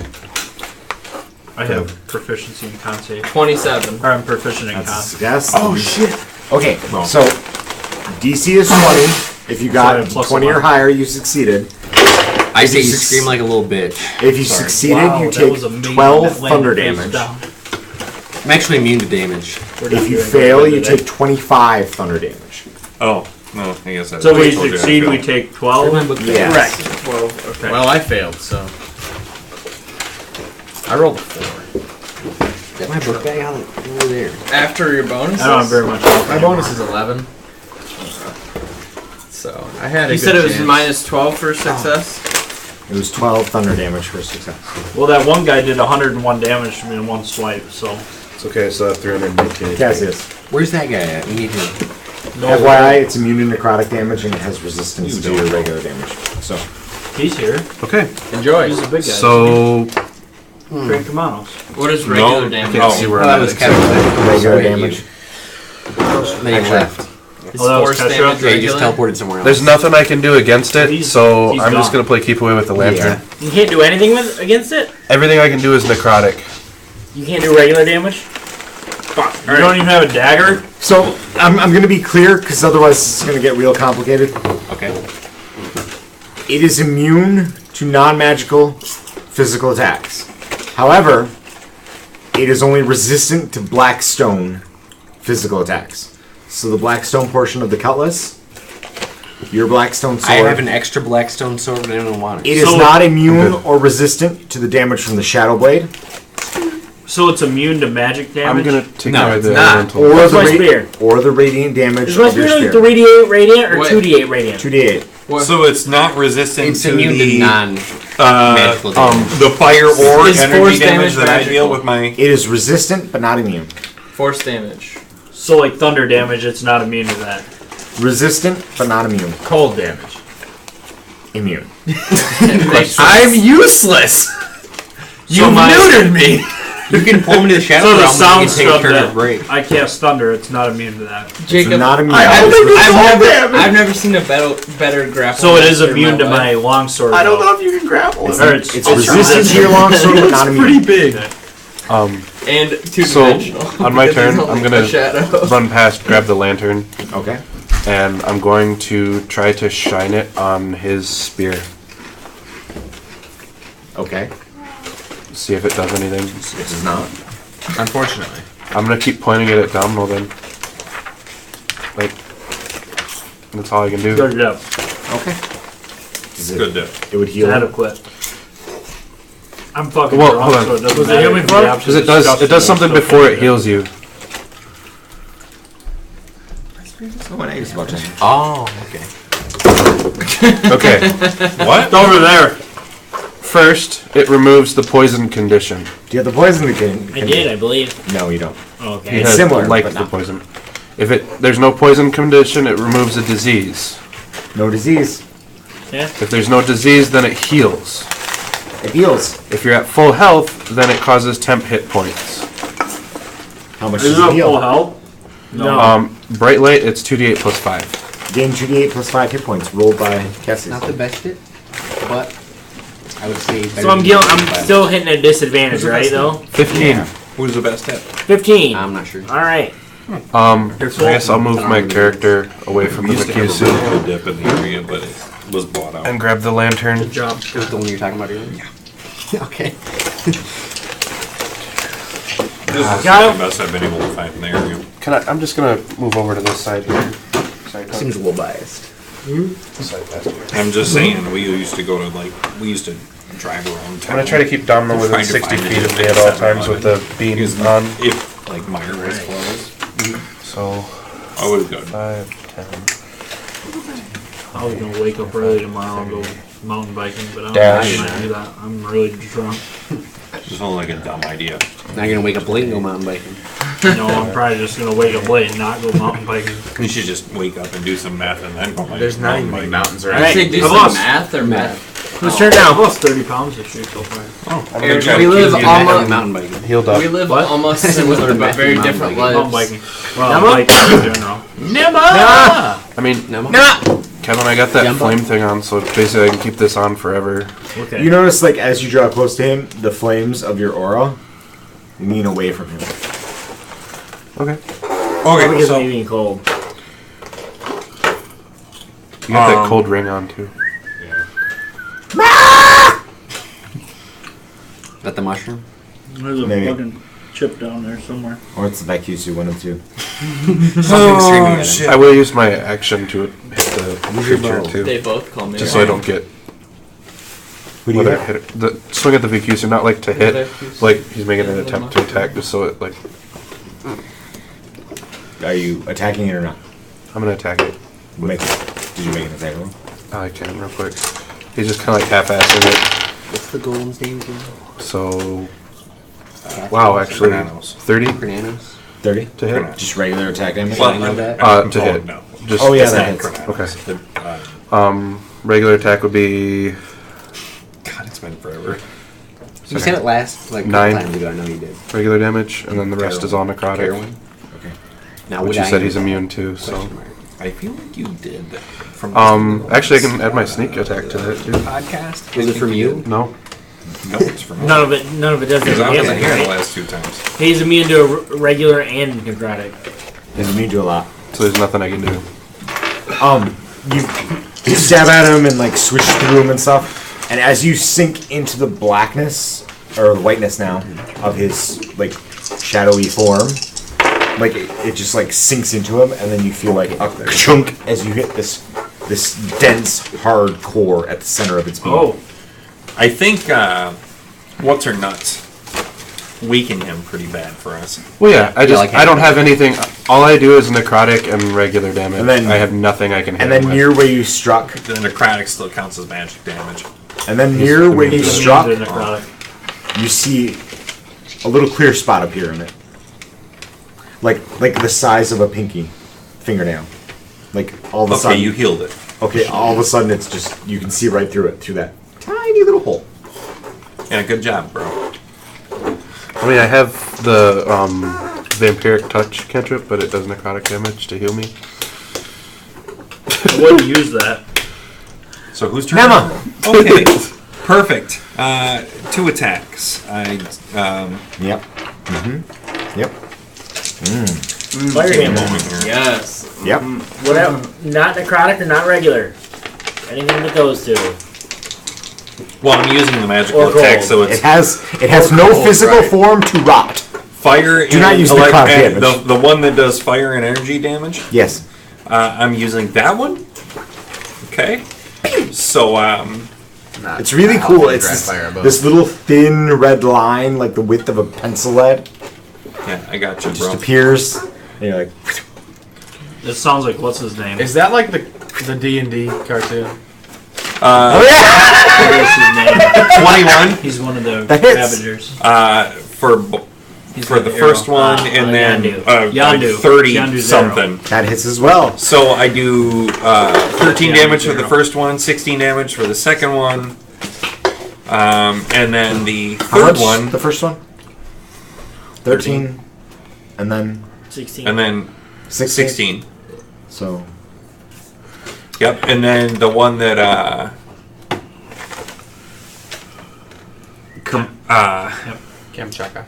Speaker 10: I have proficiency in con save.
Speaker 6: 27.
Speaker 10: Or I'm proficient in con.
Speaker 1: That's yes.
Speaker 8: Oh shit!
Speaker 1: Okay, so DC is 20. If you got
Speaker 10: Plus
Speaker 1: 20 or
Speaker 10: 11.
Speaker 1: higher, you succeeded.
Speaker 5: I say you scream like a little bitch.
Speaker 1: If you succeeded,
Speaker 10: Wow,
Speaker 1: you
Speaker 10: that
Speaker 1: take
Speaker 10: was amazing.
Speaker 1: 12
Speaker 10: That
Speaker 1: thunder
Speaker 10: landed face
Speaker 1: damage.
Speaker 10: down.
Speaker 5: I'm actually immune to damage.
Speaker 1: If you fail, you take 25 thunder damage.
Speaker 9: Oh, no, I guess
Speaker 10: So we
Speaker 9: told you I
Speaker 10: succeed, we
Speaker 9: failed.
Speaker 10: take 12.
Speaker 1: Yes.
Speaker 6: 12.
Speaker 10: Okay.
Speaker 7: Well, I failed, so. I rolled a 4.
Speaker 5: Is that my book bag over there?
Speaker 6: After your bonus?
Speaker 10: I don't have very much.
Speaker 7: My bonus is 11. So, I had a
Speaker 6: You
Speaker 7: good
Speaker 6: said it was
Speaker 7: chance.
Speaker 6: minus 12 for success?
Speaker 1: It was 12 thunder damage for success.
Speaker 10: Well, that one guy did 101 damage to me in one swipe, so.
Speaker 11: It's okay, so I have 319.
Speaker 1: Cassius.
Speaker 5: Where's that guy at? We need him.
Speaker 1: FYI, it's immune to necrotic damage and it has resistance to your regular damage. So,
Speaker 10: He's here.
Speaker 8: Okay,
Speaker 7: Enjoy.
Speaker 10: He's a big guy.
Speaker 8: so
Speaker 10: Frank Kamanos.
Speaker 6: What is regular
Speaker 9: No.
Speaker 6: damage?
Speaker 8: can't see where
Speaker 5: Oh, that
Speaker 8: I'm
Speaker 5: was
Speaker 8: at.
Speaker 5: Kevin.
Speaker 1: regular
Speaker 5: Sorry,
Speaker 1: damage.
Speaker 5: Then he left.
Speaker 6: Is
Speaker 10: Oh, that was
Speaker 6: force
Speaker 10: Ketchup?
Speaker 6: damage
Speaker 5: Yeah, he just
Speaker 6: regular?
Speaker 5: teleported somewhere else.
Speaker 8: There's nothing I can do against it,
Speaker 10: He's
Speaker 8: so I'm just
Speaker 10: gone.
Speaker 8: gonna play keep away with the lantern.
Speaker 4: You can't do anything against it?
Speaker 8: Everything I can do is necrotic.
Speaker 4: You can't do regular damage? Fuck.
Speaker 10: You don't even have a dagger?
Speaker 1: So, I'm going to be clear because otherwise it's going to get real complicated.
Speaker 5: Okay.
Speaker 1: It is immune to non-magical physical attacks. However, it is only resistant to black stone physical attacks. So the black stone portion of the cutlass, your black stone sword,
Speaker 5: I have an extra blackstone sword, but I don't want it.
Speaker 1: it is
Speaker 10: So-
Speaker 1: not immune or resistant to the damage from the shadow blade
Speaker 10: So it's immune to magic damage?
Speaker 8: I'm gonna take
Speaker 5: No,
Speaker 8: away
Speaker 5: it's
Speaker 8: the
Speaker 6: not.
Speaker 8: elemental.
Speaker 1: or
Speaker 4: Where's
Speaker 1: the
Speaker 4: my spear?
Speaker 1: or the radiant damage
Speaker 4: Is my
Speaker 1: of your
Speaker 4: spear like
Speaker 1: spear.
Speaker 4: 3d8 radiant or
Speaker 6: What?
Speaker 4: 2d8 radiant?
Speaker 1: 2d8.
Speaker 9: So it's not resistant
Speaker 5: It's
Speaker 9: to
Speaker 5: immune
Speaker 9: the
Speaker 5: to non-magical damage.
Speaker 9: the fire or
Speaker 6: Is
Speaker 9: energy
Speaker 6: force
Speaker 9: damage
Speaker 6: damage
Speaker 9: that I deal
Speaker 6: magical?
Speaker 9: with my.
Speaker 1: It is resistant but not immune.
Speaker 6: Force damage.
Speaker 10: So like thunder damage, it's not immune to that.
Speaker 1: Resistant but not immune.
Speaker 7: Cold damage.
Speaker 1: Immune.
Speaker 7: I'm useless! You neutered me!
Speaker 5: You can pull me to the shadow
Speaker 10: So the
Speaker 5: realm
Speaker 10: sound
Speaker 5: and you can take a
Speaker 10: scrub
Speaker 5: turn
Speaker 10: that
Speaker 5: of break.
Speaker 10: I cast thunder, it's not immune to that.
Speaker 6: Jacob,
Speaker 1: Not immune.
Speaker 6: I've never seen a better grapple.
Speaker 10: So it is
Speaker 6: master in
Speaker 10: immune to
Speaker 6: life.
Speaker 10: my longsword.
Speaker 7: I don't
Speaker 10: though.
Speaker 7: know if you can grapple it.
Speaker 10: Or
Speaker 1: It's resistant to your longsword but not immune.
Speaker 7: big.
Speaker 6: And two
Speaker 8: So,
Speaker 6: dimensional.
Speaker 8: on my
Speaker 6: because
Speaker 8: turn,
Speaker 6: he's only
Speaker 8: I'm gonna
Speaker 6: a shadow.
Speaker 8: run past, grab the lantern,
Speaker 1: Okay.
Speaker 8: and I'm going to try to shine it on his spear.
Speaker 1: Okay.
Speaker 8: See if it does anything.
Speaker 1: It does not.
Speaker 7: Unfortunately.
Speaker 8: I'm gonna keep pointing it at Domhnall then. Like, that's all I can do.
Speaker 10: Good job.
Speaker 1: Okay. Is it,
Speaker 9: Good deal.
Speaker 1: it would heal.
Speaker 10: Adequate. I'm fucking
Speaker 8: Well,
Speaker 10: drunk,
Speaker 8: hold on.
Speaker 10: so it doesn't
Speaker 4: Was it
Speaker 10: matter.
Speaker 4: healing for?
Speaker 10: The
Speaker 8: Because it does something
Speaker 10: option is
Speaker 8: before
Speaker 10: still
Speaker 8: it heals you.
Speaker 5: Oh, okay.
Speaker 8: Okay.
Speaker 9: What?
Speaker 10: It's over there.
Speaker 8: First, it removes the poison condition.
Speaker 1: Do you have the poison can?
Speaker 4: I did, I believe.
Speaker 1: No, you don't.
Speaker 4: Okay.
Speaker 1: It's
Speaker 8: It has
Speaker 1: similar,
Speaker 8: like
Speaker 1: but
Speaker 8: the
Speaker 1: not.
Speaker 8: poison. If there's no poison condition, it removes a disease.
Speaker 1: No disease.
Speaker 8: If there's no disease, then it heals.
Speaker 1: It heals.
Speaker 8: If you're at full health, then it causes temp hit points.
Speaker 1: How much
Speaker 10: Is
Speaker 1: does
Speaker 10: it
Speaker 1: it
Speaker 10: a full
Speaker 1: heal?
Speaker 10: health?
Speaker 4: No.
Speaker 8: Bright light, it's 2d8 plus 5.
Speaker 1: Gain 2d8 plus 5 hit points rolled by Cassius.
Speaker 5: Not the best hit, but I would say better
Speaker 4: So I'm
Speaker 5: than
Speaker 4: I'm
Speaker 5: 5.
Speaker 4: still hitting a disadvantage, right, though?
Speaker 8: 15.
Speaker 9: Who's the best hit?
Speaker 4: 15.
Speaker 5: I'm not sure.
Speaker 4: Alright.
Speaker 8: I guess I'll move my character away from the
Speaker 9: We used to have a
Speaker 8: Vacusu
Speaker 9: really good dip in the area, but it was bought out.
Speaker 8: and grab the lantern.
Speaker 5: It was the one you were talking about earlier? Yeah. Okay.
Speaker 9: is the best I've been able to find in the area.
Speaker 8: I'm just gonna move over to this side here.
Speaker 5: Seems a little biased.
Speaker 9: I'm just saying, we used to drive around town.
Speaker 8: I'm gonna try to keep Domino within
Speaker 9: trying to
Speaker 8: 60
Speaker 9: find
Speaker 8: feet
Speaker 9: a
Speaker 8: of me at all
Speaker 9: different
Speaker 8: times with the beam
Speaker 9: Because
Speaker 8: on.
Speaker 9: If, like, Meyer was closed,
Speaker 8: So,
Speaker 9: I was good.
Speaker 8: 5, 10.
Speaker 10: I was gonna wake up early tomorrow and go mountain biking, but I don't
Speaker 8: Dash.
Speaker 10: think I might do that. I'm really drunk.
Speaker 9: It's only like a dumb idea.
Speaker 5: Now you're gonna wake up late and go mountain biking.
Speaker 10: No, I'm probably just gonna wake up late and not go mountain biking.
Speaker 9: You should just wake up and do some math and then go like
Speaker 2: There's not even
Speaker 9: mountain
Speaker 2: any mountains around.
Speaker 3: I say do
Speaker 10: I
Speaker 3: some
Speaker 10: lost.
Speaker 3: math or math.
Speaker 1: Whose turn now?
Speaker 10: I lost 30 pounds this year so far.
Speaker 8: I'm
Speaker 3: Eric,
Speaker 8: gonna
Speaker 3: we live
Speaker 5: You
Speaker 3: almost
Speaker 5: mountain biking.
Speaker 8: healed up.
Speaker 3: we live
Speaker 10: What?
Speaker 3: almost similar but very
Speaker 5: Mountain
Speaker 3: different
Speaker 5: biking.
Speaker 10: Mountain
Speaker 3: lives.
Speaker 10: biking. Well, biking in general.
Speaker 8: I mean,
Speaker 5: No.
Speaker 8: Kevin, I got that
Speaker 5: Jump
Speaker 8: flame thing on, so basically I can keep this on forever.
Speaker 10: Okay.
Speaker 1: You notice, like, as you draw close to him, the flames of your aura lean away from him.
Speaker 8: Okay.
Speaker 4: Probably
Speaker 9: Okay,
Speaker 4: because
Speaker 9: so
Speaker 4: I'm eating cold.
Speaker 8: You got that cold ring on too.
Speaker 5: Is that the mushroom?
Speaker 10: There's a
Speaker 1: Maybe.
Speaker 10: fucking chip down there somewhere.
Speaker 1: Or it's the Vacusu, one of two.
Speaker 8: I will use my action to hit the creature too,
Speaker 3: They both call me.
Speaker 8: just so I don't get.
Speaker 1: Who do you
Speaker 8: Whether
Speaker 1: hit?
Speaker 8: hit it, the swing at the Vacusu, not like to hit, like he's making an attempt to attack, just so it like
Speaker 1: Are you attacking it or not?
Speaker 8: I'm gonna attack it.
Speaker 1: Did you make an attack roll?
Speaker 8: I can real quick. He's just kind of like half-assing it.
Speaker 5: What's the golem's name again?
Speaker 8: So, wow, actually,
Speaker 9: Bananas.
Speaker 8: 30
Speaker 5: Granos?
Speaker 1: 30?
Speaker 8: to hit.
Speaker 1: Just regular attack damage?
Speaker 9: Well,
Speaker 5: know that?
Speaker 8: To hit.
Speaker 9: No.
Speaker 8: Just
Speaker 1: Oh, yeah,
Speaker 9: It's
Speaker 1: that
Speaker 9: not
Speaker 1: hits.
Speaker 9: Chronatus.
Speaker 8: Okay. Regular attack would be
Speaker 9: God, it's been forever.
Speaker 5: You said it last like a couple
Speaker 8: 9.
Speaker 5: times ago. I know you did.
Speaker 8: regular damage, and then the rest is all necrotic.
Speaker 5: Carolyn.
Speaker 1: Okay.
Speaker 5: Now
Speaker 8: Which
Speaker 5: would
Speaker 8: you
Speaker 5: I
Speaker 8: said
Speaker 5: know
Speaker 8: he's
Speaker 5: that?
Speaker 8: immune to. So,
Speaker 5: Question mark.
Speaker 9: I feel like you did. From
Speaker 8: actually, I can add my sneak attack to that too.
Speaker 9: podcast.
Speaker 5: Was it from you?
Speaker 8: No.
Speaker 9: No, it's from
Speaker 4: None of it does
Speaker 9: Because I
Speaker 4: any
Speaker 9: wasn't
Speaker 4: damage,
Speaker 9: here the
Speaker 4: right?
Speaker 9: last 2 times.
Speaker 4: He's immune to regular and necrotic.
Speaker 1: He's immune to a lot.
Speaker 8: So there's nothing I can do.
Speaker 1: You stab at him and like swish through him and stuff, and as you sink into the blackness or the whiteness now of his like shadowy form, like it just like sinks into him, and then you feel like a chunk as you hit this dense hard core at the center of its being.
Speaker 10: Oh,
Speaker 9: I think what's her nuts weaken him pretty bad for us.
Speaker 8: Well, yeah, I
Speaker 5: like
Speaker 8: don't have anything. All I do is necrotic and regular damage.
Speaker 1: And then-
Speaker 8: I have nothing I can hit
Speaker 1: And then
Speaker 8: him with.
Speaker 1: near where you struck,
Speaker 9: The necrotic still counts as magic damage.
Speaker 1: and then near where you
Speaker 10: he's
Speaker 1: struck,
Speaker 10: immune to necrotic.
Speaker 1: you see a little clear spot appear in it, like the size of a pinky fingernail. Like all of a
Speaker 9: Okay,
Speaker 1: sudden,
Speaker 9: you healed it.
Speaker 1: okay, all of a sudden it's just you can see right through it through that tiny little hole.
Speaker 9: Yeah, good job, bro.
Speaker 8: I mean, I have the vampiric touch cantrip, but it does necrotic damage to heal me.
Speaker 10: I wouldn't use that.
Speaker 9: So who's turn?
Speaker 1: Emma!
Speaker 9: Okay, perfect. 2 attacks.
Speaker 1: Yep. Yep.
Speaker 4: Fire
Speaker 9: Take a
Speaker 4: damage.
Speaker 9: moment here.
Speaker 3: Yes.
Speaker 1: Yep.
Speaker 4: Whatever. Not necrotic or not regular. Anything that goes to.
Speaker 9: Well, I'm using the magical
Speaker 4: Or
Speaker 9: attack,
Speaker 4: gold.
Speaker 9: so
Speaker 1: It
Speaker 9: it's
Speaker 1: has no physical
Speaker 3: right.
Speaker 1: form to rot.
Speaker 9: fire.
Speaker 1: Do not use the cloud
Speaker 9: and
Speaker 1: damage.
Speaker 9: the one that does fire and energy damage.
Speaker 1: Yes.
Speaker 9: I'm using that one. Okay. So
Speaker 1: It's really cool. It's this little thin red line, like the width of a pencil lead,
Speaker 9: yeah, I got you,
Speaker 1: just
Speaker 9: bro.
Speaker 1: appears. And you're like,
Speaker 10: This sounds like what's his name?
Speaker 2: Is that like the D&D cartoon?
Speaker 1: oh yeah!
Speaker 10: What's his name?
Speaker 9: 21
Speaker 10: He's one of the
Speaker 1: That hits.
Speaker 10: Ravagers.
Speaker 9: for the first one, and then
Speaker 10: Yondu.
Speaker 9: like 30
Speaker 10: Yondu
Speaker 9: something.
Speaker 1: That hits as well.
Speaker 9: So I do 13
Speaker 10: Yeah,
Speaker 9: damage for the
Speaker 10: zero.
Speaker 9: first one, 16 damage for the second one, and then the
Speaker 1: How
Speaker 9: third
Speaker 1: much?
Speaker 9: one,
Speaker 1: The first one. 13, and then
Speaker 4: 16.
Speaker 9: and then 16.
Speaker 1: So
Speaker 9: Yep, and then the one that
Speaker 2: Kamchaka.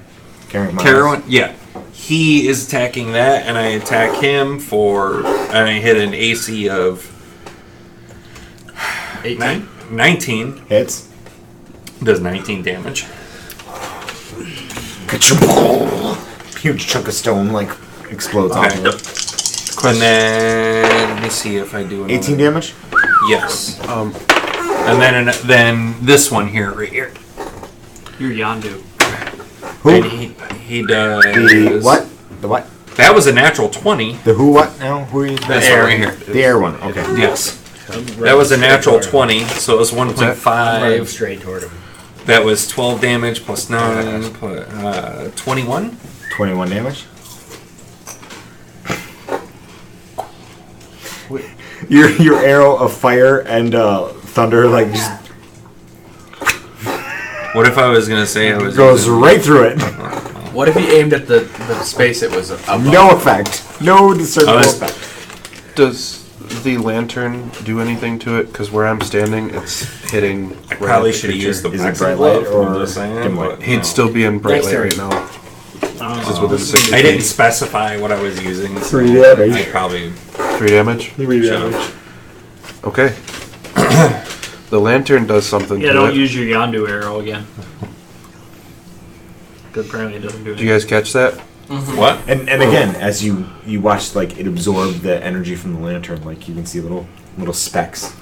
Speaker 9: Karen, yeah, he is attacking that, and I attack him and I hit an AC of
Speaker 2: 18.
Speaker 9: 19.
Speaker 1: hits.
Speaker 9: Does 19 damage.
Speaker 1: huge chunk of stone like explodes
Speaker 9: Okay.
Speaker 1: off of it.
Speaker 9: And then let me see if I do another.
Speaker 1: 18 damage.
Speaker 9: Yes. And then this one here, right here.
Speaker 10: You're Yondu.
Speaker 1: Who?
Speaker 9: And he does
Speaker 1: The what? The what?
Speaker 9: That was a natural 20.
Speaker 1: The who? What? Now who are you?
Speaker 9: This one right here.
Speaker 1: The air one. Okay.
Speaker 9: Yes. That was a natural 20, so it was 1.5.
Speaker 4: Straight toward him.
Speaker 9: That was 12 damage plus 9, 21.
Speaker 1: 21 damage. Your arrow of fire and thunder like just
Speaker 9: What if I was gonna say I was
Speaker 1: goes right through it.
Speaker 2: What if he aimed at the space it was above?
Speaker 1: No effect. No discernible effect.
Speaker 8: Does the lantern do anything to it? Because where I'm standing, it's hitting.
Speaker 9: I probably should have used the
Speaker 1: Is it
Speaker 9: bright
Speaker 1: bright light
Speaker 9: or
Speaker 1: or
Speaker 9: the same,
Speaker 1: dim light?
Speaker 9: but
Speaker 8: He'd
Speaker 9: no.
Speaker 8: still be in bright
Speaker 4: Next
Speaker 8: light
Speaker 4: turn.
Speaker 8: right now. It's within 60
Speaker 9: I didn't
Speaker 8: feet.
Speaker 9: specify what I was using. So
Speaker 1: 3 damage.
Speaker 9: I probably
Speaker 8: 3 damage.
Speaker 1: 3 damage.
Speaker 8: Okay. The lantern does something
Speaker 10: Yeah,
Speaker 8: to
Speaker 10: don't
Speaker 8: it.
Speaker 10: use your Yondu arrow again. Because apparently it doesn't do
Speaker 8: Do
Speaker 10: anything.
Speaker 8: you guys catch that?
Speaker 9: what?
Speaker 1: And again, as you watch, like it absorbed the energy from the lantern, like you can see little specks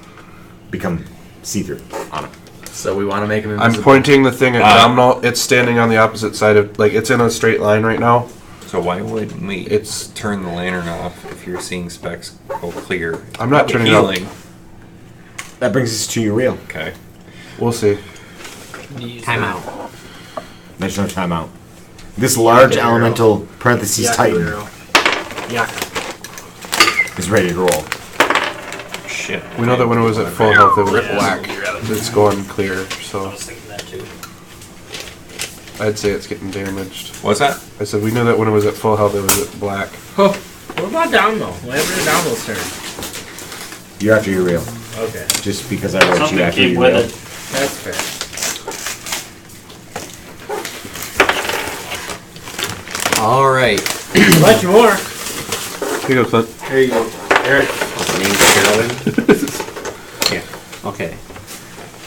Speaker 1: become see-through on it.
Speaker 2: So we want to make him
Speaker 8: I'm
Speaker 2: invisible.
Speaker 8: pointing the thing at Domhnall. It's standing on the opposite side of, like, it's in a straight line right now.
Speaker 9: So why wouldn't we turn the lantern off if you're seeing specks go clear?
Speaker 8: I'm not turning it off.
Speaker 9: healing.
Speaker 1: That brings us to your wheel.
Speaker 9: Okay.
Speaker 8: We'll see.
Speaker 5: Time out.
Speaker 1: There's no timeout. This large elemental parentheses
Speaker 10: Yaku
Speaker 1: titan
Speaker 10: arrow. Yaku.
Speaker 1: is ready to roll.
Speaker 9: Shit.
Speaker 8: We know that when it was at full health, it was
Speaker 10: Yeah,
Speaker 8: black. It's going clear, so
Speaker 4: I was thinking that too.
Speaker 8: I'd say it's getting damaged.
Speaker 9: What's that?
Speaker 8: I said we knew that when it was at full health, it was at black.
Speaker 4: What about down though? Whenever the down turn.
Speaker 1: You're after your reel.
Speaker 4: Okay.
Speaker 1: Just because I wrote
Speaker 10: Something
Speaker 1: you after
Speaker 10: came
Speaker 1: your
Speaker 10: with
Speaker 1: reel.
Speaker 10: it.
Speaker 4: That's fair.
Speaker 5: All right.
Speaker 4: Much more.
Speaker 8: Here you go, Clint.
Speaker 4: There you go. Eric.
Speaker 5: Name's Carolyn. Yeah. Okay.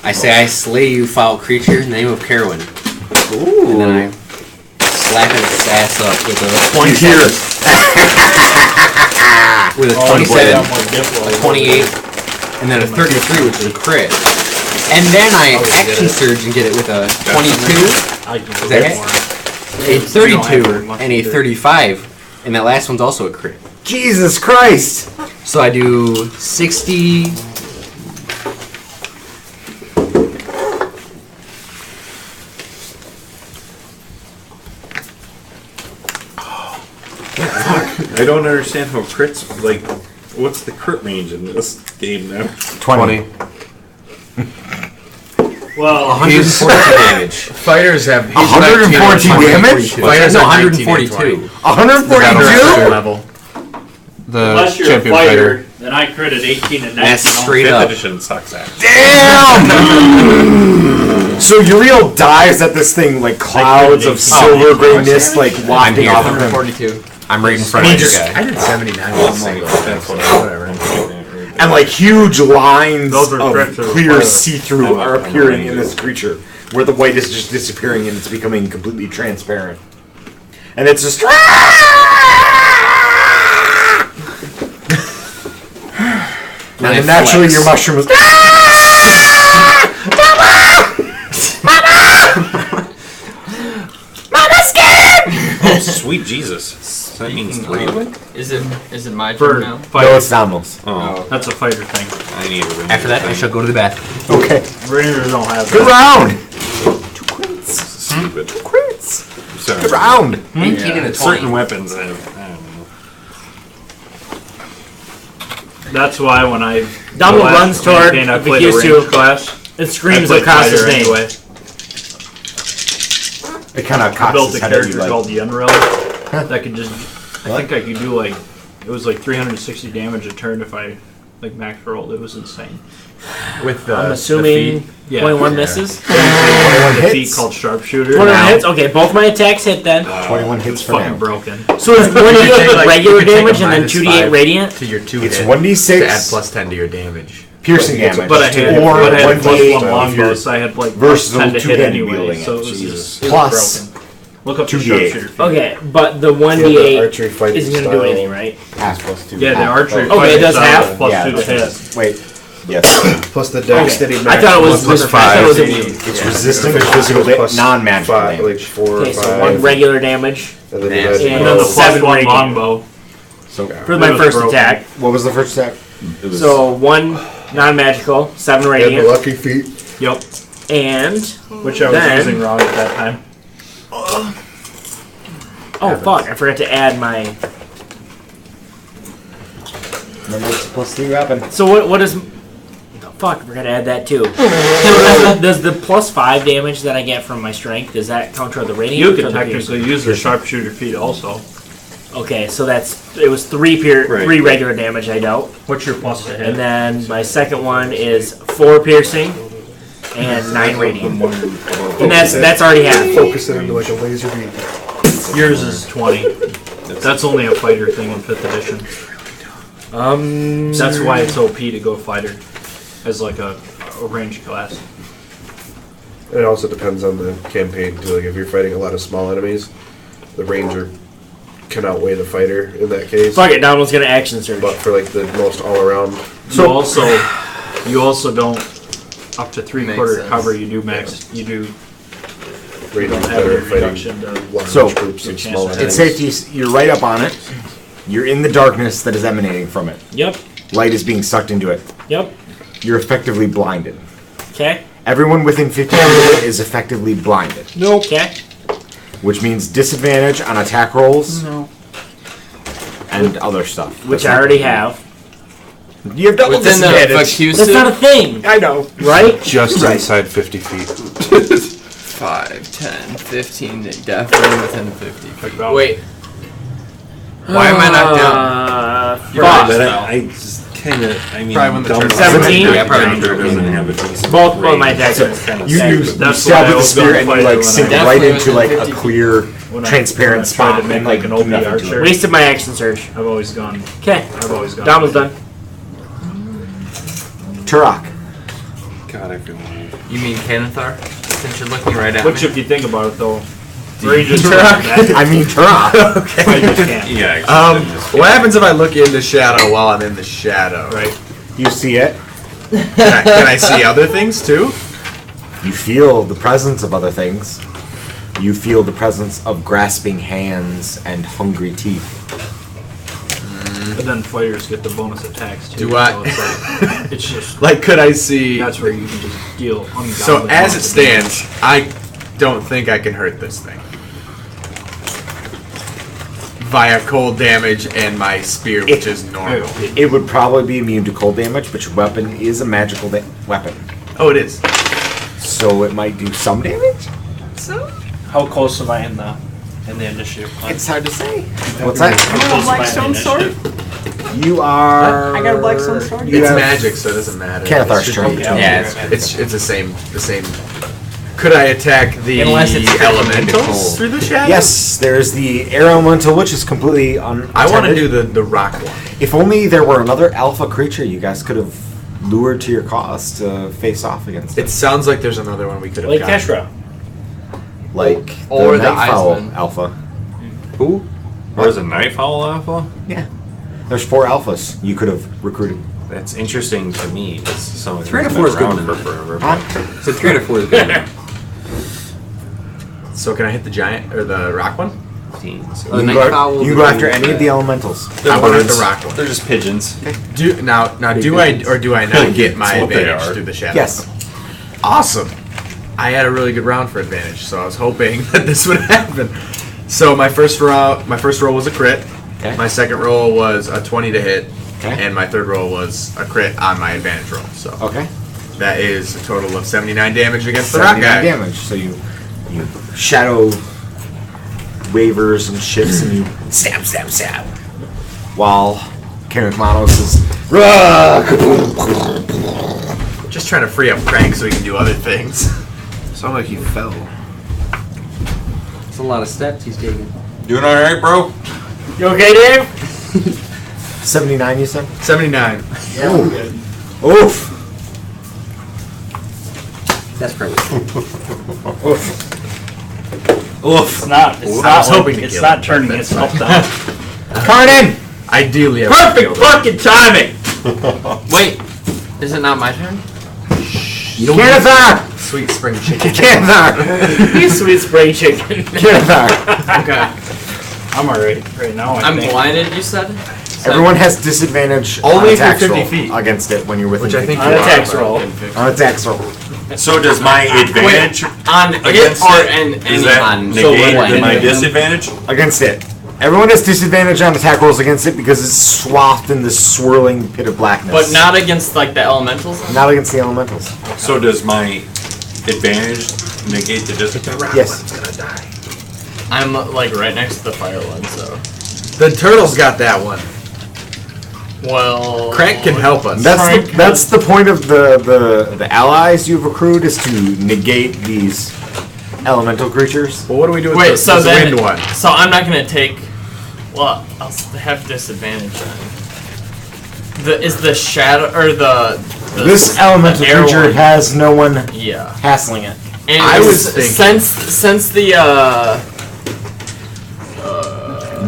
Speaker 5: I say I slay you, foul creature, in the name of Carolyn. Ooh. And then I slap its ass up with a 27. With a 27, a 28, and then a 33, which is a crit. And then I action surge and get it with a 22.
Speaker 10: I can
Speaker 5: Is that hit? A 32 and a 35, and that last one's also a crit.
Speaker 1: Jesus Christ!
Speaker 5: So I do 60.
Speaker 9: I don't understand how crits, like, what's the crit range in this game now?
Speaker 8: 20.
Speaker 10: Well,
Speaker 5: 140 damage.
Speaker 2: Fighters have
Speaker 1: 114 damage?
Speaker 2: Fighters
Speaker 5: No,
Speaker 2: have 19 and
Speaker 5: 142.
Speaker 1: 142?
Speaker 2: level.
Speaker 8: The
Speaker 10: unless you're a
Speaker 8: champion
Speaker 10: fighter, then I critted 18 and 19.
Speaker 5: That's straight up.
Speaker 9: Edition sucks ass.
Speaker 1: Damn! So Uriel dies at this thing like clouds of silver gray mist like wafting off of him.
Speaker 5: 142. I'm right in front
Speaker 1: And
Speaker 5: of
Speaker 1: he
Speaker 5: your
Speaker 1: just-
Speaker 5: guy.
Speaker 2: I did 79 with a single. Whatever.
Speaker 1: And like huge lines
Speaker 10: Those are
Speaker 1: of
Speaker 10: crits of
Speaker 1: clear
Speaker 10: fire.
Speaker 1: see-through are appearing in this creature, where the white is just disappearing and it's becoming completely transparent. And it's just. And naturally, your mushroom was.
Speaker 9: Oh, sweet Jesus. That means 3 of it?
Speaker 6: Is it my
Speaker 10: For
Speaker 6: turn now?
Speaker 1: No,
Speaker 10: fighter.
Speaker 1: it's Domino's.
Speaker 9: Oh,
Speaker 10: That's a fighter thing.
Speaker 9: I need to
Speaker 5: After that, I shall go to the bathroom.
Speaker 1: Okay.
Speaker 10: Rangers don't have
Speaker 1: Good
Speaker 10: that.
Speaker 1: round!
Speaker 9: Stupid.
Speaker 1: Crits!
Speaker 9: Sorry.
Speaker 1: Good round!
Speaker 5: 18 and a 20.
Speaker 9: Certain weapons have, I don't know.
Speaker 10: That's why when I
Speaker 4: Donald
Speaker 10: the last
Speaker 4: runs toward
Speaker 10: campaign, I played a
Speaker 4: Vacusu.
Speaker 10: range class.
Speaker 4: It screams
Speaker 10: I played
Speaker 4: across his
Speaker 10: fighter
Speaker 4: name.
Speaker 10: anyway.
Speaker 1: It kind of
Speaker 10: I
Speaker 1: cocks
Speaker 10: built
Speaker 1: his
Speaker 10: a
Speaker 1: head at you
Speaker 10: character
Speaker 1: like.
Speaker 10: called the Unreal that could just. I think I could do like it was like 360 damage a turn if I like max rolled. It was insane.
Speaker 2: With
Speaker 4: I'm assuming
Speaker 10: feat. Yeah.
Speaker 4: 21 misses.
Speaker 10: The feat
Speaker 1: hits.
Speaker 10: called Sharpshooter.
Speaker 4: 21 hits. Okay, both my attacks hit then.
Speaker 1: 21 hits
Speaker 10: It's
Speaker 1: for
Speaker 10: fucking
Speaker 1: now.
Speaker 10: broken.
Speaker 4: So it's 1d8
Speaker 2: like,
Speaker 4: regular
Speaker 2: you could take
Speaker 4: damage
Speaker 2: a
Speaker 4: and then
Speaker 2: minus
Speaker 4: 2d8
Speaker 2: 5
Speaker 4: radiant.
Speaker 2: to your 2
Speaker 1: It's
Speaker 2: hit
Speaker 1: 1d6
Speaker 2: to add plus 10 to your damage.
Speaker 1: piercing damage.
Speaker 10: But I had,
Speaker 1: or
Speaker 10: but I had plus
Speaker 1: 1d8
Speaker 10: one
Speaker 1: if you're
Speaker 10: longbow, so I had like
Speaker 1: versatile
Speaker 10: plus 10 to hit
Speaker 1: two-handed
Speaker 10: anyway.
Speaker 1: wielding
Speaker 10: So
Speaker 1: it.
Speaker 10: it was
Speaker 1: Jesus.
Speaker 10: just it was
Speaker 1: Plus
Speaker 10: broken. Look up the
Speaker 1: 2d8.
Speaker 10: sharpshooter feat.
Speaker 4: Okay, but the
Speaker 11: Yeah, the
Speaker 4: 1d8
Speaker 11: archery fighting
Speaker 4: isn't going to do
Speaker 11: style.
Speaker 4: anything, right?
Speaker 1: Half plus 2.
Speaker 10: Yeah, the archery.
Speaker 4: Okay, it
Speaker 10: fighting
Speaker 4: does
Speaker 10: style
Speaker 4: half?
Speaker 10: is plus
Speaker 1: Yeah,
Speaker 10: 2 to hit.
Speaker 1: Wait. Yes.
Speaker 11: Plus the dexterity.
Speaker 4: I thought it was
Speaker 8: plus
Speaker 4: I thought it was immune.
Speaker 1: It's resistant to physical non-magical
Speaker 11: Like
Speaker 1: damage.
Speaker 11: 4 or
Speaker 4: Okay,
Speaker 11: 5.
Speaker 4: so 1 regular damage
Speaker 11: And then you
Speaker 5: And
Speaker 11: add
Speaker 10: And then
Speaker 4: then
Speaker 10: the
Speaker 4: the
Speaker 10: plus
Speaker 4: 7
Speaker 10: one
Speaker 4: radiant.
Speaker 10: longbow.
Speaker 1: So,
Speaker 4: for my
Speaker 10: It was
Speaker 4: first
Speaker 10: broken.
Speaker 4: attack.
Speaker 1: what was the first attack? It was
Speaker 4: So 1 non-magical, 7
Speaker 11: and the
Speaker 4: radiant,
Speaker 11: lucky feet.
Speaker 10: Yep.
Speaker 4: and
Speaker 10: Which I was
Speaker 4: Then-
Speaker 10: using wrong at that time.
Speaker 4: oh fuck, I forgot to add my.
Speaker 1: remember it's plus 3 weapon.
Speaker 4: So what is? Fuck, I forgot to add that too. Does the plus 5 damage that I get from my strength, does that count toward the radiant?
Speaker 10: You
Speaker 4: or
Speaker 10: can
Speaker 4: the
Speaker 10: technically use the sharpshooter feat also.
Speaker 4: piercing? Okay, so it was 3 regular damage I dealt,
Speaker 10: What's your plus to hit?
Speaker 4: and then my second one is 4 piercing and 9 radiant, and that's already half.
Speaker 11: Focus it into like a laser beam.
Speaker 10: Yours is 20. That's only a fighter thing in 5th edition. That's why it's OP to go fighter as like a range class.
Speaker 11: It also depends on the campaign too. Like if you're fighting a lot of small enemies, the ranger can outweigh the fighter in that case.
Speaker 4: Fuck it, Donald's gonna action surge.
Speaker 11: But for like the most all around,
Speaker 10: You also don't up to 3/4
Speaker 6: sense.
Speaker 10: cover. You do max. You do. You
Speaker 11: ranger
Speaker 10: don't have
Speaker 11: better
Speaker 10: a
Speaker 11: at fighting
Speaker 10: reduction to.
Speaker 11: large
Speaker 1: So,
Speaker 11: groups
Speaker 10: your
Speaker 11: of small
Speaker 10: chances-
Speaker 11: enemies.
Speaker 1: It's safe to you're right up on it. You're in the darkness that is emanating from it.
Speaker 4: Yep,
Speaker 1: Light is being sucked into it.
Speaker 4: yep.
Speaker 1: You're effectively blinded.
Speaker 4: Okay,
Speaker 1: Everyone within 50 feet is effectively blinded,
Speaker 4: okay.
Speaker 1: which means disadvantage on attack rolls and other stuff.
Speaker 4: Which I already have.
Speaker 1: You have double
Speaker 6: Within the
Speaker 1: disadvantage.
Speaker 4: That's not a
Speaker 6: Vacusu,
Speaker 4: thing,
Speaker 1: I know.
Speaker 4: right?
Speaker 8: Just inside 50 feet.
Speaker 6: 5, 10, 15, definitely within 50.
Speaker 10: About-
Speaker 6: Wait. Why am I knocked down?
Speaker 4: Fuck.
Speaker 9: But I just kind of, I mean,
Speaker 6: Probably when the
Speaker 9: dumb-
Speaker 6: turn-
Speaker 4: 17?
Speaker 6: Yeah, probably when the
Speaker 9: Dumber
Speaker 6: turn-
Speaker 9: doesn't have a decent
Speaker 4: Both
Speaker 9: range.
Speaker 4: my attacks are kind of
Speaker 1: You
Speaker 10: That's
Speaker 1: stab
Speaker 10: why I
Speaker 1: with the
Speaker 10: was
Speaker 1: spear
Speaker 10: gonna
Speaker 1: and you
Speaker 10: fight it
Speaker 1: like
Speaker 10: when
Speaker 1: sink
Speaker 10: I-
Speaker 1: right
Speaker 6: Definitely
Speaker 1: into like
Speaker 6: within
Speaker 1: a
Speaker 6: 50
Speaker 1: clear,
Speaker 10: When I-
Speaker 1: transparent
Speaker 10: when I tried
Speaker 1: spot
Speaker 10: to make
Speaker 1: and
Speaker 10: like
Speaker 1: like
Speaker 10: an
Speaker 1: do
Speaker 10: OP
Speaker 1: nothing to
Speaker 10: archer.
Speaker 1: it.
Speaker 4: Wasted my action surge.
Speaker 10: I've always gone.
Speaker 4: Okay,
Speaker 10: I've always gone.
Speaker 4: Donald's done.
Speaker 1: Turok.
Speaker 9: God, I feel old.
Speaker 6: You mean Canathar? Since you're looking right at
Speaker 10: Which,
Speaker 6: me.
Speaker 10: if you think about it, though, Rangers
Speaker 1: I mean Turok.
Speaker 10: I just can't.
Speaker 9: Yeah,
Speaker 2: What happens if I look into shadow while I'm in the shadow?
Speaker 10: Right.
Speaker 1: You see it.
Speaker 2: Can I see other things too?
Speaker 1: You feel the presence of other things. You feel the presence of grasping hands and hungry teeth.
Speaker 10: But then fighters get the bonus attacks too.
Speaker 2: Do I-
Speaker 10: So it's just
Speaker 2: Like, could I see?
Speaker 10: that's where you can just deal ungodly.
Speaker 2: So as it
Speaker 10: amounts of damage.
Speaker 2: stands, I don't think I can hurt this thing via cold damage and my spear, which is normal.
Speaker 1: It would probably be immune to cold damage, but your weapon is a magical weapon.
Speaker 2: Oh, it is.
Speaker 1: So it might do some damage?
Speaker 10: How close am I in the initiative?
Speaker 1: It's hard to say. What's that?
Speaker 10: Blackstone sword.
Speaker 1: You are.
Speaker 6: I got a Blackstone sword?
Speaker 1: You
Speaker 2: It's
Speaker 1: have
Speaker 2: magic, so it doesn't matter.
Speaker 1: Cathar's
Speaker 2: It should
Speaker 1: trait.
Speaker 2: be-
Speaker 6: Yeah,
Speaker 2: It's the same. Could I attack the
Speaker 6: Unless it's
Speaker 2: elementals through the shadow?
Speaker 1: Yes, there's the air elemental, which is completely unattended.
Speaker 2: I want to do the rock one.
Speaker 1: If only there were another alpha creature you guys could have lured to your cause to face off against.
Speaker 2: It sounds like there's another one we could have
Speaker 4: Like
Speaker 2: gotten.
Speaker 4: Keshra.
Speaker 1: Like
Speaker 6: Or the
Speaker 1: Nightfowl
Speaker 6: Iceman.
Speaker 1: alpha.
Speaker 9: Who? Or is it Nightfall Alpha?
Speaker 1: Yeah. There's 4 alphas you could have recruited.
Speaker 9: That's interesting to me. It's some of
Speaker 5: 3 out of
Speaker 9: these
Speaker 5: 4 is
Speaker 9: been
Speaker 5: good
Speaker 9: around
Speaker 5: enough.
Speaker 9: for forever.
Speaker 1: Huh?
Speaker 5: So 3 out of 4 is good enough.
Speaker 2: So can I hit the giant or the rock one?
Speaker 1: You
Speaker 5: The
Speaker 1: can
Speaker 5: Nightfowl
Speaker 1: go,
Speaker 5: will
Speaker 1: you can
Speaker 5: be
Speaker 1: go after
Speaker 5: good.
Speaker 1: any of the elementals.
Speaker 2: I want to hit the rock one.
Speaker 9: They're just pigeons.
Speaker 2: Do I not get my
Speaker 9: That's what they
Speaker 2: advantage
Speaker 9: are.
Speaker 2: through the shadow?
Speaker 1: Yes.
Speaker 2: Awesome. I had a really good round for advantage, so I was hoping that this would happen. So my first roll was a crit.
Speaker 1: Okay.
Speaker 2: My second roll was a 20 to hit,
Speaker 1: Okay.
Speaker 2: and my third roll was a crit on my advantage roll. So
Speaker 1: Okay.
Speaker 2: that is a total of 79 damage against the rock
Speaker 1: 79
Speaker 2: guy.
Speaker 1: damage. So you shadow wavers and shifts and you stab. While Kenneth Manos is
Speaker 2: Just trying to free up Crank so he can do other things.
Speaker 8: Sounded like he fell.
Speaker 5: It's a lot of steps he's taking.
Speaker 9: Doing all right, bro?
Speaker 4: You okay, Dave?
Speaker 1: 79, you said?
Speaker 2: 79.
Speaker 1: Oof.
Speaker 5: That's probably.
Speaker 9: Oof.
Speaker 10: It's not. It's
Speaker 2: I
Speaker 10: not.
Speaker 2: was hoping to
Speaker 10: It's
Speaker 2: kill
Speaker 10: not
Speaker 2: him,
Speaker 10: turning.
Speaker 2: but
Speaker 10: It's
Speaker 2: that's
Speaker 10: up down.
Speaker 1: Karnan!
Speaker 2: Ideally, I
Speaker 10: Perfect fucking timing.
Speaker 6: Wait, is it not my turn?
Speaker 1: Kanathar!
Speaker 2: Sweet spring chicken.
Speaker 1: Kanathar!
Speaker 4: You sweet spring chicken.
Speaker 1: Kanathar!
Speaker 6: Okay.
Speaker 10: I'm alright right now.
Speaker 6: I'm blinded, you said?
Speaker 1: Everyone has disadvantage
Speaker 2: Only
Speaker 1: on
Speaker 2: if you're
Speaker 1: attacks
Speaker 2: 50
Speaker 1: roll
Speaker 2: feet.
Speaker 1: against it when you're within
Speaker 2: Which I think
Speaker 1: 50
Speaker 2: you
Speaker 4: On
Speaker 2: are.
Speaker 4: attacks roll.
Speaker 1: On attacks roll.
Speaker 9: So does my advantage
Speaker 6: On it
Speaker 9: against
Speaker 6: or
Speaker 9: it,
Speaker 6: in
Speaker 9: does
Speaker 6: any
Speaker 9: that
Speaker 5: on-
Speaker 9: negate
Speaker 5: so
Speaker 9: my
Speaker 5: when-
Speaker 9: disadvantage?
Speaker 1: Against it. Everyone has disadvantage on attack rolls against it because it's swathed in this swirling pit of blackness.
Speaker 6: But not against like the elementals?
Speaker 1: Not against the elementals.
Speaker 9: So does my advantage negate the disadvantage?
Speaker 1: Yes.
Speaker 6: I'm like right next to the fire one, so.
Speaker 2: The turtle's got that one.
Speaker 6: Well.
Speaker 2: Crank can help us.
Speaker 1: That's the point of the allies you've accrued is to negate these elemental creatures.
Speaker 2: Well, what do we do with
Speaker 6: Wait,
Speaker 2: the,
Speaker 6: so
Speaker 2: this
Speaker 6: then.
Speaker 2: wind one?
Speaker 6: So I'm not gonna take. Well, I'll have disadvantage then. Is the shadow. Or the
Speaker 1: This elemental
Speaker 6: air
Speaker 1: creature
Speaker 6: one.
Speaker 1: has no one
Speaker 6: Yeah.
Speaker 1: hassling it.
Speaker 6: And
Speaker 2: I was thinking-
Speaker 6: since the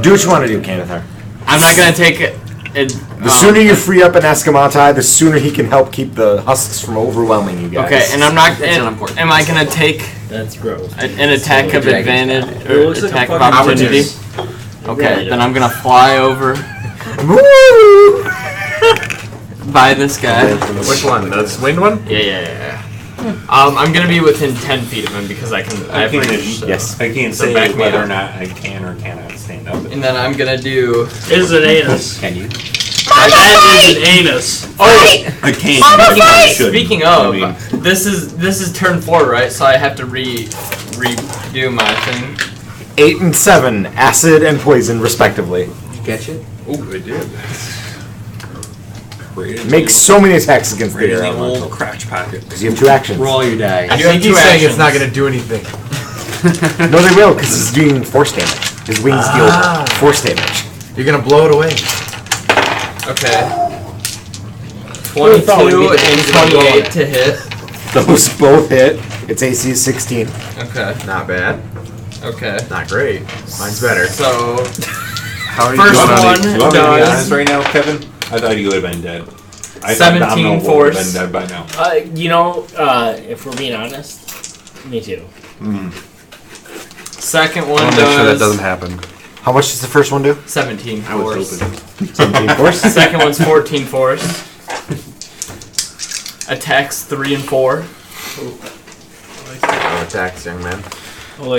Speaker 1: Do what you want to do, Kanathar.
Speaker 6: I'm not gonna take it.
Speaker 1: The sooner you free up an Escamatai, the sooner he can help keep the husks from overwhelming you guys.
Speaker 6: Okay, and I'm not.
Speaker 5: That's not important.
Speaker 6: Am I gonna take
Speaker 4: That's gross.
Speaker 6: an attack of
Speaker 5: dragon's
Speaker 6: advantage
Speaker 10: It
Speaker 6: or
Speaker 10: looks like a
Speaker 6: attack of
Speaker 10: fucking
Speaker 6: opportunity? Okay, then I'm gonna fly over
Speaker 1: Woo!
Speaker 6: by this guy.
Speaker 2: Which one? The wind one?
Speaker 6: Yeah. I'm gonna be within 10 feet of him because I can. I have reach, so.
Speaker 1: Yes.
Speaker 9: I can't
Speaker 6: So
Speaker 9: say
Speaker 6: back me
Speaker 9: whether
Speaker 6: up.
Speaker 9: or not I can or cannot stand up.
Speaker 6: And then I'm gonna do.
Speaker 10: Is an anus.
Speaker 5: Can you?
Speaker 10: That is an anus.
Speaker 6: Oh,
Speaker 9: I can't. I shouldn't.
Speaker 6: speaking
Speaker 9: I
Speaker 6: of,
Speaker 9: mean,
Speaker 6: this is turn 4, right? So I have to redo my thing.
Speaker 1: 8 and 7, acid and poison, respectively.
Speaker 5: Catch it?
Speaker 9: oh, I did.
Speaker 1: Make so many attacks against the
Speaker 9: Right in
Speaker 1: air
Speaker 9: the
Speaker 1: elemental.
Speaker 9: old crotch pocket.
Speaker 1: Because you have 2 actions.
Speaker 5: Roll your die.
Speaker 6: I
Speaker 2: You
Speaker 6: think
Speaker 2: keep
Speaker 6: two
Speaker 2: saying it's
Speaker 6: actions.
Speaker 2: not going to do anything.
Speaker 1: No, they will, because he's doing force damage. His wings deal force damage.
Speaker 2: You're going to blow it away.
Speaker 6: Okay. 22 and 28 to hit.
Speaker 1: Those both hit. Its AC is 16.
Speaker 6: Okay.
Speaker 2: Not bad.
Speaker 6: Okay.
Speaker 2: Not great. Mine's better.
Speaker 6: So
Speaker 9: How are you
Speaker 6: First
Speaker 9: doing on
Speaker 6: one
Speaker 9: it? You want me to be
Speaker 6: does-
Speaker 9: honest right now, Kevin? I thought you would have been dead. I
Speaker 6: 17
Speaker 9: thought Domino would
Speaker 6: force.
Speaker 9: have been dead by now.
Speaker 4: If we're being honest, me too.
Speaker 6: second
Speaker 11: I
Speaker 6: one
Speaker 11: want to make sure that
Speaker 6: does
Speaker 11: doesn't happen.
Speaker 1: How much does the first one do?
Speaker 6: 17
Speaker 9: I was
Speaker 6: force.
Speaker 9: hoping.
Speaker 1: 17 force.
Speaker 6: Second one's 14 force. Attacks 3 and 4.
Speaker 2: No attacks, young man.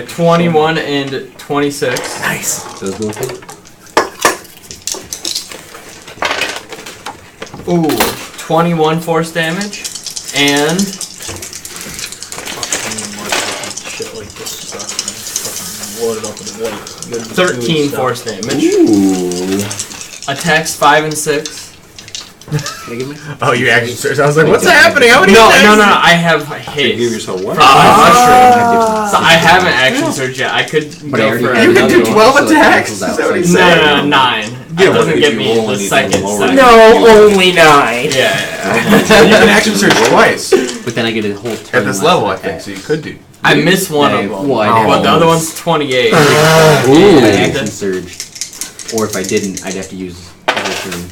Speaker 6: 21 and 26.
Speaker 1: Nice.
Speaker 5: Those both hit?
Speaker 6: Ooh, 21 force damage and
Speaker 10: Shit like this stuff. Fucking load it up with white.
Speaker 6: 13 force damage.
Speaker 1: Ooh.
Speaker 6: Attacks 5 and 6.
Speaker 2: Oh, you actually searched. I was like, what's happening? How many
Speaker 6: No,
Speaker 2: attacks?
Speaker 6: no. I have
Speaker 9: You
Speaker 6: haste.
Speaker 9: give yourself what?
Speaker 6: From my mushroom. So I haven't action surge yet. I could
Speaker 5: But I
Speaker 6: go
Speaker 5: already
Speaker 6: for
Speaker 5: had
Speaker 2: You can
Speaker 6: another
Speaker 2: do
Speaker 5: another
Speaker 6: one.
Speaker 2: 12
Speaker 5: so that
Speaker 2: attacks.
Speaker 5: cancels out.
Speaker 2: Is that what he's
Speaker 6: No,
Speaker 2: saying?
Speaker 6: no, 9.
Speaker 9: Yeah,
Speaker 6: That
Speaker 9: but
Speaker 6: doesn't
Speaker 9: if
Speaker 6: get
Speaker 9: you
Speaker 6: me
Speaker 9: roll
Speaker 6: the
Speaker 9: anything
Speaker 6: second.
Speaker 9: lower-
Speaker 6: second.
Speaker 4: No, only 9.
Speaker 6: Yeah.
Speaker 2: You can action surge twice
Speaker 5: But then I get a whole turn
Speaker 2: at this
Speaker 5: less
Speaker 2: level, I
Speaker 5: of
Speaker 2: think,
Speaker 5: attack.
Speaker 2: so you could do.
Speaker 6: I missed one of
Speaker 5: Yeah,
Speaker 6: them.
Speaker 5: well, I
Speaker 6: But the
Speaker 5: have
Speaker 6: other
Speaker 5: almost-
Speaker 6: one's 28.
Speaker 5: If I
Speaker 6: Ooh.
Speaker 5: action surged, or if I didn't, I'd have to use a whole turn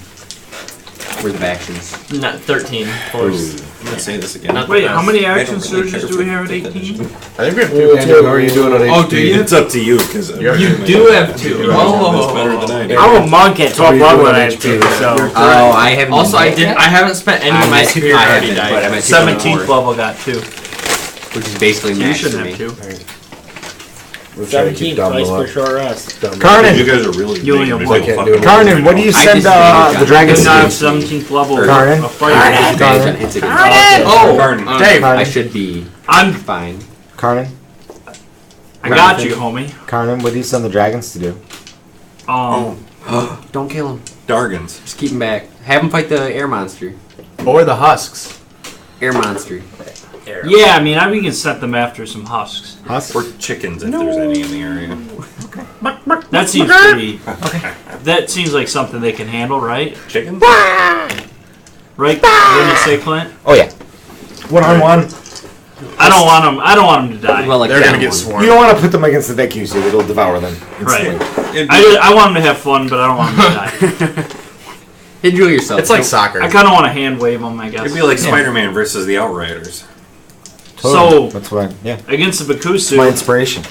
Speaker 5: worth of actions.
Speaker 6: Not 13 force.
Speaker 9: I'm gonna say this again.
Speaker 6: Not
Speaker 10: Wait,
Speaker 6: the
Speaker 10: how
Speaker 6: best.
Speaker 10: many
Speaker 9: I don't
Speaker 10: action
Speaker 9: really
Speaker 10: surges
Speaker 9: care
Speaker 10: do we
Speaker 9: for
Speaker 10: have at
Speaker 9: fifth
Speaker 10: 18?
Speaker 9: edition.
Speaker 11: I think we have 2 hands. How are you doing on HP?
Speaker 6: Oh, do you?
Speaker 9: It's up to you because
Speaker 6: You do have 2.
Speaker 9: That's better than I do.
Speaker 4: I'm a monk at 12
Speaker 11: What are you
Speaker 4: level
Speaker 11: doing
Speaker 4: and I
Speaker 11: on
Speaker 4: have 2, so.
Speaker 5: Oh, I haven't.
Speaker 6: Also, I haven't spent any of my
Speaker 5: I
Speaker 6: superiority
Speaker 5: haven't, but
Speaker 6: dice.
Speaker 5: I'm at
Speaker 10: 17th level got 2.
Speaker 5: which is basically
Speaker 10: You
Speaker 5: max for
Speaker 10: shouldn't
Speaker 5: me.
Speaker 10: have 2.
Speaker 11: We're trying to
Speaker 4: 17
Speaker 11: keep Dom
Speaker 4: twice
Speaker 11: low.
Speaker 4: per short rest.
Speaker 9: You
Speaker 1: Carnan,
Speaker 9: guys are really
Speaker 10: You only
Speaker 9: making
Speaker 10: have
Speaker 9: me
Speaker 10: one.
Speaker 9: feel
Speaker 11: Can't
Speaker 9: fucking
Speaker 11: do it.
Speaker 1: Carnan, what do you
Speaker 5: I
Speaker 1: send
Speaker 5: disadvantage
Speaker 1: the
Speaker 5: on
Speaker 1: dragons
Speaker 10: Do
Speaker 1: to
Speaker 10: not
Speaker 1: do?
Speaker 10: have 17th level.
Speaker 1: Carnan?
Speaker 10: A fighter.
Speaker 5: Advantage on hits against
Speaker 6: Oh,
Speaker 9: Carnan.
Speaker 10: Dave,
Speaker 5: I should be
Speaker 10: I'm.
Speaker 5: fine.
Speaker 1: Carnan,
Speaker 10: I got you, homie.
Speaker 1: Carnan, what do you send the dragons to do?
Speaker 5: Don't kill him.
Speaker 9: Dargans.
Speaker 5: Just keep him back. Have him fight the air monster.
Speaker 2: Or the husks.
Speaker 5: Air monster.
Speaker 10: Yeah, I mean, we can set them after some husks.
Speaker 9: Or chickens if there's any in the area.
Speaker 10: That seems pretty. That seems like something they can handle, right?
Speaker 9: Chickens?
Speaker 10: Right? Wouldn't you say, Clint?
Speaker 1: Oh yeah. 1-on-1.
Speaker 10: I don't want them. I don't want them to die.
Speaker 5: Well, like
Speaker 2: They're
Speaker 5: that
Speaker 2: gonna get
Speaker 5: one.
Speaker 2: swarmed.
Speaker 1: You don't want to put them against the Vacusu. It'll devour them instantly.
Speaker 10: Right. I want them to have fun, but I don't want them to die.
Speaker 5: Enjoy yourself.
Speaker 2: It's like soccer.
Speaker 10: I kind of want to hand wave them, I guess.
Speaker 9: It'd be like Spider-Man versus the Outriders.
Speaker 1: Totally.
Speaker 10: So
Speaker 1: That's why, yeah.
Speaker 10: against the
Speaker 1: My
Speaker 10: Vacusu,
Speaker 1: inspiration.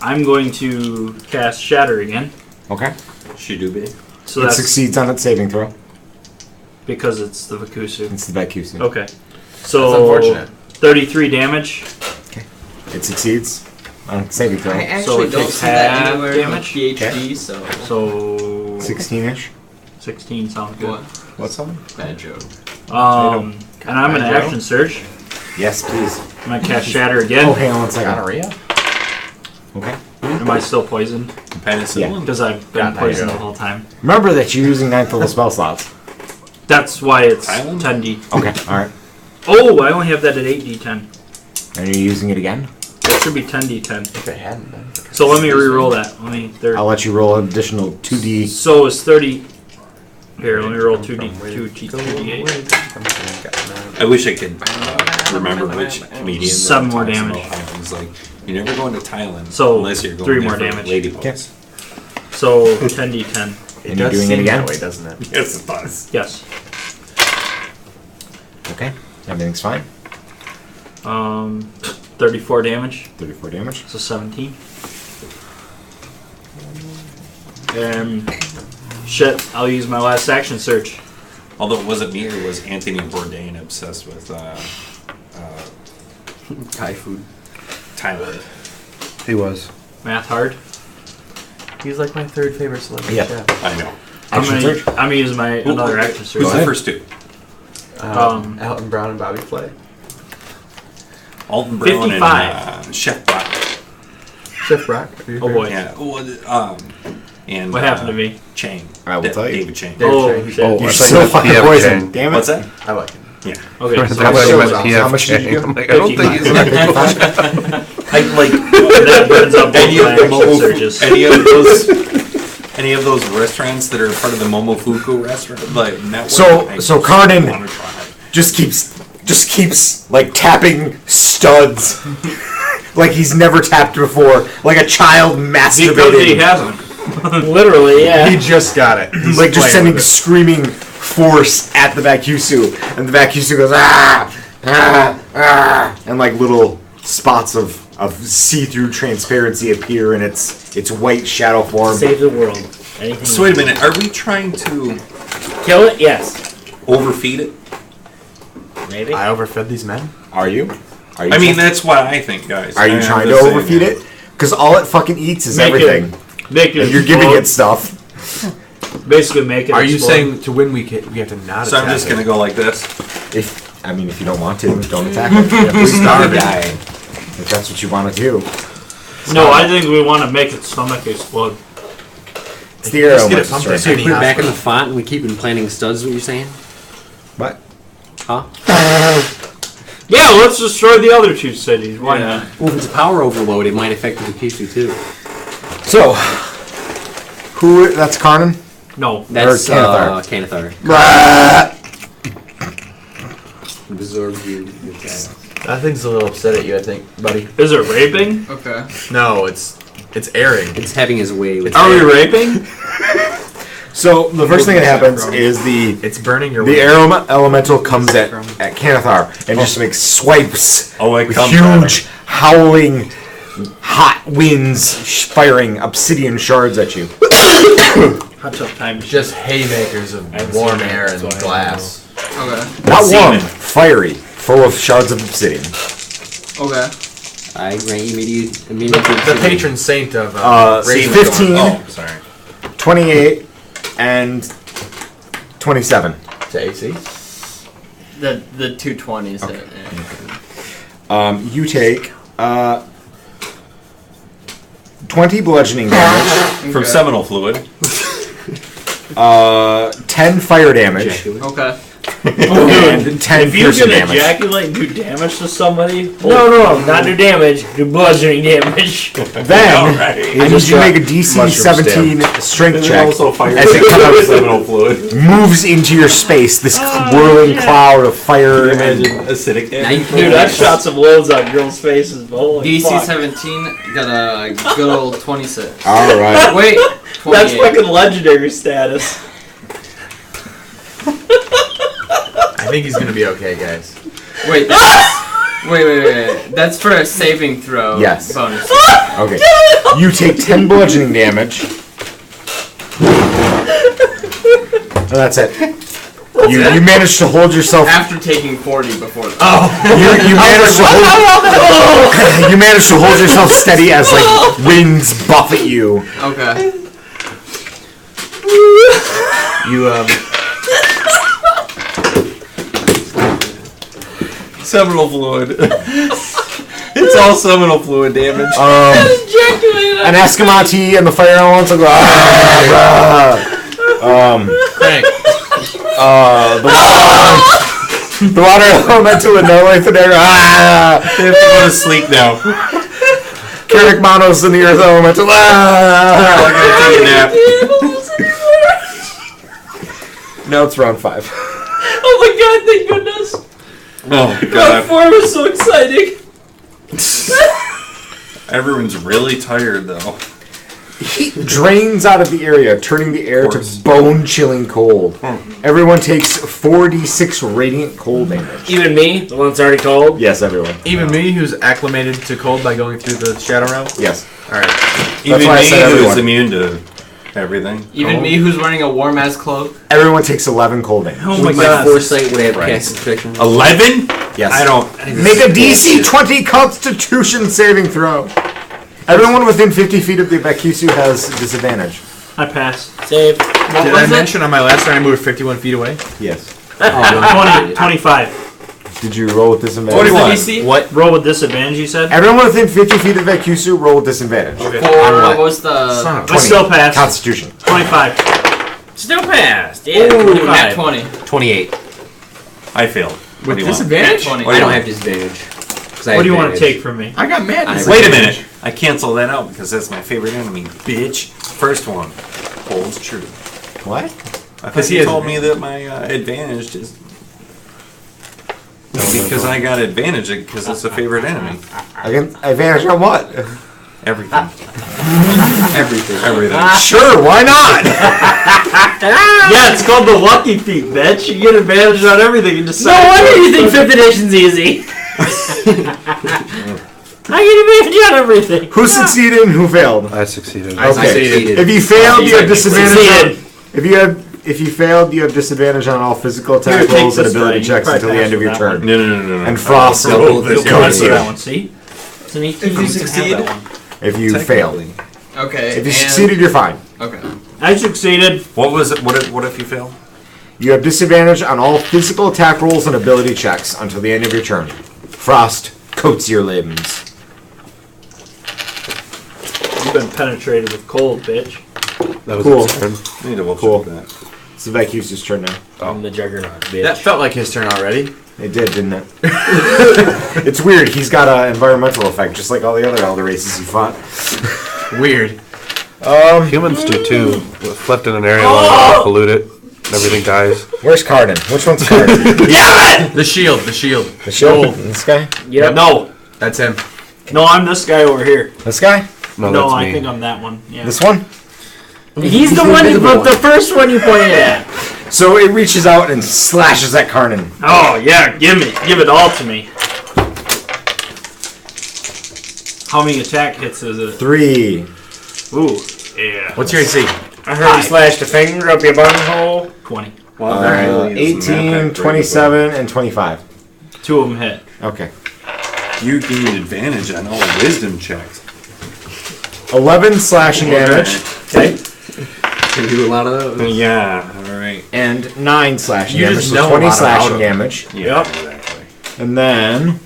Speaker 10: I'm going to cast Shatter again.
Speaker 1: Okay.
Speaker 9: She do be.
Speaker 10: So
Speaker 1: It
Speaker 10: that's
Speaker 1: succeeds on its saving throw.
Speaker 10: because it's the Vacusu.
Speaker 1: It's the Vacusu.
Speaker 10: Okay. So
Speaker 2: That's unfortunate.
Speaker 10: 33 damage.
Speaker 1: It succeeds on its saving throw.
Speaker 3: I
Speaker 10: So
Speaker 3: actually
Speaker 10: it
Speaker 3: don't
Speaker 10: takes
Speaker 3: see that
Speaker 10: half
Speaker 3: anywhere in
Speaker 10: damage?
Speaker 3: PhD, so.
Speaker 10: So
Speaker 1: 16-ish.
Speaker 10: 16 sounds good.
Speaker 3: What?
Speaker 1: What's on?
Speaker 3: Bad joke.
Speaker 10: And I'm going to action surge.
Speaker 1: Yes, please.
Speaker 10: I'm going to cast Shatter again.
Speaker 1: Oh, hang on one second.
Speaker 2: Gonorrhea?
Speaker 1: Okay.
Speaker 10: Am I still poisoned?
Speaker 9: Penicillin.
Speaker 10: Because I've been
Speaker 2: Yeah, there you
Speaker 10: poisoned
Speaker 2: go.
Speaker 10: the whole time.
Speaker 1: Remember that you're using 9th level spell slots.
Speaker 10: That's why it's
Speaker 9: Island?
Speaker 10: 10d.
Speaker 1: Okay, alright.
Speaker 10: Oh, I only have that at 8d10.
Speaker 1: And you're using it again?
Speaker 10: That should be 10d10.
Speaker 2: If it hadn't been.
Speaker 10: So let me re-roll that. Let me. There.
Speaker 1: I'll let you roll an additional 2d.
Speaker 10: So it's 30. Here, let me roll 2d8.
Speaker 9: I wish I could remember which comedian.
Speaker 10: 7 more
Speaker 9: talks
Speaker 10: damage.
Speaker 9: about how he's like, you're never going to Thailand
Speaker 10: So,
Speaker 9: unless you're going
Speaker 10: 3
Speaker 9: there
Speaker 10: more
Speaker 9: for
Speaker 10: damage.
Speaker 9: Lady
Speaker 1: Okay.
Speaker 9: boys.
Speaker 10: So 10d10.
Speaker 1: And you're doing it again?
Speaker 2: That way, doesn't it?
Speaker 9: Yes, it does.
Speaker 10: Yes.
Speaker 1: Okay. Everything's fine.
Speaker 10: 34 damage.
Speaker 1: 34 damage.
Speaker 10: So 17. And shit, I'll use my last action search.
Speaker 9: Although it wasn't me, it was Anthony Bourdain obsessed with
Speaker 5: Thai food.
Speaker 9: Thailand.
Speaker 11: He was.
Speaker 10: Math hard.
Speaker 2: He's like my third favorite celebrity
Speaker 1: Yeah.
Speaker 2: chef.
Speaker 9: I know.
Speaker 1: Action
Speaker 10: I'm gonna use my another action search.
Speaker 9: Who's the first two?
Speaker 2: Alton Brown and Bobby Flay.
Speaker 9: Alton Brown
Speaker 10: 55.
Speaker 9: and Chef Brock.
Speaker 2: Chef Brock.
Speaker 10: Oh boy.
Speaker 9: Yeah. And
Speaker 10: What happened to me?
Speaker 9: Chang.
Speaker 1: I will tell you.
Speaker 9: David Chang.
Speaker 2: David
Speaker 10: Oh,
Speaker 2: Chang.
Speaker 10: shit.
Speaker 1: Oh,
Speaker 11: I
Speaker 1: you're
Speaker 11: thought
Speaker 1: so
Speaker 11: you meant
Speaker 1: fucking
Speaker 11: PF
Speaker 1: poisoned.
Speaker 11: Chang.
Speaker 1: Damn it.
Speaker 9: What's that?
Speaker 2: I like him.
Speaker 10: Okay,
Speaker 11: I
Speaker 10: so
Speaker 11: thought you meant
Speaker 1: How
Speaker 11: PF
Speaker 1: much did you
Speaker 11: Chang.
Speaker 1: do?
Speaker 11: I'm like, I don't think he's
Speaker 10: that burns up both
Speaker 9: Any
Speaker 10: my
Speaker 9: of the
Speaker 10: action searches.
Speaker 9: any of those restaurants that are part of the Momofuku restaurant like network.
Speaker 1: So Karnan
Speaker 9: wanna try.
Speaker 1: just keeps like tapping studs like he's never tapped before, like a child
Speaker 10: Because he
Speaker 1: masturbating,
Speaker 10: hasn't.
Speaker 4: Literally, yeah.
Speaker 2: He just got it. He's
Speaker 1: like just
Speaker 2: playing
Speaker 1: sending
Speaker 2: with it.
Speaker 1: screaming force at the Vacusu, and the Vacusu goes and like little spots of see-through transparency appear in its white shadow form.
Speaker 4: Save the world. Anything
Speaker 9: So wait a minute, are we trying to
Speaker 4: Kill it? Yes.
Speaker 9: overfeed it?
Speaker 4: Maybe.
Speaker 2: I overfed these men.
Speaker 1: Are you? Are you?
Speaker 9: I mean, that's what I think, guys.
Speaker 1: are you
Speaker 9: I'm
Speaker 1: trying to
Speaker 9: just saying
Speaker 1: overfeed
Speaker 9: that.
Speaker 1: it? Because all it fucking eats is
Speaker 10: Make it
Speaker 1: everything.
Speaker 10: Make it
Speaker 1: And you're giving
Speaker 10: explode.
Speaker 1: it stuff.
Speaker 10: Basically, make it.
Speaker 2: Are you
Speaker 10: explode.
Speaker 2: saying to win we have to not
Speaker 9: So I'm
Speaker 2: attack
Speaker 9: just
Speaker 2: it?
Speaker 9: gonna go like this.
Speaker 1: If you don't want to, don't attack it. We starve it. If that's what you want to do.
Speaker 10: No, I think we want to make its stomach explode.
Speaker 1: It's the arrow.
Speaker 2: Just get it
Speaker 1: must
Speaker 2: pumped
Speaker 1: destroy
Speaker 2: into
Speaker 5: So you
Speaker 2: any
Speaker 5: put it back in the
Speaker 2: hospital.
Speaker 5: font and we keep implanting studs, what you're saying?
Speaker 1: What?
Speaker 5: Huh?
Speaker 10: Yeah, let's destroy the other two cities. Why not?
Speaker 5: Well, if it's a power overload, it might affect the Vacusu too.
Speaker 1: So, who? That's Karnan.
Speaker 10: No.
Speaker 5: That's
Speaker 1: Canathar.
Speaker 5: Canathar. Absorb your cat.
Speaker 2: That thing's a little upset at you, I think, buddy.
Speaker 10: Is it raping?
Speaker 3: Okay.
Speaker 2: No, it's airing.
Speaker 5: It's having his way with
Speaker 10: Are we raping?
Speaker 1: So the first thing that happens is
Speaker 2: It's burning your
Speaker 1: the
Speaker 2: wings.
Speaker 1: arrow elemental comes at Canathar and just makes swipes
Speaker 9: Oh, it
Speaker 1: with
Speaker 9: comes
Speaker 1: huge howling hot winds firing obsidian shards at you.
Speaker 10: Hot tub time.
Speaker 2: Just haymakers of warm air and glass.
Speaker 3: Okay.
Speaker 1: Not
Speaker 9: Semen.
Speaker 1: warm, fiery, full of shards of obsidian.
Speaker 3: Okay.
Speaker 5: I grant you immediate.
Speaker 2: The patron saint of
Speaker 1: See,
Speaker 2: Raven
Speaker 1: 15,
Speaker 9: Oh, sorry.
Speaker 1: 28, and 27.
Speaker 2: to AC.
Speaker 3: The 220s.
Speaker 1: Okay. You take 20 bludgeoning damage,
Speaker 9: From seminal fluid.
Speaker 1: 10 fire damage,
Speaker 3: Okay.
Speaker 1: and 10
Speaker 10: If you
Speaker 1: piercing
Speaker 10: can
Speaker 1: damage.
Speaker 10: ejaculate and do damage to somebody,
Speaker 4: No, not do damage. Do bludgeoning damage.
Speaker 1: Then I need you to make a DC
Speaker 11: mushroom
Speaker 1: 17 strength
Speaker 9: And
Speaker 1: check
Speaker 9: then also fire
Speaker 1: as it kind of
Speaker 9: seminal fluid.
Speaker 1: moves into your space. This whirling cloud of fire and
Speaker 9: Imagine acidic damage.
Speaker 10: dude, I shot some loads on girls' faces. But holy
Speaker 6: DC
Speaker 10: fuck.
Speaker 6: 17 got a good old 26.
Speaker 1: all right.
Speaker 6: Wait, 28.
Speaker 10: That's fucking legendary status.
Speaker 2: I think he's gonna be okay, guys.
Speaker 6: Wait, wait. That's for a saving throw.
Speaker 1: Yes.
Speaker 6: Bonus.
Speaker 1: Okay. You take 10 bludgeoning damage. And that's it. You managed to hold yourself.
Speaker 6: After taking 40 before that.
Speaker 1: You managed to hold yourself steady as like winds buffet you.
Speaker 6: Okay.
Speaker 2: You
Speaker 9: Seminal fluid. It's all seminal fluid damage.
Speaker 1: An Escamati and the fire elements will go.
Speaker 2: Crank.
Speaker 1: The water elemental with no life in there.
Speaker 9: They have to go to sleep now.
Speaker 1: Carrick Manos in the earth elemental.
Speaker 9: I gotta take a nap.
Speaker 1: Now it's round 5.
Speaker 10: Oh my god, thank goodness.
Speaker 9: Oh
Speaker 10: Round
Speaker 9: god.
Speaker 10: 4 was so exciting.
Speaker 9: Everyone's really tired though.
Speaker 1: Heat drains out of the area, turning the air to bone-chilling cold. Everyone takes 4d6 radiant cold damage.
Speaker 4: Even me, the one that's already cold.
Speaker 1: Yes, everyone.
Speaker 2: Even me, who's acclimated to cold by going through the Shadow Realm.
Speaker 1: Yes.
Speaker 2: All right.
Speaker 9: Even
Speaker 1: why I
Speaker 9: me,
Speaker 1: said
Speaker 9: who's
Speaker 1: everyone.
Speaker 9: immune to everything.
Speaker 6: Even me, who's wearing a warm ass cloak.
Speaker 1: Everyone takes 11 cold damage.
Speaker 10: Oh my
Speaker 5: With my
Speaker 10: god.
Speaker 5: foresight, would I have cast protection?
Speaker 9: 11?
Speaker 1: Yes.
Speaker 9: I don't.
Speaker 1: Make a DC 20 Constitution saving throw. Everyone within 50 feet of the Vacusu has disadvantage.
Speaker 10: I passed.
Speaker 4: Save.
Speaker 6: What
Speaker 2: Did
Speaker 6: was
Speaker 2: I
Speaker 6: it?
Speaker 2: mention on my last turn I moved 51 feet away?
Speaker 1: Yes.
Speaker 10: 20, 25.
Speaker 1: Did you roll with disadvantage?
Speaker 9: 21.
Speaker 6: DC?
Speaker 2: What?
Speaker 10: Roll with disadvantage, you said?
Speaker 1: Everyone within 50 feet of Vacusu roll with disadvantage.
Speaker 6: For
Speaker 1: what?
Speaker 6: what's the
Speaker 2: Son of
Speaker 10: I still passed.
Speaker 1: Constitution.
Speaker 10: 25.
Speaker 4: Still passed. Yeah,
Speaker 6: nat
Speaker 4: 25.
Speaker 6: 20?
Speaker 5: 28.
Speaker 9: I failed. What do you want?
Speaker 6: Nat
Speaker 2: Disadvantage?
Speaker 6: 20.
Speaker 5: I don't have disadvantage. 'Cause I
Speaker 10: What do you
Speaker 5: have
Speaker 10: want to
Speaker 5: advantage.
Speaker 10: take from me?
Speaker 2: I got madness.
Speaker 9: Wait a minute. I cancel that out because that's my favorite enemy, bitch. First one holds true.
Speaker 1: What?
Speaker 9: I thought
Speaker 2: Because he
Speaker 9: you
Speaker 2: has
Speaker 9: told me that my advantage is because I got advantage because it's a favorite enemy.
Speaker 1: Against advantage on what?
Speaker 9: Everything.
Speaker 5: Everything.
Speaker 9: Everything.
Speaker 1: Sure, why not?
Speaker 10: Yeah, it's called the Lucky Feet, bitch. You get advantage on everything. You
Speaker 4: No
Speaker 10: decide.
Speaker 4: wonder you think 5th edition's easy. I get advantage on everything.
Speaker 1: Who succeeded and who failed?
Speaker 11: I succeeded.
Speaker 1: Okay.
Speaker 2: succeeded.
Speaker 1: If you failed, you have disadvantage.
Speaker 4: Succeeded.
Speaker 1: If you failed, you have disadvantage on all physical
Speaker 10: Here,
Speaker 1: attack
Speaker 10: take
Speaker 1: rolls and
Speaker 10: this
Speaker 1: ability
Speaker 10: try.
Speaker 1: checks
Speaker 10: You
Speaker 1: until the
Speaker 10: probably
Speaker 1: end of your
Speaker 10: passed with
Speaker 1: turn.
Speaker 10: that
Speaker 9: No.
Speaker 1: And Frost
Speaker 5: Double
Speaker 1: roll
Speaker 5: this.
Speaker 10: You'll
Speaker 1: You'll
Speaker 10: see
Speaker 1: see
Speaker 10: that
Speaker 1: it.
Speaker 10: one. See?
Speaker 4: It's an 18.
Speaker 6: If you succeed.
Speaker 1: If you failed.
Speaker 6: Okay.
Speaker 1: If you
Speaker 6: and-
Speaker 1: succeeded, you're fine.
Speaker 6: Okay.
Speaker 10: I succeeded.
Speaker 9: What was it? What if you fail?
Speaker 1: You have disadvantage on all physical attack rolls and ability checks until the end of your turn. Frost coats your limbs.
Speaker 10: You've been penetrated with cold, bitch.
Speaker 11: That was
Speaker 1: Cool.
Speaker 11: his turn.
Speaker 9: I need to double
Speaker 1: Cool.
Speaker 9: check that.
Speaker 1: It's the Vacusu's turn now.
Speaker 4: I'm the juggernaut, bitch.
Speaker 2: That felt like his turn already.
Speaker 1: It did, didn't it? It's weird. He's got an environmental effect, just like all the other elder races he fought.
Speaker 2: Weird.
Speaker 11: Humans do too. If left in an area long enough, pollute it, and everything dies.
Speaker 1: Where's Cardin? Which one's Cardin?
Speaker 2: The shield. The shield.
Speaker 1: The shield? This guy?
Speaker 4: Yep.
Speaker 10: No.
Speaker 2: That's him.
Speaker 10: No, I'm this guy over here.
Speaker 1: This guy?
Speaker 11: No,
Speaker 10: No,
Speaker 11: that's
Speaker 10: I
Speaker 11: me.
Speaker 10: think I'm that one. Yeah.
Speaker 1: This one?
Speaker 4: He's the one, the first one you pointed at.
Speaker 1: So it reaches out and slashes at Karnan.
Speaker 10: Oh yeah, give it all to me. How many attack hits is it?
Speaker 1: 3.
Speaker 10: Ooh, yeah.
Speaker 2: What's your AC?
Speaker 4: I heard he slashed a finger up your buttonhole.
Speaker 10: 20.
Speaker 1: 18, 27, and 25.
Speaker 10: 2 of them hit.
Speaker 1: Okay.
Speaker 9: You gained advantage on all wisdom checks.
Speaker 1: 11 slashing damage.
Speaker 10: Okay.
Speaker 5: Can do a lot of those.
Speaker 9: Yeah. All right.
Speaker 1: And 9 slashing
Speaker 2: You
Speaker 1: damage.
Speaker 2: just
Speaker 1: So
Speaker 2: know
Speaker 1: 20
Speaker 2: a lot about
Speaker 1: slashing
Speaker 2: him.
Speaker 1: damage.
Speaker 9: Yeah.
Speaker 10: Yep.
Speaker 9: Exactly.
Speaker 1: And then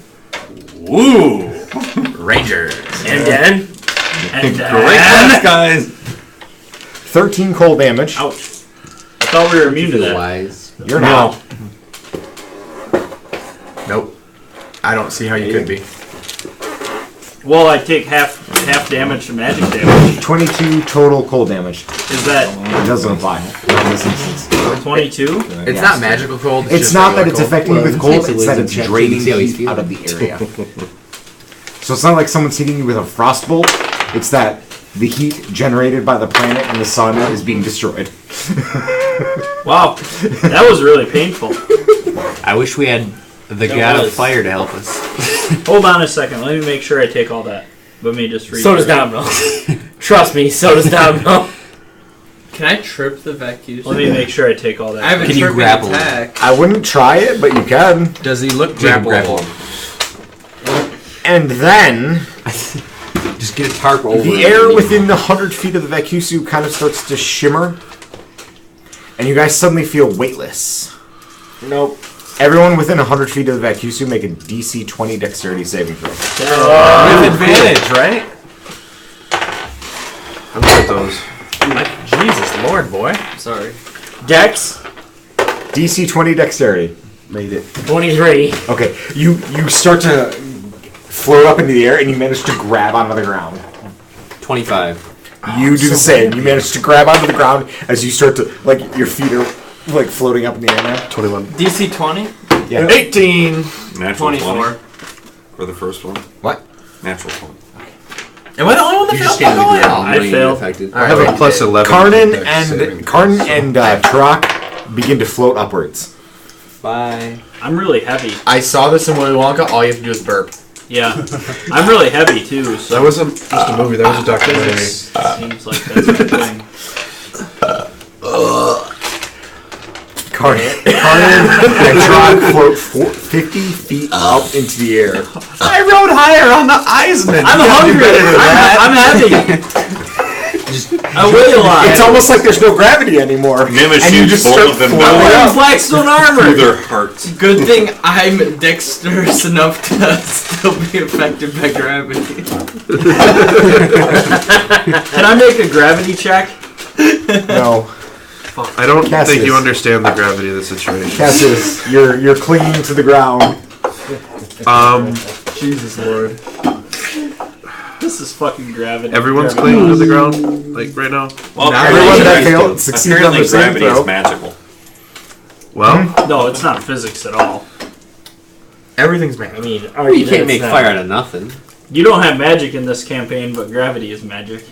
Speaker 2: Woo! Rangers.
Speaker 10: And then.
Speaker 9: Great class, guys.
Speaker 1: 13 cold damage.
Speaker 10: Ouch. I thought we were immune to
Speaker 5: Feel
Speaker 10: that.
Speaker 5: wise.
Speaker 1: You're not.
Speaker 2: Nope. I don't see how you could be.
Speaker 10: Well, I take half damage to magic damage.
Speaker 1: 22 total cold damage.
Speaker 10: Is that
Speaker 1: It doesn't apply in this instance.
Speaker 10: 22?
Speaker 2: It's not magical cold.
Speaker 1: It's
Speaker 2: just
Speaker 1: not that
Speaker 2: regular
Speaker 1: it's
Speaker 2: cold.
Speaker 1: affecting you with cold, it's that it's
Speaker 5: check to
Speaker 1: draining
Speaker 5: see how he's
Speaker 1: heat out
Speaker 5: feeling.
Speaker 1: of the area. So it's not like someone's hitting you with a frostbolt, it's that the heat generated by the planet and the sun is being destroyed.
Speaker 10: Wow, that was really painful.
Speaker 5: I wish we had the
Speaker 10: That
Speaker 5: god of
Speaker 10: was.
Speaker 5: fire to help us.
Speaker 10: Hold on a second. Let me make sure I take all that. Let me just read.
Speaker 4: So does Domino. Trust me, so does Domino.
Speaker 6: Can I trip the Vacusu?
Speaker 10: Let me make sure I take all that.
Speaker 6: I have a
Speaker 5: Can you
Speaker 6: tripping
Speaker 5: grapple him?
Speaker 6: attack.
Speaker 1: I wouldn't try it, but you can.
Speaker 2: Does he look
Speaker 5: Grapple.
Speaker 2: grappleable?
Speaker 1: And then
Speaker 5: Just get a tarp over
Speaker 1: the
Speaker 5: it.
Speaker 1: air within the 100 feet of the Vacusu kind of starts to shimmer, and you guys suddenly feel weightless.
Speaker 4: Nope.
Speaker 1: Everyone within 100 feet of the Vacusu make a DC 20 dexterity saving throw.
Speaker 2: With advantage, right?
Speaker 11: I'm good at those.
Speaker 2: Jesus Lord, boy.
Speaker 6: Sorry.
Speaker 4: Dex,
Speaker 1: DC 20 dexterity.
Speaker 11: Made it.
Speaker 4: 23.
Speaker 1: Okay, you start to float up into the air and you manage to grab onto the ground.
Speaker 5: 25.
Speaker 1: You do the same. You manage to grab onto the ground as you start to, like, your feet are, like, floating up in the air now.
Speaker 11: 21.
Speaker 6: DC 20?
Speaker 1: Yeah.
Speaker 2: 18.
Speaker 9: Natural
Speaker 6: 24.
Speaker 9: 20 for the first one.
Speaker 1: What?
Speaker 9: Natural 20.
Speaker 2: Am I the only one that
Speaker 5: You
Speaker 2: failed?
Speaker 5: just stand on the ground.
Speaker 10: I
Speaker 5: you ain't
Speaker 10: failed.
Speaker 5: affected.
Speaker 11: I have a plus 11.
Speaker 1: Karnan
Speaker 11: dex saving
Speaker 1: and Turok begin to float upwards.
Speaker 5: Bye.
Speaker 10: I'm really heavy.
Speaker 2: I saw this in Willy Wonka. All you have to do is burp.
Speaker 10: Yeah, I'm really heavy too. So
Speaker 11: That wasn't just a movie, that was a documentary.
Speaker 10: physics seems like that's my thing.
Speaker 1: Karnan and Turok float 50 feet up into the air.
Speaker 2: I rode higher on the Eisman.
Speaker 10: I'm hungry. I'm heavy. I weigh a lot.
Speaker 1: It's almost like there's no gravity anymore.
Speaker 9: Mima
Speaker 1: and you
Speaker 9: shoots
Speaker 1: just
Speaker 9: both
Speaker 1: start
Speaker 9: of them
Speaker 1: floating
Speaker 9: down.
Speaker 10: I'm
Speaker 1: up.
Speaker 10: Blackstone armor.
Speaker 9: Through their hearts.
Speaker 6: Good thing I'm dexterous enough to still be affected by gravity.
Speaker 10: Can I make a gravity check?
Speaker 1: No.
Speaker 11: I don't
Speaker 1: Cassius.
Speaker 11: think you understand the gravity of the situation.
Speaker 1: Cassius, you're clinging to the ground.
Speaker 2: Jesus Lord.
Speaker 10: This is fucking gravity.
Speaker 11: Everyone's
Speaker 10: Gravity.
Speaker 11: clinging to the ground, like right now.
Speaker 9: Well,
Speaker 1: Everyone that
Speaker 9: apparently-
Speaker 1: failed succeeded on
Speaker 9: apparently
Speaker 1: their saving
Speaker 9: gravity
Speaker 1: throw.
Speaker 9: is magical.
Speaker 11: Well,
Speaker 10: No, it's not physics at all.
Speaker 2: Everything's
Speaker 4: I
Speaker 2: magic.
Speaker 4: mean,
Speaker 5: You can't make fire out of nothing.
Speaker 10: You don't have magic in this campaign, but gravity is magic.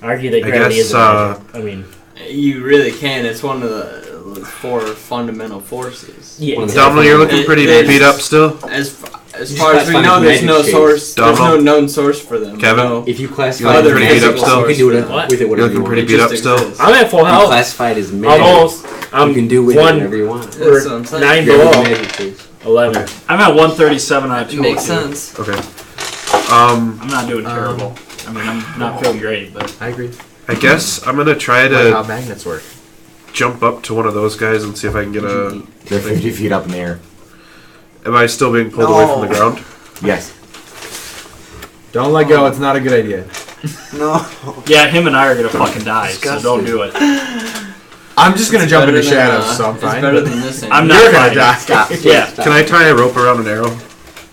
Speaker 4: Argue that
Speaker 11: I
Speaker 4: gravity
Speaker 11: guess,
Speaker 4: is magic. I mean,
Speaker 6: You really can. It's one of the 4 fundamental forces.
Speaker 4: yeah.
Speaker 5: One of the-
Speaker 11: Domino, you're looking pretty
Speaker 6: It-
Speaker 11: beat up still.
Speaker 6: As
Speaker 5: You
Speaker 6: far as we
Speaker 5: classify
Speaker 6: know,
Speaker 5: as
Speaker 6: there's no
Speaker 5: magic shades.
Speaker 6: source. There's no
Speaker 11: Domino?
Speaker 6: known source for them.
Speaker 11: Kevin?
Speaker 6: No.
Speaker 5: If you
Speaker 11: You're
Speaker 5: classify
Speaker 11: looking
Speaker 5: it
Speaker 11: pretty
Speaker 5: as
Speaker 11: beat up
Speaker 5: magic,
Speaker 11: still.
Speaker 5: you can do it
Speaker 4: What?
Speaker 5: with it
Speaker 11: You're
Speaker 5: whatever
Speaker 11: looking
Speaker 5: you
Speaker 11: pretty
Speaker 5: want.
Speaker 11: beat up
Speaker 6: Just
Speaker 11: still.
Speaker 6: exists.
Speaker 4: I'm at full
Speaker 5: You
Speaker 4: health.
Speaker 5: classify it as magic.
Speaker 4: Almost.
Speaker 5: You can do with it
Speaker 4: one-
Speaker 5: whatever you want.
Speaker 6: That's what I'm saying.
Speaker 4: 9
Speaker 5: You're
Speaker 4: below.
Speaker 5: the magic shades.
Speaker 4: 11.
Speaker 10: I'm at 137 on a
Speaker 6: It
Speaker 10: 2.
Speaker 6: makes sense.
Speaker 11: Okay.
Speaker 10: I'm not doing terrible. I mean, I'm not feeling great, but
Speaker 2: I agree.
Speaker 11: I guess I'm gonna try
Speaker 2: Like how
Speaker 11: to
Speaker 2: magnets work.
Speaker 11: jump up to one of those guys and see if I can get a.
Speaker 1: They're 50 feet up in the air.
Speaker 11: Am I still being pulled away from the ground?
Speaker 1: Yes.
Speaker 2: Don't let go. It's not a good idea.
Speaker 10: yeah, him and I are gonna fucking die, so don't do it.
Speaker 2: I'm just gonna
Speaker 6: It's
Speaker 2: jump
Speaker 6: better
Speaker 2: into
Speaker 6: than,
Speaker 2: shadows, so I'm
Speaker 6: It's
Speaker 2: fine.
Speaker 6: better
Speaker 2: but-
Speaker 6: than this.
Speaker 10: I'm
Speaker 6: ain't
Speaker 10: not
Speaker 2: You're gonna
Speaker 10: fighting.
Speaker 2: die.
Speaker 5: Stop.
Speaker 10: Yeah.
Speaker 5: Stop.
Speaker 11: Can I tie a rope around an arrow?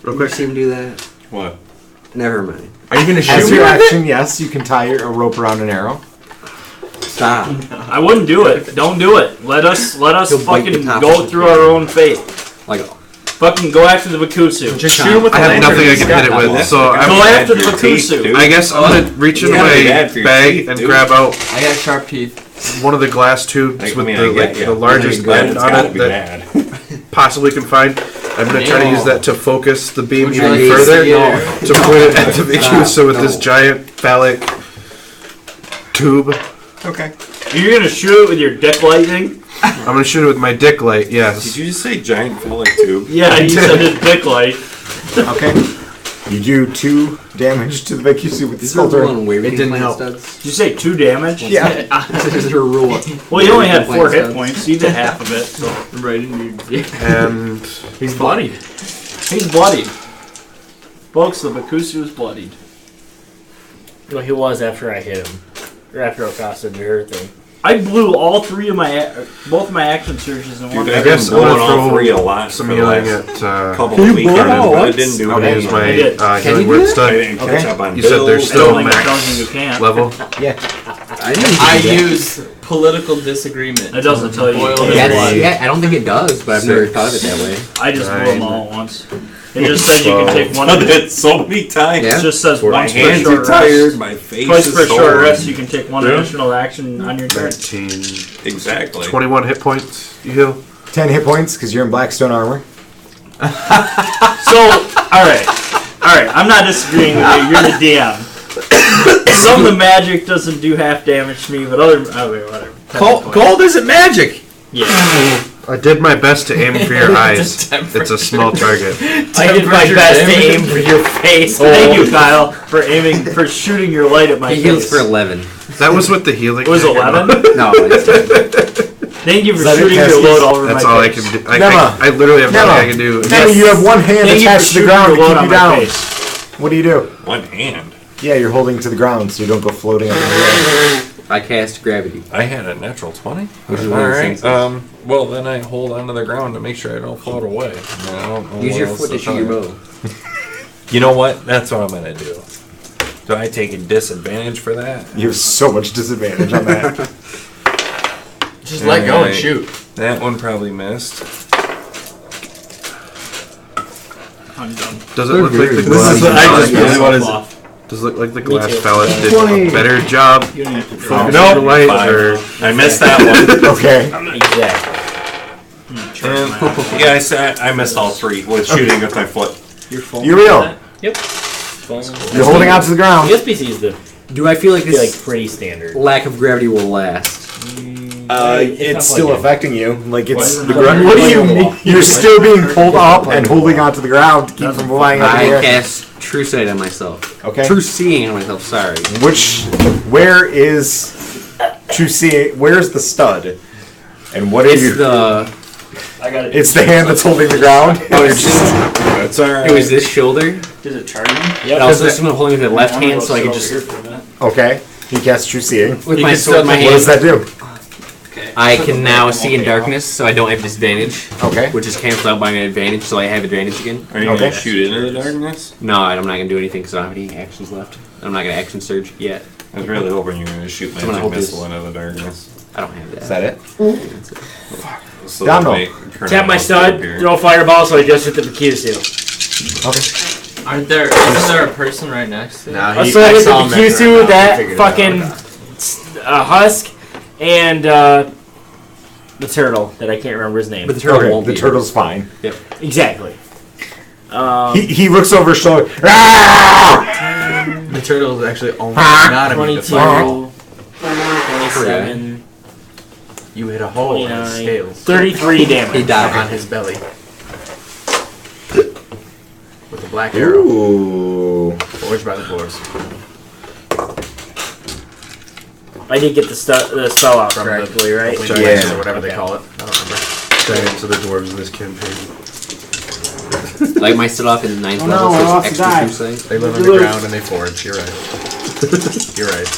Speaker 11: Real
Speaker 5: You
Speaker 11: quick.
Speaker 5: see him do that?
Speaker 9: What?
Speaker 5: Never mind.
Speaker 2: Are you gonna
Speaker 1: As
Speaker 2: shoot me
Speaker 1: your
Speaker 2: with it?
Speaker 1: action, yes, you can tie a rope around an arrow.
Speaker 5: Stop.
Speaker 10: I wouldn't do it. Don't do it. Let us
Speaker 5: He'll bite the
Speaker 10: fucking
Speaker 5: top
Speaker 10: go
Speaker 5: of the
Speaker 10: through our own fate.
Speaker 5: Like,
Speaker 10: Fucking go after the Vacusu.
Speaker 2: Just shoot him with
Speaker 11: I
Speaker 2: the
Speaker 11: have
Speaker 2: lantern.
Speaker 11: nothing I
Speaker 2: He's
Speaker 11: can
Speaker 2: got
Speaker 11: hit it
Speaker 2: nothing.
Speaker 11: with, so
Speaker 10: Go
Speaker 11: I'm,
Speaker 10: after the Vacusu.
Speaker 11: I guess I'm gonna reach into
Speaker 9: Yeah,
Speaker 11: my
Speaker 9: bad for your
Speaker 11: bag
Speaker 9: teeth,
Speaker 11: and
Speaker 9: dude.
Speaker 11: grab out
Speaker 6: I got sharp teeth.
Speaker 11: one of the glass tubes
Speaker 9: I
Speaker 11: with
Speaker 9: mean,
Speaker 11: the,
Speaker 9: I
Speaker 11: like,
Speaker 9: get ya.
Speaker 11: the largest
Speaker 9: But
Speaker 11: end
Speaker 9: it's
Speaker 11: on
Speaker 9: gotta
Speaker 11: it
Speaker 9: be
Speaker 11: that
Speaker 9: bad.
Speaker 11: possibly can find. I'm gonna try to use that to focus the beam
Speaker 6: Would you
Speaker 11: even
Speaker 6: like to
Speaker 11: further
Speaker 6: see it?
Speaker 11: to point it at the Vacusu with this giant phallic tube.
Speaker 2: Okay.
Speaker 10: You're gonna shoot it with your dick lightning?
Speaker 11: I'm gonna shoot it with my dick light.
Speaker 9: Did
Speaker 11: Yes.
Speaker 9: you just say giant phallic tube?
Speaker 10: Yeah, you said his dick light.
Speaker 1: Okay. You do 2 damage to the Vacusu with the
Speaker 5: is there a rule
Speaker 1: filter.
Speaker 5: on waving
Speaker 2: It didn't
Speaker 5: plant
Speaker 2: help.
Speaker 5: studs?
Speaker 10: Did you say 2 damage?
Speaker 1: Yeah.
Speaker 5: Is there a rule?
Speaker 10: Well, you only had 4
Speaker 5: Plant
Speaker 10: hit
Speaker 5: studs.
Speaker 10: points. You did half of it. So.
Speaker 6: Right into your dick.
Speaker 11: And
Speaker 10: He's bloodied. He's bloodied. Folks, the Vacusu is bloodied.
Speaker 4: Well, he was after I hit him. Or after Acosta did her thing.
Speaker 10: I blew all three of both my action surges in one.
Speaker 9: Dude,
Speaker 11: I
Speaker 9: I've
Speaker 11: guess
Speaker 9: been
Speaker 11: I'm
Speaker 9: blowing
Speaker 11: gonna
Speaker 9: all three a
Speaker 11: throw
Speaker 9: lot
Speaker 11: some
Speaker 9: for the
Speaker 11: healing
Speaker 9: last
Speaker 11: at
Speaker 9: couple of weekends, but I didn't do
Speaker 11: I'll
Speaker 9: it
Speaker 11: use
Speaker 9: anymore.
Speaker 10: I did.
Speaker 11: my
Speaker 5: Can
Speaker 11: healing
Speaker 5: you
Speaker 11: word
Speaker 5: do
Speaker 11: stud.
Speaker 9: I didn't catch up on
Speaker 11: You said there's
Speaker 10: I
Speaker 11: still
Speaker 10: don't think it tells
Speaker 11: max
Speaker 10: you you can't.
Speaker 11: level.
Speaker 1: Yeah.
Speaker 6: I use political disagreement.
Speaker 10: It doesn't tell you.
Speaker 6: Boil
Speaker 10: you
Speaker 6: it
Speaker 10: can't.
Speaker 6: down.
Speaker 5: I don't think it does, but I've never thought of it that way.
Speaker 10: I just blew them
Speaker 11: Nine.
Speaker 10: all at once. It just says you can take one.
Speaker 9: I've done it so many times.
Speaker 5: Yeah.
Speaker 10: It just says
Speaker 9: My
Speaker 10: once per
Speaker 9: hands are
Speaker 10: short
Speaker 9: tired,
Speaker 10: rest.
Speaker 9: my face
Speaker 10: Twice
Speaker 9: is
Speaker 10: per short
Speaker 9: sore.
Speaker 10: rest, you can take one
Speaker 9: Yeah.
Speaker 10: additional action on your turn.
Speaker 11: 19,
Speaker 9: Exactly.
Speaker 11: 21 hit points. You heal.
Speaker 1: 10 hit points because you're in Blackstone armor.
Speaker 10: So, alright. Alright, I'm not disagreeing with you. You're the DM. Some of the magic doesn't do half damage to me, but other. Oh, wait, whatever.
Speaker 2: Cold isn't magic.
Speaker 10: Yeah.
Speaker 11: I did my best to aim for your eyes. It's a small target.
Speaker 4: I did my best to aim for your face.
Speaker 10: Thank you, Kyle, for shooting your light at my
Speaker 5: He
Speaker 10: face.
Speaker 5: heals for 11.
Speaker 11: That was with the healing.
Speaker 10: It was 11?
Speaker 5: No, it's 10.
Speaker 10: Thank you for
Speaker 1: Is that it,
Speaker 10: shooting your
Speaker 1: Cassius?
Speaker 10: load all over
Speaker 11: That's
Speaker 10: my
Speaker 11: all
Speaker 10: face.
Speaker 11: I can do.
Speaker 1: Nemma.
Speaker 11: I literally have nothing
Speaker 1: Nemma.
Speaker 11: I can do.
Speaker 1: Nemma, you have one hand
Speaker 10: Thank you
Speaker 1: attached
Speaker 10: for
Speaker 1: to the
Speaker 10: shooting
Speaker 1: ground to
Speaker 10: your load
Speaker 1: keep
Speaker 10: on
Speaker 1: you
Speaker 10: my
Speaker 1: down.
Speaker 10: face.
Speaker 1: What do you do?
Speaker 9: One hand.
Speaker 1: Yeah, you're holding to the ground so you don't go floating up in the air.
Speaker 5: I cast gravity.
Speaker 9: I had a natural 20.
Speaker 5: Which is one of the
Speaker 9: Alright.
Speaker 5: things.
Speaker 9: Well, then I hold onto the ground to make sure I don't float away. I don't know
Speaker 5: Use
Speaker 9: what
Speaker 5: your
Speaker 9: else
Speaker 5: foot to shoot your
Speaker 9: tell you.
Speaker 5: bow.
Speaker 9: You know what? That's what I'm going to do. Do I take a disadvantage for that?
Speaker 1: You have so much disadvantage on that.
Speaker 6: Just let go and
Speaker 9: Alright.
Speaker 6: shoot.
Speaker 9: That one probably missed.
Speaker 10: I'm done.
Speaker 11: Does it look like the
Speaker 1: This
Speaker 11: glass?
Speaker 1: is what I just really
Speaker 11: phallus-
Speaker 1: wanted to-
Speaker 11: Does it look like the glass
Speaker 4: too.
Speaker 11: phallus did
Speaker 1: 20.
Speaker 11: a better job
Speaker 10: You don't have to
Speaker 11: focusing
Speaker 10: draw.
Speaker 11: the light,
Speaker 9: Five.
Speaker 11: or
Speaker 9: I missed that one.
Speaker 1: Okay.
Speaker 4: Exactly.
Speaker 9: And, yeah, I missed all three with shooting with my foot.
Speaker 10: You're full.
Speaker 1: Uriel,
Speaker 4: Yep.
Speaker 1: you're holding onto the ground.
Speaker 4: The SPC is the
Speaker 5: Do I feel like
Speaker 4: feel like
Speaker 5: this
Speaker 4: pretty standard.
Speaker 5: lack of gravity will last?
Speaker 1: It's
Speaker 4: not
Speaker 1: still
Speaker 4: like
Speaker 1: affecting you. Like it's
Speaker 10: What?
Speaker 1: the ground. What do you mean? You're still being pulled up and holding onto the ground to keep from flying up in
Speaker 5: I
Speaker 1: the air.
Speaker 5: cast True Sight on myself.
Speaker 1: Okay.
Speaker 5: True Seeing on myself, sorry.
Speaker 1: Where is True See? Where's the stud? And what are
Speaker 5: It's
Speaker 1: you?
Speaker 5: the...
Speaker 10: I got it.
Speaker 1: It's the hand that's holding the ground.
Speaker 5: Oh, it's just...
Speaker 9: It's alright.
Speaker 5: It was this shoulder.
Speaker 10: Does it charge me?
Speaker 5: And also this one holding with the left hand so I can just...
Speaker 1: Okay. He casts True Seeing.
Speaker 5: With
Speaker 6: You
Speaker 5: my
Speaker 6: can
Speaker 5: sword in my
Speaker 1: What does
Speaker 5: hand,
Speaker 1: that do?
Speaker 5: I can now see in darkness, so I don't have disadvantage.
Speaker 1: Okay.
Speaker 5: Which is canceled out by my advantage, so I have advantage again.
Speaker 9: Are you
Speaker 1: Okay.
Speaker 9: going to shoot into the darkness?
Speaker 5: No, I'm not gonna do anything because I don't have any actions left. I'm not gonna action surge yet.
Speaker 9: I was really hoping you were going to shoot
Speaker 5: I'm gonna
Speaker 9: magic
Speaker 5: hope
Speaker 9: missile
Speaker 5: this-
Speaker 9: into the darkness.
Speaker 5: I don't have that.
Speaker 1: Is that it?
Speaker 9: So
Speaker 1: Domino.
Speaker 9: that may turn
Speaker 4: Tap
Speaker 9: out
Speaker 4: my
Speaker 9: also
Speaker 4: stud,
Speaker 9: here.
Speaker 4: throw a fireball, so I just hit the Vacusu.
Speaker 6: Isn't there a person right next to it?
Speaker 10: Nah,
Speaker 4: Also, I hit the Vacusu, that fucking husk, and the turtle that I can't remember his name.
Speaker 5: But the turtle
Speaker 1: Okay.
Speaker 5: won't
Speaker 1: The
Speaker 5: be.
Speaker 1: turtle's fine.
Speaker 4: Exactly.
Speaker 1: He looks over his shoulder. Ah!
Speaker 2: The turtle is actually only not immune to
Speaker 4: 22,
Speaker 2: fire.
Speaker 4: 27,
Speaker 2: You hit a hole in his
Speaker 4: 29,
Speaker 2: scales
Speaker 4: 33
Speaker 5: He
Speaker 4: damage.
Speaker 5: died.
Speaker 2: on his belly with a black arrow
Speaker 1: Ooh.
Speaker 2: forged by the dwarves
Speaker 4: I did get the spell out
Speaker 2: from
Speaker 4: correctly, right?
Speaker 2: the
Speaker 1: Yeah.
Speaker 2: or whatever they
Speaker 4: Okay.
Speaker 2: call it. I don't remember.
Speaker 11: giants of the dwarves in this campaign.
Speaker 5: Like my set off in the 9th
Speaker 4: Oh no,
Speaker 5: level,
Speaker 4: I
Speaker 5: so
Speaker 4: lost
Speaker 5: it's
Speaker 4: the
Speaker 5: extra
Speaker 4: die.
Speaker 5: True Sight.
Speaker 2: They live on the ground and they forge. You're right. You're right.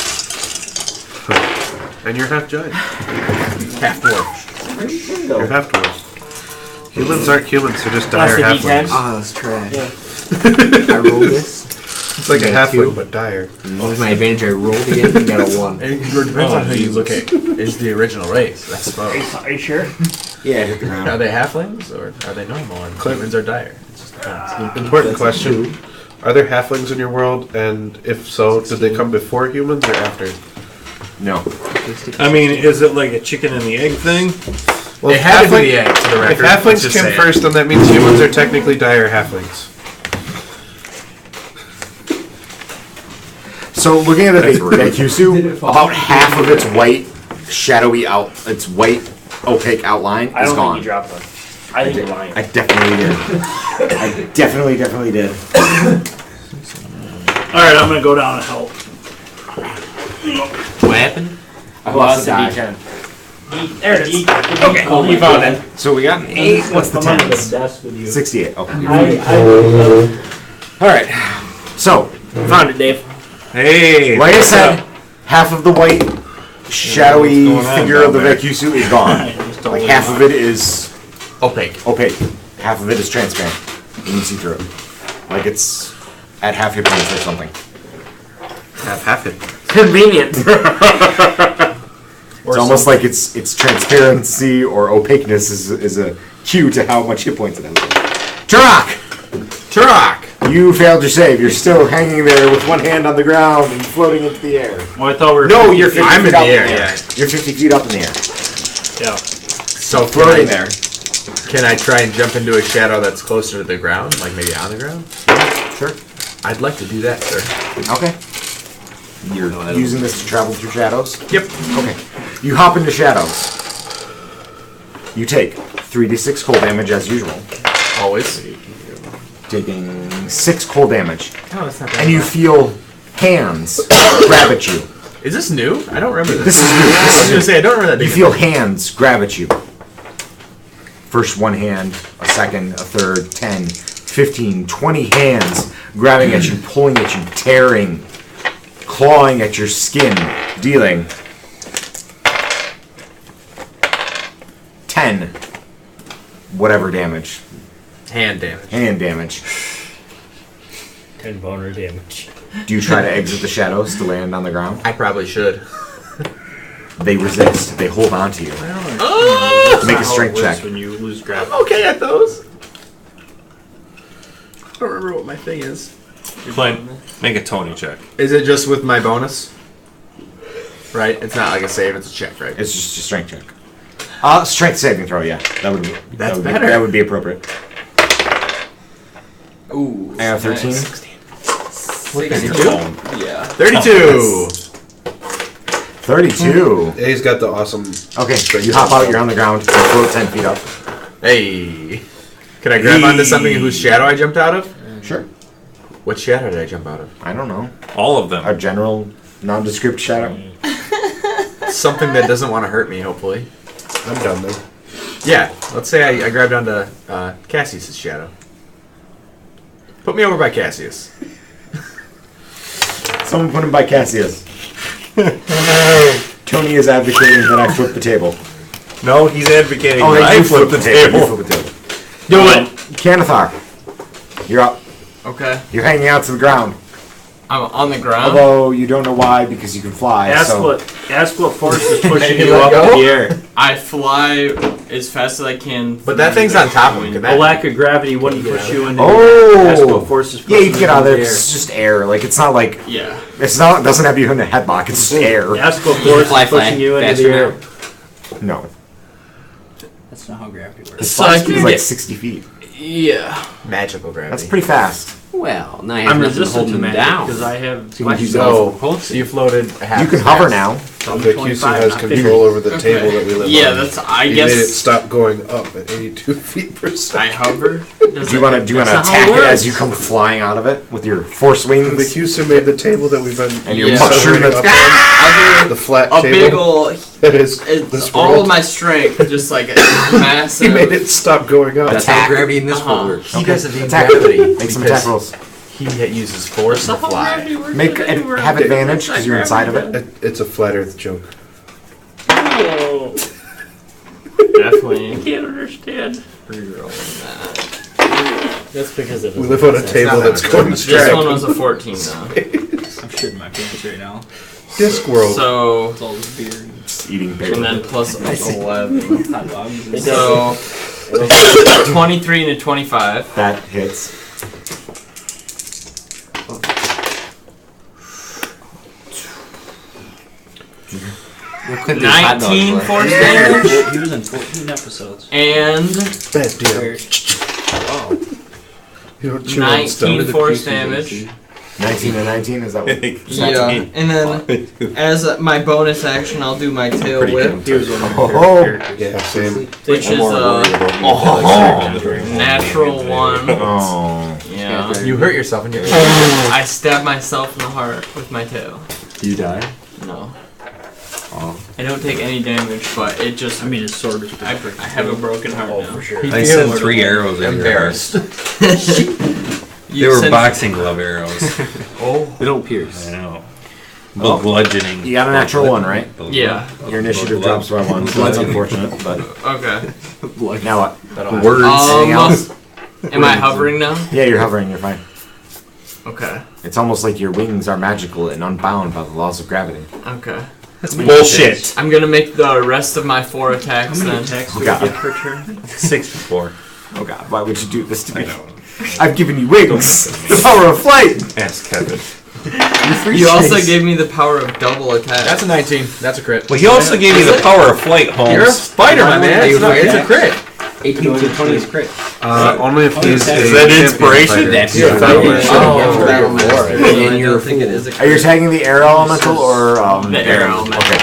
Speaker 11: And you're half giant.
Speaker 2: Half dwarf.
Speaker 11: You're half dwarves. Humans aren't humans, they're just dire
Speaker 4: That's the D10.
Speaker 11: halflings.
Speaker 5: Ah, that's trash. I rolled this.
Speaker 11: It's like a
Speaker 5: Okay,
Speaker 11: halfling,
Speaker 5: two.
Speaker 11: but dire.
Speaker 5: With my advantage, I rolled again and got a 1.
Speaker 2: It depends on who you look at. Is the original race, I suppose.
Speaker 10: Are you sure?
Speaker 1: Yeah, hit the ground.
Speaker 2: Are they halflings or are they normal? And humans are dire. It just depends.
Speaker 11: Important question. Are there halflings in your world? And if so, did they come before humans or after?
Speaker 1: No.
Speaker 9: I mean, is it like a chicken and the egg thing?
Speaker 11: Well,
Speaker 2: They had to be the egg, to the
Speaker 11: if
Speaker 2: record. Let's
Speaker 11: halflings
Speaker 2: just
Speaker 11: came
Speaker 2: say it.
Speaker 11: first, then that means humans are technically dire halflings.
Speaker 1: So looking at the Vacusu, about half of its white, shadowy its white, opaque outline
Speaker 4: I
Speaker 1: is
Speaker 4: don't
Speaker 1: gone.
Speaker 4: think you dropped one. I think you're lying.
Speaker 1: I definitely did. I definitely did.
Speaker 10: Alright, I'm gonna go down and help.
Speaker 5: What happened?
Speaker 1: I
Speaker 4: Lost
Speaker 1: lost
Speaker 4: the
Speaker 1: a die.
Speaker 4: D10. There it is. Okay, you found it.
Speaker 1: So we got an 8. What's the
Speaker 4: I'm under the
Speaker 1: 10?
Speaker 4: desk with you.
Speaker 1: 68. Okay.
Speaker 4: I
Speaker 1: Alright. So,
Speaker 4: found it, Dave.
Speaker 9: Hey!
Speaker 1: like I said, half of the white shadowy
Speaker 9: What's going on
Speaker 1: figure of the
Speaker 9: down there?
Speaker 1: Vacusu is gone. Like half of it is
Speaker 2: Opaque.
Speaker 1: half of it is transparent. You can see through it. Like it's at half hit points or something.
Speaker 2: Half it.
Speaker 4: Convenient.
Speaker 1: It's almost like its transparency or opaqueness is a cue to how much hit points it has. Turok! You failed your save. You're still hanging there with one hand on the ground and floating into the air.
Speaker 10: Well, I thought we were.
Speaker 1: No, you're 50
Speaker 2: I'm
Speaker 1: feet
Speaker 2: in the
Speaker 1: up
Speaker 2: air,
Speaker 1: in the air.
Speaker 2: yeah.
Speaker 1: You're 50 feet up in the air.
Speaker 10: Yeah.
Speaker 2: So
Speaker 1: Floating there.
Speaker 2: Can I try and jump into a shadow that's closer to the ground, like maybe on the ground?
Speaker 1: Sure.
Speaker 2: I'd like to do that, sir.
Speaker 1: Okay. You're using this to travel through shadows?
Speaker 2: Yep.
Speaker 1: Okay. You hop into shadows. You take 3d6 cold damage as usual.
Speaker 2: Always.
Speaker 1: Taking 6 cold damage.
Speaker 2: Oh, that's not bad.
Speaker 1: And you feel hands grab at you.
Speaker 2: Is this new? I don't remember
Speaker 1: This
Speaker 2: this.
Speaker 1: is new.
Speaker 2: I was gonna say I don't remember that.
Speaker 1: You
Speaker 2: being
Speaker 1: feel hands grab at you. First one hand, a second, a third, 10, 15, 20 hands grabbing at you, pulling at you, tearing, clawing at your skin, dealing 10 whatever damage.
Speaker 2: hand damage.
Speaker 1: Hand damage.
Speaker 10: 10 boner damage.
Speaker 1: Do you try to exit the shadows to land on the ground?
Speaker 2: I probably should.
Speaker 1: They resist. They hold on to you.
Speaker 2: Oh!
Speaker 1: Make a strength check.
Speaker 10: When you lose gravity.
Speaker 2: I'm okay at those. I don't remember what my thing is.
Speaker 9: Clint, make a Tony check.
Speaker 2: Is it just with my bonus? Right? It's not like a save, it's a check, right?
Speaker 1: It's just a strength check. Strength saving throw, yeah. That would be,
Speaker 2: That's
Speaker 1: that would
Speaker 2: better.
Speaker 1: Be, that would be appropriate.
Speaker 6: Ooh.
Speaker 1: I have 13.
Speaker 6: 62? Yeah.
Speaker 2: 32!
Speaker 1: 32.
Speaker 11: Yeah, he's got the awesome.
Speaker 1: Okay, you hop out, you're on the ground, you float 10 feet up.
Speaker 2: Hey. Can I grab onto something whose shadow I jumped out of?
Speaker 1: Sure.
Speaker 2: What shadow did I jump out of?
Speaker 1: I don't know.
Speaker 9: All of them.
Speaker 1: A general, nondescript shadow.
Speaker 2: Something that doesn't want to hurt me, hopefully.
Speaker 11: I'm done then.
Speaker 2: Yeah, let's say I grabbed onto Cassius' shadow. Put me over by Cassius.
Speaker 1: Someone put him by Cassius. Tony is advocating that I flip the table.
Speaker 9: No, he's advocating
Speaker 1: Oh,
Speaker 9: that I
Speaker 1: you
Speaker 9: flip the table.
Speaker 1: You flip the table.
Speaker 10: Do it!
Speaker 1: Canathar, you're up.
Speaker 6: Okay.
Speaker 1: You're hanging out to the ground.
Speaker 6: I'm on the ground.
Speaker 1: Although you don't know why because you can fly.
Speaker 10: Ask
Speaker 1: so
Speaker 10: what force is pushing
Speaker 2: Maybe
Speaker 10: you
Speaker 2: let
Speaker 10: up
Speaker 2: go?
Speaker 10: in the air.
Speaker 6: I fly as fast as I can.
Speaker 2: But that thing's on top of me. Can
Speaker 10: A
Speaker 2: that-
Speaker 10: lack of gravity wouldn't push you into Ask what
Speaker 1: Oh,
Speaker 10: force is
Speaker 1: yeah,
Speaker 10: pushing
Speaker 1: you can get out of there.
Speaker 10: in the
Speaker 1: It's just air. Like it's not like
Speaker 6: Yeah.
Speaker 1: it's not. It doesn't have you in a headlock. It's just air.
Speaker 10: Ask what
Speaker 5: You
Speaker 10: force
Speaker 5: fly
Speaker 10: is pushing you into
Speaker 5: faster
Speaker 10: the air.
Speaker 5: now?
Speaker 1: No,
Speaker 5: That's not how gravity works.
Speaker 1: his
Speaker 6: So
Speaker 1: fly
Speaker 6: I
Speaker 1: speed
Speaker 6: can
Speaker 1: is like
Speaker 6: get-
Speaker 1: 60 feet.
Speaker 6: Yeah.
Speaker 2: Magical gravity.
Speaker 1: That's pretty fast.
Speaker 5: Well, now I
Speaker 10: I'm
Speaker 5: have nothing
Speaker 10: resistant
Speaker 5: holding
Speaker 10: to
Speaker 5: him
Speaker 10: magic
Speaker 5: down.
Speaker 10: because I have.
Speaker 1: So you can use
Speaker 2: So,
Speaker 5: Hold
Speaker 2: so you floated half
Speaker 1: You can
Speaker 2: as
Speaker 1: hover
Speaker 2: fast.
Speaker 1: now.
Speaker 11: The Vacusu has control over the table that we live
Speaker 6: Yeah,
Speaker 11: on.
Speaker 6: that's. I
Speaker 11: He
Speaker 6: guess.
Speaker 11: made it stop going up at 82 feet per
Speaker 6: I
Speaker 11: second.
Speaker 6: hover.
Speaker 1: Do you want to
Speaker 6: That's not how
Speaker 1: attack it
Speaker 6: works.
Speaker 1: as you come flying out of it with your force
Speaker 11: The
Speaker 1: wings
Speaker 11: Vacusu made the table that we've been
Speaker 1: and your
Speaker 6: Yeah.
Speaker 1: mushroom
Speaker 11: hovering
Speaker 1: that's
Speaker 11: up on,
Speaker 6: I'll
Speaker 11: the
Speaker 6: do
Speaker 11: flat
Speaker 6: a
Speaker 11: table.
Speaker 6: big ol'.
Speaker 11: that is
Speaker 6: It's
Speaker 11: this
Speaker 6: all
Speaker 11: world.
Speaker 6: of my strength, just like a
Speaker 11: He
Speaker 6: massive.
Speaker 11: made it stop going up.
Speaker 5: That's how gravity in this world works.
Speaker 2: He doesn't need
Speaker 1: attack.
Speaker 2: gravity.
Speaker 1: Make some
Speaker 2: because
Speaker 1: attack rolls.
Speaker 2: He uses force to fly.
Speaker 1: Have advantage because you're inside of it.
Speaker 11: It's a flat Earth joke.
Speaker 6: Definitely.
Speaker 10: Can't understand. That's because it
Speaker 11: We live on a table
Speaker 2: not
Speaker 11: that's
Speaker 2: that
Speaker 11: going
Speaker 6: This
Speaker 11: straight.
Speaker 6: one was a 14 though.
Speaker 10: I'm shitting my pants right now.
Speaker 11: Disc world.
Speaker 6: So,
Speaker 10: It's all this beer.
Speaker 1: Just eating paper.
Speaker 6: and then plus 11.
Speaker 10: It
Speaker 6: So, 23 and a 25.
Speaker 1: That hits.
Speaker 5: Clint, there's hot dogs
Speaker 6: 19
Speaker 5: left.
Speaker 6: force damage
Speaker 10: He was in 14 episodes.
Speaker 6: and
Speaker 11: Bad deal. You don't chew on
Speaker 6: 19
Speaker 11: stuff.
Speaker 6: force damage.
Speaker 1: 19 and 19, is that what?
Speaker 6: Yeah, and then as my bonus action, I'll do my tail
Speaker 1: Pretty
Speaker 6: whip,
Speaker 1: good. Oh,
Speaker 11: Yeah, same.
Speaker 6: which is a natural 1.
Speaker 1: oh.
Speaker 6: Yeah.
Speaker 2: You hurt yourself in your
Speaker 6: I stab myself in the heart with my tail.
Speaker 1: You die?
Speaker 6: No.
Speaker 1: Oh.
Speaker 6: I don't take any damage, but it just.
Speaker 10: I mean, his sword is
Speaker 6: I have a broken heart now.
Speaker 10: for sure.
Speaker 9: I sent 3 arrows in your heart.
Speaker 2: embarrassed.
Speaker 9: They were boxing glove arrows.
Speaker 5: They don't pierce.
Speaker 9: I know. Bludgeoning.
Speaker 1: You got a natural 1, right?
Speaker 6: Yeah.
Speaker 1: Your initiative drops by 1, so that's unfortunate. But
Speaker 6: Okay.
Speaker 1: now what?
Speaker 9: Words.
Speaker 1: Anything else?
Speaker 6: Am I hovering now?
Speaker 1: Yeah, you're hovering. You're fine.
Speaker 6: Okay.
Speaker 1: It's almost like your wings are magical and unbound by the laws of gravity.
Speaker 6: Okay.
Speaker 9: That's bullshit.
Speaker 6: I'm gonna make the rest of my 4 attacks then.
Speaker 4: Attacks
Speaker 1: Oh, God.
Speaker 4: per turn?
Speaker 9: 64.
Speaker 1: Oh God, why would you do this to me? I've given you wings, the power of flight.
Speaker 9: Ask Kevin.
Speaker 6: You also gave me the power of double attack.
Speaker 2: That's a 19. That's a crit.
Speaker 9: Well, he also gave me the power of flight, Holmes.
Speaker 2: You're a spider, my man. It's a crit.
Speaker 5: 18 to 20 is crit.
Speaker 8: Only if he's
Speaker 9: Is that inspiration?
Speaker 5: That's
Speaker 8: Yeah,
Speaker 5: and you're a fool.
Speaker 1: Are you tagging the air elemental or
Speaker 6: The air elemental.
Speaker 1: Okay.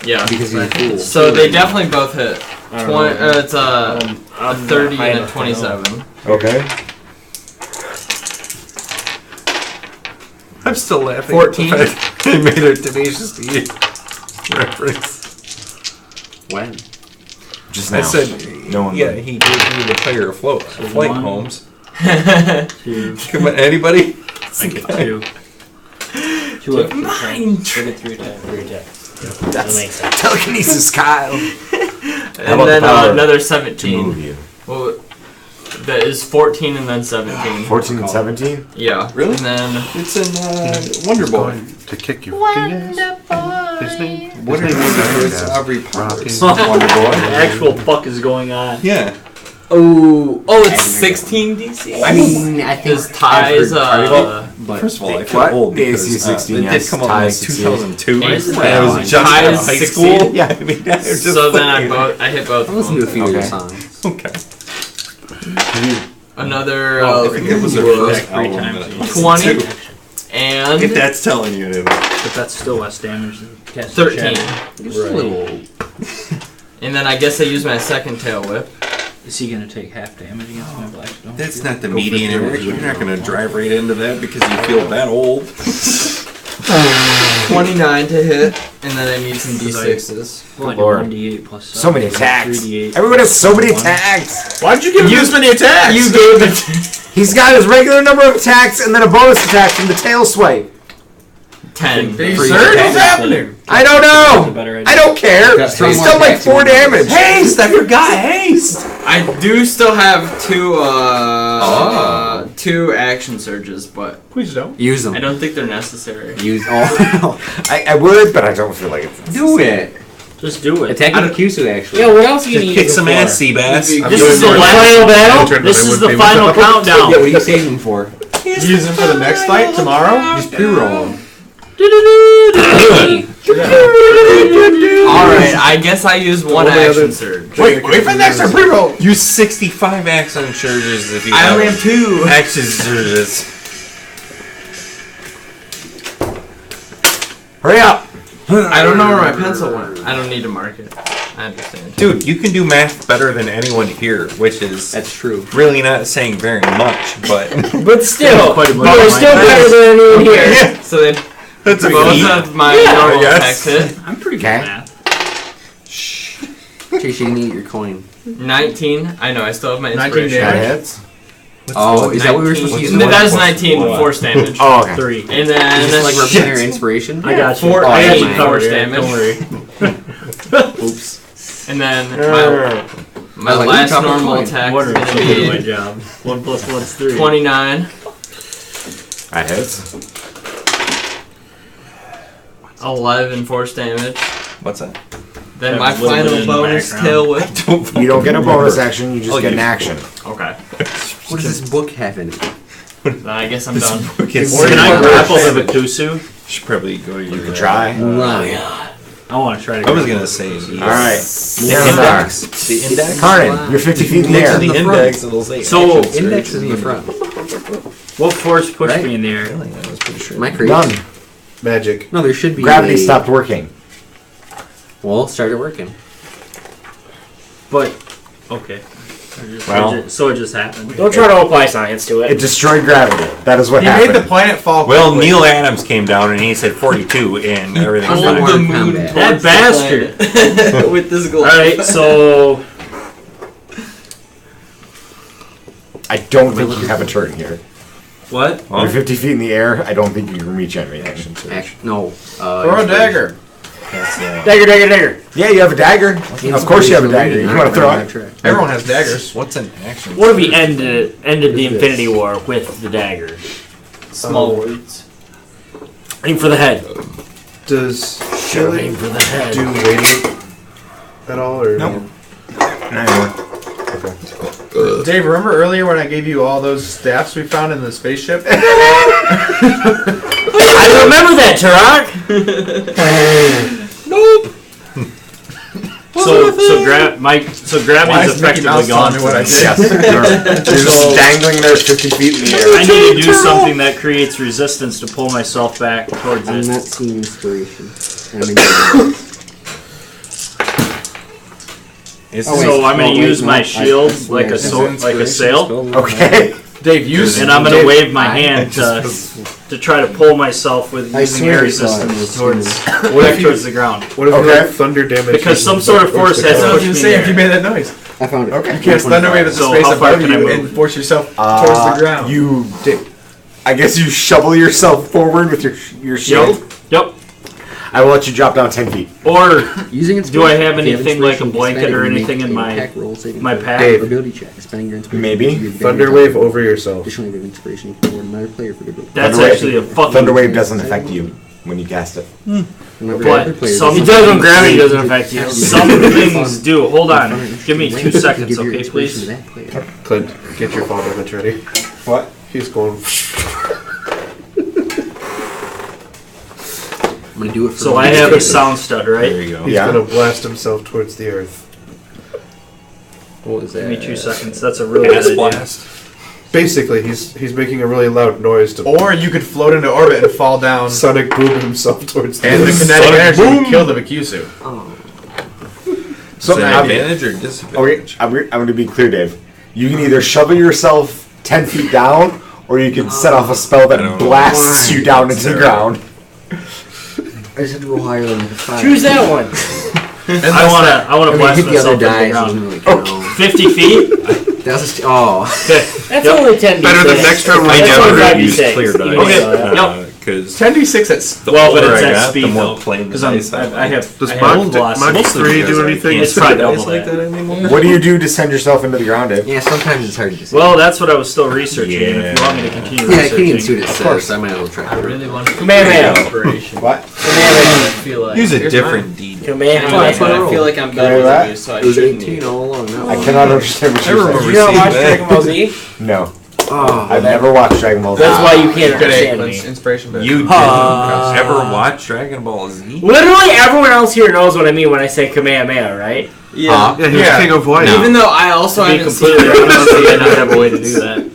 Speaker 6: Yeah.
Speaker 5: Because he's a fool.
Speaker 6: So they definitely both hit. It's a 30 and a 27.
Speaker 1: Okay.
Speaker 9: I'm still laughing.
Speaker 6: 14.
Speaker 9: He made a Tenacious D reference.
Speaker 5: When?
Speaker 1: Just now.
Speaker 9: I said,
Speaker 1: No one.
Speaker 9: yeah, he gave me the power of flight,
Speaker 4: one.
Speaker 9: Holmes.
Speaker 4: 2.
Speaker 9: Come on, anybody?
Speaker 4: I get 2. 2 up. 3 attack. 3 attack. That makes sense.
Speaker 1: Telekinesis, Kyle.
Speaker 6: And
Speaker 1: about
Speaker 6: then
Speaker 1: the power
Speaker 6: another
Speaker 1: To
Speaker 6: 17.
Speaker 1: move you.
Speaker 6: Well, that is 14 and then 17.
Speaker 1: 14 and 17.
Speaker 6: Yeah.
Speaker 9: Really?
Speaker 6: And then
Speaker 9: It's in Wonder Boy.
Speaker 8: To kick your fucking ass. His name.
Speaker 9: What are
Speaker 8: Wonder
Speaker 9: Aubrey
Speaker 8: Boy.
Speaker 9: Powers?
Speaker 8: Rocky.
Speaker 9: Wonder
Speaker 4: What the
Speaker 9: Boy.
Speaker 4: actual fuck is going on?
Speaker 9: Yeah.
Speaker 6: oh, it's 16 DC.
Speaker 5: I mean, I think
Speaker 6: Is ties
Speaker 5: but
Speaker 9: First of all, I feel
Speaker 1: What?
Speaker 9: old
Speaker 1: The
Speaker 9: because
Speaker 1: AC 16,
Speaker 9: it
Speaker 1: yes.
Speaker 9: did come out in
Speaker 1: Ties
Speaker 9: like
Speaker 1: 68.
Speaker 9: 2002.
Speaker 6: Ties
Speaker 9: When I was just out
Speaker 6: Ties
Speaker 9: of high
Speaker 6: 16?
Speaker 9: school.
Speaker 1: Yeah.
Speaker 9: I mean, I was just
Speaker 6: so then
Speaker 9: thinking.
Speaker 6: I hit both
Speaker 5: I
Speaker 6: of
Speaker 5: listened to a
Speaker 6: them.
Speaker 5: few of your
Speaker 1: Okay.
Speaker 5: songs.
Speaker 9: Okay.
Speaker 6: Another
Speaker 9: I think it was a first
Speaker 4: 3
Speaker 9: album
Speaker 4: times.
Speaker 9: that I listened
Speaker 6: 20
Speaker 9: to.
Speaker 6: and
Speaker 9: If that's telling you anything.
Speaker 4: But that's still less damage than casting
Speaker 6: 13.
Speaker 4: Shadow.
Speaker 5: Just a little.
Speaker 6: And then I guess I use my second tail whip.
Speaker 4: Is he gonna take half damage against my Blackstone?
Speaker 9: That's not the median, Eric. You're not going to drive right into that because you feel that old.
Speaker 6: 29 to hit, and then I need some d6s.
Speaker 4: Well, I do
Speaker 1: Lord.
Speaker 4: 1d8 plus 7.
Speaker 1: So many attacks.
Speaker 4: 3d8.
Speaker 1: Everyone has so many attacks.
Speaker 2: Why'd you give him this many attacks?
Speaker 6: You gave it
Speaker 1: He's got his regular number of attacks and then a bonus attack from the tail swipe.
Speaker 6: 10.
Speaker 2: Hey, sir, what's happening?
Speaker 1: I don't
Speaker 4: That's a
Speaker 1: know.
Speaker 4: better idea.
Speaker 1: I don't care.
Speaker 5: Got three
Speaker 1: He's
Speaker 5: more
Speaker 1: done like
Speaker 5: attacks
Speaker 1: 4
Speaker 5: in one.
Speaker 1: damage.
Speaker 9: Haste! I forgot haste!
Speaker 6: I do still have two action surges, but
Speaker 2: Please don't.
Speaker 5: Use them.
Speaker 6: I don't think they're necessary.
Speaker 5: Use all.
Speaker 1: I would, but I don't feel like it's.
Speaker 5: Do it.
Speaker 4: Just do it.
Speaker 5: Attack Vacusu, actually.
Speaker 3: Yeah, what else are you gonna
Speaker 9: Kick
Speaker 3: use
Speaker 9: some
Speaker 3: it for?
Speaker 9: ass, Seabass.
Speaker 4: This is the final battle. This is the final countdown.
Speaker 5: Yeah, what are you saving them for?
Speaker 2: Use him for the next fight tomorrow?
Speaker 5: Just pre-roll them.
Speaker 6: Alright, I guess I use one
Speaker 8: All the
Speaker 6: action
Speaker 8: other-
Speaker 6: surge.
Speaker 2: Wait for the next time. Pre-roll.
Speaker 9: Use 65 action surges if you
Speaker 6: I only have 2.
Speaker 9: action surges.
Speaker 1: Hurry up!
Speaker 6: I don't know where my pencil went. I don't need to mark it. I understand.
Speaker 9: Dude, you can do math better than anyone here, which is
Speaker 5: That's true.
Speaker 9: really not saying very much, but
Speaker 3: But still,
Speaker 4: Quite a bit.
Speaker 3: you're still better than anyone here.
Speaker 9: yeah,
Speaker 6: So they
Speaker 9: that's a
Speaker 6: both
Speaker 9: feat.
Speaker 6: have my
Speaker 9: I
Speaker 6: normal
Speaker 9: guess.
Speaker 6: attacks hit.
Speaker 4: I'm pretty good
Speaker 1: Okay.
Speaker 4: at math.
Speaker 5: Chase, you need your coin.
Speaker 6: 19. I know, I still have my
Speaker 2: 19
Speaker 6: inspiration.
Speaker 1: That
Speaker 2: damage.
Speaker 1: hits.
Speaker 5: Oh, is that what we were supposed to use?
Speaker 6: No, that is
Speaker 9: What?
Speaker 6: 19
Speaker 9: What?
Speaker 6: force damage.
Speaker 1: Oh, okay.
Speaker 4: 3.
Speaker 6: And
Speaker 5: Is
Speaker 6: then
Speaker 5: this like represent your inspiration?
Speaker 4: I got you.
Speaker 6: 4
Speaker 5: Oh,
Speaker 6: I got
Speaker 5: yeah,
Speaker 6: you force
Speaker 4: Yeah,
Speaker 6: damage.
Speaker 4: don't worry.
Speaker 5: Oops.
Speaker 6: And then my
Speaker 5: I was like,
Speaker 6: last
Speaker 5: drop a
Speaker 6: normal
Speaker 5: coin.
Speaker 6: attack
Speaker 4: Water
Speaker 6: is
Speaker 4: is
Speaker 6: going
Speaker 4: doing my
Speaker 6: to
Speaker 4: job. 1 plus 1 is 3.
Speaker 6: be 29.
Speaker 1: That hits.
Speaker 6: 11 force damage.
Speaker 9: What's that?
Speaker 6: Then
Speaker 4: Have
Speaker 6: my
Speaker 4: a little bit
Speaker 6: final
Speaker 4: in the
Speaker 6: bonus
Speaker 4: background.
Speaker 6: tail whip.
Speaker 1: You don't get a bonus action, you just
Speaker 9: I'll
Speaker 1: get an
Speaker 9: use-
Speaker 1: action.
Speaker 6: Okay.
Speaker 5: What does this book have in it?
Speaker 6: Then I guess I'm done.
Speaker 9: Okay,
Speaker 4: Can I grapple the Vacusu?
Speaker 9: should probably go.
Speaker 1: You can try.
Speaker 5: Right.
Speaker 4: I want to try to
Speaker 9: I was
Speaker 4: grapple.
Speaker 9: gonna say the
Speaker 1: Alright.
Speaker 9: The index. The index.
Speaker 1: Karnan, you're 50 feet in the
Speaker 9: Look
Speaker 1: air.
Speaker 9: at the index. It'll say.
Speaker 4: So-
Speaker 9: action
Speaker 5: Index
Speaker 9: surge.
Speaker 5: is in the front.
Speaker 4: What force pushed
Speaker 5: Right.
Speaker 4: me in the air?
Speaker 9: Really, I was pretty sure.
Speaker 5: Am I crazy?
Speaker 1: None.
Speaker 11: Magic.
Speaker 5: No, there should be.
Speaker 1: Gravity
Speaker 5: a-
Speaker 1: stopped working.
Speaker 5: Well, started working.
Speaker 4: But, okay.
Speaker 1: Well.
Speaker 4: So it just happened.
Speaker 3: Don't try to apply science to
Speaker 1: It
Speaker 3: it.
Speaker 1: destroyed gravity. That is what
Speaker 2: He
Speaker 1: happened.
Speaker 2: made the planet fall.
Speaker 9: Well,
Speaker 2: quickly.
Speaker 9: Neil Adams came down and he said 42, and everything was
Speaker 5: Hold
Speaker 9: fine.
Speaker 5: the
Speaker 6: The
Speaker 5: moon
Speaker 6: moon
Speaker 5: combat.
Speaker 4: That bastard.
Speaker 6: with this glove.
Speaker 4: Alright, so
Speaker 1: I don't think you have a turn here.
Speaker 9: What?
Speaker 1: You're 50 feet in the air. I don't think you can reach anything.
Speaker 5: No.
Speaker 2: Throw a dagger.
Speaker 4: Dagger.
Speaker 1: Yeah, you have a dagger. Of course you have a dagger. You want to throw it?
Speaker 2: Everyone has daggers.
Speaker 9: What's an action?
Speaker 4: What if we ended the Infinity War with the dagger?
Speaker 10: Small words.
Speaker 4: Aim for the head.
Speaker 11: Does
Speaker 4: Aim
Speaker 11: shielding
Speaker 4: for the head.
Speaker 11: do radiant at all, or
Speaker 1: Nope. Not anymore.
Speaker 2: Dave, remember earlier when I gave you all those staffs we found in the spaceship?
Speaker 4: I remember that, Turok.
Speaker 2: Nope.
Speaker 10: So grabbing
Speaker 2: Why
Speaker 10: is
Speaker 2: is Mickey
Speaker 10: effectively
Speaker 2: Mouse
Speaker 10: gone.
Speaker 2: telling me what I did?
Speaker 1: Yes. You're just dangling there 50 feet in the air.
Speaker 10: I need to do something that creates resistance to pull myself back towards
Speaker 5: I'm
Speaker 10: it.
Speaker 5: not seeing inspiration.
Speaker 10: So I'm going to use my shield like a sail,
Speaker 1: Okay.
Speaker 2: Dave, use
Speaker 10: and I'm going to wave my hand to try to pull myself with
Speaker 5: I
Speaker 10: using
Speaker 5: swear
Speaker 10: air
Speaker 5: to God,
Speaker 10: resistance
Speaker 5: I
Speaker 10: towards
Speaker 2: What
Speaker 10: towards the ground.
Speaker 11: what if you
Speaker 1: Okay.
Speaker 11: have thunder damage?
Speaker 10: Because some sort of force has
Speaker 2: That's what I was
Speaker 10: pushed
Speaker 2: gonna
Speaker 10: me
Speaker 2: say if
Speaker 10: there.
Speaker 2: you made that noise.
Speaker 5: I found it.
Speaker 1: Okay.
Speaker 2: You can't thunder wave at the
Speaker 10: So
Speaker 2: space
Speaker 10: how far
Speaker 2: above
Speaker 10: can I
Speaker 2: you
Speaker 10: move?
Speaker 2: and force yourself towards the ground.
Speaker 1: I guess you shovel yourself forward with your shield.
Speaker 10: Yep.
Speaker 1: I will let you drop down 10 feet.
Speaker 10: Or
Speaker 5: Using
Speaker 10: do I have
Speaker 5: If you
Speaker 10: anything like a
Speaker 5: inspiration,
Speaker 10: blanket
Speaker 5: spend it
Speaker 10: or
Speaker 5: and
Speaker 10: anything
Speaker 5: make
Speaker 10: in
Speaker 5: an
Speaker 10: my
Speaker 5: attack roll saving
Speaker 10: my
Speaker 5: throw.
Speaker 10: pack?
Speaker 11: Dave.
Speaker 5: Ability check. Spending your inspiration.
Speaker 1: Maybe.
Speaker 5: gives you advantage
Speaker 11: Thunder
Speaker 5: on
Speaker 11: wave
Speaker 5: it.
Speaker 11: over yourself.
Speaker 5: Additionally, with inspiration, you can reward another player for their ability.
Speaker 10: That's
Speaker 1: Thunderwave-
Speaker 10: actually a fucking.
Speaker 1: Thunderwave doesn't affect you when you cast it.
Speaker 5: Whenever
Speaker 10: But
Speaker 5: other players
Speaker 10: some
Speaker 5: do
Speaker 10: it does when
Speaker 5: something,
Speaker 10: gravity
Speaker 5: you
Speaker 10: doesn't
Speaker 5: can
Speaker 10: affect you.
Speaker 5: attack
Speaker 10: Some
Speaker 5: with
Speaker 10: things do. Hold on. Give me 2
Speaker 5: range.
Speaker 10: seconds,
Speaker 5: Give your
Speaker 10: okay,
Speaker 5: inspiration
Speaker 10: please?
Speaker 5: to that player.
Speaker 11: Clint, get your fall damage ready.
Speaker 1: What?
Speaker 11: He's going.
Speaker 5: I'm gonna do it for
Speaker 10: So I have a sound stud, right?
Speaker 9: There you go.
Speaker 11: He's
Speaker 1: Yeah.
Speaker 11: gonna blast himself towards the earth.
Speaker 5: What was
Speaker 10: Give
Speaker 5: that?
Speaker 10: me 2 seconds. That's a really good
Speaker 9: Gas
Speaker 10: idea.
Speaker 9: blast.
Speaker 11: Basically, he's making a really loud noise to
Speaker 2: Or you could float into orbit and fall down,
Speaker 11: sonic boom himself towards the
Speaker 2: and the
Speaker 11: earth.
Speaker 2: kinetic energy would kill the Vacusu.
Speaker 1: So
Speaker 9: Is it
Speaker 1: I'm,
Speaker 9: advantage or
Speaker 1: okay,
Speaker 9: disadvantage?
Speaker 1: I'm going to be clear, Dave. You can either shovel yourself 10 feet down, or you can set off a spell
Speaker 9: I
Speaker 1: that
Speaker 9: don't
Speaker 1: blasts
Speaker 5: know.
Speaker 1: you down into the ground.
Speaker 5: I just had to roll higher than like a 5.
Speaker 4: Choose that one.
Speaker 10: I wanna
Speaker 5: I mean,
Speaker 10: blast
Speaker 5: hit the other
Speaker 10: myself into the
Speaker 5: die, so it
Speaker 10: ground.
Speaker 5: doesn't really count.
Speaker 10: 50 feet.
Speaker 5: That's just, oh.
Speaker 4: That's
Speaker 10: Yep.
Speaker 4: only 10
Speaker 11: Better than next time we
Speaker 4: That's
Speaker 11: never
Speaker 4: only 5d6.
Speaker 9: use clear
Speaker 4: even
Speaker 9: dice.
Speaker 10: Okay.
Speaker 4: though, yeah.
Speaker 9: Because
Speaker 2: 10d6 at
Speaker 9: the
Speaker 10: Well, but
Speaker 9: older
Speaker 10: it's
Speaker 9: I
Speaker 10: at
Speaker 9: got,
Speaker 10: speed
Speaker 9: the more
Speaker 10: though.
Speaker 9: plain
Speaker 10: Because
Speaker 9: the dice
Speaker 10: I have
Speaker 11: Does
Speaker 10: I have
Speaker 11: Mach
Speaker 10: velocity.
Speaker 11: Mach 3 do anything?
Speaker 10: It's probably double
Speaker 9: like
Speaker 10: that.
Speaker 9: that anymore.
Speaker 1: What do you do to send yourself into the ground, Dave?
Speaker 5: Yeah, sometimes it's hard to say.
Speaker 10: Well, that's what I was still researching. And if you
Speaker 9: Yeah.
Speaker 10: want me to continue
Speaker 5: yeah, I can't even see
Speaker 10: researching,
Speaker 5: what it says, so I might as well try.
Speaker 6: I really want to
Speaker 4: Kamehameha.
Speaker 6: inspiration.
Speaker 1: What?
Speaker 6: I feel like
Speaker 9: Use a
Speaker 6: Here's
Speaker 9: different deed.
Speaker 4: Kamehameha.
Speaker 5: That's what I
Speaker 6: I
Speaker 5: rolled.
Speaker 6: feel like I'm
Speaker 1: Can I
Speaker 6: better
Speaker 1: do that?
Speaker 6: than you, so I
Speaker 5: It was
Speaker 6: shouldn't
Speaker 5: 18
Speaker 6: need
Speaker 5: all along. No.
Speaker 1: I cannot understand what
Speaker 9: I
Speaker 1: you're
Speaker 9: remember
Speaker 1: saying.
Speaker 4: You don't watch
Speaker 9: seeing
Speaker 4: Dragon Ball Z?
Speaker 1: No.
Speaker 5: Oh,
Speaker 1: I've never watched Dragon Ball Z.
Speaker 4: That's why you can't
Speaker 2: Good
Speaker 4: understand
Speaker 2: eight.
Speaker 4: me.
Speaker 2: Inspiration back.
Speaker 9: You didn't ever watch Dragon Ball Z?
Speaker 4: Literally everyone else here knows what I mean when I say Kamehameha, right?
Speaker 6: Yeah.
Speaker 11: Yeah, he was king of Hawaii.
Speaker 6: Even though I also
Speaker 10: to be
Speaker 6: haven't seen
Speaker 10: completely
Speaker 6: it.
Speaker 10: honest, I did not have a way to do that.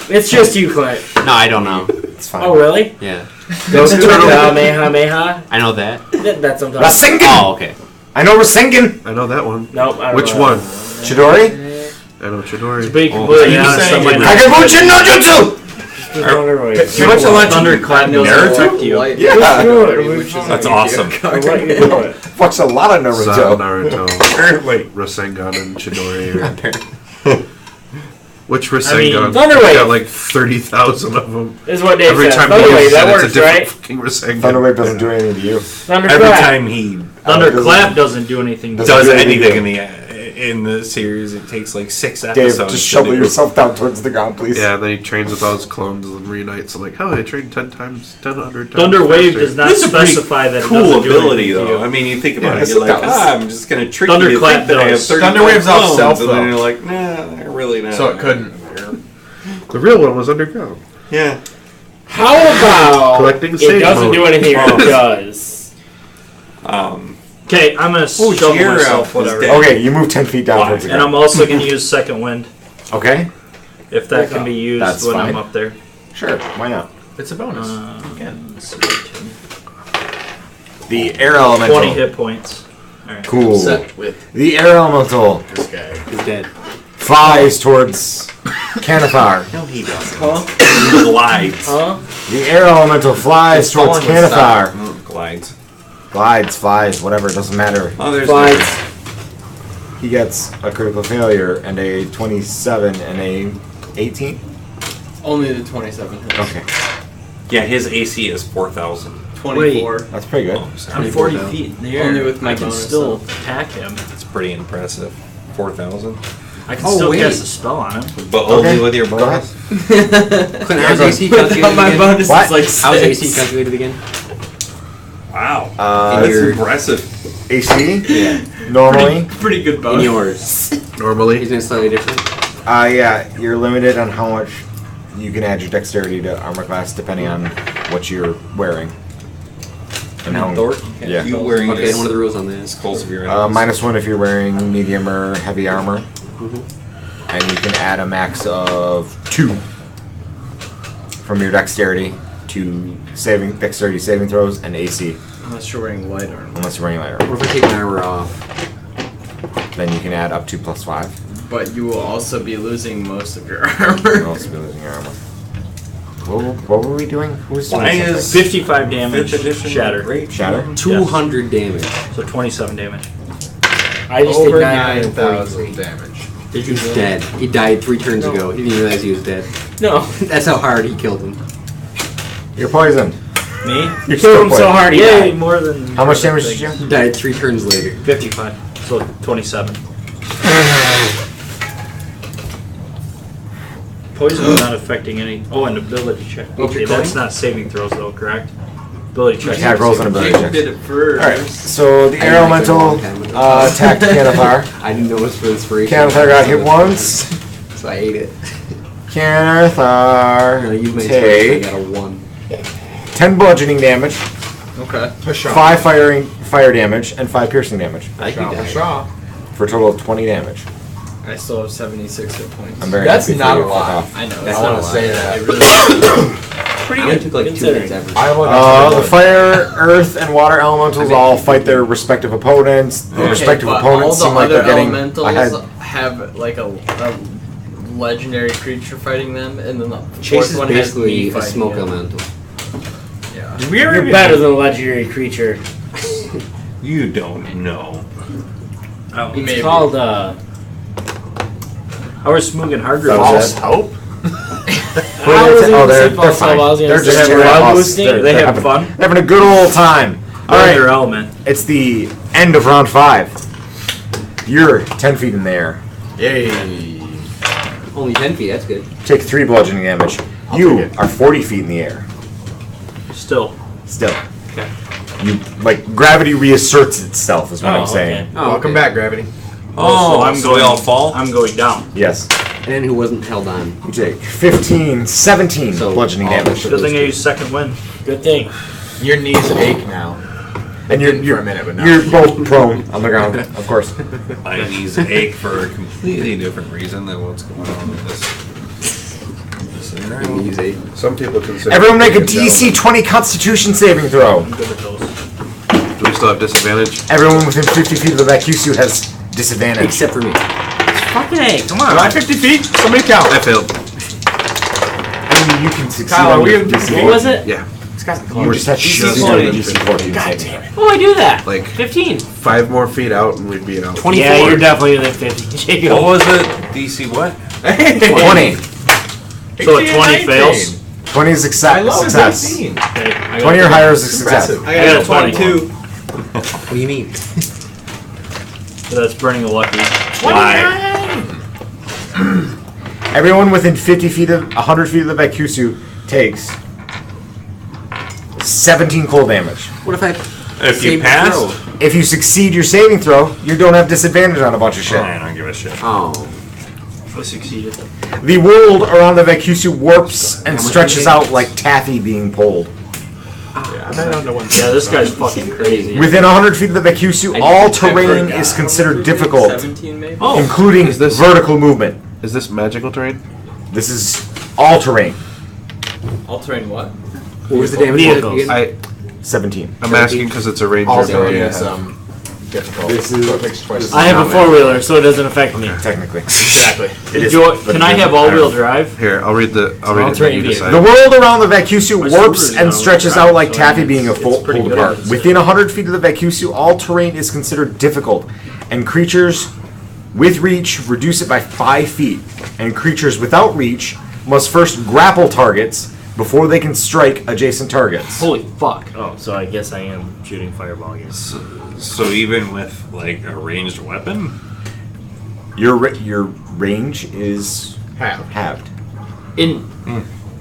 Speaker 4: It's just you, Clint.
Speaker 5: no, I don't know.
Speaker 1: It's fine.
Speaker 4: Oh, really?
Speaker 5: Yeah,
Speaker 11: Those turtle.
Speaker 4: Kamehameha.
Speaker 5: I know that.
Speaker 4: That's what I'm talking
Speaker 1: Rasengan!
Speaker 5: Oh, okay.
Speaker 1: I know Rasengan!
Speaker 11: I know that one.
Speaker 4: Nope. I don't
Speaker 11: Which
Speaker 4: know.
Speaker 11: one?
Speaker 1: Chidori?
Speaker 11: I know Chidori.
Speaker 10: To be completely honest, I might not.
Speaker 1: Kagabunchi no Jutsu!
Speaker 10: Too much of that thunderclap doesn't affect you.
Speaker 1: Yeah.
Speaker 9: That's awesome.
Speaker 1: I've watched a lot of
Speaker 11: Sao,
Speaker 1: Naruto.
Speaker 11: Naruto,
Speaker 1: Apparently.
Speaker 11: Rasengan, and Chidori. Which
Speaker 10: I mean,
Speaker 11: Rasengan?
Speaker 4: Thunderwave.
Speaker 11: I got like 30,000 of them.
Speaker 4: Is what Dave
Speaker 11: Every
Speaker 4: said.
Speaker 11: time he
Speaker 4: Thunderwave,
Speaker 11: uses
Speaker 4: that
Speaker 11: it, it's a
Speaker 4: works,
Speaker 11: different
Speaker 4: right?
Speaker 11: fucking Rasengan.
Speaker 1: Thunderwave doesn't do anything to you.
Speaker 4: Thunderclap.
Speaker 9: Every time he
Speaker 10: Thunderclap doesn't do anything.
Speaker 1: Doesn't
Speaker 9: does
Speaker 1: do anything
Speaker 9: anything in the series, it takes like 6
Speaker 1: Dave,
Speaker 9: episodes.
Speaker 1: just
Speaker 9: to
Speaker 1: shovel
Speaker 9: do.
Speaker 1: yourself down towards the ground, please.
Speaker 11: Yeah, and then he trains with all his clones and reunites. I'm like, oh, I trained 10 times, 100 times.
Speaker 10: Thunder Wave
Speaker 11: faster.
Speaker 10: does not
Speaker 9: That's a pretty
Speaker 10: specify that it
Speaker 9: cool
Speaker 10: doesn't do
Speaker 9: ability,
Speaker 10: anything to
Speaker 9: though.
Speaker 10: you.
Speaker 9: I mean, you think about
Speaker 1: Yes,
Speaker 9: it, you're
Speaker 1: it
Speaker 9: like,
Speaker 1: does.
Speaker 9: I'm just going to trick you to
Speaker 10: Thunderclap
Speaker 9: think that I have
Speaker 10: does.
Speaker 9: 30
Speaker 2: Thunderwave's off
Speaker 9: clones,
Speaker 2: stealth,
Speaker 9: and then
Speaker 2: though.
Speaker 9: you're like, nah, they're really not.
Speaker 2: So it couldn't.
Speaker 11: The real one was underground.
Speaker 9: Yeah.
Speaker 4: How about
Speaker 11: Collecting
Speaker 4: it
Speaker 11: save
Speaker 4: doesn't
Speaker 11: mode.
Speaker 4: do anything or it does?
Speaker 10: Okay, I'm gonna shovel
Speaker 9: Jira
Speaker 10: myself
Speaker 9: was
Speaker 10: whatever.
Speaker 9: dead.
Speaker 1: Okay, you move 10 feet down towards the
Speaker 10: And
Speaker 1: ground.
Speaker 10: I'm also gonna use Second Wind
Speaker 1: Okay?
Speaker 10: if that can be used
Speaker 1: That's
Speaker 10: when
Speaker 1: fine.
Speaker 10: I'm up there.
Speaker 1: Sure, why not?
Speaker 2: It's a bonus.
Speaker 10: Again,
Speaker 1: The air elemental.
Speaker 10: 20 hit points. Alright.
Speaker 1: Cool.
Speaker 6: Set with
Speaker 1: The air elemental
Speaker 6: this guy.
Speaker 5: He's dead.
Speaker 1: flies towards Canathar.
Speaker 9: No, he doesn't.
Speaker 4: Huh?
Speaker 9: He glides.
Speaker 4: Huh?
Speaker 1: The air elemental flies
Speaker 6: It's
Speaker 1: towards
Speaker 6: falling with
Speaker 1: Canathar.
Speaker 9: Oh, glides.
Speaker 1: Glides, flies, whatever, it doesn't matter.
Speaker 9: Oh, there's
Speaker 1: He gets a critical failure and a 27 and a 18.
Speaker 6: Only the 27 hits.
Speaker 1: Okay.
Speaker 9: Yeah, his AC is 4,000.
Speaker 6: 24.
Speaker 1: That's pretty good.
Speaker 10: I'm 40 feet in the air.
Speaker 6: Only with my
Speaker 10: I can
Speaker 6: bonus,
Speaker 10: still
Speaker 6: so.
Speaker 10: attack him.
Speaker 9: It's pretty impressive. 4,000.
Speaker 10: I can still cast a spell on him.
Speaker 9: But only with your bonus.
Speaker 5: Clint, how's AC calculated
Speaker 6: My
Speaker 5: again?
Speaker 6: bonus
Speaker 1: What?
Speaker 6: is like
Speaker 5: How's
Speaker 6: 6.
Speaker 5: AC calculated again?
Speaker 9: Wow.
Speaker 5: In
Speaker 9: That's
Speaker 5: your-
Speaker 9: impressive.
Speaker 1: AC?
Speaker 5: Yeah.
Speaker 1: Normally?
Speaker 6: Pretty good
Speaker 5: In
Speaker 6: bonus.
Speaker 5: yours.
Speaker 11: Normally.
Speaker 5: Isn't it slightly different?
Speaker 1: Yeah, you're limited on how much you can add your dexterity to armor class depending on what you're wearing. And how yeah.
Speaker 9: You wearing
Speaker 5: Okay,
Speaker 9: this
Speaker 5: one of the rules on this.
Speaker 9: skulls of your
Speaker 1: -1 if you're wearing medium or heavy armor. And you can add a max of 2 from your dexterity to dexterity saving throws and AC.
Speaker 6: Unless you're wearing light armor.
Speaker 1: Unless you're wearing light armor.
Speaker 5: What if I take my armor off?
Speaker 1: Then you can add up to +5.
Speaker 6: But you will also be losing most of your
Speaker 1: You'll
Speaker 6: armor.
Speaker 1: also be losing your armor. What were we doing? Who was doing
Speaker 9: Why
Speaker 1: something?
Speaker 9: is
Speaker 10: 55 damage.
Speaker 9: 5th edition
Speaker 10: Shatter.
Speaker 9: great?
Speaker 1: Shatter?
Speaker 5: 200 damage.
Speaker 10: So 27 damage.
Speaker 4: I just
Speaker 6: Over
Speaker 4: did
Speaker 6: 9,000 damage.
Speaker 5: He's dead. He died 3 turns ago. He didn't realize he was dead.
Speaker 4: No.
Speaker 5: That's how hard he killed him.
Speaker 1: You're poisoned.
Speaker 10: Me?
Speaker 1: You're
Speaker 4: Killed him so
Speaker 1: poisoned.
Speaker 4: hard he
Speaker 10: Yay,
Speaker 4: died.
Speaker 10: more than.
Speaker 1: How much damage did you?
Speaker 5: He died 3 turns later.
Speaker 10: 55. So 27. Poison is not affecting any. Oh, and ability check. Okay, that's not saving throws though, correct? Ability check.
Speaker 1: Attack rolls and ability
Speaker 6: Jake
Speaker 1: checks.
Speaker 6: did it first.
Speaker 1: Alright, so the air
Speaker 5: I
Speaker 1: elemental
Speaker 5: didn't like it a long time ago.
Speaker 1: attacked Canathar.
Speaker 5: I didn't know it was for inspiration.
Speaker 1: Canathar got hit once.
Speaker 5: So I ate it.
Speaker 1: Canathar
Speaker 5: I used my inspiration. I
Speaker 1: take
Speaker 5: got a 1.
Speaker 1: 10 bludgeoning damage,
Speaker 6: Okay.
Speaker 1: 5 fire damage, and 5 piercing damage.
Speaker 5: I can die.
Speaker 1: For a total of 20 damage.
Speaker 6: I still have 76 hit points.
Speaker 1: I'm very
Speaker 7: That's
Speaker 1: happy for
Speaker 7: not
Speaker 1: you.
Speaker 7: a lot.
Speaker 1: Fuck off.
Speaker 6: I know.
Speaker 5: That's
Speaker 6: I
Speaker 5: not
Speaker 6: want
Speaker 5: a
Speaker 6: to say
Speaker 5: lie.
Speaker 6: that. I really
Speaker 4: Pretty
Speaker 5: I
Speaker 4: good.
Speaker 5: took like 2
Speaker 4: considering.
Speaker 5: hits ever.
Speaker 1: The fire, earth, and water elementals all fight their respective opponents. The respective
Speaker 6: but
Speaker 1: opponents
Speaker 6: all
Speaker 1: seem
Speaker 6: the
Speaker 1: like they're
Speaker 6: other
Speaker 1: getting
Speaker 6: elementals
Speaker 1: ahead.
Speaker 6: have like a legendary creature fighting them, and then the
Speaker 5: Chase
Speaker 6: fourth
Speaker 5: is
Speaker 6: one has
Speaker 5: basically
Speaker 6: me
Speaker 5: a
Speaker 6: fighting
Speaker 5: smoke
Speaker 6: it.
Speaker 5: elemental.
Speaker 6: Yeah.
Speaker 4: You're better than a legendary creature.
Speaker 9: You don't know.
Speaker 10: Oh,
Speaker 4: It's
Speaker 6: Maybe.
Speaker 4: called
Speaker 10: How are Smoog and Hardrick?
Speaker 9: False hope?
Speaker 1: Oh, they're fine. They're just
Speaker 4: have
Speaker 1: morale
Speaker 4: morale
Speaker 1: boosting.
Speaker 4: boosting.
Speaker 10: They have
Speaker 1: having
Speaker 10: fun?
Speaker 1: They're having a good old time. All
Speaker 10: Their
Speaker 1: right,
Speaker 10: element.
Speaker 1: it's the end of round 5. You're 10 feet in the air.
Speaker 6: Yay.
Speaker 5: Only 10 feet, that's good.
Speaker 1: Take 3 bludgeoning damage. You are 40 feet in the air.
Speaker 10: Still.
Speaker 1: Still.
Speaker 10: Okay.
Speaker 1: You gravity reasserts itself, is what I'm saying.
Speaker 5: Oh,
Speaker 6: Welcome back, Gravity.
Speaker 9: Oh,
Speaker 10: so I'm
Speaker 9: so
Speaker 10: going.
Speaker 9: we all fall?
Speaker 10: I'm going down.
Speaker 1: Yes.
Speaker 5: And who wasn't held on.
Speaker 1: You take 15, 17
Speaker 5: So,
Speaker 1: bludgeoning
Speaker 5: all
Speaker 1: damage.
Speaker 10: Good thing I used second wind.
Speaker 4: Good thing.
Speaker 7: Your knees ache now.
Speaker 1: And
Speaker 7: Didn't for a minute, but now.
Speaker 1: you're both prone on the ground, of course.
Speaker 9: My knees ache for a completely different reason than what's going on with this scenario.
Speaker 5: Easy.
Speaker 11: Some people consider.
Speaker 1: Everyone make a
Speaker 11: taking down-
Speaker 1: DC 20 Constitution saving throw.
Speaker 10: I'm good with those.
Speaker 11: Do we still have disadvantage?
Speaker 1: Everyone within 50 feet of the Vacusu has disadvantage.
Speaker 5: Except for me.
Speaker 4: Fucking A, come
Speaker 7: Am I
Speaker 4: on.
Speaker 7: 50 feet? Somebody count.
Speaker 11: I failed.
Speaker 1: I mean, you can succeed
Speaker 7: Kyle,
Speaker 1: on
Speaker 7: are we
Speaker 1: your
Speaker 7: in-
Speaker 1: DC.
Speaker 4: What was it?
Speaker 11: Yeah.
Speaker 1: You just have to
Speaker 11: Just
Speaker 1: succeed on your DC 14 saving throw.
Speaker 4: Oh, I do that.
Speaker 11: Like
Speaker 4: 15.
Speaker 11: 5 more feet out and we'd be out.
Speaker 5: 24.
Speaker 4: Yeah, you're definitely within 50. Jacob.
Speaker 9: What was it? DC what?
Speaker 1: 20.
Speaker 10: So a 20 fails.
Speaker 1: 20 is
Speaker 7: I
Speaker 1: success.
Speaker 7: love
Speaker 1: success.
Speaker 7: 16.
Speaker 10: Okay, I got
Speaker 1: 20 or higher is a success.
Speaker 7: Impressive.
Speaker 6: I
Speaker 10: got
Speaker 6: got
Speaker 10: a
Speaker 6: a 22.
Speaker 5: What do you mean?
Speaker 10: So that's burning a lucky. Why?
Speaker 1: Everyone within 50 feet of 100 feet of the Vacusu takes 17 cold damage.
Speaker 5: What if I
Speaker 9: If you
Speaker 5: saved
Speaker 9: pass,
Speaker 5: throw?
Speaker 1: If you succeed your saving throw, you don't have disadvantage on a bunch of shit.
Speaker 9: I don't give a shit.
Speaker 5: Oh.
Speaker 10: I succeeded.
Speaker 1: The world around the Vacusu warps and
Speaker 5: How much
Speaker 1: stretches
Speaker 5: damage?
Speaker 1: out like taffy being pulled.
Speaker 10: Yeah, this guy's fucking crazy.
Speaker 1: Within 100 feet of the Vacusu, all terrain is considered difficult,
Speaker 6: 17 maybe?
Speaker 1: including
Speaker 11: Is this-
Speaker 1: vertical movement.
Speaker 11: Is this magical terrain?
Speaker 1: This is all terrain.
Speaker 6: All terrain what?
Speaker 5: What was the damage?
Speaker 10: Vehicles.
Speaker 5: again?
Speaker 1: 17.
Speaker 11: I'm asking because it's a ranger
Speaker 7: All
Speaker 11: ability.
Speaker 7: terrain
Speaker 11: I
Speaker 7: is
Speaker 11: have.
Speaker 7: difficult.
Speaker 1: This is-
Speaker 7: So it makes twice.
Speaker 4: I have a 4-wheeler, so it doesn't affect me.
Speaker 1: Technically.
Speaker 7: Exactly.
Speaker 1: It is,
Speaker 10: Can I have all-wheel drive?
Speaker 11: Here, I'll read the. I'll read it.
Speaker 4: terrain
Speaker 11: You
Speaker 4: vehicle.
Speaker 11: decide.
Speaker 1: The world around the Vacusu
Speaker 10: My
Speaker 1: warps
Speaker 10: Subaru's
Speaker 1: and
Speaker 10: not
Speaker 1: stretches
Speaker 10: all-wheel
Speaker 1: out like
Speaker 10: drive,
Speaker 1: taffy
Speaker 10: so
Speaker 1: being
Speaker 10: it's
Speaker 1: pulled
Speaker 10: pretty good
Speaker 1: apart.
Speaker 10: at it.
Speaker 1: Within 100 feet of the Vacusu, all terrain is considered difficult, and creatures with reach reduce it by 5 feet, and creatures without reach must first grapple targets before they can strike adjacent targets.
Speaker 3: Holy fuck.
Speaker 4: Oh, so I guess I am shooting fireball again.
Speaker 9: So even with like a ranged weapon,
Speaker 1: Your range is halved.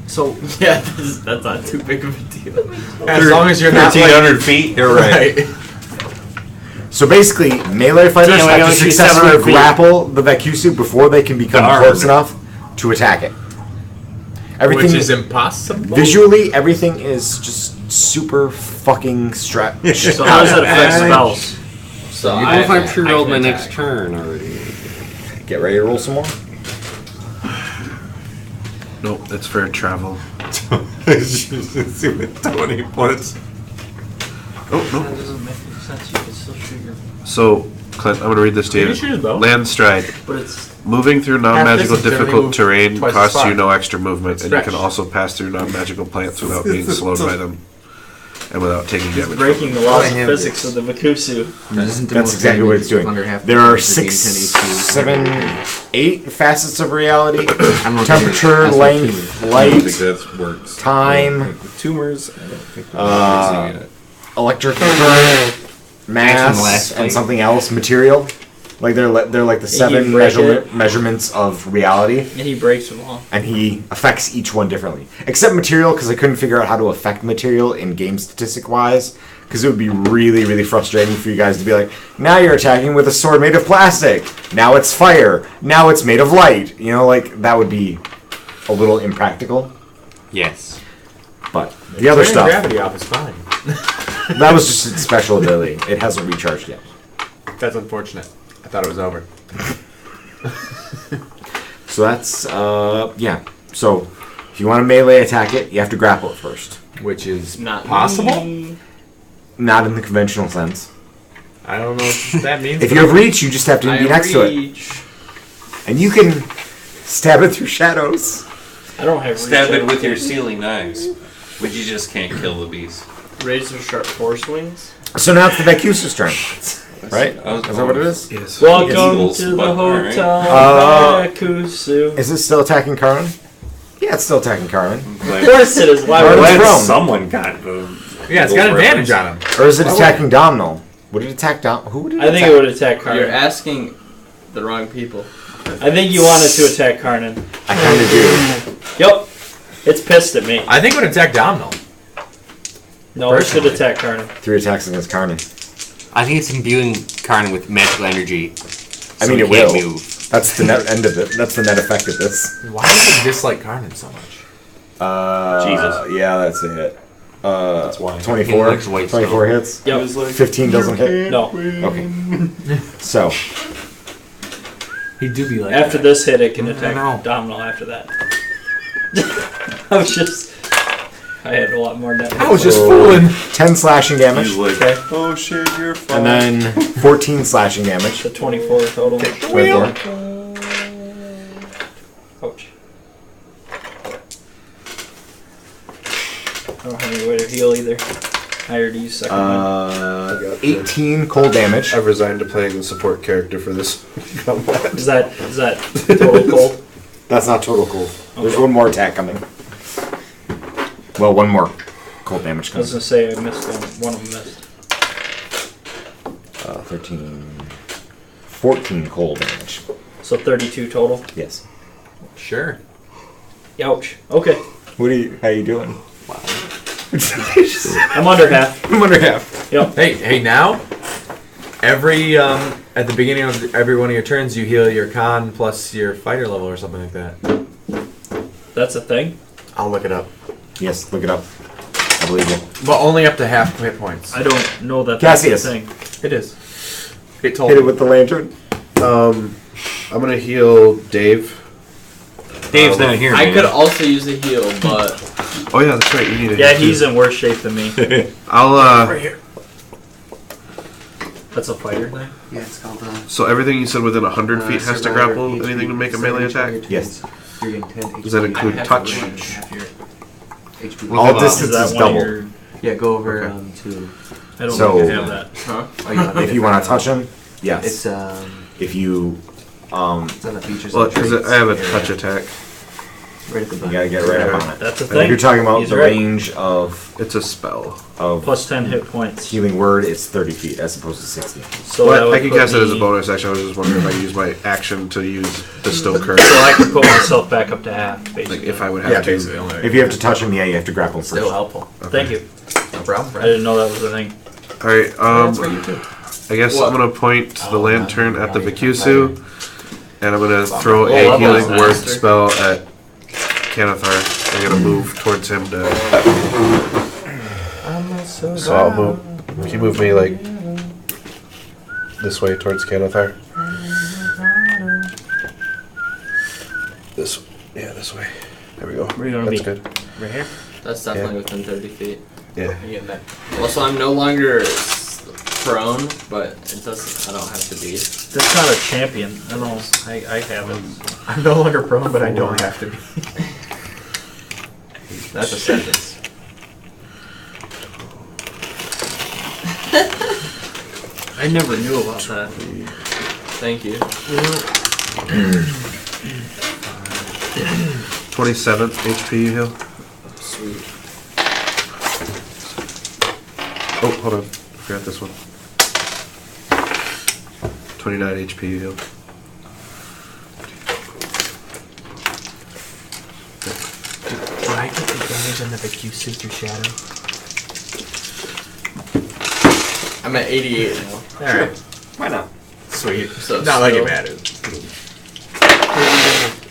Speaker 3: So
Speaker 6: Yeah, that's not too big of a deal. As long as you're not
Speaker 9: 1,300 feet. You're right.
Speaker 1: So basically, melee fighters
Speaker 4: Damn, I
Speaker 1: have
Speaker 4: only
Speaker 1: to
Speaker 4: see
Speaker 1: successfully
Speaker 4: 700 feet.
Speaker 1: grapple the Vacusu before they can become
Speaker 9: Darn.
Speaker 1: close enough to attack it. Everything
Speaker 2: Which is impossible.
Speaker 1: visually, everything is just super fucking stretched.
Speaker 4: So how does that affect spells?
Speaker 5: So you know if I pre-rolled my next turn already.
Speaker 1: Get ready to roll some more.
Speaker 11: Nope, that's for travel.
Speaker 9: 20 points.
Speaker 11: Oh, no.
Speaker 3: that doesn't make any sense. You can still shoot your.
Speaker 11: So, Clint, I'm going to read this to
Speaker 3: You
Speaker 11: you.
Speaker 3: can shoot his bow.
Speaker 11: Land stride.
Speaker 3: But it's
Speaker 11: Moving through non-magical
Speaker 2: distance, then
Speaker 11: difficult
Speaker 2: remove
Speaker 11: terrain
Speaker 2: twice as
Speaker 11: costs
Speaker 2: far.
Speaker 11: you no extra movement, and you can
Speaker 2: Stretch.
Speaker 11: also pass through non-magical plants without being slowed by them, and without taking damage.
Speaker 3: breaking the laws of physics of the Vacusu.
Speaker 1: That's exactly what it's doing. There are 8 facets of reality: temperature, length,
Speaker 9: I don't think
Speaker 1: light,
Speaker 9: that works.
Speaker 1: time,
Speaker 9: Tumors. I don't think
Speaker 1: Uh,
Speaker 9: we're using it.
Speaker 1: electric current, mass,
Speaker 5: last
Speaker 1: and
Speaker 5: fight.
Speaker 1: something else, material. Like they're like the 7
Speaker 3: break it.
Speaker 1: measurements of reality,
Speaker 3: And he breaks them all.
Speaker 1: and he affects each one differently. Except material, because I couldn't figure out how to affect material in game statistic wise, because it would be really, really frustrating for you guys to be like, now you're attacking with a sword made of plastic. Now it's fire. Now it's made of light. You know, like that would be a little impractical.
Speaker 9: Yes.
Speaker 1: But the other
Speaker 2: Turning
Speaker 1: stuff,
Speaker 2: gravity off is fine.
Speaker 1: that was just its special ability. It hasn't recharged yet.
Speaker 2: That's unfortunate. I thought it was over.
Speaker 1: So that's, yeah. So if you want to melee attack it, you have to grapple it first.
Speaker 2: Which is
Speaker 3: Not
Speaker 2: possible.
Speaker 1: Not in the conventional sense.
Speaker 2: I don't know what that means.
Speaker 1: If you have reach, you just have to be next to it. And you can stab it through shadows.
Speaker 3: I don't have
Speaker 9: Stab
Speaker 3: reach.
Speaker 9: it with your sealing knives, but you just can't kill the beast.
Speaker 3: razor sharp force wings.
Speaker 1: So now it's the Vacusu's turn. Right?
Speaker 9: I was
Speaker 1: Is that what it is?
Speaker 11: Yes.
Speaker 3: Welcome
Speaker 9: Eagles,
Speaker 3: to the
Speaker 9: but alright.
Speaker 3: hotel, Vacusu.
Speaker 1: Is it still attacking Carmen? Yeah, it's still attacking Carmen.
Speaker 3: Of course it is. Why
Speaker 1: Or
Speaker 3: would
Speaker 1: it's
Speaker 3: it?
Speaker 1: prone.
Speaker 9: Someone got the.
Speaker 2: Yeah, it's got advantage on him.
Speaker 1: Or is it attacking Domhnall? Would it attack Dom? Who would it
Speaker 3: I think
Speaker 1: attack?
Speaker 3: it would attack Karnan.
Speaker 6: You're asking the wrong people.
Speaker 3: I think you wanted to attack Karnan.
Speaker 1: I kind of do.
Speaker 3: Yep. It's pissed at me.
Speaker 2: I think it would attack Domhnall.
Speaker 3: No, it should attack Karnan.
Speaker 1: 3 attacks against Carmen.
Speaker 5: I think it's imbuing Karn with magical energy.
Speaker 1: I mean,
Speaker 5: so
Speaker 1: it
Speaker 5: he can't
Speaker 1: will.
Speaker 5: move.
Speaker 1: That's the net end of it. That's the net effect of this.
Speaker 2: Why does it dislike Karnan so much?
Speaker 9: Jesus.
Speaker 1: Yeah, that's it.
Speaker 9: That's why.
Speaker 1: 24.
Speaker 5: He likes white
Speaker 1: 24 hits.
Speaker 3: Yep.
Speaker 1: 15 doesn't hit.
Speaker 3: No.
Speaker 1: Okay. So,
Speaker 3: He do be like after this hit, it can attack Domhnall after that. I was just... I had a lot more damage.
Speaker 2: I was just fooling.
Speaker 1: 10 slashing damage.
Speaker 9: He's like,
Speaker 3: Okay.
Speaker 9: oh shit, you're fine.
Speaker 1: And then 14 slashing damage.
Speaker 3: The 24 total.
Speaker 1: 24.
Speaker 3: Ouch. I don't have any way to heal either. I already used second one.
Speaker 1: 18 cold damage.
Speaker 11: I've resigned to playing the support character for this combat.
Speaker 3: Is that total cold?
Speaker 1: That's not total cold. There's one more attack coming. Well, one more cold damage
Speaker 3: I was
Speaker 1: coming.
Speaker 3: gonna say I missed one. One of them missed.
Speaker 1: 13. 14 cold damage.
Speaker 3: So 32 total.
Speaker 1: Yes.
Speaker 2: Sure.
Speaker 3: Ouch. Okay.
Speaker 1: How you doing?
Speaker 3: I'm under half.
Speaker 1: I'm under half.
Speaker 3: Yep.
Speaker 2: Hey, now, every at the beginning of every one of your turns, you heal your con plus your fighter level or something like that.
Speaker 3: That's a thing.
Speaker 2: I'll look it up.
Speaker 1: Yes, look it up. I believe you.
Speaker 2: But only up to half hit points.
Speaker 3: I don't know that that's a
Speaker 1: Cassius.
Speaker 3: thing.
Speaker 2: It is. It told
Speaker 1: Hit it
Speaker 2: me.
Speaker 1: with the lantern.
Speaker 11: I'm gonna heal Dave.
Speaker 9: Dave's not here.
Speaker 6: I
Speaker 9: man.
Speaker 6: could also use a heal, but
Speaker 11: Oh yeah, that's right. You need a
Speaker 3: Yeah,
Speaker 11: heal,
Speaker 3: he's
Speaker 11: too.
Speaker 3: in worse shape than me.
Speaker 11: I'll
Speaker 3: That's a fighter thing.
Speaker 5: Yeah, it's called.
Speaker 11: So everything you said within 100 feet has to
Speaker 5: Survivor,
Speaker 11: grapple
Speaker 5: HP,
Speaker 11: anything to make a melee attack.
Speaker 1: Yes.
Speaker 5: You're getting 10
Speaker 11: Does that
Speaker 5: HP.
Speaker 11: include
Speaker 5: Half
Speaker 11: touch?
Speaker 5: your range, half your HP.
Speaker 1: All
Speaker 11: Is
Speaker 1: distance
Speaker 3: that
Speaker 1: is
Speaker 3: one of
Speaker 1: double.
Speaker 3: your-
Speaker 5: Yeah, go over
Speaker 11: Okay.
Speaker 5: to.
Speaker 3: I don't
Speaker 1: So-
Speaker 3: think I have that.
Speaker 6: huh?
Speaker 5: Oh, yeah,
Speaker 1: If you want to touch him, yes.
Speaker 5: It's
Speaker 1: If you
Speaker 5: it's on the features.
Speaker 11: Well,
Speaker 5: and traits
Speaker 11: I have a
Speaker 5: area.
Speaker 11: touch attack.
Speaker 3: Right at the
Speaker 1: You
Speaker 3: back.
Speaker 1: gotta get right up on it.
Speaker 3: That's a
Speaker 1: I think
Speaker 3: thing.
Speaker 1: you're talking about
Speaker 3: He's
Speaker 1: the
Speaker 3: right.
Speaker 1: range of
Speaker 11: It's a spell.
Speaker 3: Plus 10 hit points.
Speaker 1: healing word. It's 30 feet as opposed to 60.
Speaker 3: So
Speaker 11: But
Speaker 3: that would
Speaker 11: I can
Speaker 3: put
Speaker 11: cast it as a
Speaker 3: me-
Speaker 11: bonus action. I was just wondering if I could use my action to use bestow curse.
Speaker 3: So I can put myself back up to half, basically.
Speaker 11: Like if I would
Speaker 1: Yeah,
Speaker 11: have
Speaker 2: Basically,
Speaker 11: to.
Speaker 2: only
Speaker 1: If you have to touch him, yeah, you have to grapple him first.
Speaker 2: still helpful.
Speaker 3: Thank you.
Speaker 2: No problem.
Speaker 3: I didn't know that was a thing.
Speaker 11: All right.
Speaker 2: That's for you too.
Speaker 11: I guess
Speaker 6: What?
Speaker 11: I'm gonna point the
Speaker 6: Oh,
Speaker 11: lantern
Speaker 6: no,
Speaker 11: at the
Speaker 6: no, you
Speaker 11: Vacusu, and I'm gonna throw
Speaker 3: Oh,
Speaker 11: a
Speaker 3: that
Speaker 11: healing
Speaker 3: was
Speaker 11: word
Speaker 3: nice.
Speaker 11: spell at Canathar. I'm gonna move towards him to. So I'll move. Can you move me like this way towards Canathar? This. Yeah, this way. There we go.
Speaker 4: Where are you gonna
Speaker 11: That's
Speaker 4: be?
Speaker 11: good.
Speaker 4: Right here?
Speaker 6: That's definitely within 30 feet.
Speaker 11: Yeah.
Speaker 6: You getting there? Well, so I'm no longer prone, but it doesn't. I don't have to be.
Speaker 3: That's not a champion. I don't know. I have it.
Speaker 2: I'm no longer prone, but I don't have to be. That's a sentence.
Speaker 3: I never knew about that.
Speaker 6: Thank you.
Speaker 11: 27th HP you heal.
Speaker 6: Sweet.
Speaker 11: Oh, hold on. I forgot this one. 29 HP you heal.
Speaker 2: Do I get advantage on the Vacusu through shadow?
Speaker 6: I'm at 88 now.
Speaker 2: Alright.
Speaker 1: Why not?
Speaker 2: Sweet.
Speaker 6: So
Speaker 2: Not like it
Speaker 6: still-
Speaker 2: matters.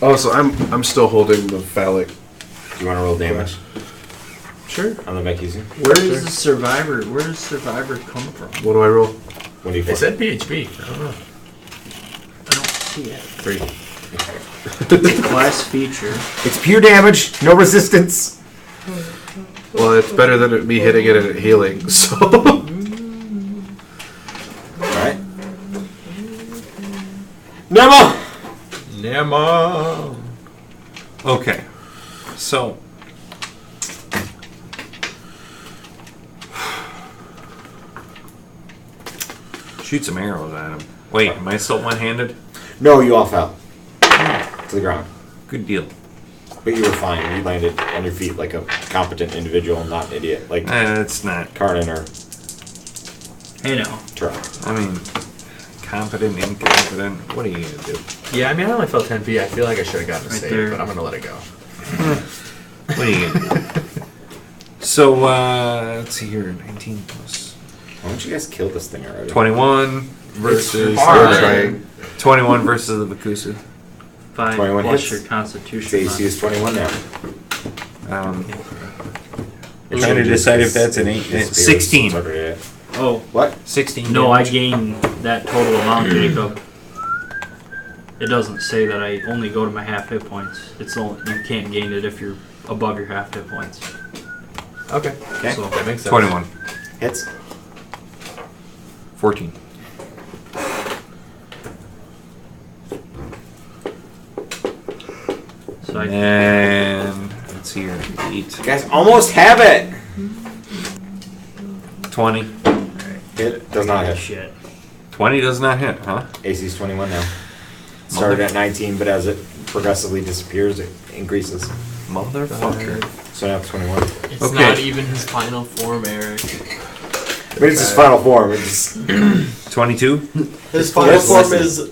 Speaker 11: Oh, so I'm still holding the phallic.
Speaker 1: Do you want to roll damage
Speaker 3: Sure.
Speaker 1: on the Vacusu?
Speaker 3: Where is the survivor? Where does survivor come from?
Speaker 11: What do I roll?
Speaker 1: What do you
Speaker 2: They
Speaker 1: think?
Speaker 2: said PHP. I don't know.
Speaker 3: I don't see it.
Speaker 2: 3.
Speaker 3: Class feature.
Speaker 1: It's pure damage, no resistance.
Speaker 11: Well, it's better than it, me hitting it and it healing, so.
Speaker 1: Alright. Nemo!
Speaker 2: Nemo.
Speaker 9: Okay. So. Shoot some arrows at him. Wait, am I still one-handed?
Speaker 1: No, you all fell to the ground.
Speaker 9: Good deal.
Speaker 1: But you were fine. You landed on your feet like a competent individual, not an idiot. Like
Speaker 9: It's not.
Speaker 1: Karnan or
Speaker 3: Hey now.
Speaker 1: Troy.
Speaker 9: I mean, competent, incompetent. What are you gonna do?
Speaker 2: Yeah, I mean, I only fell 10 feet. I feel like I should have gotten a
Speaker 3: Right
Speaker 2: save,
Speaker 3: there.
Speaker 2: but I'm gonna let it go.
Speaker 9: What are you gonna do? So, let's see here. 19 plus
Speaker 1: Why don't you guys kill this thing already?
Speaker 9: 21 versus
Speaker 6: hard.
Speaker 11: Trying.
Speaker 9: 21 versus the Vacusu.
Speaker 3: 5
Speaker 1: 21
Speaker 3: plus
Speaker 1: hits.
Speaker 3: your
Speaker 1: Its
Speaker 3: constitution.
Speaker 1: AC is 21 now.
Speaker 9: Trying to decide if that's an 16.
Speaker 3: Oh,
Speaker 1: What?
Speaker 9: 16.
Speaker 3: no, I
Speaker 9: damage.
Speaker 3: gain that total amount, Jacob. It doesn't say that I only go to my half hit points. It's only you can't gain it if you're above your half hit points.
Speaker 2: Okay.
Speaker 1: Okay.
Speaker 3: So
Speaker 2: That makes sense.
Speaker 9: 21.
Speaker 1: Hits.
Speaker 9: 14.
Speaker 3: so I
Speaker 9: And let's see here. 8.
Speaker 1: You guys almost have it!
Speaker 9: 20.
Speaker 1: Hit. Does not hit.
Speaker 3: shit.
Speaker 9: 20 does not hit, huh?
Speaker 1: AC is 21 now. Started at 19, but as it progressively disappears, it increases.
Speaker 9: Motherfucker.
Speaker 1: So now it's 21.
Speaker 6: It's
Speaker 9: Okay.
Speaker 6: not even his final form, Eric.
Speaker 1: But it's his final form. It's just
Speaker 9: 22?
Speaker 6: His
Speaker 1: final form
Speaker 6: is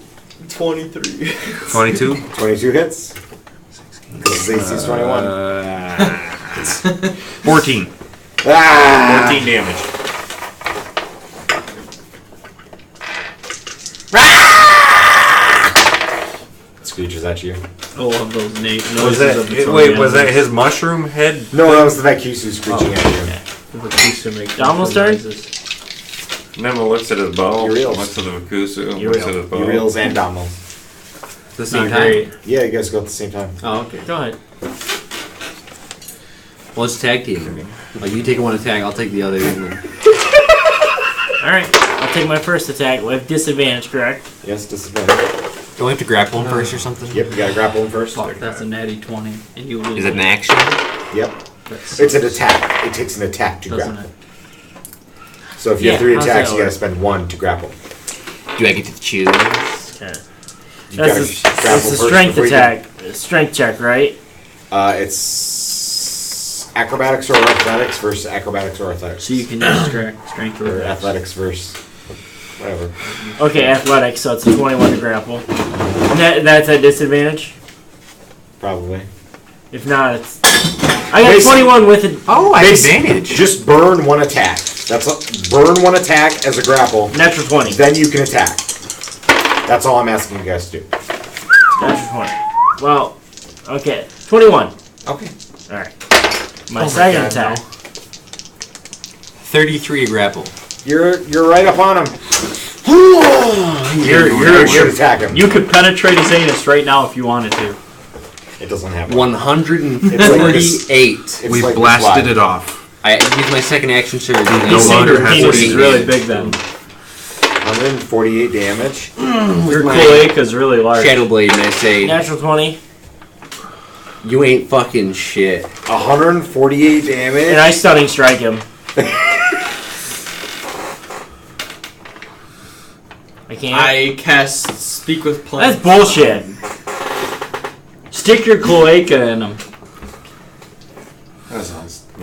Speaker 6: 23.
Speaker 9: 22?
Speaker 1: 22 hits. Because his AC is 21.
Speaker 9: 14.
Speaker 1: Ah!
Speaker 9: 14 damage.
Speaker 1: Screeches at you.
Speaker 3: Oh, of those noises
Speaker 9: Was that,
Speaker 3: of its own
Speaker 9: wait, was that
Speaker 3: animals.
Speaker 9: his mushroom head?
Speaker 1: No, that was the Vacusu screeching at you.
Speaker 3: The Vacusu make
Speaker 4: Almost
Speaker 3: noises.
Speaker 4: done?
Speaker 9: Nemo looks at his bow,
Speaker 1: Uriel's.
Speaker 9: looks at the Vacusu,
Speaker 3: Uriel.
Speaker 9: looks at his bow.
Speaker 1: Uriel's and Domino's.
Speaker 9: The same
Speaker 3: Not
Speaker 9: time?
Speaker 3: great.
Speaker 1: Yeah, you guys go at the same time.
Speaker 5: Oh, okay.
Speaker 3: Go ahead.
Speaker 5: Well, let's tag team. Like you take one attack, I'll take the other. And then...
Speaker 4: Alright, I'll take my first attack with disadvantage, correct?
Speaker 1: Yes, disadvantage.
Speaker 5: Do we have to grapple him first or something?
Speaker 1: Yep, you gotta grapple him first.
Speaker 3: Fuck, that's a natty 20. And you lose.
Speaker 5: Is it an action?
Speaker 1: Yep.
Speaker 3: That's
Speaker 1: It's an attack. It takes an attack to
Speaker 3: doesn't
Speaker 1: grapple.
Speaker 3: it?
Speaker 1: So if you have
Speaker 4: Yeah,
Speaker 1: 3
Speaker 4: how's
Speaker 1: attacks,
Speaker 4: that
Speaker 1: you gotta
Speaker 4: work?
Speaker 1: spend 1 to grapple.
Speaker 5: Do I get to choose?
Speaker 4: Okay.
Speaker 1: You
Speaker 4: That's
Speaker 1: gotta
Speaker 4: a
Speaker 1: grapple
Speaker 4: strength
Speaker 1: first before you
Speaker 4: attack. Strength check, right?
Speaker 1: It's acrobatics or athletics versus acrobatics or athletics.
Speaker 10: So you can use strength
Speaker 1: or athletics versus whatever.
Speaker 4: Okay, athletics. So it's a 21 to grapple. And that's at disadvantage.
Speaker 1: Probably.
Speaker 4: If not, it's. I got 21 with it.
Speaker 5: Oh, I have advantage.
Speaker 1: Just burn one attack. Burn one attack as a grapple.
Speaker 4: Natural 20.
Speaker 1: Then you can attack. That's all I'm asking you guys to do.
Speaker 4: Natural 20. Well, okay. 21.
Speaker 1: Okay.
Speaker 4: Alright. My second attack.
Speaker 5: 33 to grapple.
Speaker 1: You're right up on him.
Speaker 10: You
Speaker 1: should attack him.
Speaker 10: You could penetrate his anus right now if you wanted to.
Speaker 1: It doesn't have
Speaker 5: 148.
Speaker 8: We blasted it off.
Speaker 5: I used my second action surge.
Speaker 8: No longer has
Speaker 10: penis
Speaker 8: it.
Speaker 10: is really big then.
Speaker 1: 148 damage.
Speaker 10: Your cloaca is really large.
Speaker 5: Shadow Blade, and I say,
Speaker 4: Natural 20.
Speaker 5: you ain't fucking shit.
Speaker 1: 148 damage.
Speaker 4: And I stunning strike him. I can't.
Speaker 3: I cast Speak with Plants.
Speaker 4: That's bullshit.
Speaker 10: Stick your cloaca in him.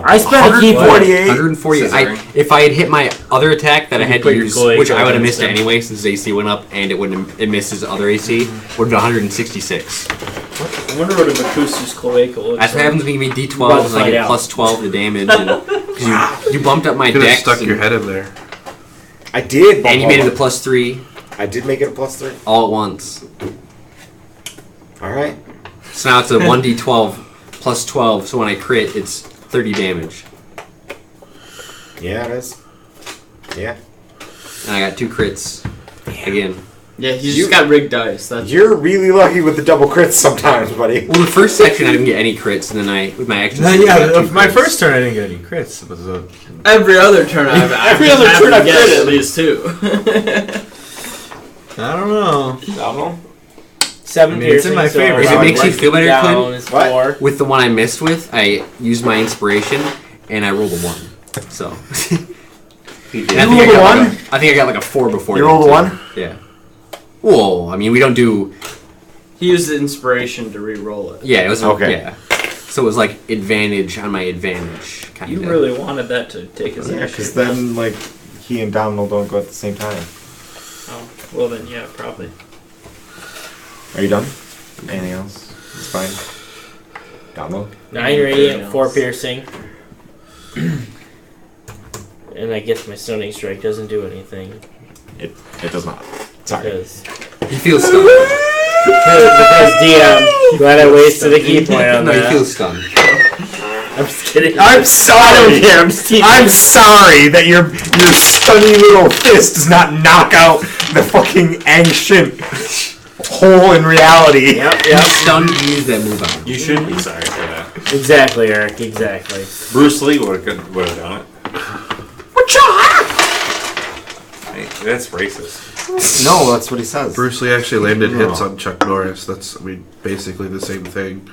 Speaker 4: I spent a key point.
Speaker 5: 148. If I had hit my other attack that I had to
Speaker 10: put your
Speaker 5: use,
Speaker 10: cloaca
Speaker 5: which I would have
Speaker 10: against
Speaker 5: missed it
Speaker 10: him.
Speaker 5: anyway since his AC went up and it missed his other AC, would have been 166.
Speaker 10: I wonder what a Vacusu's cloaca looks
Speaker 5: That's what
Speaker 10: like.
Speaker 5: happens when you give me D12 and I get plus 12 to damage. Because you bumped up my
Speaker 8: You could have
Speaker 5: dex.
Speaker 8: stuck your head in there.
Speaker 1: I did.
Speaker 5: And you made it a plus 3
Speaker 1: I did make it a plus 3.
Speaker 5: all at once.
Speaker 1: Alright.
Speaker 5: So now it's a 1D12 plus 12, so when I crit, it's 30 damage.
Speaker 1: Yeah, it is. Yeah.
Speaker 5: And I got 2 crits. Again.
Speaker 3: Yeah, he's just got rigged dice. That's
Speaker 1: You're really lucky with the double crits sometimes, buddy.
Speaker 5: Well, the first section I didn't get any crits, and then with my action. I got 2
Speaker 2: my
Speaker 5: crits.
Speaker 2: first turn I didn't get any crits. It was
Speaker 3: every other turn I've crit at least 2.
Speaker 2: I don't know.
Speaker 4: 7
Speaker 2: mean, it's in my favor.
Speaker 5: If it makes you feel better,
Speaker 4: down
Speaker 5: Clint,
Speaker 4: is 4.
Speaker 5: with the one I missed with, I used my inspiration, and I rolled a 1. So.
Speaker 1: You rolled a 1?
Speaker 5: I think I got like a 4 before.
Speaker 1: You
Speaker 5: that,
Speaker 1: rolled a
Speaker 5: too.
Speaker 1: 1?
Speaker 5: Yeah. Whoa, I mean, we don't do...
Speaker 3: He used the inspiration to re-roll it.
Speaker 5: Yeah, it was...
Speaker 1: Okay.
Speaker 5: Yeah. So it was like advantage on my advantage, kind of.
Speaker 3: You really wanted that to take his
Speaker 1: Yeah,
Speaker 3: action.
Speaker 1: because then, like, he and Domhnall don't go at the same time.
Speaker 3: Oh, well then, yeah, probably.
Speaker 1: Are you done? Anything else? It's fine. Domhnall?
Speaker 4: 9 radiant, 4 piercing. And I guess my stunning strike doesn't do anything.
Speaker 1: It does not. Sorry.
Speaker 4: Because
Speaker 5: He feels stunned.
Speaker 4: DM, glad I wasted a key point on
Speaker 5: No, he
Speaker 4: that.
Speaker 5: feels stunned.
Speaker 4: I'm just kidding.
Speaker 1: I'm sorry.
Speaker 4: I don't care. I'm just teasing.
Speaker 1: I'm sorry that your stunning little fist does not knock out the fucking ancient hole in reality.
Speaker 4: Yep.
Speaker 5: He's stunned to use that move on.
Speaker 9: You should be sorry for that.
Speaker 4: Exactly, Eric. Exactly.
Speaker 9: Bruce Lee would have done it. Hey, that's racist.
Speaker 1: No, that's what he says.
Speaker 8: Bruce Lee actually landed hits on Chuck Norris. That's, basically the same thing.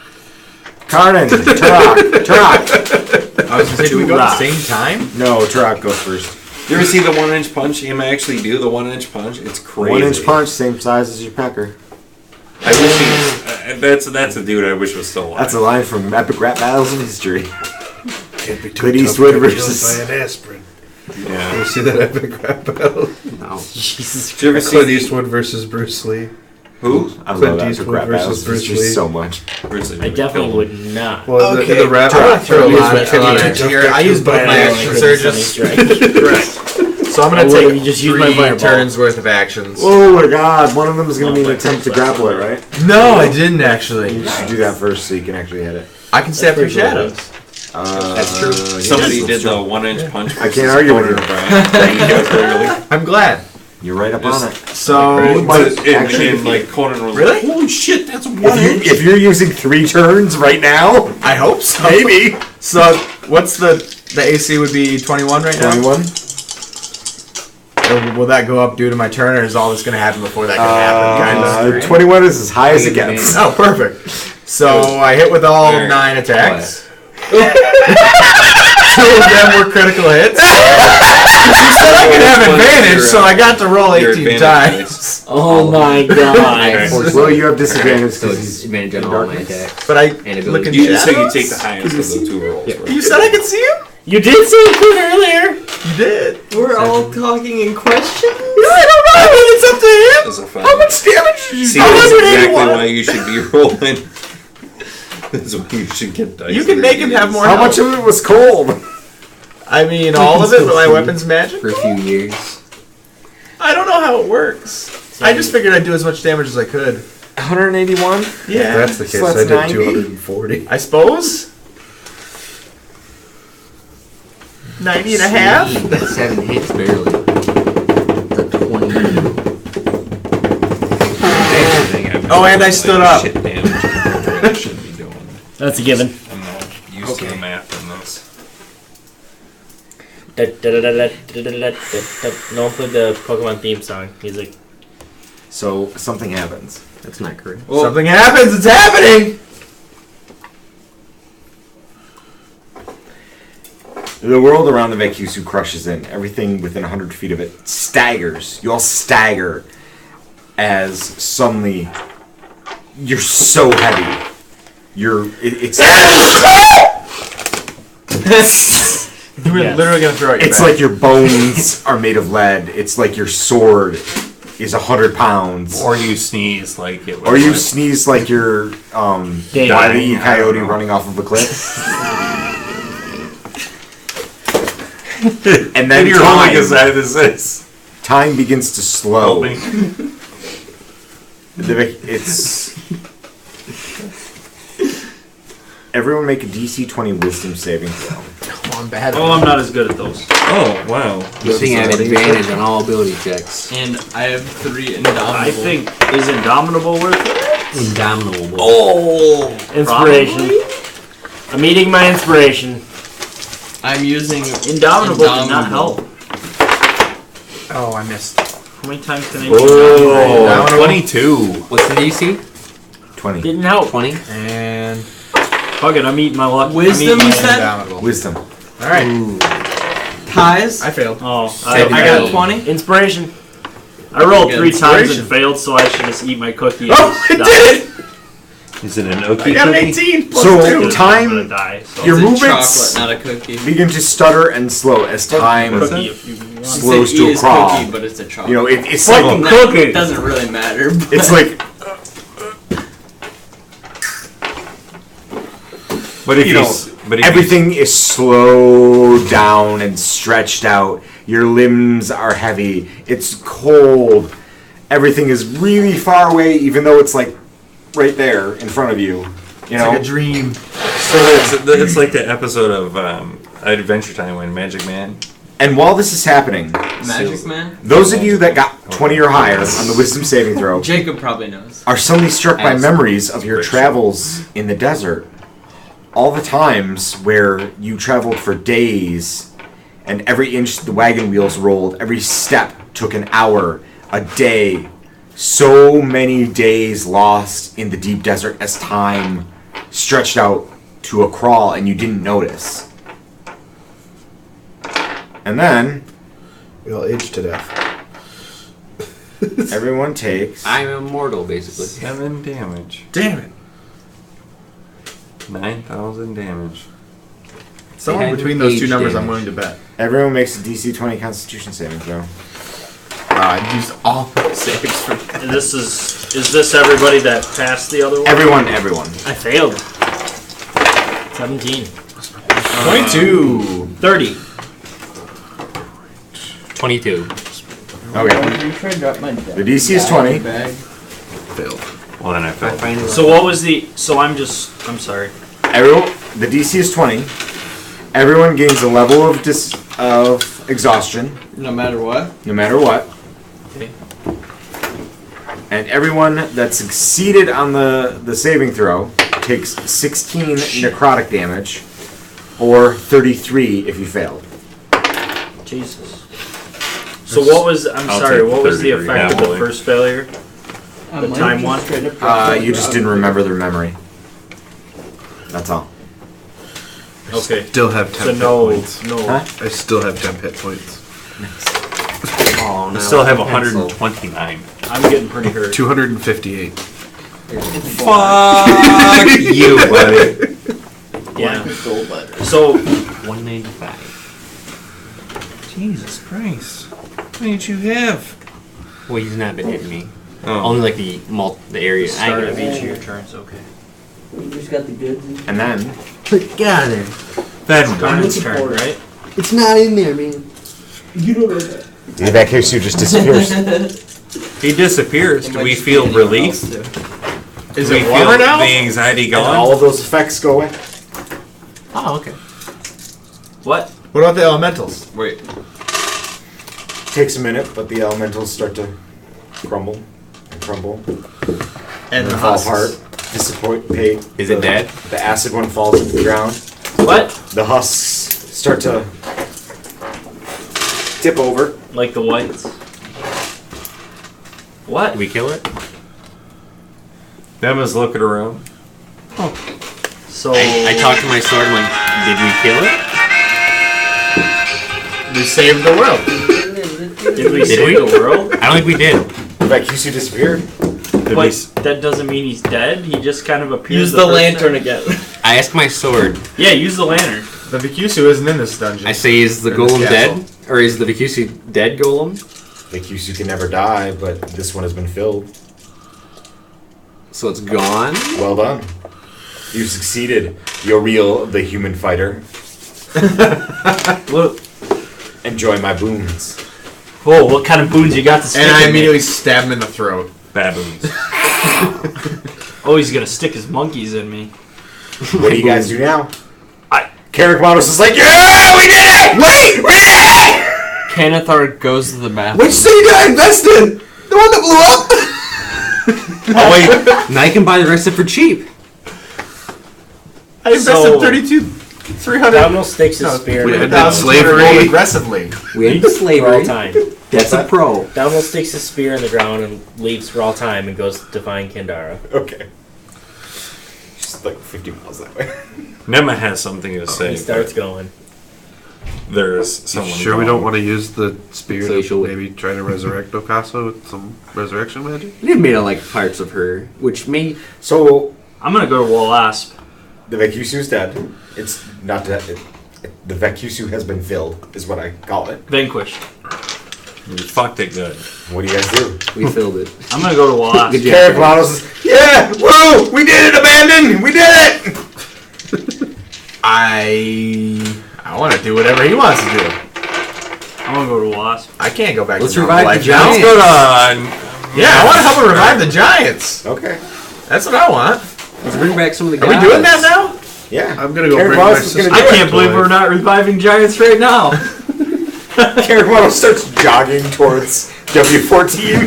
Speaker 1: Karnan, Turok.
Speaker 2: I was gonna say, do we go at the same time?
Speaker 1: No, Turok goes first.
Speaker 9: You ever see the 1-inch punch? Him actually do the 1-inch punch? It's crazy.
Speaker 1: 1-inch punch, same size as your pecker.
Speaker 9: I wish he was, that's a dude I wish was still alive.
Speaker 1: That's a line from Epic Rap Battles in History.
Speaker 8: Can't be too
Speaker 1: Clint
Speaker 8: tough
Speaker 1: Eastwood
Speaker 8: to get killed
Speaker 1: versus-
Speaker 8: by an aspirin.
Speaker 9: Yeah.
Speaker 8: You see that Epic Rap Battle?
Speaker 5: No.
Speaker 4: Jesus.
Speaker 9: Did you ever see
Speaker 8: Clint Eastwood versus Bruce Lee.
Speaker 9: Who?
Speaker 1: I love
Speaker 8: Clint
Speaker 1: Epic
Speaker 8: Eastwood
Speaker 1: Rap
Speaker 8: versus
Speaker 1: Battles in
Speaker 8: Bruce
Speaker 1: History
Speaker 8: Lee.
Speaker 1: so much.
Speaker 9: Bruce Lee
Speaker 4: I definitely would not.
Speaker 8: Well, the rap
Speaker 2: Throw a lot of
Speaker 8: Timmy-
Speaker 2: here. I used both my action surges.
Speaker 3: Correct.
Speaker 2: So I'm gonna
Speaker 4: Or would
Speaker 2: take
Speaker 4: you just use my
Speaker 2: 3
Speaker 4: fireball?
Speaker 2: turns worth of actions.
Speaker 1: Oh my god, one of them is going to be an attempt to grapple it, right?
Speaker 2: No, I didn't actually.
Speaker 1: You should do that first so you can actually hit it.
Speaker 2: I can step through shadows.
Speaker 5: That's true.
Speaker 9: Somebody
Speaker 1: yes,
Speaker 9: did
Speaker 1: that's
Speaker 9: the
Speaker 1: true.
Speaker 9: 1-inch punch.
Speaker 1: I can't argue with you.
Speaker 2: I'm glad.
Speaker 1: You're right up on it.
Speaker 2: So,
Speaker 9: And like Conan was
Speaker 2: Really?
Speaker 9: like, holy shit, that's 1 inch.
Speaker 1: If you're using 3 turns right now,
Speaker 2: I hope so.
Speaker 1: maybe.
Speaker 2: So, what's the AC would be 21 right now?
Speaker 1: 21?
Speaker 2: Or will that go up due to my turn, or is all this going to happen before that can happen? Kind of.
Speaker 1: 21 is as high as it gets.
Speaker 2: Oh, perfect. So I hit with all 9 attacks. 2 of them were critical hits. You said I could have advantage, so I got to roll
Speaker 9: Your
Speaker 2: 18
Speaker 9: advantage
Speaker 2: times.
Speaker 4: Oh my god.
Speaker 1: Well, you have disadvantage
Speaker 5: So
Speaker 1: because
Speaker 5: it's
Speaker 1: he's
Speaker 5: advantage on
Speaker 1: in
Speaker 5: all my
Speaker 1: darkness.
Speaker 5: attacks.
Speaker 2: But I
Speaker 5: And
Speaker 2: look at
Speaker 5: abilities.
Speaker 9: So you
Speaker 2: shadows?
Speaker 9: take the highest of the 2 rolls.
Speaker 5: Yeah.
Speaker 9: right?
Speaker 2: You said I could see him?
Speaker 4: You did see it earlier.
Speaker 2: You did.
Speaker 6: We're all talking in questions.
Speaker 2: I don't know. I mean, it's up to him.
Speaker 9: As a fun.
Speaker 2: How much damage did you
Speaker 9: See,
Speaker 2: do?
Speaker 9: that's exactly
Speaker 2: 181.
Speaker 9: why you should be rolling. That's why you should get dice.
Speaker 2: You can make him have more
Speaker 1: How
Speaker 2: health.
Speaker 1: much of it was cold?
Speaker 2: I mean, all of it, but my weapon's magic.
Speaker 5: For a few years.
Speaker 2: I don't know how it works. I just figured I'd do as much damage as I could.
Speaker 1: 181.
Speaker 2: Yeah.
Speaker 11: If that's the case,
Speaker 1: So that's
Speaker 11: I did
Speaker 1: 90?
Speaker 11: 240.
Speaker 2: I suppose. 90 and a half?
Speaker 5: 7 hits barely. The 20.
Speaker 2: Oh, and I stood up.
Speaker 9: Shit damage compared to what I should be doing.
Speaker 4: That's a given.
Speaker 9: I'm not used to the math on this.
Speaker 4: No one played the Pokemon theme song music.
Speaker 1: So something happens.
Speaker 5: That's not correct.
Speaker 2: Something happens. It's happening.
Speaker 1: The world around the Vacusu crushes in. Everything within 100 feet of it staggers. You all stagger as suddenly you're so heavy. It's
Speaker 2: You were literally going to throw it.
Speaker 1: it's like your bones are made of lead. It's like your sword is 100 pounds.
Speaker 9: Or you sneeze like it was.
Speaker 1: Or you sneeze like you're Wile E. Coyote running off of a cliff. And then
Speaker 9: You're rolling as bad as this.
Speaker 1: time begins to slow.
Speaker 9: Help me.
Speaker 1: It's everyone make a DC 20 Wisdom saving throw.
Speaker 2: Oh, I'm bad.
Speaker 10: Oh, I'm not as good at those.
Speaker 9: Oh, wow.
Speaker 5: You think I have advantage on all ability checks.
Speaker 6: And I have 3 indomitable.
Speaker 10: I think is Indomitable worth it?
Speaker 5: Indomitable.
Speaker 6: Oh!
Speaker 4: Inspiration. I'm eating my inspiration.
Speaker 6: I'm using
Speaker 10: Indomitable did not help.
Speaker 2: Oh, I missed.
Speaker 10: How many times can I
Speaker 1: Oh,
Speaker 9: 22.
Speaker 5: What's the DC?
Speaker 1: 20
Speaker 4: Didn't help.
Speaker 5: 20?
Speaker 2: And
Speaker 10: Fuck it, I'm eating my luck.
Speaker 6: Wisdom, you said?
Speaker 2: Indomitable.
Speaker 1: Wisdom.
Speaker 2: All right.
Speaker 6: Ties.
Speaker 2: I failed.
Speaker 10: Oh,
Speaker 2: I got
Speaker 6: 20.
Speaker 4: Inspiration.
Speaker 10: I rolled
Speaker 6: Good
Speaker 10: 3 times
Speaker 2: inspiration.
Speaker 10: and failed, so I should just eat my cookie.
Speaker 2: Oh,
Speaker 10: and
Speaker 2: I
Speaker 10: die.
Speaker 2: did it!
Speaker 9: Is it an
Speaker 2: I
Speaker 9: Okie
Speaker 2: got an
Speaker 9: cookie?
Speaker 2: 18 plus
Speaker 1: So
Speaker 2: 2.
Speaker 10: I'm gonna
Speaker 1: time
Speaker 10: die. So
Speaker 1: your
Speaker 6: It's a
Speaker 1: movements
Speaker 6: chocolate, not a cookie.
Speaker 1: begin to stutter and slow as time
Speaker 10: cookie if you want.
Speaker 1: slows
Speaker 6: It
Speaker 1: to a
Speaker 6: is
Speaker 1: crawl.
Speaker 6: cookie, but it's a chocolate.
Speaker 1: You know, it's
Speaker 10: Fucking
Speaker 1: like
Speaker 10: cookie.
Speaker 6: It doesn't really matter. But
Speaker 1: it's like
Speaker 9: But if
Speaker 1: you
Speaker 9: you,
Speaker 1: know,
Speaker 9: but if
Speaker 1: everything is slowed down and stretched out. Your limbs are heavy. It's cold. Everything is really far away, even though it's like right there in front of you. You
Speaker 2: It's
Speaker 1: know,
Speaker 2: like a dream.
Speaker 9: so it's like the episode of Adventure Time when Magic Man.
Speaker 1: and while this is happening,
Speaker 6: Magic Man?
Speaker 1: those of you that got 20 or higher on the Wisdom saving throw
Speaker 6: Jacob probably knows.
Speaker 1: are suddenly struck by
Speaker 6: Ask.
Speaker 1: memories of your travels in the desert. All the times where you traveled for days, and every inch the wagon wheels rolled, every step took an hour, a day. So many days lost in the deep desert as time stretched out to a crawl and you didn't notice. And then
Speaker 11: We all age to death.
Speaker 1: everyone takes...
Speaker 5: I'm immortal, basically.
Speaker 9: 7 damage.
Speaker 2: Damn it.
Speaker 9: 9,000 damage.
Speaker 2: Somewhere
Speaker 5: And
Speaker 2: between those two
Speaker 5: age
Speaker 2: numbers, I'm
Speaker 5: damage.
Speaker 2: willing to bet.
Speaker 1: Everyone makes a DC 20 Constitution saving throw.
Speaker 2: I used all my saves for that.
Speaker 10: And this is this everybody that passed the other one?
Speaker 1: Everyone.
Speaker 4: I failed. 17.
Speaker 2: 22.
Speaker 10: 30.
Speaker 5: 22.
Speaker 1: Okay. The DC is 20.
Speaker 2: Failed.
Speaker 9: Well, then I felt
Speaker 10: So what was the? So I'm sorry.
Speaker 1: Everyone, the DC is 20. Everyone gains a level of of exhaustion,
Speaker 6: No matter what.
Speaker 1: no matter what.
Speaker 6: Okay.
Speaker 1: And everyone that succeeded on the saving throw takes 16 necrotic damage, or 33 if you failed.
Speaker 10: Jesus. So what was? I'm
Speaker 9: I'll
Speaker 10: sorry.
Speaker 9: take
Speaker 10: What was the
Speaker 9: 33.
Speaker 10: effect of the
Speaker 9: Happily.
Speaker 10: first failure? The time one.
Speaker 1: You just didn't remember their memory. That's all.
Speaker 10: Okay.
Speaker 11: Still have 10
Speaker 10: So
Speaker 11: hit
Speaker 10: no,
Speaker 11: points.
Speaker 10: no.
Speaker 1: Huh?
Speaker 11: I still have 10 hit points.
Speaker 5: Oh,
Speaker 9: I still have 129.
Speaker 10: I'm getting pretty hurt.
Speaker 8: 258.
Speaker 9: Fuck you, buddy.
Speaker 10: Yeah.
Speaker 6: Gold letter.
Speaker 10: So
Speaker 9: 195. Jesus Christ. What did you have?
Speaker 5: Well, he's not been hitting me.
Speaker 9: Oh.
Speaker 5: Only like the area.
Speaker 10: start of each of your turns, okay.
Speaker 4: You just got the goods.
Speaker 1: And then
Speaker 5: Get out of there.
Speaker 9: Then
Speaker 10: Garnet's turn, right?
Speaker 5: It's not in there, man. You don't know that.
Speaker 1: the Vacusu just disappears.
Speaker 9: he disappears. Do we feel relief?
Speaker 2: Is
Speaker 9: Do we
Speaker 2: it
Speaker 9: feel
Speaker 2: warmer now?
Speaker 9: the anxiety
Speaker 1: And
Speaker 9: gone?
Speaker 1: all of those effects go away.
Speaker 2: Oh, okay.
Speaker 10: What?
Speaker 2: What about the elementals?
Speaker 9: Wait.
Speaker 1: Takes a minute, but the elementals start to crumble and crumble
Speaker 2: And the
Speaker 1: fall
Speaker 2: husks.
Speaker 1: apart. Dissipate.
Speaker 9: Is it dead?
Speaker 1: The acid one falls into the ground.
Speaker 10: What?
Speaker 1: The husks start to tip over.
Speaker 10: Like the whites. What?
Speaker 9: Did we kill it? Emma's looking around.
Speaker 10: So
Speaker 5: I talked to my sword. I'm like, did we kill it?
Speaker 2: We saved the world.
Speaker 10: did we save
Speaker 5: we?
Speaker 10: the world?
Speaker 5: I don't think we did.
Speaker 1: The Vacusu disappeared.
Speaker 10: But that doesn't mean he's dead. He just kind of appears.
Speaker 6: Use the
Speaker 10: first
Speaker 6: lantern
Speaker 10: time.
Speaker 6: again.
Speaker 5: I asked my sword.
Speaker 10: Yeah, use the lantern.
Speaker 2: The Vacusu isn't in this dungeon.
Speaker 5: I say, is the
Speaker 2: Or this
Speaker 5: golem
Speaker 2: castle.
Speaker 5: dead? Or is the Vacusu dead golem?
Speaker 1: Vacusu can never die, but this one has been filled.
Speaker 5: So it's gone?
Speaker 1: Well done. You succeeded. You're real, the human fighter.
Speaker 10: Look.
Speaker 1: Enjoy my boons.
Speaker 10: Whoa, what kind of boons you got to stick
Speaker 2: And I
Speaker 10: in
Speaker 2: immediately stab him in the throat.
Speaker 9: Baboons.
Speaker 10: me? Oh, he's gonna stick his monkeys in me.
Speaker 1: What do you guys do now?
Speaker 10: I-
Speaker 1: Carrick Models is like, yeah, we did it! Wait, we did it!
Speaker 6: Canathar goes to the map.
Speaker 5: Which city did I invest in? The one that blew up?
Speaker 9: Oh wait.
Speaker 5: Now you can buy the rest of it for cheap.
Speaker 2: I invested
Speaker 10: So-
Speaker 2: 300.
Speaker 10: Domino sticks his spear
Speaker 8: we
Speaker 10: in the
Speaker 8: had
Speaker 10: ground.
Speaker 8: that slavery.
Speaker 2: aggressively.
Speaker 5: We had
Speaker 10: For all
Speaker 5: slavery.
Speaker 10: time.
Speaker 5: That's a pro.
Speaker 10: Domino sticks his spear in the ground and leaves for all time and goes to find Kendara.
Speaker 1: Okay. Just like 50 miles that way.
Speaker 9: Nema has something to say.
Speaker 10: He starts going.
Speaker 9: There's someone.
Speaker 8: Sure, we don't want to use the spear
Speaker 5: So you
Speaker 8: to
Speaker 5: should-
Speaker 8: maybe try to resurrect Okasa with some resurrection magic?
Speaker 5: They made out like parts of her, which may.
Speaker 1: So,
Speaker 10: I'm gonna go to Walasp.
Speaker 1: the Vacusu's dead. It's not dead. The Vacusu has been filled, is what I call it.
Speaker 10: Vanquished.
Speaker 9: You fucked it good.
Speaker 1: What do you guys do?
Speaker 5: We filled it.
Speaker 10: I'm gonna go to Walasp.
Speaker 5: Good job.
Speaker 1: Carrick Models is, yeah, woo, we did it, abandoned, we did it!
Speaker 2: I want to do whatever he wants to do.
Speaker 10: I'm gonna go to Walasp.
Speaker 2: I can't go back
Speaker 5: Let's
Speaker 2: to normal
Speaker 5: revive
Speaker 2: life
Speaker 5: the
Speaker 2: now.
Speaker 9: Let's
Speaker 5: giants.
Speaker 9: go to.
Speaker 2: Yeah, I want to help him revive the giants.
Speaker 1: Okay.
Speaker 2: That's what I want.
Speaker 5: Let's bring back some of the
Speaker 2: Are
Speaker 5: guys.
Speaker 2: we doing that now?
Speaker 1: Yeah.
Speaker 8: I'm gonna go
Speaker 1: Carrick
Speaker 8: bring my
Speaker 1: Models is
Speaker 8: sister.
Speaker 1: gonna
Speaker 10: I
Speaker 1: do
Speaker 10: can't believe we're not reviving giants right now.
Speaker 1: it. Carrick Models starts jogging towards W14.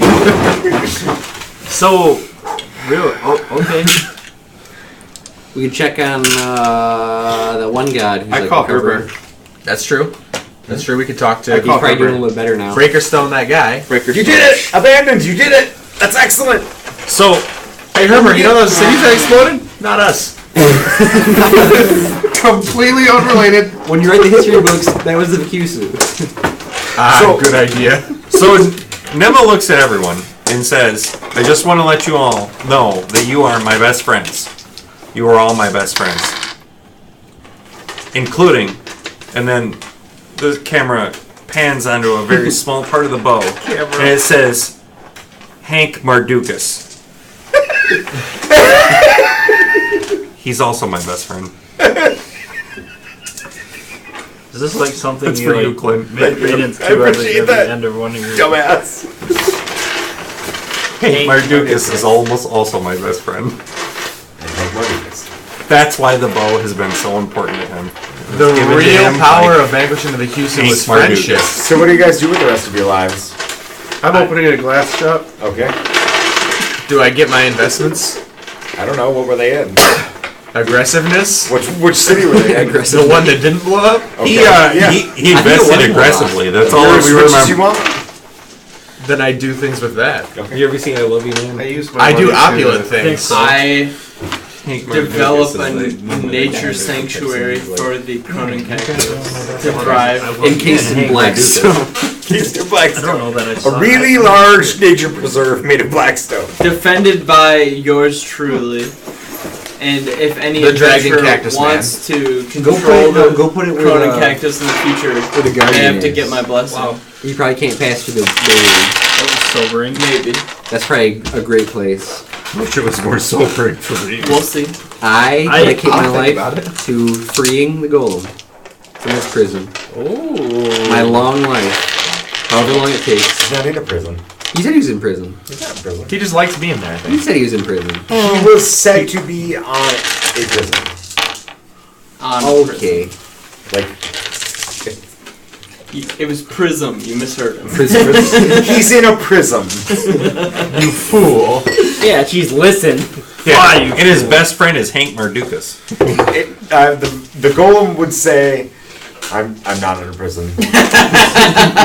Speaker 10: So, really? Oh, okay.
Speaker 5: We can check on that one god who's
Speaker 2: I
Speaker 5: like
Speaker 2: call
Speaker 5: recovering.
Speaker 2: Gerber. That's true. That's true. We could talk to.
Speaker 5: He's probably doing a little bit better now.
Speaker 2: Breakerstone, that guy.
Speaker 1: You did it! Abandoned, you did it! That's excellent!
Speaker 10: So,
Speaker 2: Hey Herbert, you know those cities that exploded? Not us.
Speaker 8: Completely unrelated.
Speaker 5: When you write the history books, that was the Vacusu.
Speaker 2: Good idea.
Speaker 9: So Nema looks at everyone and says, "I just want to let you all know that you are my best friends. You are all my best friends, including." And then the camera pans onto a very small part of the bow, and it says, "Hank Mardukas." He's also my best friend.
Speaker 10: is this like something
Speaker 9: That's
Speaker 10: you
Speaker 9: for
Speaker 10: like
Speaker 9: you, Clint.
Speaker 10: made credence
Speaker 1: I
Speaker 10: to every
Speaker 1: appreciate that.
Speaker 10: end of one of your...
Speaker 1: Dumbass.
Speaker 9: Hank Mardukas is almost also my best friend. That's why the bow has been so important to him.
Speaker 2: The
Speaker 9: Given to
Speaker 2: real
Speaker 9: him
Speaker 2: power
Speaker 9: by
Speaker 2: of vanquishing the Vacusu
Speaker 9: Hank
Speaker 2: was
Speaker 9: Mardukas.
Speaker 2: friendship.
Speaker 1: So what do you guys do with the rest of your lives?
Speaker 8: I'm opening a glass shop.
Speaker 1: Okay.
Speaker 2: Do I get my investments?
Speaker 1: I don't know, what were they in?
Speaker 2: Aggressiveness?
Speaker 1: Which city were they in?
Speaker 2: The one that didn't blow up?
Speaker 9: He
Speaker 1: Yeah.
Speaker 9: he invested aggressively. That's all
Speaker 1: Yours,
Speaker 9: we
Speaker 1: which
Speaker 9: remember.
Speaker 1: you want?
Speaker 2: Then I do things with that.
Speaker 9: You ever seen I Love You, Man?
Speaker 8: I use my
Speaker 2: I do
Speaker 8: money to-
Speaker 2: opulent things.
Speaker 6: I
Speaker 9: Hank
Speaker 6: develop
Speaker 9: Mardukas
Speaker 6: a nature sanctuary for the Cronin cactus to thrive.
Speaker 5: Encased in black stone.
Speaker 1: Keystone
Speaker 10: I
Speaker 1: Blackstone.
Speaker 10: don't know that I
Speaker 1: A
Speaker 10: saw
Speaker 1: really large nature preserve made of blackstone.
Speaker 7: Defended by yours truly. And if any
Speaker 2: The dragon
Speaker 7: adventurer
Speaker 2: cactus
Speaker 7: wants to
Speaker 5: Go
Speaker 7: control the
Speaker 5: go put it where
Speaker 7: Cronin
Speaker 5: the,
Speaker 7: cactus in the future,
Speaker 5: where the
Speaker 7: they
Speaker 5: guardian
Speaker 7: have to
Speaker 5: is.
Speaker 7: get my blessing.
Speaker 3: Wow.
Speaker 5: You probably can't pass through the barrier.
Speaker 10: That was sobering.
Speaker 7: Maybe.
Speaker 5: That's probably a great place.
Speaker 9: I wish it was more sobering for me.
Speaker 7: We'll see.
Speaker 5: I
Speaker 10: I-
Speaker 5: dedicate
Speaker 2: I'll
Speaker 5: my
Speaker 2: think
Speaker 5: life
Speaker 2: about it.
Speaker 5: to freeing the golem from his prison.
Speaker 10: Oh.
Speaker 5: My long life. However long it takes.
Speaker 1: He's not in a prison.
Speaker 5: He said he was in prison.
Speaker 1: He's not in prison.
Speaker 2: He just likes being there, I
Speaker 5: He
Speaker 2: think.
Speaker 5: said he was in prison.
Speaker 1: He was said to be on a prison.
Speaker 5: Okay.
Speaker 1: Like,
Speaker 7: It was Prism. You misheard him.
Speaker 5: Prison.
Speaker 1: he's in a prism.
Speaker 2: You fool.
Speaker 4: Yeah, geez, listen.
Speaker 9: Yeah, and his best friend is Hank Mardukas.
Speaker 1: The golem would say, I'm not in a prison.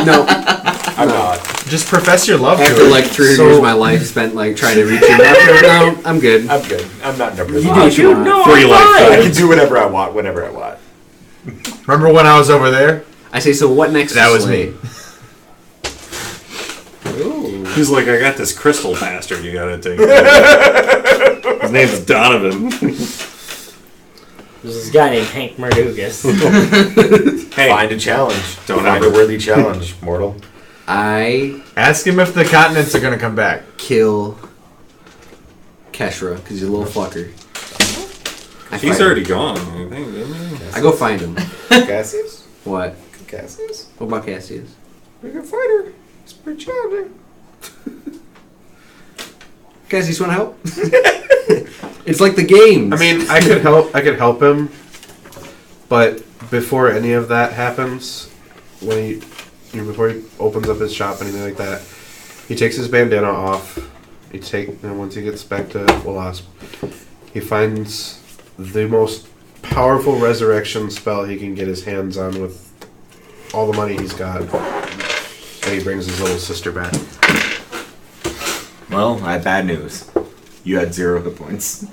Speaker 5: No.
Speaker 1: I'm not.
Speaker 2: Just profess your love to
Speaker 5: After
Speaker 2: her.
Speaker 5: like 300 years of my life spent like trying to reach him. No, I'm good.
Speaker 1: I'm good. I'm not in a prison.
Speaker 5: You do what you want.
Speaker 4: No,
Speaker 9: Free
Speaker 4: I'm
Speaker 9: life.
Speaker 4: fine.
Speaker 1: I can do whatever I want, whenever I want.
Speaker 2: Remember when I was over there?
Speaker 5: I say, so what next?
Speaker 2: That
Speaker 5: to
Speaker 2: was
Speaker 5: Slay?
Speaker 2: me.
Speaker 9: He's like, I got this crystal bastard you gotta take. His name's Donovan.
Speaker 4: There's this guy named Hank Mardukas.
Speaker 9: Hey,
Speaker 1: Find a challenge.
Speaker 9: Don't
Speaker 1: Find
Speaker 9: ever-
Speaker 1: a worthy challenge, mortal.
Speaker 5: I
Speaker 2: Ask him if the continents are gonna come back.
Speaker 5: kill Keshra because he's a little fucker. I
Speaker 9: he's
Speaker 5: fight
Speaker 9: already
Speaker 5: him.
Speaker 9: gone, I think, isn't he?
Speaker 5: I go find him.
Speaker 1: Cassius?
Speaker 5: What?
Speaker 1: Cassius?
Speaker 5: What about Cassius?
Speaker 1: We're a fighter. It's pretty challenging.
Speaker 5: Cassius, want to help? It's like the games.
Speaker 11: I mean, I could help him, but before any of that happens, before he opens up his shop, anything like that, he takes his bandana off. Once he gets back to Wasp, he finds the most powerful resurrection spell he can get his hands on with all the money he's got, and he brings his little sister back.
Speaker 1: Well, I have bad news. You had 0 hit points.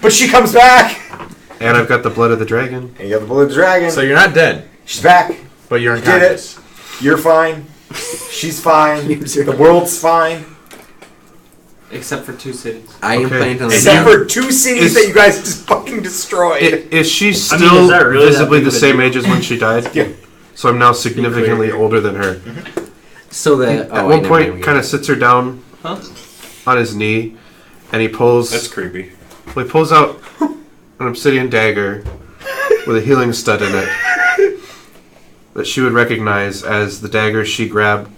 Speaker 1: But she comes back!
Speaker 11: And I've got the blood of the dragon.
Speaker 1: And you got the blood of the dragon.
Speaker 2: So you're not dead,
Speaker 1: She's back.
Speaker 2: but you're
Speaker 1: You did
Speaker 2: unconscious.
Speaker 1: it. You're fine. She's fine. The world's fine.
Speaker 7: Except for 2 cities.
Speaker 5: I am
Speaker 11: Okay.
Speaker 5: planning on
Speaker 1: Except for 2 cities that you guys just fucking destroyed.
Speaker 11: Is she
Speaker 10: is
Speaker 11: still
Speaker 10: that really that
Speaker 11: visibly
Speaker 10: big
Speaker 11: the
Speaker 10: of a
Speaker 11: same
Speaker 10: deal?
Speaker 11: age as when she died?
Speaker 1: Yeah.
Speaker 11: So I'm now significantly older than her.
Speaker 5: so that
Speaker 11: At one point, kind of sits her down on his knee, and he pulls.
Speaker 9: That's creepy.
Speaker 11: Well, he pulls out an obsidian dagger with a healing stud in it that she would recognize as the dagger she grabbed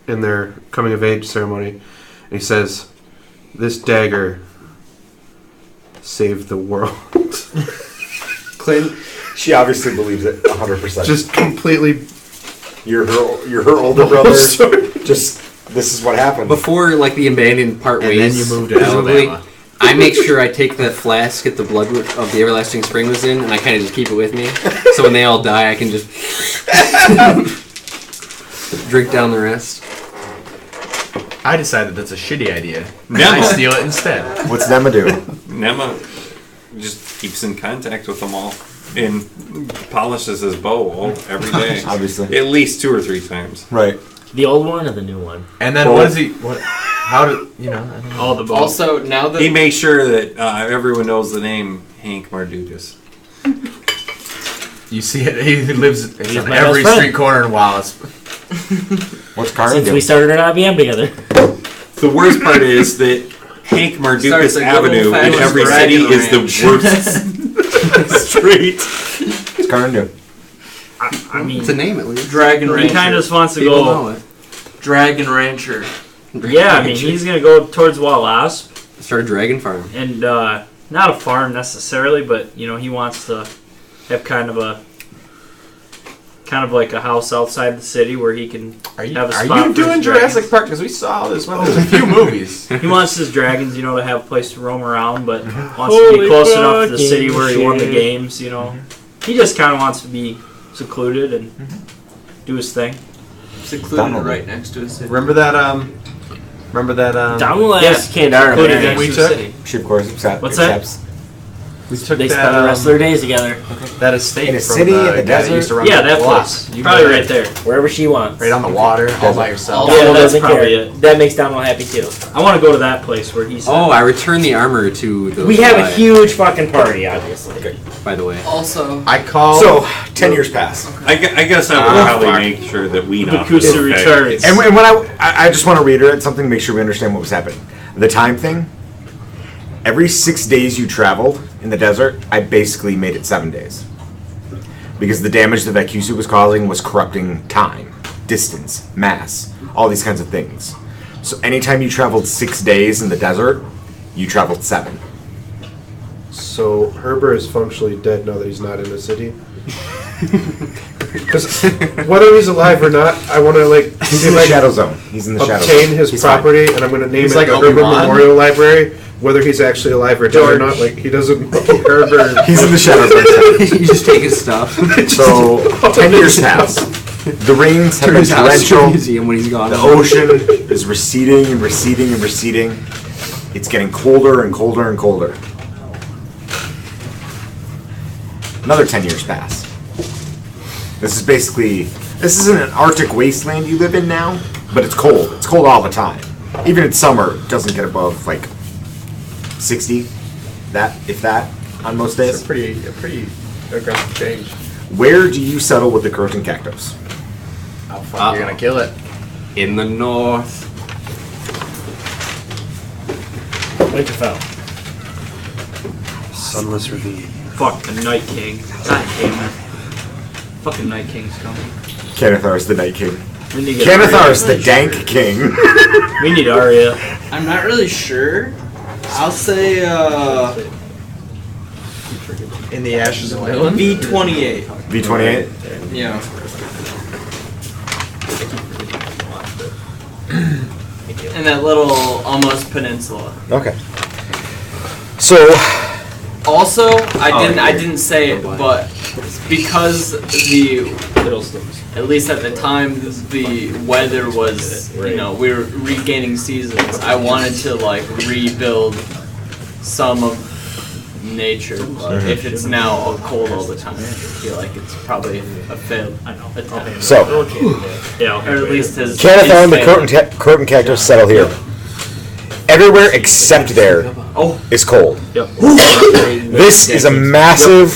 Speaker 11: in their coming of age ceremony. And he says, "This dagger saved the world."
Speaker 5: Clint,
Speaker 1: She obviously believes it 100%.
Speaker 11: Just completely.
Speaker 1: You're her older brother. Just, this is what happened.
Speaker 5: before like the abandoned part
Speaker 2: And
Speaker 5: ways,
Speaker 2: then you moved to
Speaker 5: presumably,
Speaker 2: Alabama.
Speaker 5: I make sure I take that flask that the blood of the everlasting spring was in, and I kind of just keep it with me. So when they all die, I can just drink down the rest.
Speaker 2: I decided that's a shitty idea. I
Speaker 9: Nema,
Speaker 2: steal it instead.
Speaker 1: What's Nema do?
Speaker 9: Nema just keeps in contact with them all and polishes his bow every day.
Speaker 1: Obviously.
Speaker 9: At least 2 or 3 times.
Speaker 1: Right.
Speaker 4: The old one or the new one?
Speaker 2: And then what is he? What? How did you know? I don't know.
Speaker 10: All the balls.
Speaker 7: Also, now that
Speaker 9: He makes sure that everyone knows the name Hank Mardukas.
Speaker 2: You see it. He lives
Speaker 4: He's
Speaker 2: on
Speaker 4: my
Speaker 2: every
Speaker 4: best friend.
Speaker 2: street corner in Wallace.
Speaker 1: What's Karin
Speaker 4: Since
Speaker 1: do?
Speaker 4: we started an IBM together.
Speaker 9: The worst part is that Hank
Speaker 7: Starts
Speaker 9: Mardukas
Speaker 7: a good
Speaker 9: Avenue in
Speaker 7: old-fashioned
Speaker 9: every
Speaker 7: dragon
Speaker 9: city is the
Speaker 7: ranch.
Speaker 9: worst street.
Speaker 1: What's Karin do?
Speaker 10: I mean,
Speaker 5: It's a name at least.
Speaker 7: Dragon
Speaker 10: he
Speaker 7: Rancher.
Speaker 10: kind of just wants to
Speaker 5: People
Speaker 10: go.
Speaker 5: know it.
Speaker 7: Dragon Rancher.
Speaker 10: Yeah, I mean, he's gonna go towards Walasp,
Speaker 5: Start a dragon farm.
Speaker 10: and not a farm necessarily, but he wants to have kind of like a house outside the city where he can
Speaker 2: Are you,
Speaker 10: have a
Speaker 2: are
Speaker 10: spot
Speaker 2: you
Speaker 10: for
Speaker 2: doing
Speaker 10: his
Speaker 2: Jurassic
Speaker 10: dragons.
Speaker 2: Park? Because we saw this one. There's a few movies.
Speaker 10: He wants his dragons, to have a place to roam around, but wants to
Speaker 4: Holy
Speaker 10: be close enough to the
Speaker 4: fucking
Speaker 10: city where he won the
Speaker 4: shit.
Speaker 10: games. He just kind of wants to be secluded and do his thing.
Speaker 7: Secluded
Speaker 1: Donald.
Speaker 7: right next to a city.
Speaker 2: Remember that? Remember that?
Speaker 4: Down the last
Speaker 10: Yeah,
Speaker 4: Kandara
Speaker 10: secluded
Speaker 2: yeah,
Speaker 10: next
Speaker 2: we
Speaker 10: to the
Speaker 2: took-
Speaker 10: city.
Speaker 1: She, of course, accepts.
Speaker 10: What's that?
Speaker 2: We took
Speaker 4: They
Speaker 2: that,
Speaker 4: spend the rest of their days together.
Speaker 2: that estate
Speaker 1: In a
Speaker 2: from
Speaker 1: city,
Speaker 2: the
Speaker 1: in the
Speaker 2: guy that used to
Speaker 1: desert?
Speaker 2: run
Speaker 10: Yeah,
Speaker 2: the
Speaker 10: that
Speaker 2: block.
Speaker 10: place.
Speaker 2: You
Speaker 10: Probably
Speaker 2: go
Speaker 10: right there.
Speaker 4: Wherever she wants.
Speaker 2: Right on the water, all by yourself.
Speaker 4: Yeah,
Speaker 10: Yeah, that's
Speaker 4: doesn't
Speaker 10: probably
Speaker 4: care.
Speaker 10: it.
Speaker 4: That makes Donald happy too.
Speaker 10: I want to go to that place where he's.
Speaker 5: Oh, I returned the armor to the.
Speaker 4: We have a huge fucking party, obviously.
Speaker 5: By the way.
Speaker 6: Also,
Speaker 2: I call.
Speaker 1: So 10 years pass.
Speaker 9: I guess I would probably make sure that we know.
Speaker 10: Vacusu returns.
Speaker 1: And when I just want to reiterate something to make sure we understand what was happening. The time thing. Every 6 days you traveled in the desert, I basically made it 7 days. Because the damage that Vacusu was causing was corrupting time, distance, mass, all these kinds of things. So anytime you traveled 6 days in the desert, you traveled 7.
Speaker 11: So Herber is functionally dead now that he's not in the city. Because whether he's alive or not, I want to
Speaker 1: He's in the Shadow Zone. He's in the Shadow Zone.
Speaker 11: obtain his
Speaker 1: He's
Speaker 11: property, and I'm going to name
Speaker 2: He's
Speaker 11: it
Speaker 2: like
Speaker 11: the Herber
Speaker 2: Obi-Wan.
Speaker 11: Memorial Library. Whether he's actually alive or dead or not, he doesn't know Herber.
Speaker 1: Fine. He's in the Shadow Zone.
Speaker 5: You just take his stuff.
Speaker 1: So 10 years pass. The rains have
Speaker 5: Turn
Speaker 1: been
Speaker 5: his house to a
Speaker 1: torrential.
Speaker 5: museum when he's gone.
Speaker 1: The ocean is receding and receding and receding. It's getting colder and colder and colder. Another 10 years pass. This isn't an Arctic wasteland you live in now, but it's cold. It's cold all the time. Even in summer, it doesn't get above 60, if that, on most days.
Speaker 2: It's a pretty aggressive change.
Speaker 1: Where do you settle with the Croton Cactus?
Speaker 2: How fuck you're gonna kill it?
Speaker 5: In the north.
Speaker 4: Winterfell.
Speaker 11: Sunless Ravine.
Speaker 10: Fuck the Night King. God damn it. Fucking Night King's coming.
Speaker 1: Canathar's the Night King.
Speaker 10: We need to get
Speaker 1: Canathar's
Speaker 10: Arya.
Speaker 1: the Dank King.
Speaker 10: We need Arya.
Speaker 7: I'm not really sure. I'll say
Speaker 2: In the ashes of Milan?
Speaker 7: V28.
Speaker 1: V28?
Speaker 7: Yeah. And that little almost peninsula.
Speaker 1: Okay. So,
Speaker 7: Also, I didn't say it, but because at least at the time the weather was, we were regaining seasons. I wanted to rebuild some of nature, but if it's now cold all the time, I feel like it's probably a failed attempt.
Speaker 1: so
Speaker 10: Yeah,
Speaker 7: Or at least his
Speaker 1: Canathar and the
Speaker 7: failing.
Speaker 1: Croton Cactus settle here. Everywhere except there is cold.
Speaker 10: Yep.
Speaker 1: This is a massive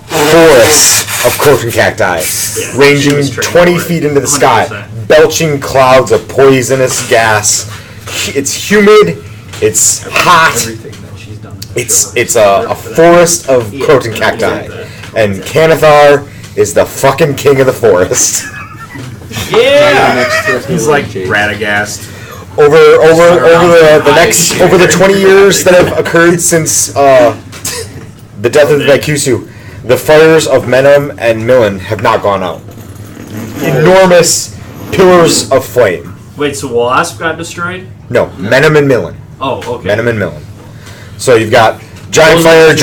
Speaker 1: forest of Croton cacti, ranging 20 feet into the sky,
Speaker 10: 100%.
Speaker 1: belching clouds of poisonous gas. It's humid. It's hot. It's a forest of Croton cacti, and Canathar is the fucking king of the forest.
Speaker 2: He's like Radagast.
Speaker 1: Over the 20 years that have occurred since the death of the Vacusu, the fires of Menem and Millen have not gone out. Enormous pillars of flame.
Speaker 10: Wait, so Wasp got destroyed?
Speaker 1: No, Menem and Millen.
Speaker 10: Oh, okay.
Speaker 1: Menem and Millen. So you've got giant fire,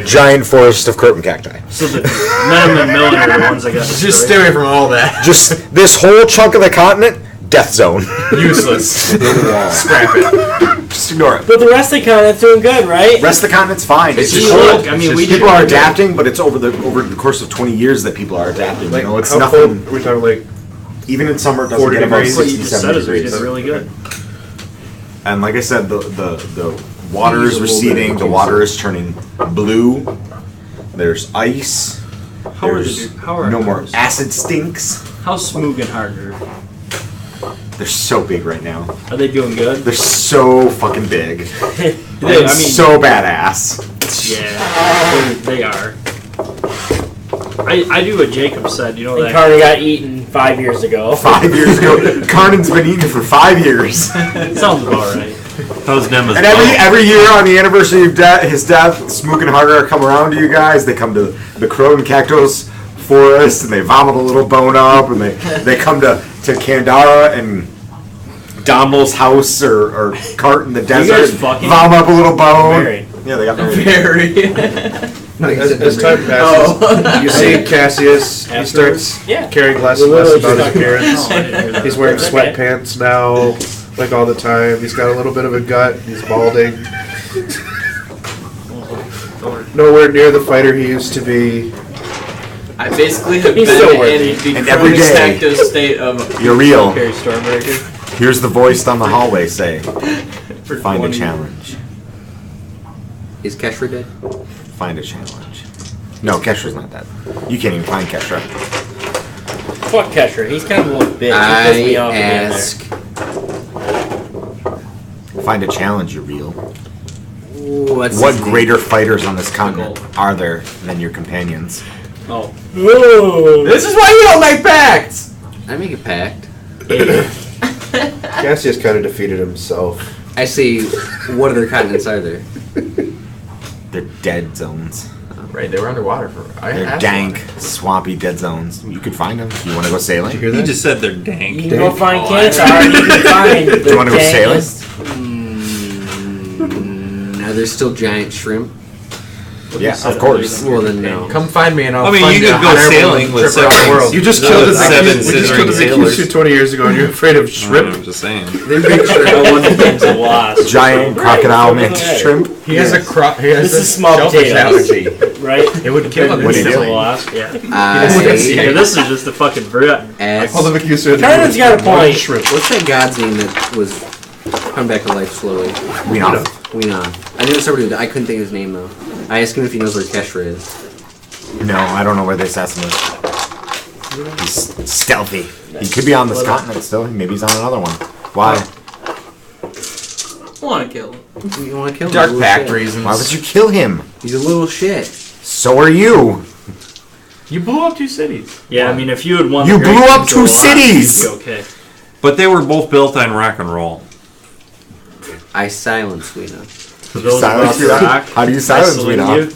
Speaker 1: giant forest of Croton cacti.
Speaker 10: So the Menem and Millen are the ones that got destroyed.
Speaker 2: Just stay away from all that.
Speaker 1: Just this whole chunk of the continent, death zone.
Speaker 2: Useless. Scrap it.
Speaker 1: Just ignore it.
Speaker 4: But the rest of the continent's doing good, right?
Speaker 1: Rest of the continent's fine. It's just
Speaker 10: Look,
Speaker 1: cold.
Speaker 10: I mean, we
Speaker 1: People are adapting, but it's over the course of 20 years that people are adapting. You know, it's
Speaker 11: how
Speaker 1: nothing.
Speaker 11: cold are we talking
Speaker 1: Even in summer, it doesn't
Speaker 11: 40
Speaker 1: get above
Speaker 11: degrees?
Speaker 10: What you
Speaker 1: 60,
Speaker 10: just said
Speaker 1: 70
Speaker 10: is we
Speaker 1: degrees.
Speaker 10: did really good.
Speaker 1: And like I said, the water is receding. The water is turning blue. There's ice.
Speaker 10: How are
Speaker 1: There's
Speaker 10: how are
Speaker 1: no more
Speaker 10: ours?
Speaker 1: acid stinks.
Speaker 10: How's Smoog and Harder?
Speaker 1: They're so big right now.
Speaker 10: Are they doing good?
Speaker 1: They're so fucking big.
Speaker 10: They,
Speaker 1: And so badass.
Speaker 10: Yeah, they are. I do what Jacob said, you know
Speaker 4: And
Speaker 10: that.
Speaker 4: Carter got eaten 5 years ago.
Speaker 1: 5 years ago, Karnan's been eating for 5 years.
Speaker 10: Sounds about right.
Speaker 9: How's Nema's
Speaker 1: And every year on the anniversary of his death, Smook and Harder come around to you guys. They come to the Croton Cactus forest and they vomit a little bone up, and they come to Kandara and Dommel's house or cart in the desert,
Speaker 4: guys
Speaker 1: and
Speaker 4: fucking
Speaker 1: vomit up a little bone.
Speaker 4: married?
Speaker 1: Yeah, they got married.
Speaker 11: As time passes, you see Cassius. He starts caring less and less about his appearance. He's wearing sweatpants now, all the time. He's got a little bit of a gut. He's balding. nowhere near the fighter he used to be.
Speaker 7: I basically have
Speaker 4: He's so
Speaker 7: been
Speaker 4: worthy.
Speaker 7: in the
Speaker 1: And every
Speaker 7: chronic
Speaker 1: day-
Speaker 7: tacto state of
Speaker 1: You're real.
Speaker 3: Carry Stormbreaker.
Speaker 1: Here's the voice down the hallway say,
Speaker 3: For
Speaker 1: find a
Speaker 3: 20
Speaker 1: challenge.
Speaker 5: Is Keshra dead?
Speaker 1: Find a challenge. No, Kesher's not dead. You can't even find Kesher.
Speaker 4: Fuck Kesher. He's kind of a little bitch. He
Speaker 5: I
Speaker 4: pissed me off again
Speaker 5: ask.
Speaker 1: Find a challenge, you real.
Speaker 5: What's
Speaker 1: What
Speaker 5: his name?
Speaker 1: greater fighters on this continent are there than your companions?
Speaker 3: Oh.
Speaker 2: This is why you don't make pacts.
Speaker 5: I make a pact.
Speaker 11: Cassius kind of defeated himself.
Speaker 5: I say, what other continents are there?
Speaker 1: They're dead zones.
Speaker 2: Right, they were underwater for.
Speaker 1: They're dank, swampy dead zones. You could find them. You want to go sailing?
Speaker 11: Did you hear
Speaker 9: He
Speaker 11: that?
Speaker 9: just said they're dank.
Speaker 4: You can go find Kansar. You can find the
Speaker 1: Do you want to go sailing?
Speaker 4: dankest-
Speaker 5: Are there still giant shrimp?
Speaker 1: Yeah, of course.
Speaker 5: Well, then no.
Speaker 2: Come find me and I'll.
Speaker 9: I mean,
Speaker 2: fund
Speaker 9: you
Speaker 2: a
Speaker 9: could go
Speaker 2: hot air
Speaker 9: sailing
Speaker 2: balloon
Speaker 9: with
Speaker 2: trip around the world.
Speaker 11: You just killed the
Speaker 9: Seven
Speaker 11: Vacusu. We just killed the
Speaker 9: scissoring
Speaker 11: Vacusu
Speaker 9: sailors.
Speaker 11: 20 years ago, and you're afraid of shrimp.
Speaker 9: I'm just saying.
Speaker 5: They're big shrimp.
Speaker 3: No wonder things are lost.
Speaker 1: Giant crocodile
Speaker 4: Right.
Speaker 1: mantis shrimp.
Speaker 2: He has a He has
Speaker 4: This
Speaker 2: a
Speaker 4: is small
Speaker 2: shellfish
Speaker 4: potatoes.
Speaker 2: allergy.
Speaker 4: Right?
Speaker 2: It would kill him.
Speaker 1: What are you
Speaker 2: instantly.
Speaker 1: doing?
Speaker 3: Lost. Yeah.
Speaker 5: I
Speaker 3: Yeah, this is just a fucking brit.
Speaker 5: ask.
Speaker 11: All the Vacusu had to do
Speaker 4: Kanan's
Speaker 11: was
Speaker 4: got a
Speaker 11: one
Speaker 4: point.
Speaker 11: shrimp.
Speaker 5: What's that god's name that was come back to life slowly?
Speaker 1: We know.
Speaker 5: Weena. I knew somebody. I couldn't think of his name though. I asked him if he knows where Keshra is.
Speaker 1: No, I don't know where the assassin is. He's stealthy. He could be on this continent still. Maybe he's on another one. Why?
Speaker 7: I want to kill him.
Speaker 5: You want to kill him?
Speaker 2: Dark
Speaker 5: He's a little
Speaker 2: pact
Speaker 5: shit.
Speaker 2: reasons.
Speaker 1: Why would you kill him?
Speaker 5: He's a little shit.
Speaker 1: So are you.
Speaker 2: You blew up 2 cities.
Speaker 3: Yeah, I mean, if you had won,
Speaker 1: You
Speaker 3: the Great
Speaker 1: blew up
Speaker 3: Kings
Speaker 1: 2
Speaker 3: of the Lost,
Speaker 1: cities!
Speaker 3: you'd be okay.
Speaker 9: But they were both built on rock and roll.
Speaker 5: I silence Weena
Speaker 3: For those
Speaker 1: Silence
Speaker 3: of us
Speaker 1: Weena?
Speaker 3: rock,
Speaker 1: How do you
Speaker 3: I
Speaker 1: silence
Speaker 3: salute
Speaker 1: Weena?
Speaker 3: you.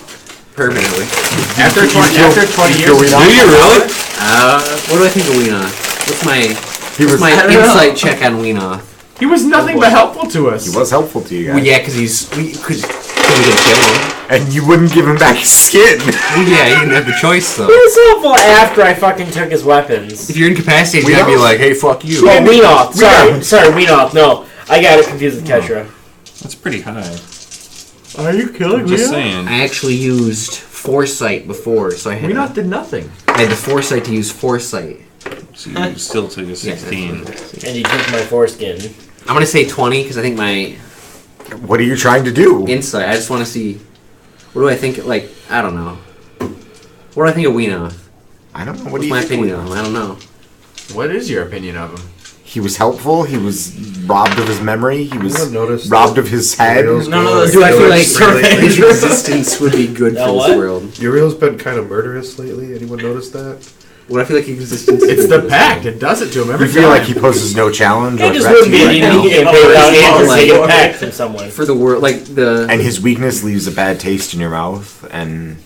Speaker 5: permanently.
Speaker 2: After 20
Speaker 1: kill
Speaker 2: years.
Speaker 1: Weena?
Speaker 9: Do you really?
Speaker 5: What do I think of Weena? What's my
Speaker 1: He was,
Speaker 5: my insight check on Weena?
Speaker 2: He was nothing but helpful to us.
Speaker 1: he was helpful to you
Speaker 5: Well,
Speaker 1: guys.
Speaker 5: yeah, because we didn't kill him.
Speaker 1: And you wouldn't give him back his skin.
Speaker 5: Well, yeah, you didn't have the choice though.
Speaker 4: He was helpful after I fucking took his weapons.
Speaker 5: If you're incapacitated, you
Speaker 1: Weenoff?
Speaker 5: gotta be like, hey, fuck you.
Speaker 4: Oh, Weenoff. Sorry, Weenoff. No, I got it confused with Keshra.
Speaker 9: That's pretty high.
Speaker 2: Are you killing
Speaker 9: Just saying.
Speaker 5: I actually used foresight before, so I had
Speaker 2: We not did nothing.
Speaker 5: I had the foresight to use foresight.
Speaker 9: So you still took a 16.
Speaker 4: And you took my foreskin.
Speaker 5: I'm gonna say 20 because I think my
Speaker 1: What are you trying to do?
Speaker 5: insight. I just want to see. What do I think? Like, I don't know. What do I think of Weena?
Speaker 1: I don't know. What
Speaker 5: What's
Speaker 1: do you
Speaker 5: my
Speaker 1: think?
Speaker 5: opinion of him? I don't know.
Speaker 2: What is your opinion of him?
Speaker 1: He was helpful. He was robbed of his memory. He was
Speaker 11: Anyone notice
Speaker 1: robbed
Speaker 11: that
Speaker 1: of his head.
Speaker 11: Uriel's
Speaker 7: None of
Speaker 11: going
Speaker 7: those
Speaker 5: Do I feel
Speaker 11: like
Speaker 5: like
Speaker 11: lately?
Speaker 5: his existence would be good
Speaker 4: Now
Speaker 5: for
Speaker 4: what?
Speaker 5: this world?
Speaker 11: Uriel's been kind of murderous lately. Anyone notice that?
Speaker 5: Would I feel like existence?
Speaker 2: It's the pact. It does it to him every
Speaker 1: You
Speaker 2: time.
Speaker 1: feel like he poses no challenge or
Speaker 4: It just
Speaker 1: threat to
Speaker 4: wouldn't be
Speaker 1: you
Speaker 4: an
Speaker 1: right now.
Speaker 4: immediate pay without answers
Speaker 5: like-
Speaker 4: taking pact from someone.
Speaker 5: for the world, like the.
Speaker 1: And his weakness leaves a bad taste in your mouth, and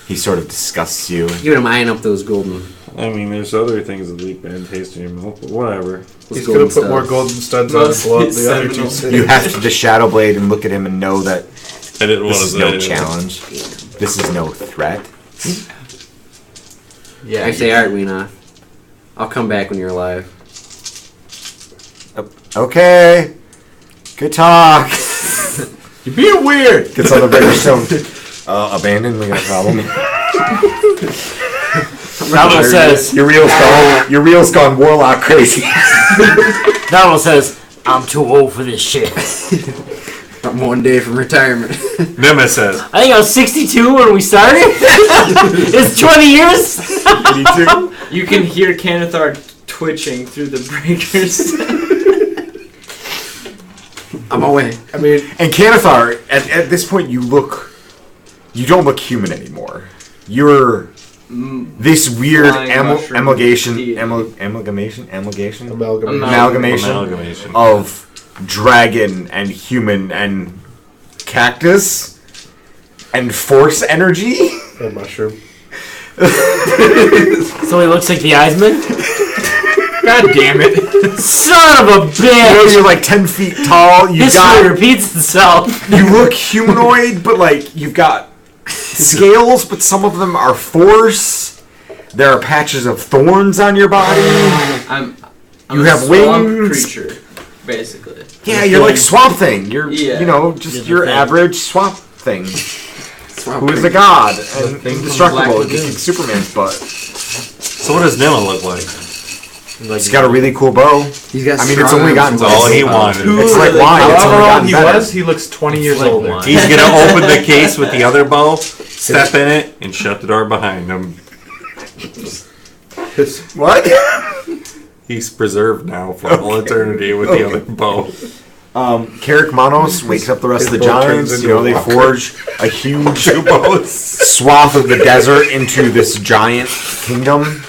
Speaker 1: he sort of disgusts you.
Speaker 5: Giving him eyeing up those golden.
Speaker 9: I mean, there's other things that leave bad taste in your mouth, but whatever.
Speaker 5: Those
Speaker 11: He's
Speaker 5: golden
Speaker 11: gonna put more
Speaker 5: studs.
Speaker 11: golden studs on and blow up the other two cities.
Speaker 1: You have to just shadow blade and look at him and know that
Speaker 9: I didn't want
Speaker 1: this
Speaker 9: to
Speaker 1: is no
Speaker 9: say
Speaker 1: challenge. This is no threat.
Speaker 2: Yeah.
Speaker 5: I say, alright, Weena. I'll come back when you're alive.
Speaker 1: Okay. Good talk.
Speaker 2: You're being weird.
Speaker 1: Gets on the breaker stone. Abandoned. We got a problem.
Speaker 4: Donald says,
Speaker 1: Your reel's gone warlock crazy.
Speaker 4: Donald says, I'm too old for this shit.
Speaker 5: I'm one day from retirement.
Speaker 9: Nema says,
Speaker 4: I think I was 62 when we started. It's 20 years.
Speaker 1: Me too.
Speaker 7: You can hear Kanathar twitching through the breakers.
Speaker 5: I'm away.
Speaker 11: I mean,
Speaker 1: And Kanathar, at this point, you don't look human anymore. You're this weird
Speaker 7: Flying mushroom
Speaker 1: amalgamation
Speaker 7: deity.
Speaker 1: amalgamation
Speaker 11: amalgamation.
Speaker 1: amalgamation of dragon and human and cactus and force energy.
Speaker 11: And mushroom.
Speaker 4: So he looks like the Eisman?
Speaker 2: God damn it.
Speaker 4: Son of a
Speaker 1: You know,
Speaker 4: bitch!
Speaker 1: you're like 10 feet tall.
Speaker 4: History repeats itself.
Speaker 1: You look humanoid, but like you've got scales, but some of them are force. There are patches of thorns on your body.
Speaker 7: I'm
Speaker 1: You
Speaker 7: a
Speaker 1: have
Speaker 7: swamp
Speaker 1: wings.
Speaker 7: creature, basically.
Speaker 1: Yeah, you're like Swamp Thing. You're
Speaker 7: Yeah.
Speaker 1: you know just
Speaker 4: Just a
Speaker 1: your
Speaker 4: thing.
Speaker 1: average Swamp Thing. who is a god and indestructible and kicking Superman's butt.
Speaker 9: So what does Nilla look like?
Speaker 1: He's got a really cool bow.
Speaker 5: He's got.
Speaker 1: I mean, it's only gotten
Speaker 9: all he wanted.
Speaker 1: It's like wine. It's only
Speaker 2: However
Speaker 1: gotten
Speaker 2: old he
Speaker 1: better.
Speaker 2: was, he looks 20 years older.
Speaker 9: He's gonna open the case with the other bow, step in it, and shut the door behind him.
Speaker 1: What?
Speaker 9: He's preserved now for all eternity with the other bow.
Speaker 1: Carrick Manos wakes up the rest of the
Speaker 11: His bow turns
Speaker 1: giants.
Speaker 11: into a
Speaker 1: They
Speaker 11: walker.
Speaker 1: forge a huge swath of the desert into this giant kingdom.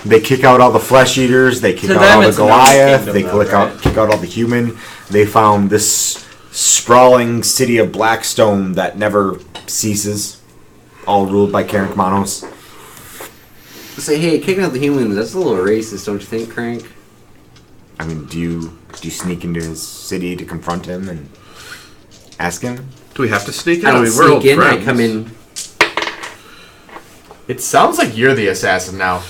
Speaker 1: They kick out all the flesh eaters. They kick
Speaker 7: To
Speaker 1: out
Speaker 7: them,
Speaker 1: all the
Speaker 7: it's not a
Speaker 1: Goliath.
Speaker 7: kingdom,
Speaker 1: They
Speaker 7: though,
Speaker 1: kick out all the human. They found this sprawling city of Blackstone that never ceases, all ruled by Carrick Manos.
Speaker 5: Say, hey, kicking out the humans, that's a little racist, don't you think, Crank?
Speaker 1: I mean, do you sneak into his city to confront him and ask him?
Speaker 11: Do we have to sneak in?
Speaker 5: I don't
Speaker 11: mean, we're old
Speaker 5: sneak in, I
Speaker 11: friends.
Speaker 5: come in.
Speaker 2: It sounds like you're the assassin now.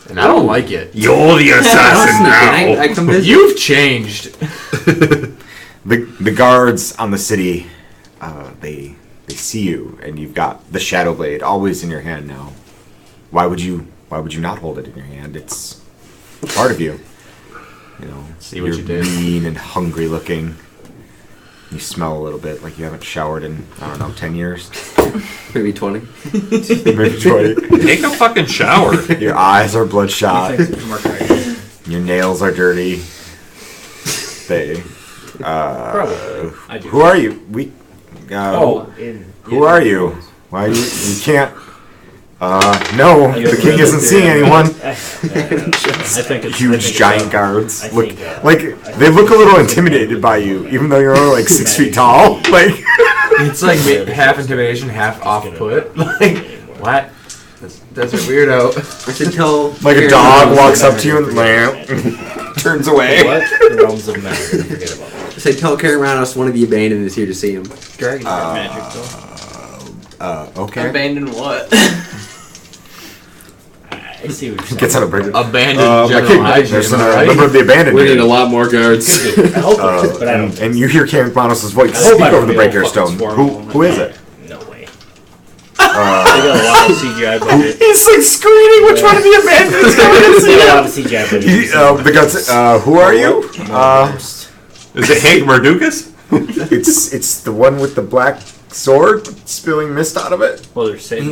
Speaker 2: And I don't like it.
Speaker 9: You're the assassin now.
Speaker 5: I come visit.
Speaker 2: You've changed.
Speaker 1: The guards on the city, they see you, and you've got the Shadow Blade always in your hand now. Why would you not hold it in your hand? It's part of you. You know,
Speaker 2: See what
Speaker 1: you're
Speaker 2: you did.
Speaker 1: mean and hungry looking. You smell a little bit like you haven't showered in, I don't know, 10 years.
Speaker 5: Maybe 20.
Speaker 1: Maybe 20.
Speaker 9: Take a fucking shower.
Speaker 1: Your eyes are bloodshot. Your nails are dirty. They.
Speaker 3: Probably. I do.
Speaker 1: Who are you? Who are you? Why you can't? No, the king isn't seeing anyone.
Speaker 3: I think it's
Speaker 1: Huge giant guards.
Speaker 3: I
Speaker 1: Look,
Speaker 3: think,
Speaker 1: like they look a little intimidated by you, even though you're only like 6 feet tall. Like
Speaker 2: It's like half intimidation, half off put. Like, what? That's a weirdo.
Speaker 5: I should tell.
Speaker 1: like a dog walks up to you and turns away.
Speaker 3: What? The realms of matter. Forget about that.
Speaker 5: I said, tell Karen Ronos one of the abandoned is here to see him.
Speaker 3: Dragons are magic, though.
Speaker 1: Okay.
Speaker 7: Abandon what?
Speaker 3: I see what you're saying.
Speaker 1: Gets on a bridge.
Speaker 2: Abandoned general
Speaker 1: There's a
Speaker 2: hygiene,
Speaker 1: member of the abandoned.
Speaker 5: We need
Speaker 1: here.
Speaker 5: a lot more guards.
Speaker 3: I hope it is, but I don't.
Speaker 1: And you hear Karen Manos' voice
Speaker 3: I hope
Speaker 1: speak
Speaker 3: I don't
Speaker 1: over the
Speaker 3: feel
Speaker 1: breaker
Speaker 3: fucking
Speaker 1: stone.
Speaker 3: swarmed
Speaker 1: Who is it?
Speaker 3: No way. They got a lot of CGI budget.
Speaker 2: He's like screaming, which one of the abandoned is going to
Speaker 3: They got a lot of
Speaker 2: see
Speaker 3: CGI budget.
Speaker 1: The guts. Who are you?
Speaker 9: Is it Hank Mardukas?
Speaker 1: It's the one with the black sword spilling mist out of it.
Speaker 3: Well, they're saying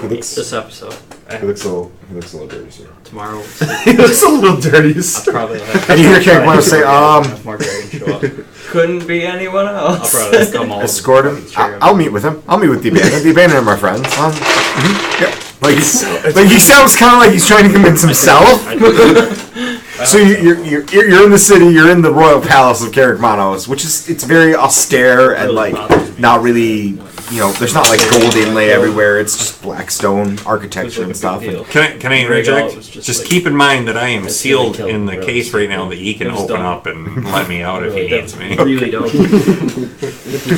Speaker 1: He looks.
Speaker 3: this episode.
Speaker 1: He looks a little dirty, sir.
Speaker 3: Tomorrow.
Speaker 2: He looks a little dirty.
Speaker 3: I'll probably have
Speaker 1: And you hear Karen Manos say,
Speaker 3: have more dragons show up.
Speaker 7: Couldn't be anyone
Speaker 3: I'll
Speaker 7: else.
Speaker 3: probably come all
Speaker 1: escort him. I'll meet with him. I'll meet with the abandoned. The abandoned are my friends. Yeah. Like he sounds kind of like he's trying to convince himself. So you're in the city. You're in the royal palace of Carrick Manos, which is it's very austere and like not really. You know, there's not like gold inlay everywhere. It's just black stone architecture and stuff. And
Speaker 9: Can I interject?
Speaker 3: was just
Speaker 9: Just
Speaker 3: like-
Speaker 9: keep in mind that I am
Speaker 3: That's
Speaker 9: sealed
Speaker 3: really
Speaker 9: in the
Speaker 3: killed
Speaker 9: case right now that he can
Speaker 3: It was
Speaker 9: open
Speaker 3: dumb.
Speaker 9: up and let me out if he needs me.
Speaker 3: Really don't.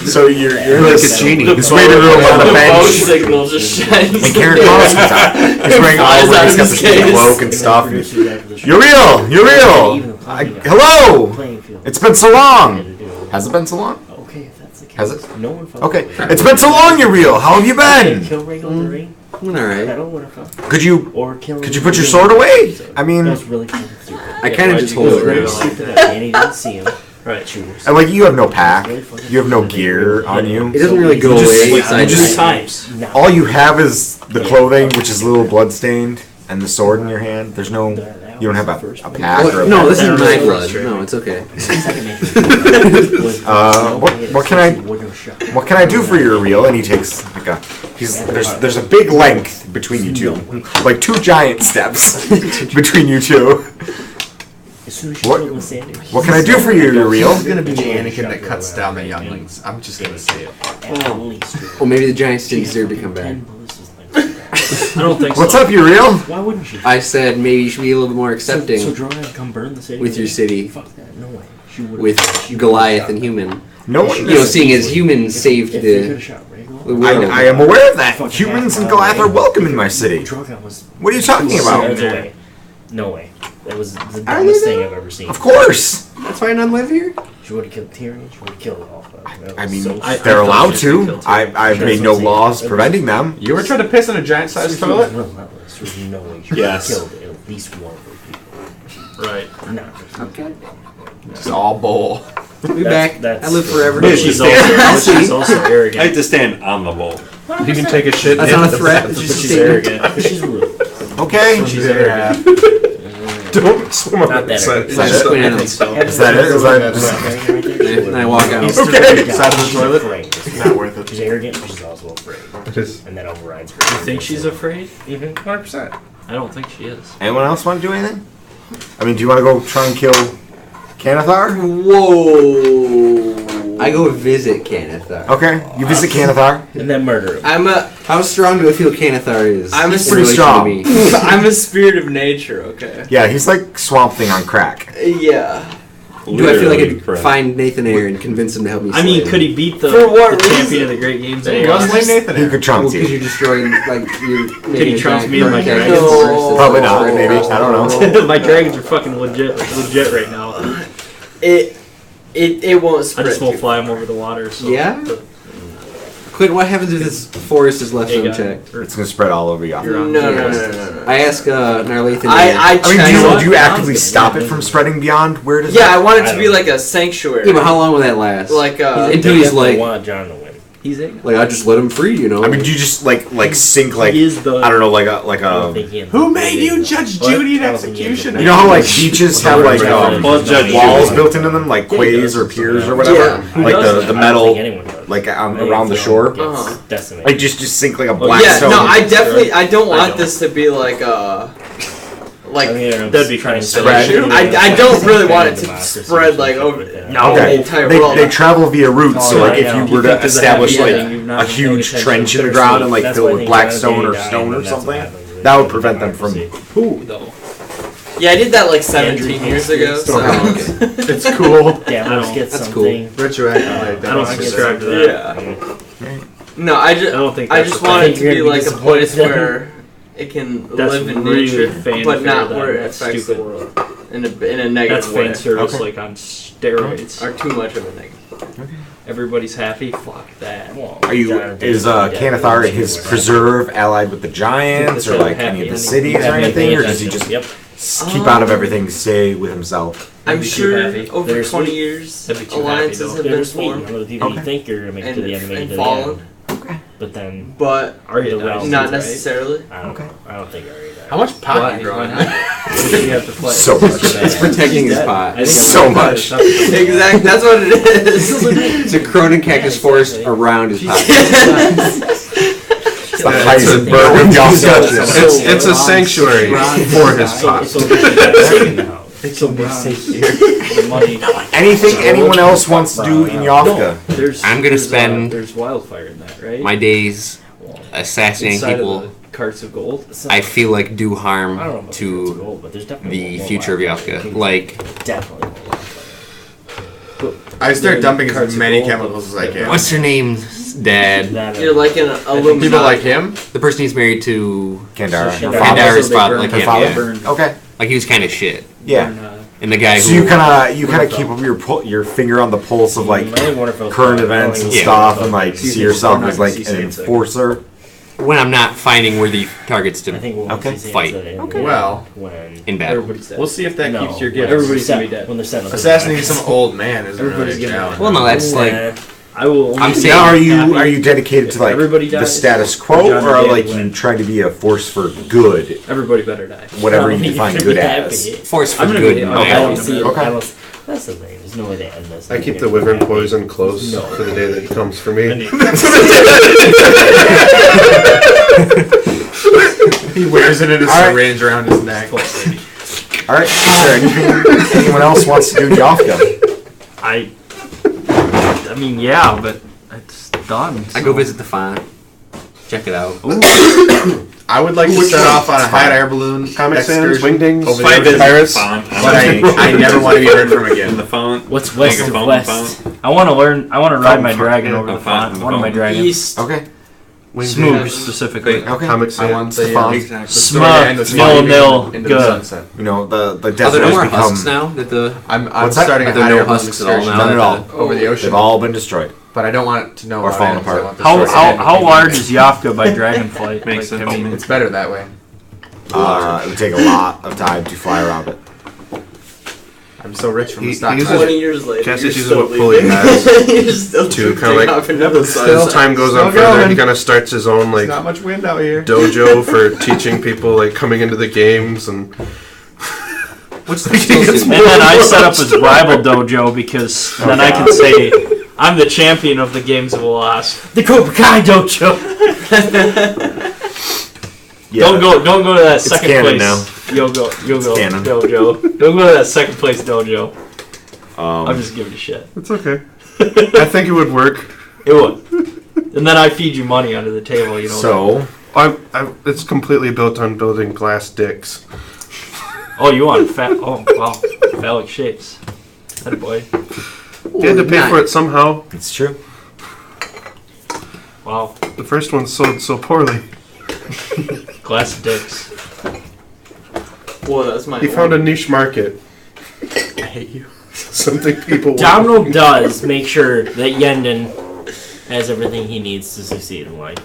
Speaker 1: so you're in
Speaker 5: Like
Speaker 1: this
Speaker 5: a genie.
Speaker 1: this waiting room on a
Speaker 7: The bow
Speaker 1: bench.
Speaker 7: signal just shines.
Speaker 1: And Karen Manos comes out. He's wearing
Speaker 7: Flies
Speaker 1: armor.
Speaker 7: out
Speaker 1: He's
Speaker 7: of
Speaker 1: got
Speaker 7: his
Speaker 1: this big
Speaker 7: case.
Speaker 1: cloak and stuff. You're real. You're real. Hello. It's been so long. Has it been so long?
Speaker 3: Okay, if that's the case.
Speaker 1: Has it?
Speaker 3: No one fucking.
Speaker 1: Okay. It's been so long, you're real. How have you been?
Speaker 3: Kill regular ring.
Speaker 5: Alright.
Speaker 3: I don't want to fuck.
Speaker 1: Could you
Speaker 3: Or kill.
Speaker 1: put your sword away? I mean,
Speaker 3: That was really fucking stupid.
Speaker 5: I kind of just hold it
Speaker 3: Really
Speaker 5: right.
Speaker 3: stupid that Danny didn't see him. Right.
Speaker 1: and like you have no pack. You have no gear on you.
Speaker 5: It doesn't really go
Speaker 1: You just-
Speaker 5: away.
Speaker 1: you
Speaker 5: Aside
Speaker 1: just-
Speaker 5: from-
Speaker 3: times.
Speaker 1: All you have is the clothing, which is a little bloodstained, and the sword in your hand. There's no. You don't have a pack or a
Speaker 5: No, this is
Speaker 3: That
Speaker 5: my
Speaker 3: was
Speaker 5: blood.
Speaker 3: straight.
Speaker 5: No, it's okay.
Speaker 1: What can I do for your reel? And he takes like a. There's a big length between you two, like 2 giant steps between you two. What can I do for you, your reel?
Speaker 2: He's gonna be the Anakin that cuts down the younglings. I'm just gonna say it.
Speaker 5: Well, maybe the Giants didn't deserve to come back.
Speaker 3: I don't think so.
Speaker 1: What's up, your reel?
Speaker 3: Why wouldn't you?
Speaker 5: I said maybe you should be a little bit more accepting
Speaker 3: So Jordan come burn the city
Speaker 5: with your city,
Speaker 3: Fuck that. No way. She would've-
Speaker 5: with
Speaker 3: she would've
Speaker 5: Goliath
Speaker 3: shot
Speaker 5: and
Speaker 3: me.
Speaker 5: human.
Speaker 1: No one.
Speaker 5: You know, seeing as humans saved
Speaker 3: If they
Speaker 5: the
Speaker 3: could've shot regular,
Speaker 5: the world.
Speaker 1: I am aware of that. Humans and Goliath are welcome in my city.
Speaker 3: Drogon was.
Speaker 1: What are you talking
Speaker 3: No
Speaker 1: about?
Speaker 3: way. No way. That was the dumbest thing I've ever seen.
Speaker 1: Of course.
Speaker 5: That's why none live here?
Speaker 4: She would have killed Tyrion. She would have killed all of them.
Speaker 1: I mean,
Speaker 3: I
Speaker 1: they're
Speaker 3: thought
Speaker 1: allowed
Speaker 3: she would
Speaker 1: to.
Speaker 3: kill too.
Speaker 1: I've made no laws preventing them.
Speaker 11: You ever tried to piss in a giant-sized toilet?
Speaker 4: Relentless. There's no way she
Speaker 9: Yes.
Speaker 4: killed at least one of her people.
Speaker 3: Right.
Speaker 4: No.
Speaker 5: Okay.
Speaker 2: It's all bowl.
Speaker 5: Be back.
Speaker 4: That's
Speaker 5: I live forever.
Speaker 9: But
Speaker 3: She's also
Speaker 9: I
Speaker 3: arrogant.
Speaker 9: have to stand on the bowl.
Speaker 11: You can take a shit.
Speaker 5: That's
Speaker 11: in
Speaker 5: not a
Speaker 11: the
Speaker 5: threat.
Speaker 11: bath.
Speaker 5: It's
Speaker 3: But
Speaker 5: just a
Speaker 3: she's
Speaker 5: statement.
Speaker 3: arrogant.
Speaker 4: But she's rude.
Speaker 1: Okay.
Speaker 3: She's arrogant.
Speaker 11: Don't swim on
Speaker 4: Not
Speaker 11: that
Speaker 4: that
Speaker 11: side.
Speaker 4: arrogant.
Speaker 1: Is that
Speaker 5: Just
Speaker 1: it?
Speaker 5: clean
Speaker 3: I
Speaker 5: it.
Speaker 3: think so.
Speaker 1: Is that it? Is that just...
Speaker 5: And I walk out.
Speaker 1: Okay.
Speaker 11: Side of the
Speaker 4: She's
Speaker 11: toilet?
Speaker 4: afraid.
Speaker 11: Not worth it.
Speaker 4: She's arrogant, but she's also afraid.
Speaker 11: Just
Speaker 4: And that overrides her.
Speaker 3: You think she's afraid?
Speaker 11: 100%.
Speaker 3: I don't think she is.
Speaker 1: Anyone else want to do anything? I mean, do you want to go try and kill Canathar?
Speaker 7: Whoa.
Speaker 5: I go visit Canathar.
Speaker 1: Okay, you visit Canathar.
Speaker 4: And then murder him.
Speaker 5: How strong do I feel Canathar is?
Speaker 7: I'm
Speaker 5: in
Speaker 1: pretty
Speaker 5: relation
Speaker 1: strong.
Speaker 5: to me?
Speaker 7: I'm a spirit of nature, okay?
Speaker 1: Yeah, he's like Swamp Thing on crack.
Speaker 7: Yeah.
Speaker 5: Do I feel like I
Speaker 9: Literally
Speaker 5: could
Speaker 9: correct.
Speaker 5: find Nathan Ayer and convince him to help me?
Speaker 3: I mean,
Speaker 5: slay
Speaker 3: could
Speaker 5: him?
Speaker 3: he beat the,
Speaker 7: For what
Speaker 3: the
Speaker 7: reason?
Speaker 3: champion of the Great Games?
Speaker 11: There you go. Slay Nathan.
Speaker 1: He could
Speaker 5: Well,
Speaker 1: trounce
Speaker 5: because
Speaker 1: you.
Speaker 5: you're destroying like you're.
Speaker 3: Can he trounce me and my dragons?
Speaker 7: No.
Speaker 1: Probably not, maybe. I don't know.
Speaker 3: My dragons are fucking legit right now.
Speaker 7: It won't
Speaker 3: I
Speaker 7: spread.
Speaker 3: just won't
Speaker 7: too
Speaker 3: fly them over the water. So
Speaker 5: Yeah? Quinn, what happens if this forest is left
Speaker 3: Hey, guy.
Speaker 5: unchecked?
Speaker 1: It's gonna spread all over you.
Speaker 3: You're
Speaker 7: No,
Speaker 3: on.
Speaker 7: no,
Speaker 3: Yeah.
Speaker 7: no.
Speaker 5: I ask Narlathan.
Speaker 7: I
Speaker 1: I mean,
Speaker 7: checked.
Speaker 1: do you actively stop it from spreading beyond? Where does
Speaker 7: Yeah, I
Speaker 1: it?
Speaker 7: want it to be like a sanctuary.
Speaker 5: Yeah, but how long will that last?
Speaker 7: Like
Speaker 5: until he's like,
Speaker 4: want John to win.
Speaker 3: He's ignorant.
Speaker 5: like I just let him free, you know.
Speaker 1: I mean, do you just like sink like
Speaker 3: He is the.
Speaker 1: I don't know, like a
Speaker 4: I don't think he
Speaker 11: Who made you Judge
Speaker 3: What?
Speaker 11: Judy in
Speaker 4: I don't think he has
Speaker 11: execution?
Speaker 4: the-
Speaker 1: you know how like beaches have like
Speaker 9: Judge
Speaker 1: walls
Speaker 9: Judy.
Speaker 1: built into them, like quays or piers or whatever,
Speaker 7: Yeah.
Speaker 1: like
Speaker 4: I
Speaker 1: the
Speaker 4: don't think
Speaker 1: metal
Speaker 4: anyone does.
Speaker 1: like
Speaker 4: I think
Speaker 1: around the
Speaker 4: it's
Speaker 1: shore.
Speaker 7: Uh-huh.
Speaker 4: decimated.
Speaker 1: Like just sink like a black
Speaker 7: Yeah,
Speaker 1: stone.
Speaker 7: no, I definitely I don't
Speaker 3: I
Speaker 7: want
Speaker 3: don't.
Speaker 7: this to be like like
Speaker 3: That'd be kind of silly.
Speaker 7: I don't really want it to spread like over
Speaker 1: No,
Speaker 7: the
Speaker 1: okay.
Speaker 7: entire
Speaker 1: They,
Speaker 7: world.
Speaker 1: they travel via roots, so
Speaker 4: Oh,
Speaker 1: like
Speaker 4: yeah,
Speaker 1: if
Speaker 4: yeah.
Speaker 1: you were to
Speaker 3: Because of
Speaker 1: establish
Speaker 3: that,
Speaker 1: like
Speaker 3: yeah, you've not
Speaker 1: a
Speaker 3: been
Speaker 1: huge
Speaker 3: paying
Speaker 1: trench in the
Speaker 4: attention.
Speaker 1: ground and like
Speaker 4: That's
Speaker 1: fill
Speaker 4: why I
Speaker 1: with
Speaker 4: think
Speaker 1: black
Speaker 4: one
Speaker 1: stone
Speaker 4: day
Speaker 1: or
Speaker 4: died,
Speaker 1: stone or
Speaker 4: and that's what
Speaker 1: something,
Speaker 4: happens.
Speaker 1: that would prevent them from.
Speaker 3: Who though?
Speaker 7: Yeah, I did that like 17 years ago. So.
Speaker 11: It's cool.
Speaker 4: Damn, let's get
Speaker 5: That's
Speaker 4: something.
Speaker 11: Retroactive.
Speaker 3: I don't subscribe to that.
Speaker 7: Yeah. No, I
Speaker 3: I
Speaker 7: just
Speaker 3: don't think.
Speaker 7: I
Speaker 3: That's
Speaker 7: just
Speaker 3: the
Speaker 7: want
Speaker 3: thing.
Speaker 7: it to be like a place where it can
Speaker 3: That's
Speaker 7: live in
Speaker 3: really
Speaker 7: nature,
Speaker 3: fanfare
Speaker 7: but not
Speaker 3: then.
Speaker 7: where it
Speaker 3: That's
Speaker 7: affects the
Speaker 3: stupid.
Speaker 7: world in a
Speaker 3: That's
Speaker 7: negative way.
Speaker 3: fan service
Speaker 1: Okay.
Speaker 3: like on steroids.
Speaker 7: Or too much of a negative.
Speaker 3: Everybody's happy. Fuck that.
Speaker 1: Are you? Is Canathar his preserve allied with the giants or like any of the cities or anything, or does he just
Speaker 4: Yep.
Speaker 1: keep out of everything, stay with himself?
Speaker 7: I'm
Speaker 3: They'd be too
Speaker 7: sure
Speaker 3: happy.
Speaker 7: over
Speaker 4: They're
Speaker 7: 20
Speaker 4: sweet.
Speaker 7: years,
Speaker 3: They'd be too happy,
Speaker 7: alliances
Speaker 3: though.
Speaker 7: have
Speaker 4: They're
Speaker 7: been
Speaker 4: sweet.
Speaker 7: formed
Speaker 4: Other people you
Speaker 1: Okay.
Speaker 4: think you're gonna make it to the end, make it
Speaker 7: and
Speaker 4: to the
Speaker 7: fallen,
Speaker 4: end. But then
Speaker 7: but
Speaker 3: Arya
Speaker 4: The
Speaker 3: dies,
Speaker 4: realm-
Speaker 7: not
Speaker 3: right?
Speaker 7: necessarily.
Speaker 4: I don't. I don't think Arya died.
Speaker 11: How much pot
Speaker 3: Why?
Speaker 11: you growing?
Speaker 3: Why not? What does he have to play?
Speaker 1: So much.
Speaker 5: It's protecting his pot.
Speaker 3: I think
Speaker 1: So
Speaker 3: I'm gonna
Speaker 1: much.
Speaker 3: cut it.
Speaker 7: Exactly, that's what it is.
Speaker 5: It's a Cronin cactus forest around his pot.
Speaker 1: It's the
Speaker 11: Yeah,
Speaker 1: Heisenberg of y'all judges.
Speaker 11: It's a sanctuary for his pot.
Speaker 4: It's so bad.
Speaker 3: It's so the money.
Speaker 1: Anything anyone else wants to do in Yafka?
Speaker 3: There's.
Speaker 5: I'm gonna
Speaker 3: there's,
Speaker 5: spend
Speaker 3: There's wildfire in that, right?
Speaker 5: My days assassinating
Speaker 3: Inside
Speaker 5: people,
Speaker 3: of the carts of gold.
Speaker 5: I feel like do
Speaker 4: I don't know
Speaker 5: harm
Speaker 4: about
Speaker 5: to
Speaker 4: gold, but there's definitely
Speaker 5: the
Speaker 4: more
Speaker 5: future of
Speaker 4: wildfire.
Speaker 5: Yafka. Like,
Speaker 4: Definitely more wildfire.
Speaker 2: I start dumping
Speaker 3: Carts
Speaker 2: as
Speaker 3: of
Speaker 2: many
Speaker 3: gold.
Speaker 2: chemicals as I can.
Speaker 5: what's her name's dad?
Speaker 4: That
Speaker 7: You're like an Illuminati.
Speaker 2: People like him?
Speaker 5: The person he's married to,
Speaker 1: Kandara.
Speaker 4: So
Speaker 1: Her
Speaker 4: she-
Speaker 1: father?
Speaker 5: Kandara's
Speaker 3: they
Speaker 5: father,
Speaker 3: burn-
Speaker 5: like
Speaker 1: Her
Speaker 5: him,
Speaker 1: father?
Speaker 5: yeah.
Speaker 3: burn-
Speaker 1: Okay.
Speaker 5: Like he was kind of shit.
Speaker 1: Yeah.
Speaker 3: burn,
Speaker 5: And the guy
Speaker 1: So
Speaker 5: who
Speaker 1: you kind of keep up your finger on the pulse of like
Speaker 4: I think Winterfell's
Speaker 1: current
Speaker 4: probably
Speaker 1: events and
Speaker 4: going
Speaker 1: stuff,
Speaker 4: to-
Speaker 1: and like
Speaker 3: Excuse
Speaker 1: see
Speaker 3: me,
Speaker 1: yourself
Speaker 3: we're
Speaker 1: as
Speaker 3: not
Speaker 1: like
Speaker 3: gonna see
Speaker 1: an
Speaker 3: Sansa.
Speaker 1: enforcer.
Speaker 5: when I'm not finding worthy targets to
Speaker 4: I think we'll
Speaker 1: Okay.
Speaker 4: see Sansa
Speaker 5: Fight.
Speaker 4: in
Speaker 7: Okay.
Speaker 2: Well,
Speaker 4: when
Speaker 5: in battle.
Speaker 3: Everybody's dead.
Speaker 2: We'll see if that
Speaker 4: no,
Speaker 2: keeps your
Speaker 4: when
Speaker 2: gift.
Speaker 3: Everybody's
Speaker 4: they're
Speaker 3: gonna be
Speaker 4: set-
Speaker 3: dead.
Speaker 4: when they're set up.
Speaker 2: Assassinating some old man isn't
Speaker 3: Everybody's
Speaker 2: really a
Speaker 3: gonna
Speaker 2: challenge.
Speaker 5: Well, no, that's like
Speaker 3: I will. Only
Speaker 5: I'm
Speaker 3: be
Speaker 5: saying-
Speaker 1: Now,
Speaker 3: happy
Speaker 1: are you dedicated to like
Speaker 3: everybody
Speaker 1: the
Speaker 3: dies,
Speaker 1: status
Speaker 3: or
Speaker 1: quo,
Speaker 3: John
Speaker 1: or
Speaker 3: Daly
Speaker 1: like you
Speaker 3: wins.
Speaker 1: trying to be a force for good,
Speaker 3: Everybody better die.
Speaker 1: whatever you
Speaker 4: You're
Speaker 1: define
Speaker 4: gonna
Speaker 1: good
Speaker 4: be
Speaker 1: as?
Speaker 4: happy.
Speaker 5: force for
Speaker 3: I'm gonna
Speaker 5: good.
Speaker 3: be-
Speaker 5: in
Speaker 3: I
Speaker 5: my
Speaker 1: Okay.
Speaker 4: I
Speaker 5: opinion.
Speaker 4: don't see.
Speaker 1: Okay.
Speaker 4: I don't, that's the thing. There's no way they end this.
Speaker 11: I keep the wyvern poison close for the day that he comes for me.
Speaker 2: He wears it in a
Speaker 1: All right.
Speaker 2: syringe around his neck.
Speaker 1: All right. Is there anything anyone else wants to do in Yafka?
Speaker 3: I mean, yeah, but it's done.
Speaker 5: I go visit the font, check it out.
Speaker 2: I would like to
Speaker 11: Which
Speaker 2: start
Speaker 11: one?
Speaker 2: off on a hot air balloon
Speaker 11: Comic Sans,
Speaker 2: excursion
Speaker 11: Wingdings,
Speaker 2: over
Speaker 9: Five
Speaker 2: there,
Speaker 9: is
Speaker 11: Pirates.
Speaker 9: font.
Speaker 2: but I never want to be heard from
Speaker 9: in
Speaker 2: again.
Speaker 9: the font.
Speaker 4: What's west
Speaker 9: Make a
Speaker 4: of
Speaker 9: phone
Speaker 4: west?
Speaker 3: I want to learn. I want to ride my
Speaker 9: Phone,
Speaker 3: dragon
Speaker 9: yeah,
Speaker 3: over
Speaker 9: a
Speaker 3: the
Speaker 9: phone,
Speaker 3: font. One of my
Speaker 9: phone.
Speaker 3: dragons.
Speaker 7: East.
Speaker 1: Okay.
Speaker 10: Smooth specifically.
Speaker 1: Okay.
Speaker 11: Comic
Speaker 6: I
Speaker 11: Sans.
Speaker 6: want the,
Speaker 1: Stefan.
Speaker 6: the story to end with
Speaker 10: Smug,
Speaker 6: Smug
Speaker 10: nil,
Speaker 6: into
Speaker 10: good.
Speaker 6: the sunset.
Speaker 1: You know, the
Speaker 5: Are
Speaker 1: desert
Speaker 5: there no
Speaker 1: has
Speaker 5: more
Speaker 1: become...
Speaker 5: husks now? That the
Speaker 6: I'm
Speaker 1: What's that?
Speaker 6: starting
Speaker 5: Are
Speaker 6: a
Speaker 5: there
Speaker 6: higher
Speaker 5: no
Speaker 6: level
Speaker 5: husks at all
Speaker 6: excursion
Speaker 5: now?
Speaker 1: None at all.
Speaker 6: over the ocean.
Speaker 1: They've all been destroyed.
Speaker 6: But I don't want it to know
Speaker 1: Or
Speaker 6: about
Speaker 1: falling
Speaker 6: it, 'cause I
Speaker 1: apart.
Speaker 6: want the story to end
Speaker 10: How
Speaker 6: with
Speaker 10: large
Speaker 6: me.
Speaker 10: is Yafka by Dragonflight?
Speaker 9: Makes
Speaker 10: Like,
Speaker 9: sense.
Speaker 10: I mean,
Speaker 6: It's better that way.
Speaker 1: It would take a lot of time to fly around it.
Speaker 6: I'm so rich from
Speaker 11: He-
Speaker 6: the stock
Speaker 11: he uses-
Speaker 6: market.
Speaker 7: 20 years later,
Speaker 11: Cassius
Speaker 7: you're
Speaker 11: uses
Speaker 7: still
Speaker 11: what Pulley
Speaker 7: leaving.
Speaker 11: has
Speaker 7: You're still
Speaker 11: to
Speaker 7: drifting
Speaker 11: kinda like-
Speaker 7: off into the
Speaker 11: As
Speaker 7: sunset.
Speaker 11: time goes on
Speaker 6: Still
Speaker 11: further,
Speaker 6: going.
Speaker 11: he kind of starts his own
Speaker 6: There's
Speaker 11: like
Speaker 6: not much wind out here.
Speaker 11: dojo for teaching people like coming into the games and. What's the
Speaker 10: and then I set up his rival dojo because then I can say I'm the champion of the games of Lost.
Speaker 4: The Cobra Kai dojo.
Speaker 10: Don't go to that second
Speaker 1: canon
Speaker 10: place.
Speaker 1: now.
Speaker 10: You'll go
Speaker 1: canon.
Speaker 10: dojo. Don't go to that second place dojo. I'm just giving you shit.
Speaker 11: It's okay. I think it would work.
Speaker 10: It would. And then I feed you money under the table, you know.
Speaker 1: So,
Speaker 11: It's completely built on building glass dicks.
Speaker 10: Oh, you want fat? Oh, wow, phallic shapes. That boy.
Speaker 11: You had to pay for it somehow.
Speaker 1: it's true.
Speaker 10: Wow,
Speaker 11: The first one sold so poorly.
Speaker 10: glass dicks.
Speaker 7: Whoa, that's my.
Speaker 11: He found a niche market.
Speaker 6: I hate you.
Speaker 11: Something people want.
Speaker 4: Domino does make sure that Yenden has everything he needs to succeed in life.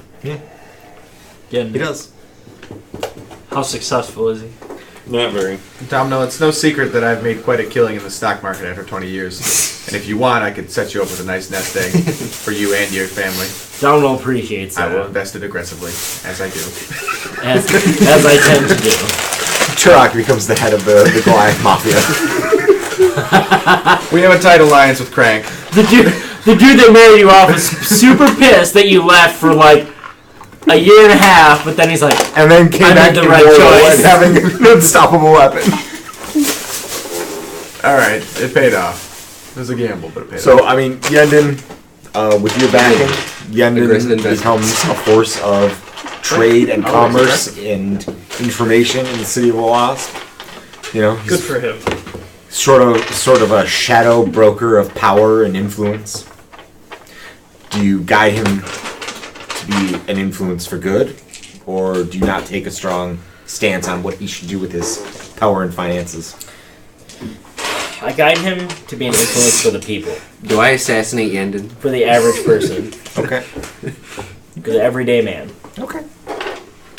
Speaker 10: Again,
Speaker 1: He does.
Speaker 10: how successful is he?
Speaker 9: Not very.
Speaker 6: Domino, it's no secret that I've made quite a killing in the stock market after 20 years. And if you want, I could set you up with a nice nest egg for you and your family.
Speaker 4: Domino appreciates
Speaker 6: I will
Speaker 4: that,
Speaker 6: invest it aggressively, as I do.
Speaker 4: as I tend to do.
Speaker 1: Turok becomes the head of the Goliath Mafia.
Speaker 6: We have a tight alliance with Crank.
Speaker 4: The dude that married you off was super pissed that you left for like a year and a half, but then he's like,
Speaker 1: And then came
Speaker 4: I
Speaker 1: back
Speaker 4: made
Speaker 1: to
Speaker 4: the right choice.
Speaker 1: and having an unstoppable weapon.
Speaker 6: Alright, it paid off. It was a gamble, but it paid off.
Speaker 1: So, I mean, Yenden, with your backing, Yenden
Speaker 5: Aggressive investment.
Speaker 1: becomes a force of trade and commerce and information in the city of Lost. You know,
Speaker 10: Good
Speaker 1: he's
Speaker 10: for him.
Speaker 1: sort of a shadow broker of power and influence. Do you guide him to be an influence for good, or do you not take a strong stance on what he should do with his power and finances?
Speaker 4: I guide him to be an influence for the people,
Speaker 5: Do I assassinate Yenden?
Speaker 4: for the average person,
Speaker 1: Okay.
Speaker 4: for the everyday man.
Speaker 1: Okay.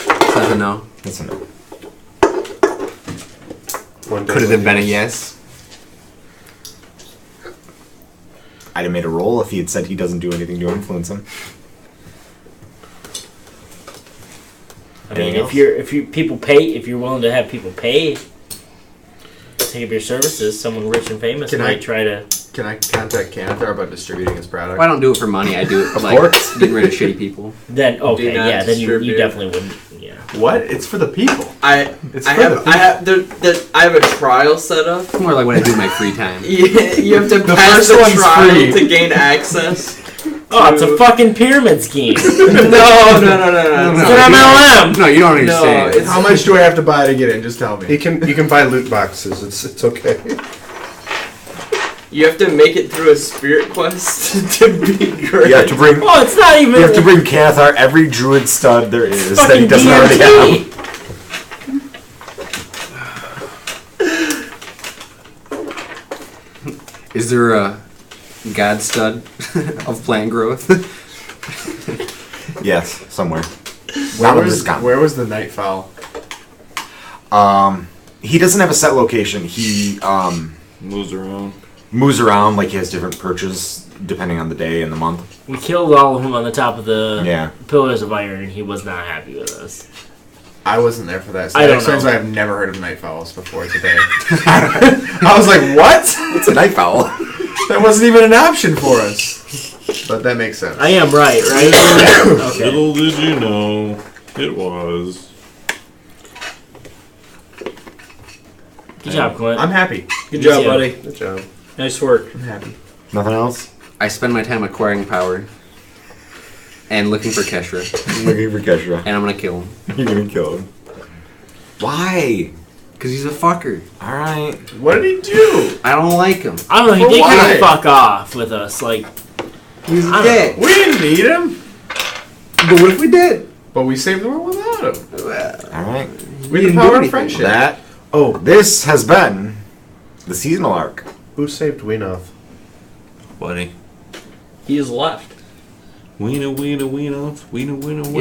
Speaker 5: That's a no.
Speaker 1: That's a no.
Speaker 5: Could have been a yes.
Speaker 1: I'd have made a roll if he had said he doesn't do anything to influence him.
Speaker 4: I mean,
Speaker 1: Anything
Speaker 4: if you're willing to have people pay, take up your services, someone rich and famous
Speaker 6: Can
Speaker 4: might
Speaker 6: I-
Speaker 4: try to.
Speaker 6: Can I contact Canathar about distributing his product?
Speaker 5: Well, I don't do it for money. I do it
Speaker 1: Of
Speaker 5: like
Speaker 1: course.
Speaker 5: getting rid of shitty people.
Speaker 4: Then okay,
Speaker 7: Do not
Speaker 4: yeah, then you
Speaker 7: distribute.
Speaker 4: definitely wouldn't. Yeah.
Speaker 6: What? It's for the people. It's
Speaker 7: I
Speaker 6: for
Speaker 7: have I have a trial set up.
Speaker 5: It's more like what I do in my free time.
Speaker 7: You have to
Speaker 6: The
Speaker 7: pass
Speaker 6: first
Speaker 7: the
Speaker 6: one's
Speaker 7: trial
Speaker 6: free.
Speaker 7: to gain access.
Speaker 4: Oh, it's a fucking pyramid scheme. It's
Speaker 7: no.
Speaker 4: an MLM.
Speaker 5: No, you don't
Speaker 7: No,
Speaker 5: understand.
Speaker 7: it's
Speaker 6: How much do I have to buy to get in? Just tell me.
Speaker 11: You can buy loot boxes. It's okay.
Speaker 7: You have to make it through a spirit quest to be great.
Speaker 1: You have to bring.
Speaker 4: Oh, it's not even.
Speaker 1: You have to bring Cathar every druid stud there is that he
Speaker 4: fucking
Speaker 1: doesn't already
Speaker 4: DMT.
Speaker 1: have.
Speaker 5: Is there a god stud of plant growth?
Speaker 1: Yes, somewhere.
Speaker 6: Where
Speaker 1: Not
Speaker 6: was,
Speaker 1: Wisconsin.
Speaker 6: where was the Nightfall?
Speaker 1: He doesn't have a set location. He
Speaker 9: Moves around.
Speaker 1: moves around, like he has different perches depending on the day and the month.
Speaker 4: We killed all of them on the top of the
Speaker 1: Yeah.
Speaker 4: pillars of iron. He was not happy with us.
Speaker 6: I wasn't there for that. So
Speaker 4: I
Speaker 6: that
Speaker 4: don't
Speaker 6: explains
Speaker 4: know.
Speaker 6: why I've never heard of Nightfalls before today. I was like, what?
Speaker 1: It's a nightfowl.
Speaker 6: That wasn't even an option for us. But that makes sense.
Speaker 4: I am right? Okay.
Speaker 9: Little did you know, it was.
Speaker 4: Good job, Clint.
Speaker 6: I'm happy.
Speaker 10: Good job,
Speaker 4: Yeah.
Speaker 10: buddy.
Speaker 11: Good job.
Speaker 10: Nice work.
Speaker 6: I'm happy.
Speaker 1: Nothing else?
Speaker 5: I spend my time acquiring power and looking for Keshra,
Speaker 1: Looking for Keshra.
Speaker 5: and I'm gonna kill him
Speaker 1: You're gonna kill him. Why?
Speaker 5: because he's a fucker.
Speaker 1: Alright.
Speaker 6: What did he do?
Speaker 5: I don't like him.
Speaker 4: I don't know. He
Speaker 6: For
Speaker 4: did kind
Speaker 6: why?
Speaker 4: of fuck off with us. Like,
Speaker 5: He's
Speaker 4: I don't
Speaker 5: dead.
Speaker 6: We didn't need him.
Speaker 11: But what if we did?
Speaker 2: But we saved the world without him.
Speaker 1: All right.
Speaker 11: We
Speaker 5: didn't
Speaker 11: didn't
Speaker 5: do
Speaker 11: power
Speaker 5: anything.
Speaker 11: of friendship.
Speaker 1: That.
Speaker 11: Oh,
Speaker 1: This has been the seasonal arc.
Speaker 11: who saved Weenoff?
Speaker 9: Buddy.
Speaker 3: He is left.
Speaker 9: Weena, weena, weena, weena, weena, weena.